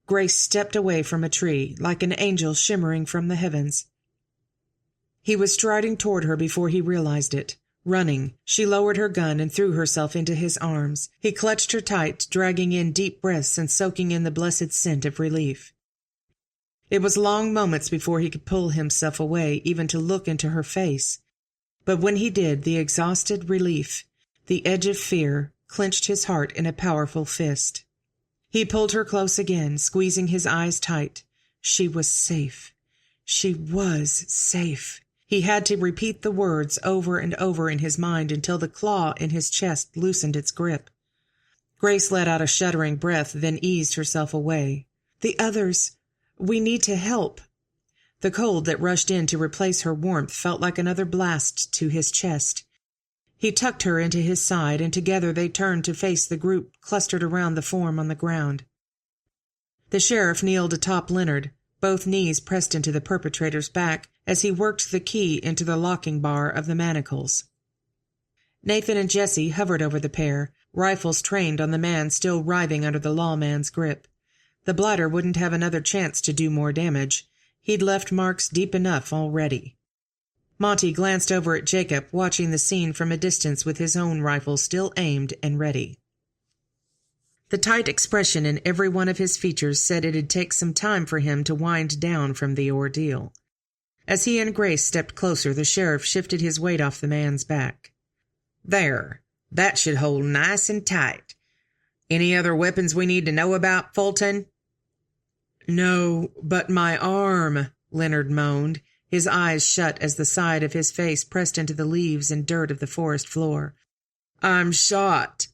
Grace stepped away from a tree, like an angel shimmering from the heavens. He was striding toward her before he realized it. Running, she lowered her gun and threw herself into his arms. He clutched her tight, dragging in deep breaths and soaking in the blessed scent of relief. It was long moments before he could pull himself away, even to look into her face. But when he did, the exhausted relief, the edge of fear, clenched his heart in a powerful fist. He pulled her close again, squeezing his eyes tight. She was safe. She was safe. He had to repeat the words over and over in his mind until the claw in his chest loosened its grip. Grace let out a shuddering breath, then eased herself away. "The others. We need to help." The cold that rushed in to replace her warmth felt like another blast to his chest. He tucked her into his side, and together they turned to face the group clustered around the form on the ground. The sheriff kneeled atop Leonard, both knees pressed into the perpetrator's back, as he worked the key into the locking bar of the manacles. Nathan and Jesse hovered over the pair, rifles trained on the man still writhing under the lawman's grip. The blighter wouldn't have another chance to do more damage. He'd left marks deep enough already. Monty glanced over at Jacob, watching the scene from a distance with his own rifle still aimed and ready. The tight expression in every one of his features said it'd take some time for him to wind down from the ordeal. As he and Grace stepped closer, the sheriff shifted his weight off the man's back. "There. That should hold nice and tight. Any other weapons we need to know about, Fulton?" "No, but my arm," Leonard moaned, his eyes shut as the side of his face pressed into the leaves and dirt of the forest floor. "I'm shot."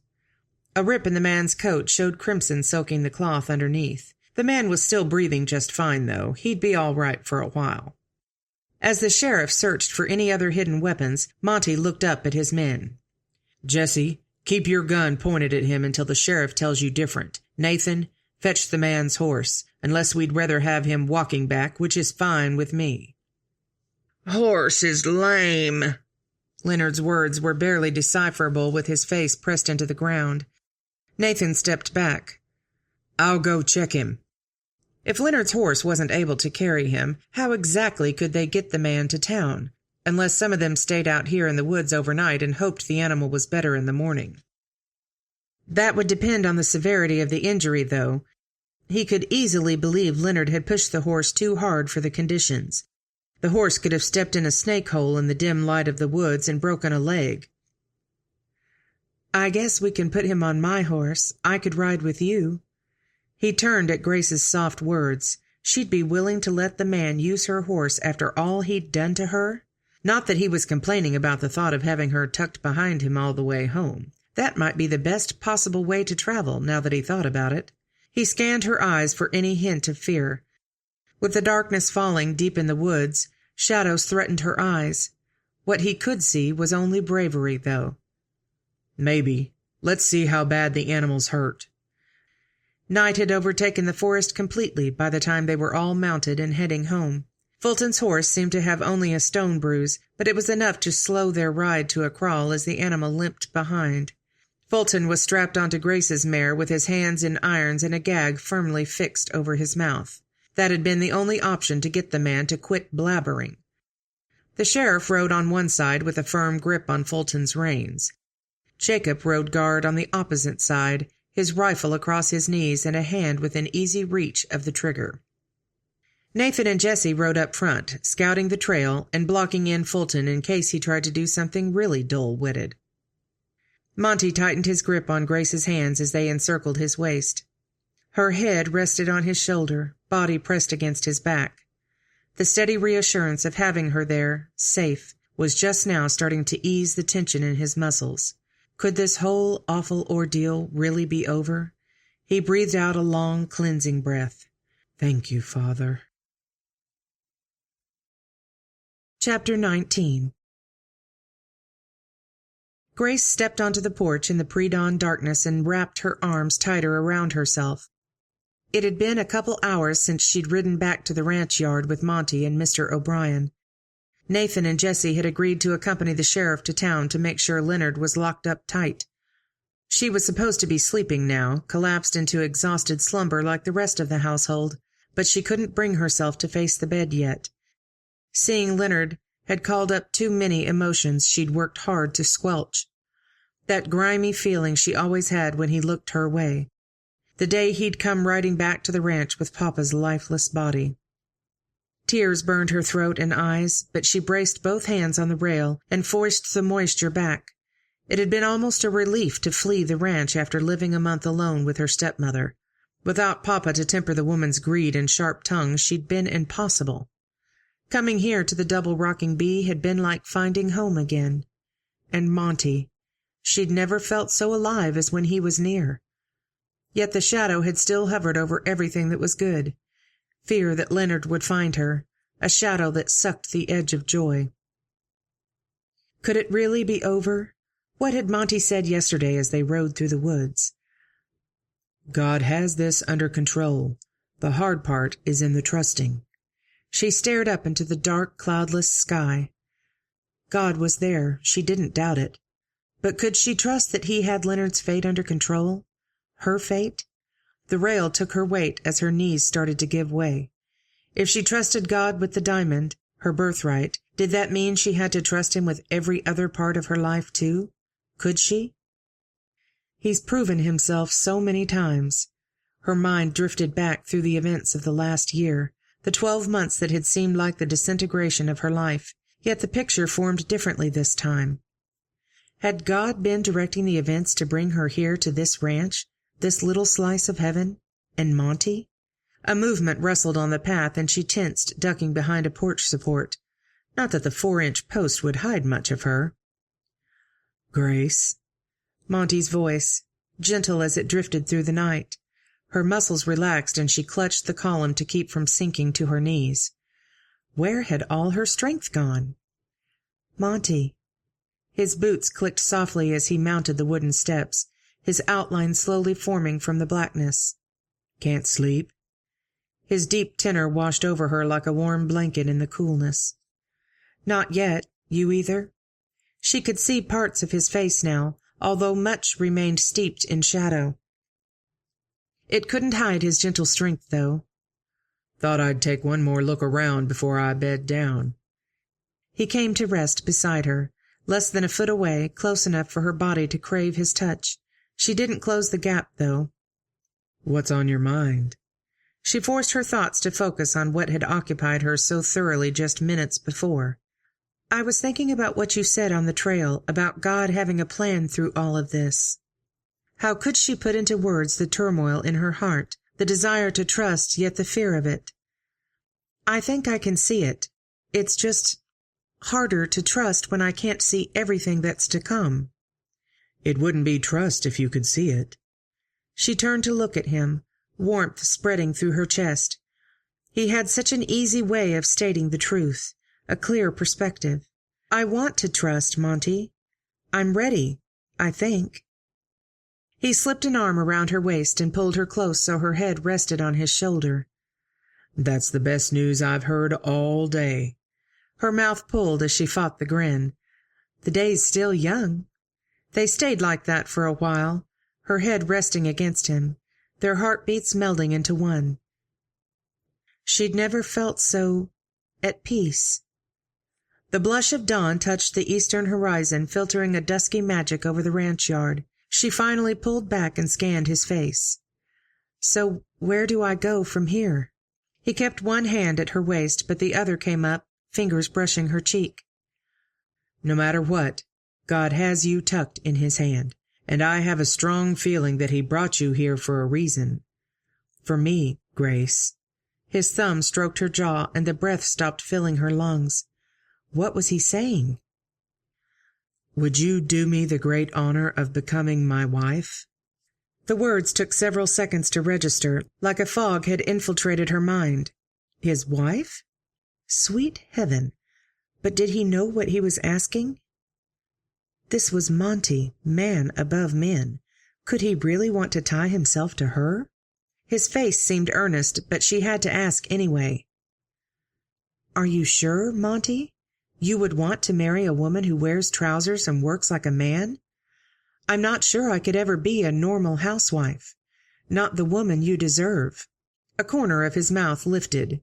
A rip in the man's coat showed crimson soaking the cloth underneath. The man was still breathing just fine, though. He'd be all right for a while. As the sheriff searched for any other hidden weapons, Monty looked up at his men. "Jesse, keep your gun pointed at him until the sheriff tells you different. Nathan, fetch the man's horse, unless we'd rather have him walking back, which is fine with me." "Horse is lame." Leonard's words were barely decipherable with his face pressed into the ground. Nathan stepped back. "I'll go check him." If Leonard's horse wasn't able to carry him, how exactly could they get the man to town, unless some of them stayed out here in the woods overnight and hoped the animal was better in the morning? That would depend on the severity of the injury, though. He could easily believe Leonard had pushed the horse too hard for the conditions. The horse could have stepped in a snake hole in the dim light of the woods and broken a leg. "I guess we can put him on my horse. I could ride with you." He turned at Grace's soft words. She'd be willing to let the man use her horse after all he'd done to her? Not that he was complaining about the thought of having her tucked behind him all the way home. That might be the best possible way to travel, now that he thought about it. He scanned her eyes for any hint of fear. With the darkness falling deep in the woods, shadows threatened her eyes. What he could see was only bravery, though. "Maybe. Let's see how bad the animal's hurt." Night had overtaken the forest completely by the time they were all mounted and heading home. Fulton's horse seemed to have only a stone bruise, but it was enough to slow their ride to a crawl as the animal limped behind. Fulton was strapped onto Grace's mare with his hands in irons and a gag firmly fixed over his mouth. That had been the only option to get the man to quit blabbering. The sheriff rode on one side with a firm grip on Fulton's reins. Jacob rode guard on the opposite side, his rifle across his knees and a hand within easy reach of the trigger. Nathan and Jesse rode up front, scouting the trail and blocking in Fulton in case he tried to do something really dull-witted. Monty tightened his grip on Grace's hands as they encircled his waist. Her head rested on his shoulder, body pressed against his back. The steady reassurance of having her there, safe, was just now starting to ease the tension in his muscles. Could this whole awful ordeal really be over? He breathed out a long, cleansing breath. "Thank you, Father." Chapter 19. Grace stepped onto the porch in the pre-dawn darkness and wrapped her arms tighter around herself. It had been a couple hours since she'd ridden back to the ranch yard with Monty and Mr. O'Brien. Nathan and Jesse had agreed to accompany the sheriff to town to make sure Leonard was locked up tight. She was supposed to be sleeping now, collapsed into exhausted slumber like the rest of the household, but she couldn't bring herself to face the bed yet. Seeing Leonard had called up too many emotions she'd worked hard to squelch. That grimy feeling she always had when he looked her way. The day he'd come riding back to the ranch with Papa's lifeless body. Tears burned her throat and eyes, but she braced both hands on the rail and forced the moisture back. It had been almost a relief to flee the ranch after living a month alone with her stepmother. Without Papa to temper the woman's greed and sharp tongue, she'd been impossible. Coming here to the Double Rocking Bee had been like finding home again. And Monty. She'd never felt so alive as when he was near. Yet the shadow had still hovered over everything that was good. Fear that Leonard would find her, a shadow that sucked the edge of joy. Could it really be over? What had Monty said yesterday as they rode through the woods? "God has this under control. The hard part is in the trusting." She stared up into the dark, cloudless sky. God was there, she didn't doubt it. But could she trust that he had Leonard's fate under control? Her fate? The rail took her weight as her knees started to give way. If she trusted God with the diamond, her birthright, did that mean she had to trust him with every other part of her life, too? Could she? He's proven himself so many times. Her mind drifted back through the events of the last year, the 12 months that had seemed like the disintegration of her life, yet the picture formed differently this time. Had God been directing the events to bring her here to this ranch, this little slice of heaven, and Monty? A movement rustled on the path, and she tensed, ducking behind a porch support. Not that the 4-inch post would hide much of her. "Grace." Monty's voice, gentle as it drifted through the night. Her muscles relaxed and she clutched the column to keep from sinking to her knees. Where had all her strength gone? Monty. His boots clicked softly as he mounted the wooden steps, his outline slowly forming from the blackness. Can't sleep? His deep tenor washed over her like a warm blanket in the coolness. Not yet. You either? She could see parts of his face now, although much remained steeped in shadow. It couldn't hide his gentle strength, though. Thought I'd take one more look around before I bed down. He came to rest beside her, less than a foot away, close enough for her body to crave his touch. She didn't close the gap, though. What's on your mind? She forced her thoughts to focus on what had occupied her so thoroughly just minutes before. I was thinking about what you said on the trail, about God having a plan through all of this. How could she put into words the turmoil in her heart, the desire to trust, yet the fear of it? I think I can see it. It's just harder to trust when I can't see everything that's to come. It wouldn't be trust if you could see it. She turned to look at him, warmth spreading through her chest. He had such an easy way of stating the truth, a clear perspective. I want to trust, Monty. I'm ready, I think. He slipped an arm around her waist and pulled her close so her head rested on his shoulder. That's the best news I've heard all day. Her mouth pulled as she fought the grin. The day's still young. They stayed like that for a while, her head resting against him, their heartbeats melding into one. She'd never felt so at peace. The blush of dawn touched the eastern horizon, filtering a dusky magic over the ranch yard. She finally pulled back and scanned his face. So where do I go from here? He kept one hand at her waist, but the other came up, fingers brushing her cheek. No matter what, God has you tucked in his hand, and I have a strong feeling that he brought you here for a reason. For me, Grace. His thumb stroked her jaw, and the breath stopped filling her lungs. What was he saying? Would you do me the great honor of becoming my wife? The words took several seconds to register, like a fog had infiltrated her mind. His wife? Sweet heaven! But did he know what he was asking? This was Monty, man above men. Could he really want to tie himself to her? His face seemed earnest, but she had to ask anyway. Are you sure, Monty? You would want to marry a woman who wears trousers and works like a man? I'm not sure I could ever be a normal housewife. Not the woman you deserve. A corner of his mouth lifted.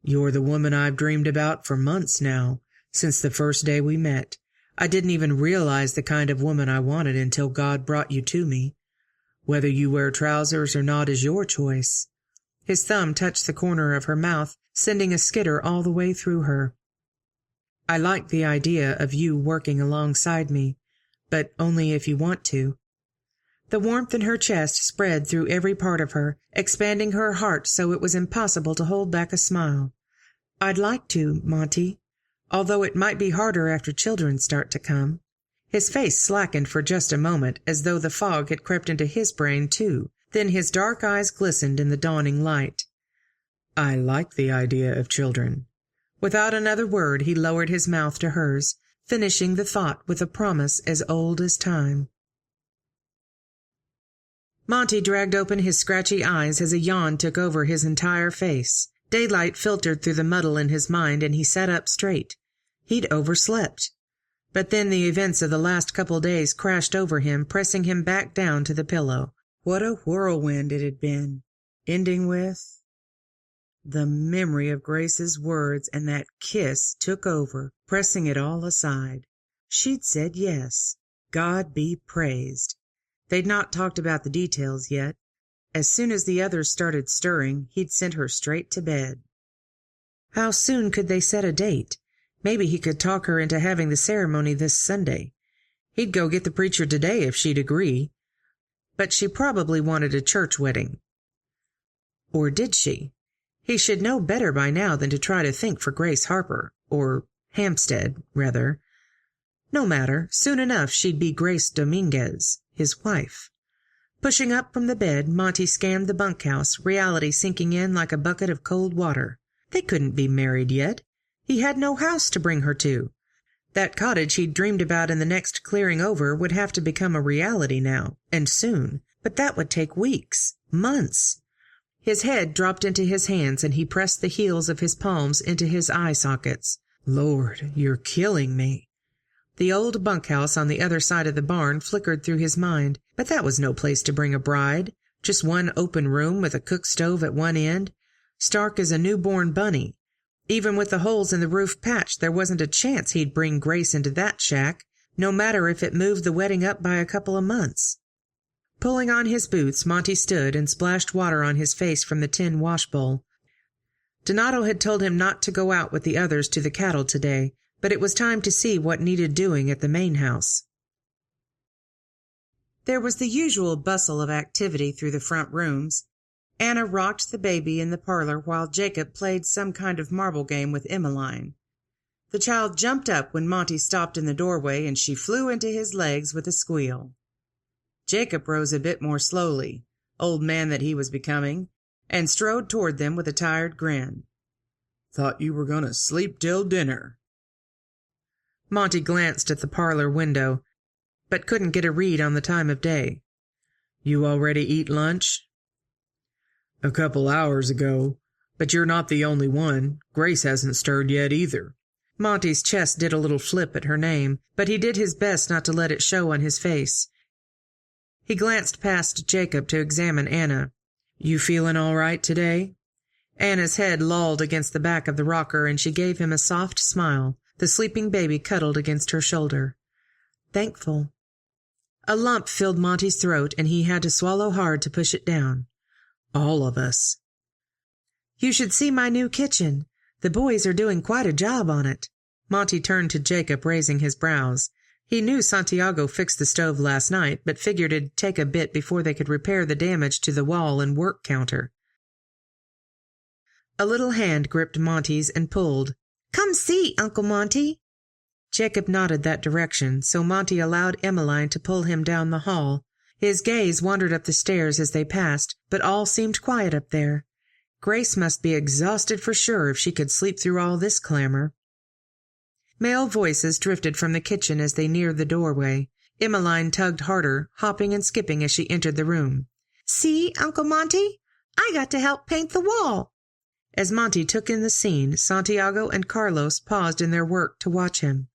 You're the woman I've dreamed about for months now, since the first day we met. I didn't even realize the kind of woman I wanted until God brought you to me. Whether you wear trousers or not is your choice. His thumb touched the corner of her mouth, sending a skitter all the way through her. I like the idea of you working alongside me, but only if you want to. The warmth in her chest spread through every part of her, expanding her heart so it was impossible to hold back a smile. I'd like to, Monty, although it might be harder after children start to come. His face slackened for just a moment, as though the fog had crept into his brain too. Then his dark eyes glistened in the dawning light. I like the idea of children. Without another word, he lowered his mouth to hers, finishing the thought with a promise as old as time. Monty dragged open his scratchy eyes as a yawn took over his entire face. Daylight filtered through the muddle in his mind, and he sat up straight. He'd overslept. But then the events of the last couple days crashed over him, pressing him back down to the pillow. What a whirlwind it had been, ending with... The memory of Grace's words and that kiss took over, pressing it all aside. She'd said yes. God be praised. They'd not talked about the details yet. As soon as the others started stirring, he'd sent her straight to bed. How soon could they set a date? Maybe he could talk her into having the ceremony this Sunday. He'd go get the preacher today if she'd agree. But she probably wanted a church wedding. Or did she? He should know better by now than to try to think for Grace Harper, or Hampstead, rather. No matter, soon enough she'd be Grace Dominguez, his wife. Pushing up from the bed, Monty scanned the bunkhouse, reality sinking in like a bucket of cold water. They couldn't be married yet. He had no house to bring her to. That cottage he'd dreamed about in the next clearing over would have to become a reality now, and soon. But that would take weeks, months. His head dropped into his hands, and he pressed the heels of his palms into his eye sockets. Lord, you're killing me. The old bunkhouse on the other side of the barn flickered through his mind, but that was no place to bring a bride. Just one open room with a cook stove at one end, stark as a newborn bunny. Even with the holes in the roof patched, there wasn't a chance he'd bring Grace into that shack, no matter if it moved the wedding up by a couple of months. Pulling on his boots, Monty stood and splashed water on his face from the tin washbowl. Donato had told him not to go out with the others to the cattle today, but it was time to see what needed doing at the main house. There was the usual bustle of activity through the front rooms. Anna rocked the baby in the parlor while Jacob played some kind of marble game with Emmeline. The child jumped up when Monty stopped in the doorway, and she flew into his legs with a squeal. Jacob rose a bit more slowly, old man that he was becoming, and strode toward them with a tired grin. "Thought you were going to sleep till dinner." Monty glanced at the parlor window, but couldn't get a read on the time of day. "You already eat lunch?" "A couple hours ago, but you're not the only one. Grace hasn't stirred yet either." Monty's chest did a little flip at her name, but he did his best not to let it show on his face. He glanced past Jacob to examine Anna. "You feeling all right today?" Anna's head lolled against the back of the rocker, and she gave him a soft smile. The sleeping baby cuddled against her shoulder. "Thankful." A lump filled Monty's throat, and he had to swallow hard to push it down. "All of us." "You should see my new kitchen. The boys are doing quite a job on it." Monty turned to Jacob, raising his brows. He knew Santiago fixed the stove last night, but figured it'd take a bit before they could repair the damage to the wall and work counter. A little hand gripped Monty's and pulled. "Come see, Uncle Monty." Jacob nodded that direction, so Monty allowed Emmeline to pull him down the hall. His gaze wandered up the stairs as they passed, but all seemed quiet up there. Grace must be exhausted for sure if she could sleep through all this clamor. Male voices drifted from the kitchen as they neared the doorway. Emmeline tugged harder, hopping and skipping as she entered the room. "See, Uncle Monty? I got to help paint the wall." As Monty took in the scene, Santiago and Carlos paused in their work to watch him.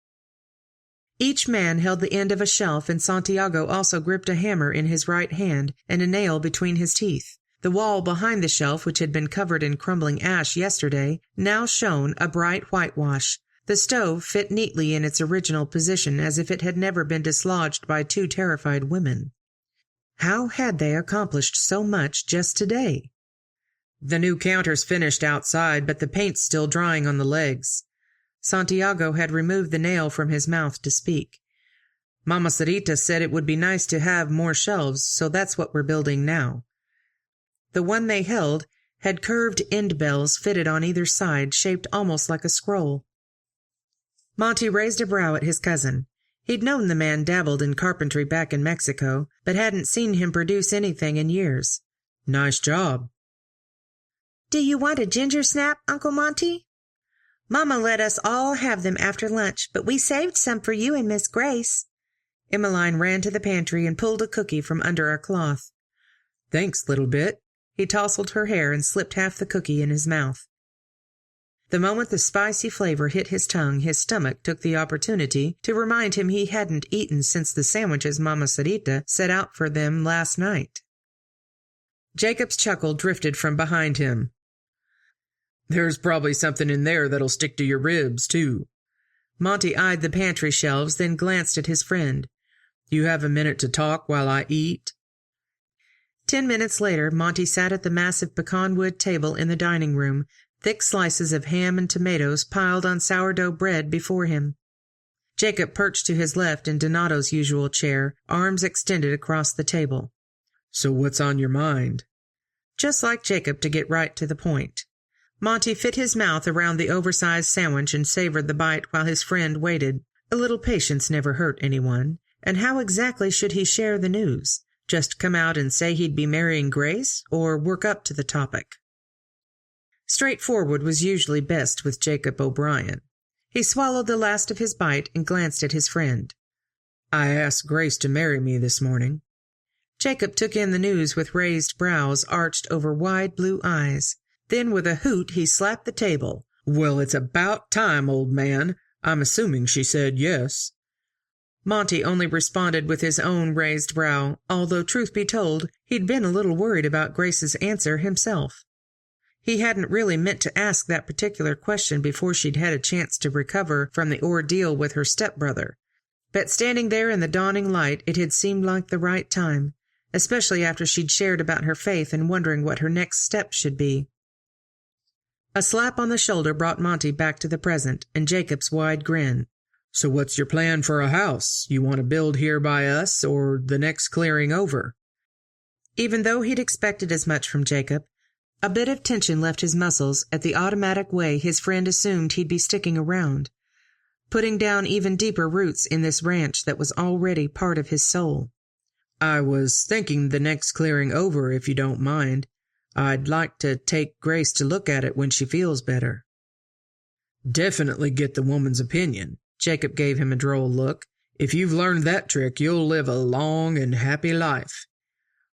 Each man held the end of a shelf, and Santiago also gripped a hammer in his right hand and a nail between his teeth. The wall behind the shelf, which had been covered in crumbling ash yesterday, now shone a bright whitewash. The stove fit neatly in its original position, as if it had never been dislodged by two terrified women. How had they accomplished so much just today? "The new counter's finished outside, but the paint's still drying on the legs." Santiago had removed the nail from his mouth to speak. "Mama Sarita said it would be nice to have more shelves, so that's what we're building now." The one they held had curved end bells fitted on either side, shaped almost like a scroll. Monty raised a brow at his cousin. He'd known the man dabbled in carpentry back in Mexico, but hadn't seen him produce anything in years. "Nice job." "Do you want a ginger snap, Uncle Monty?" "Mama let us all have them after lunch, but we saved some for you and Miss Grace." Emmeline ran to the pantry and pulled a cookie from under a cloth. "Thanks, little bit." He tousled her hair and slipped half the cookie in his mouth. The moment the spicy flavor hit his tongue, his stomach took the opportunity to remind him he hadn't eaten since the sandwiches Mama Sarita set out for them last night. Jacob's chuckle drifted from behind him. "There's probably something in there that'll stick to your ribs, too." Monty eyed the pantry shelves, then glanced at his friend. "You have a minute to talk while I eat?" 10 minutes later, Monty sat at the massive pecan-wood table in the dining room, thick slices of ham and tomatoes piled on sourdough bread before him. Jacob perched to his left in Donato's usual chair, arms extended across the table. "So what's on your mind?" Just like Jacob to get right to the point. Monty fit his mouth around the oversized sandwich and savored the bite while his friend waited. A little patience never hurt anyone, and how exactly should he share the news? Just come out and say he'd be marrying Grace, or work up to the topic? Straightforward was usually best with Jacob O'Brien. He swallowed the last of his bite and glanced at his friend. I asked Grace to marry me this morning. Jacob took in the news with raised brows arched over wide blue eyes. Then with a hoot he slapped the table. Well, it's about time, old man. I'm assuming she said yes. Monty only responded with his own raised brow, although truth be told, he'd been a little worried about Grace's answer himself. He hadn't really meant to ask that particular question before she'd had a chance to recover from the ordeal with her stepbrother. But standing there in the dawning light, it had seemed like the right time, especially after she'd shared about her faith and wondering what her next step should be. A slap on the shoulder brought Monty back to the present, and Jacob's wide grin. So what's your plan for a house? You want to build here by us, or the next clearing over? Even though he'd expected as much from Jacob, a bit of tension left his muscles at the automatic way his friend assumed he'd be sticking around, putting down even deeper roots in this ranch that was already part of his soul. I was thinking the next clearing over, if you don't mind. I'd like to take Grace to look at it when she feels better. Definitely get the woman's opinion. Jacob gave him a droll look. If you've learned that trick, you'll live a long and happy life.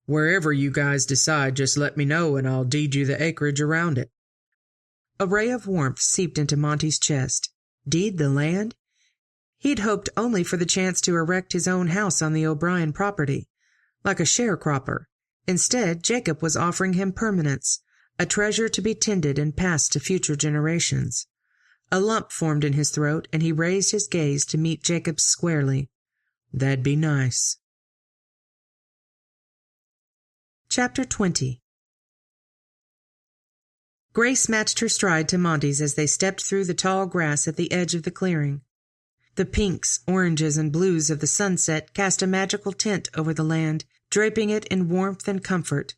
Wherever you guys decide, just let me know and I'll deed you the acreage around it. A ray of warmth seeped into Monty's chest. Deed the land? He'd hoped only for the chance to erect his own house on the O'Brien property, like a sharecropper. Instead, Jacob was offering him permanence, a treasure to be tended and passed to future generations. A lump formed in his throat, and he raised his gaze to meet Jacob's squarely. That'd be nice. Chapter 20. Grace matched her stride to Monty's as they stepped through the tall grass at the edge of the clearing. The pinks, oranges, and blues of the sunset cast a magical tint over the land, draping it in warmth and comfort.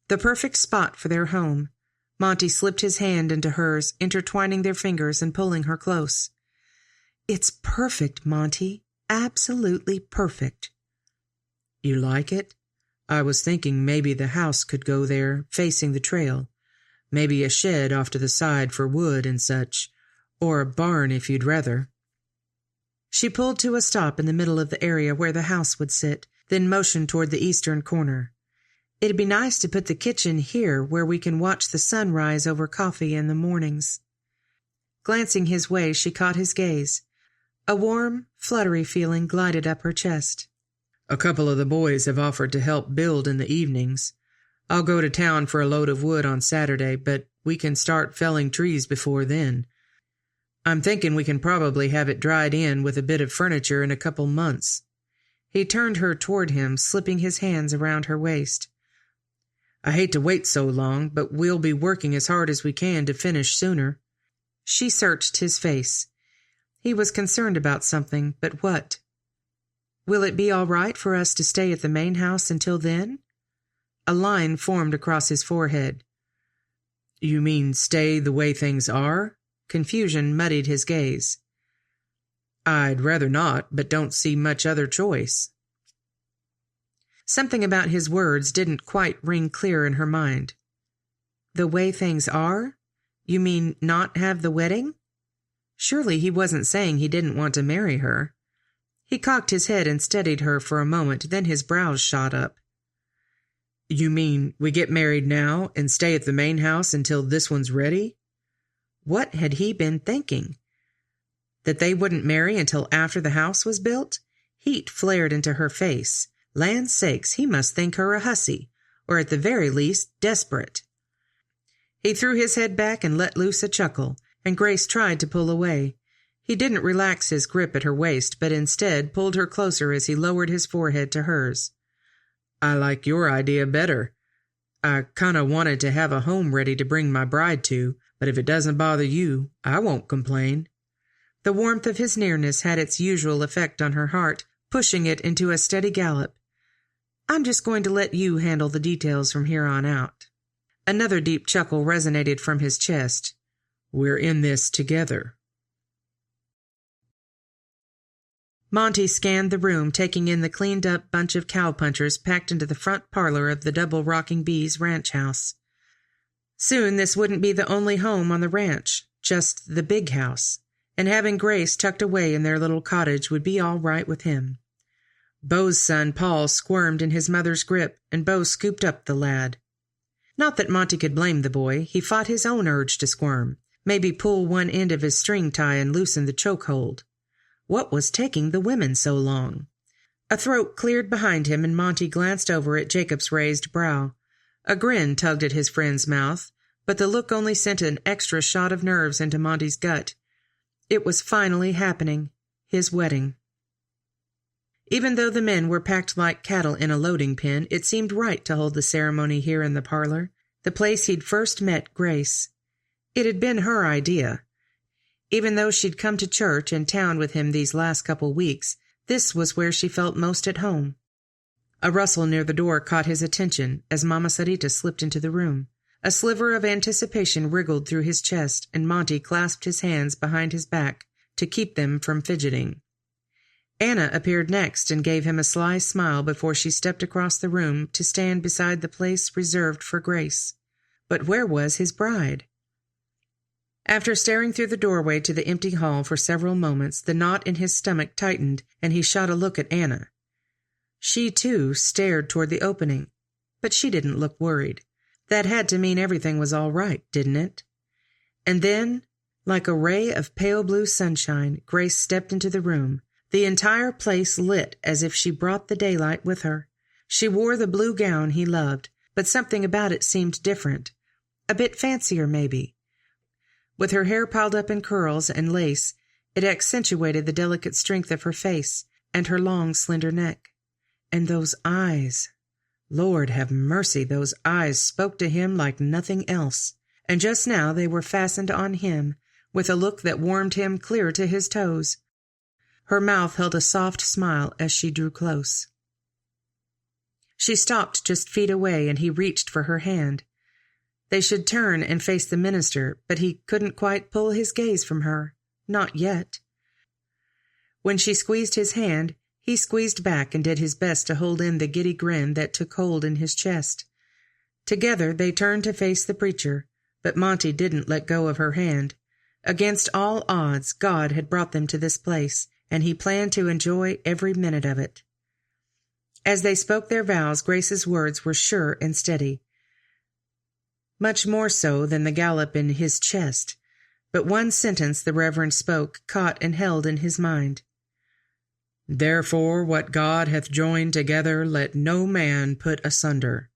The perfect spot for their home. Monty slipped his hand into hers, intertwining their fingers and pulling her close. It's perfect, Monty. Absolutely perfect. You like it? I was thinking maybe the house could go there, facing the trail. Maybe a shed off to the side for wood and such, or a barn if you'd rather. She pulled to a stop in the middle of the area where the house would sit, then motioned toward the eastern corner. It'd be nice to put the kitchen here where we can watch the sun rise over coffee in the mornings. Glancing his way, she caught his gaze. A warm, fluttery feeling glided up her chest. A couple of the boys have offered to help build in the evenings. I'll go to town for a load of wood on Saturday, but we can start felling trees before then. I'm thinking we can probably have it dried in with a bit of furniture in a couple months. He turned her toward him, slipping his hands around her waist. I hate to wait so long, but we'll be working as hard as we can to finish sooner. She searched his face. He was concerned about something, but what? Will it be all right for us to stay at the main house until then? A line formed across his forehead. You mean stay the way things are? Confusion muddied his gaze. I'd rather not, but don't see much other choice. Something about his words didn't quite ring clear in her mind. The way things are? You mean not have the wedding? Surely he wasn't saying he didn't want to marry her. He cocked his head and steadied her for a moment, then his brows shot up. You mean we get married now and stay at the main house until this one's ready? What had he been thinking? That they wouldn't marry until after the house was built? Heat flared into her face. Land's sakes, he must think her a hussy, or at the very least, desperate. He threw his head back and let loose a chuckle, and Grace tried to pull away. He didn't relax his grip at her waist, but instead pulled her closer as he lowered his forehead to hers. I like your idea better. I kinda wanted to have a home ready to bring my bride to, but if it doesn't bother you, I won't complain. The warmth of his nearness had its usual effect on her heart, pushing it into a steady gallop. I'm just going to let you handle the details from here on out. Another deep chuckle resonated from his chest. We're in this together. Monty scanned the room, taking in the cleaned-up bunch of cowpunchers packed into the front parlor of the Double Rocking Bees ranch house. Soon this wouldn't be the only home on the ranch, just the big house, and having Grace tucked away in their little cottage would be all right with him. Beau's son Paul squirmed in his mother's grip, and Beau scooped up the lad. Not that Monty could blame the boy. He fought his own urge to squirm, maybe pull one end of his string tie and loosen the chokehold. What was taking the women so long? A throat cleared behind him, and Monty glanced over at Jacob's raised brow. A grin tugged at his friend's mouth, but the look only sent an extra shot of nerves into Monty's gut. It was finally happening. His wedding. Even though the men were packed like cattle in a loading pen, it seemed right to hold the ceremony here in the parlor, the place he'd first met Grace. It had been her idea. Even though she'd come to church and town with him these last couple weeks, this was where she felt most at home. A rustle near the door caught his attention as Mama Sarita slipped into the room. A sliver of anticipation wriggled through his chest, and Monty clasped his hands behind his back to keep them from fidgeting. Anna appeared next and gave him a sly smile before she stepped across the room to stand beside the place reserved for Grace. But where was his bride? After staring through the doorway to the empty hall for several moments, the knot in his stomach tightened, and he shot a look at Anna. She, too, stared toward the opening, but she didn't look worried. That had to mean everything was all right, didn't it? And then, like a ray of pale blue sunshine, Grace stepped into the room. The entire place lit as if she brought the daylight with her. She wore the blue gown he loved, but something about it seemed different. A bit fancier, maybe. With her hair piled up in curls and lace, it accentuated the delicate strength of her face and her long, slender neck. And those eyes. Lord have mercy, those eyes spoke to him like nothing else. And just now they were fastened on him, with a look that warmed him clear to his toes. Her mouth held a soft smile as she drew close. She stopped just feet away, and he reached for her hand. They should turn and face the minister, but he couldn't quite pull his gaze from her. Not yet. When she squeezed his hand, he squeezed back and did his best to hold in the giddy grin that took hold in his chest. Together they turned to face the preacher, but Monty didn't let go of her hand. Against all odds, God had brought them to this place, and he planned to enjoy every minute of it. As they spoke their vows, Grace's words were sure and steady, much more so than the gallop in his chest, but one sentence the Reverend spoke caught and held in his mind. "Therefore what God hath joined together, let no man put asunder."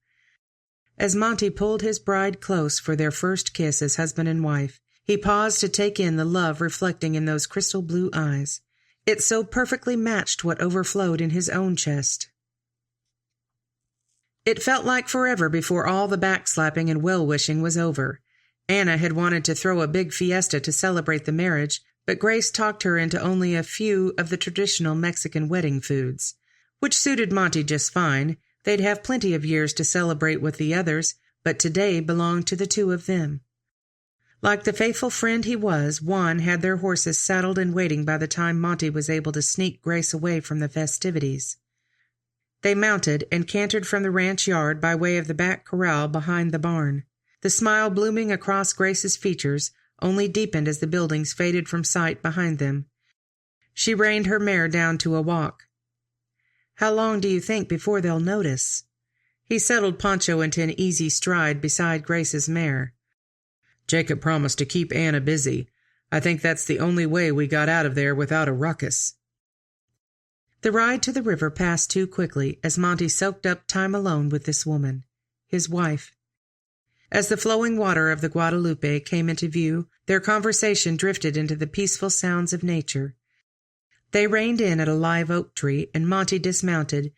As Monty pulled his bride close for their first kiss as husband and wife, he paused to take in the love reflecting in those crystal blue eyes. It so perfectly matched what overflowed in his own chest. It felt like forever before all the backslapping and well-wishing was over. Anna had wanted to throw a big fiesta to celebrate the marriage, but Grace talked her into only a few of the traditional Mexican wedding foods, which suited Monty just fine. They'd have plenty of years to celebrate with the others, but today belonged to the two of them. Like the faithful friend he was, Juan had their horses saddled and waiting by the time Monty was able to sneak Grace away from the festivities. They mounted and cantered from the ranch yard by way of the back corral behind the barn. The smile blooming across Grace's features only deepened as the buildings faded from sight behind them. She reined her mare down to a walk. "How long do you think before they'll notice?" He settled Pancho into an easy stride beside Grace's mare. "Jacob promised to keep Anna busy. I think that's the only way we got out of there without a ruckus." The ride to the river passed too quickly as Monty soaked up time alone with this woman, his wife. As the flowing water of the Guadalupe came into view, their conversation drifted into the peaceful sounds of nature. They reined in at a live oak tree, and Monty dismounted,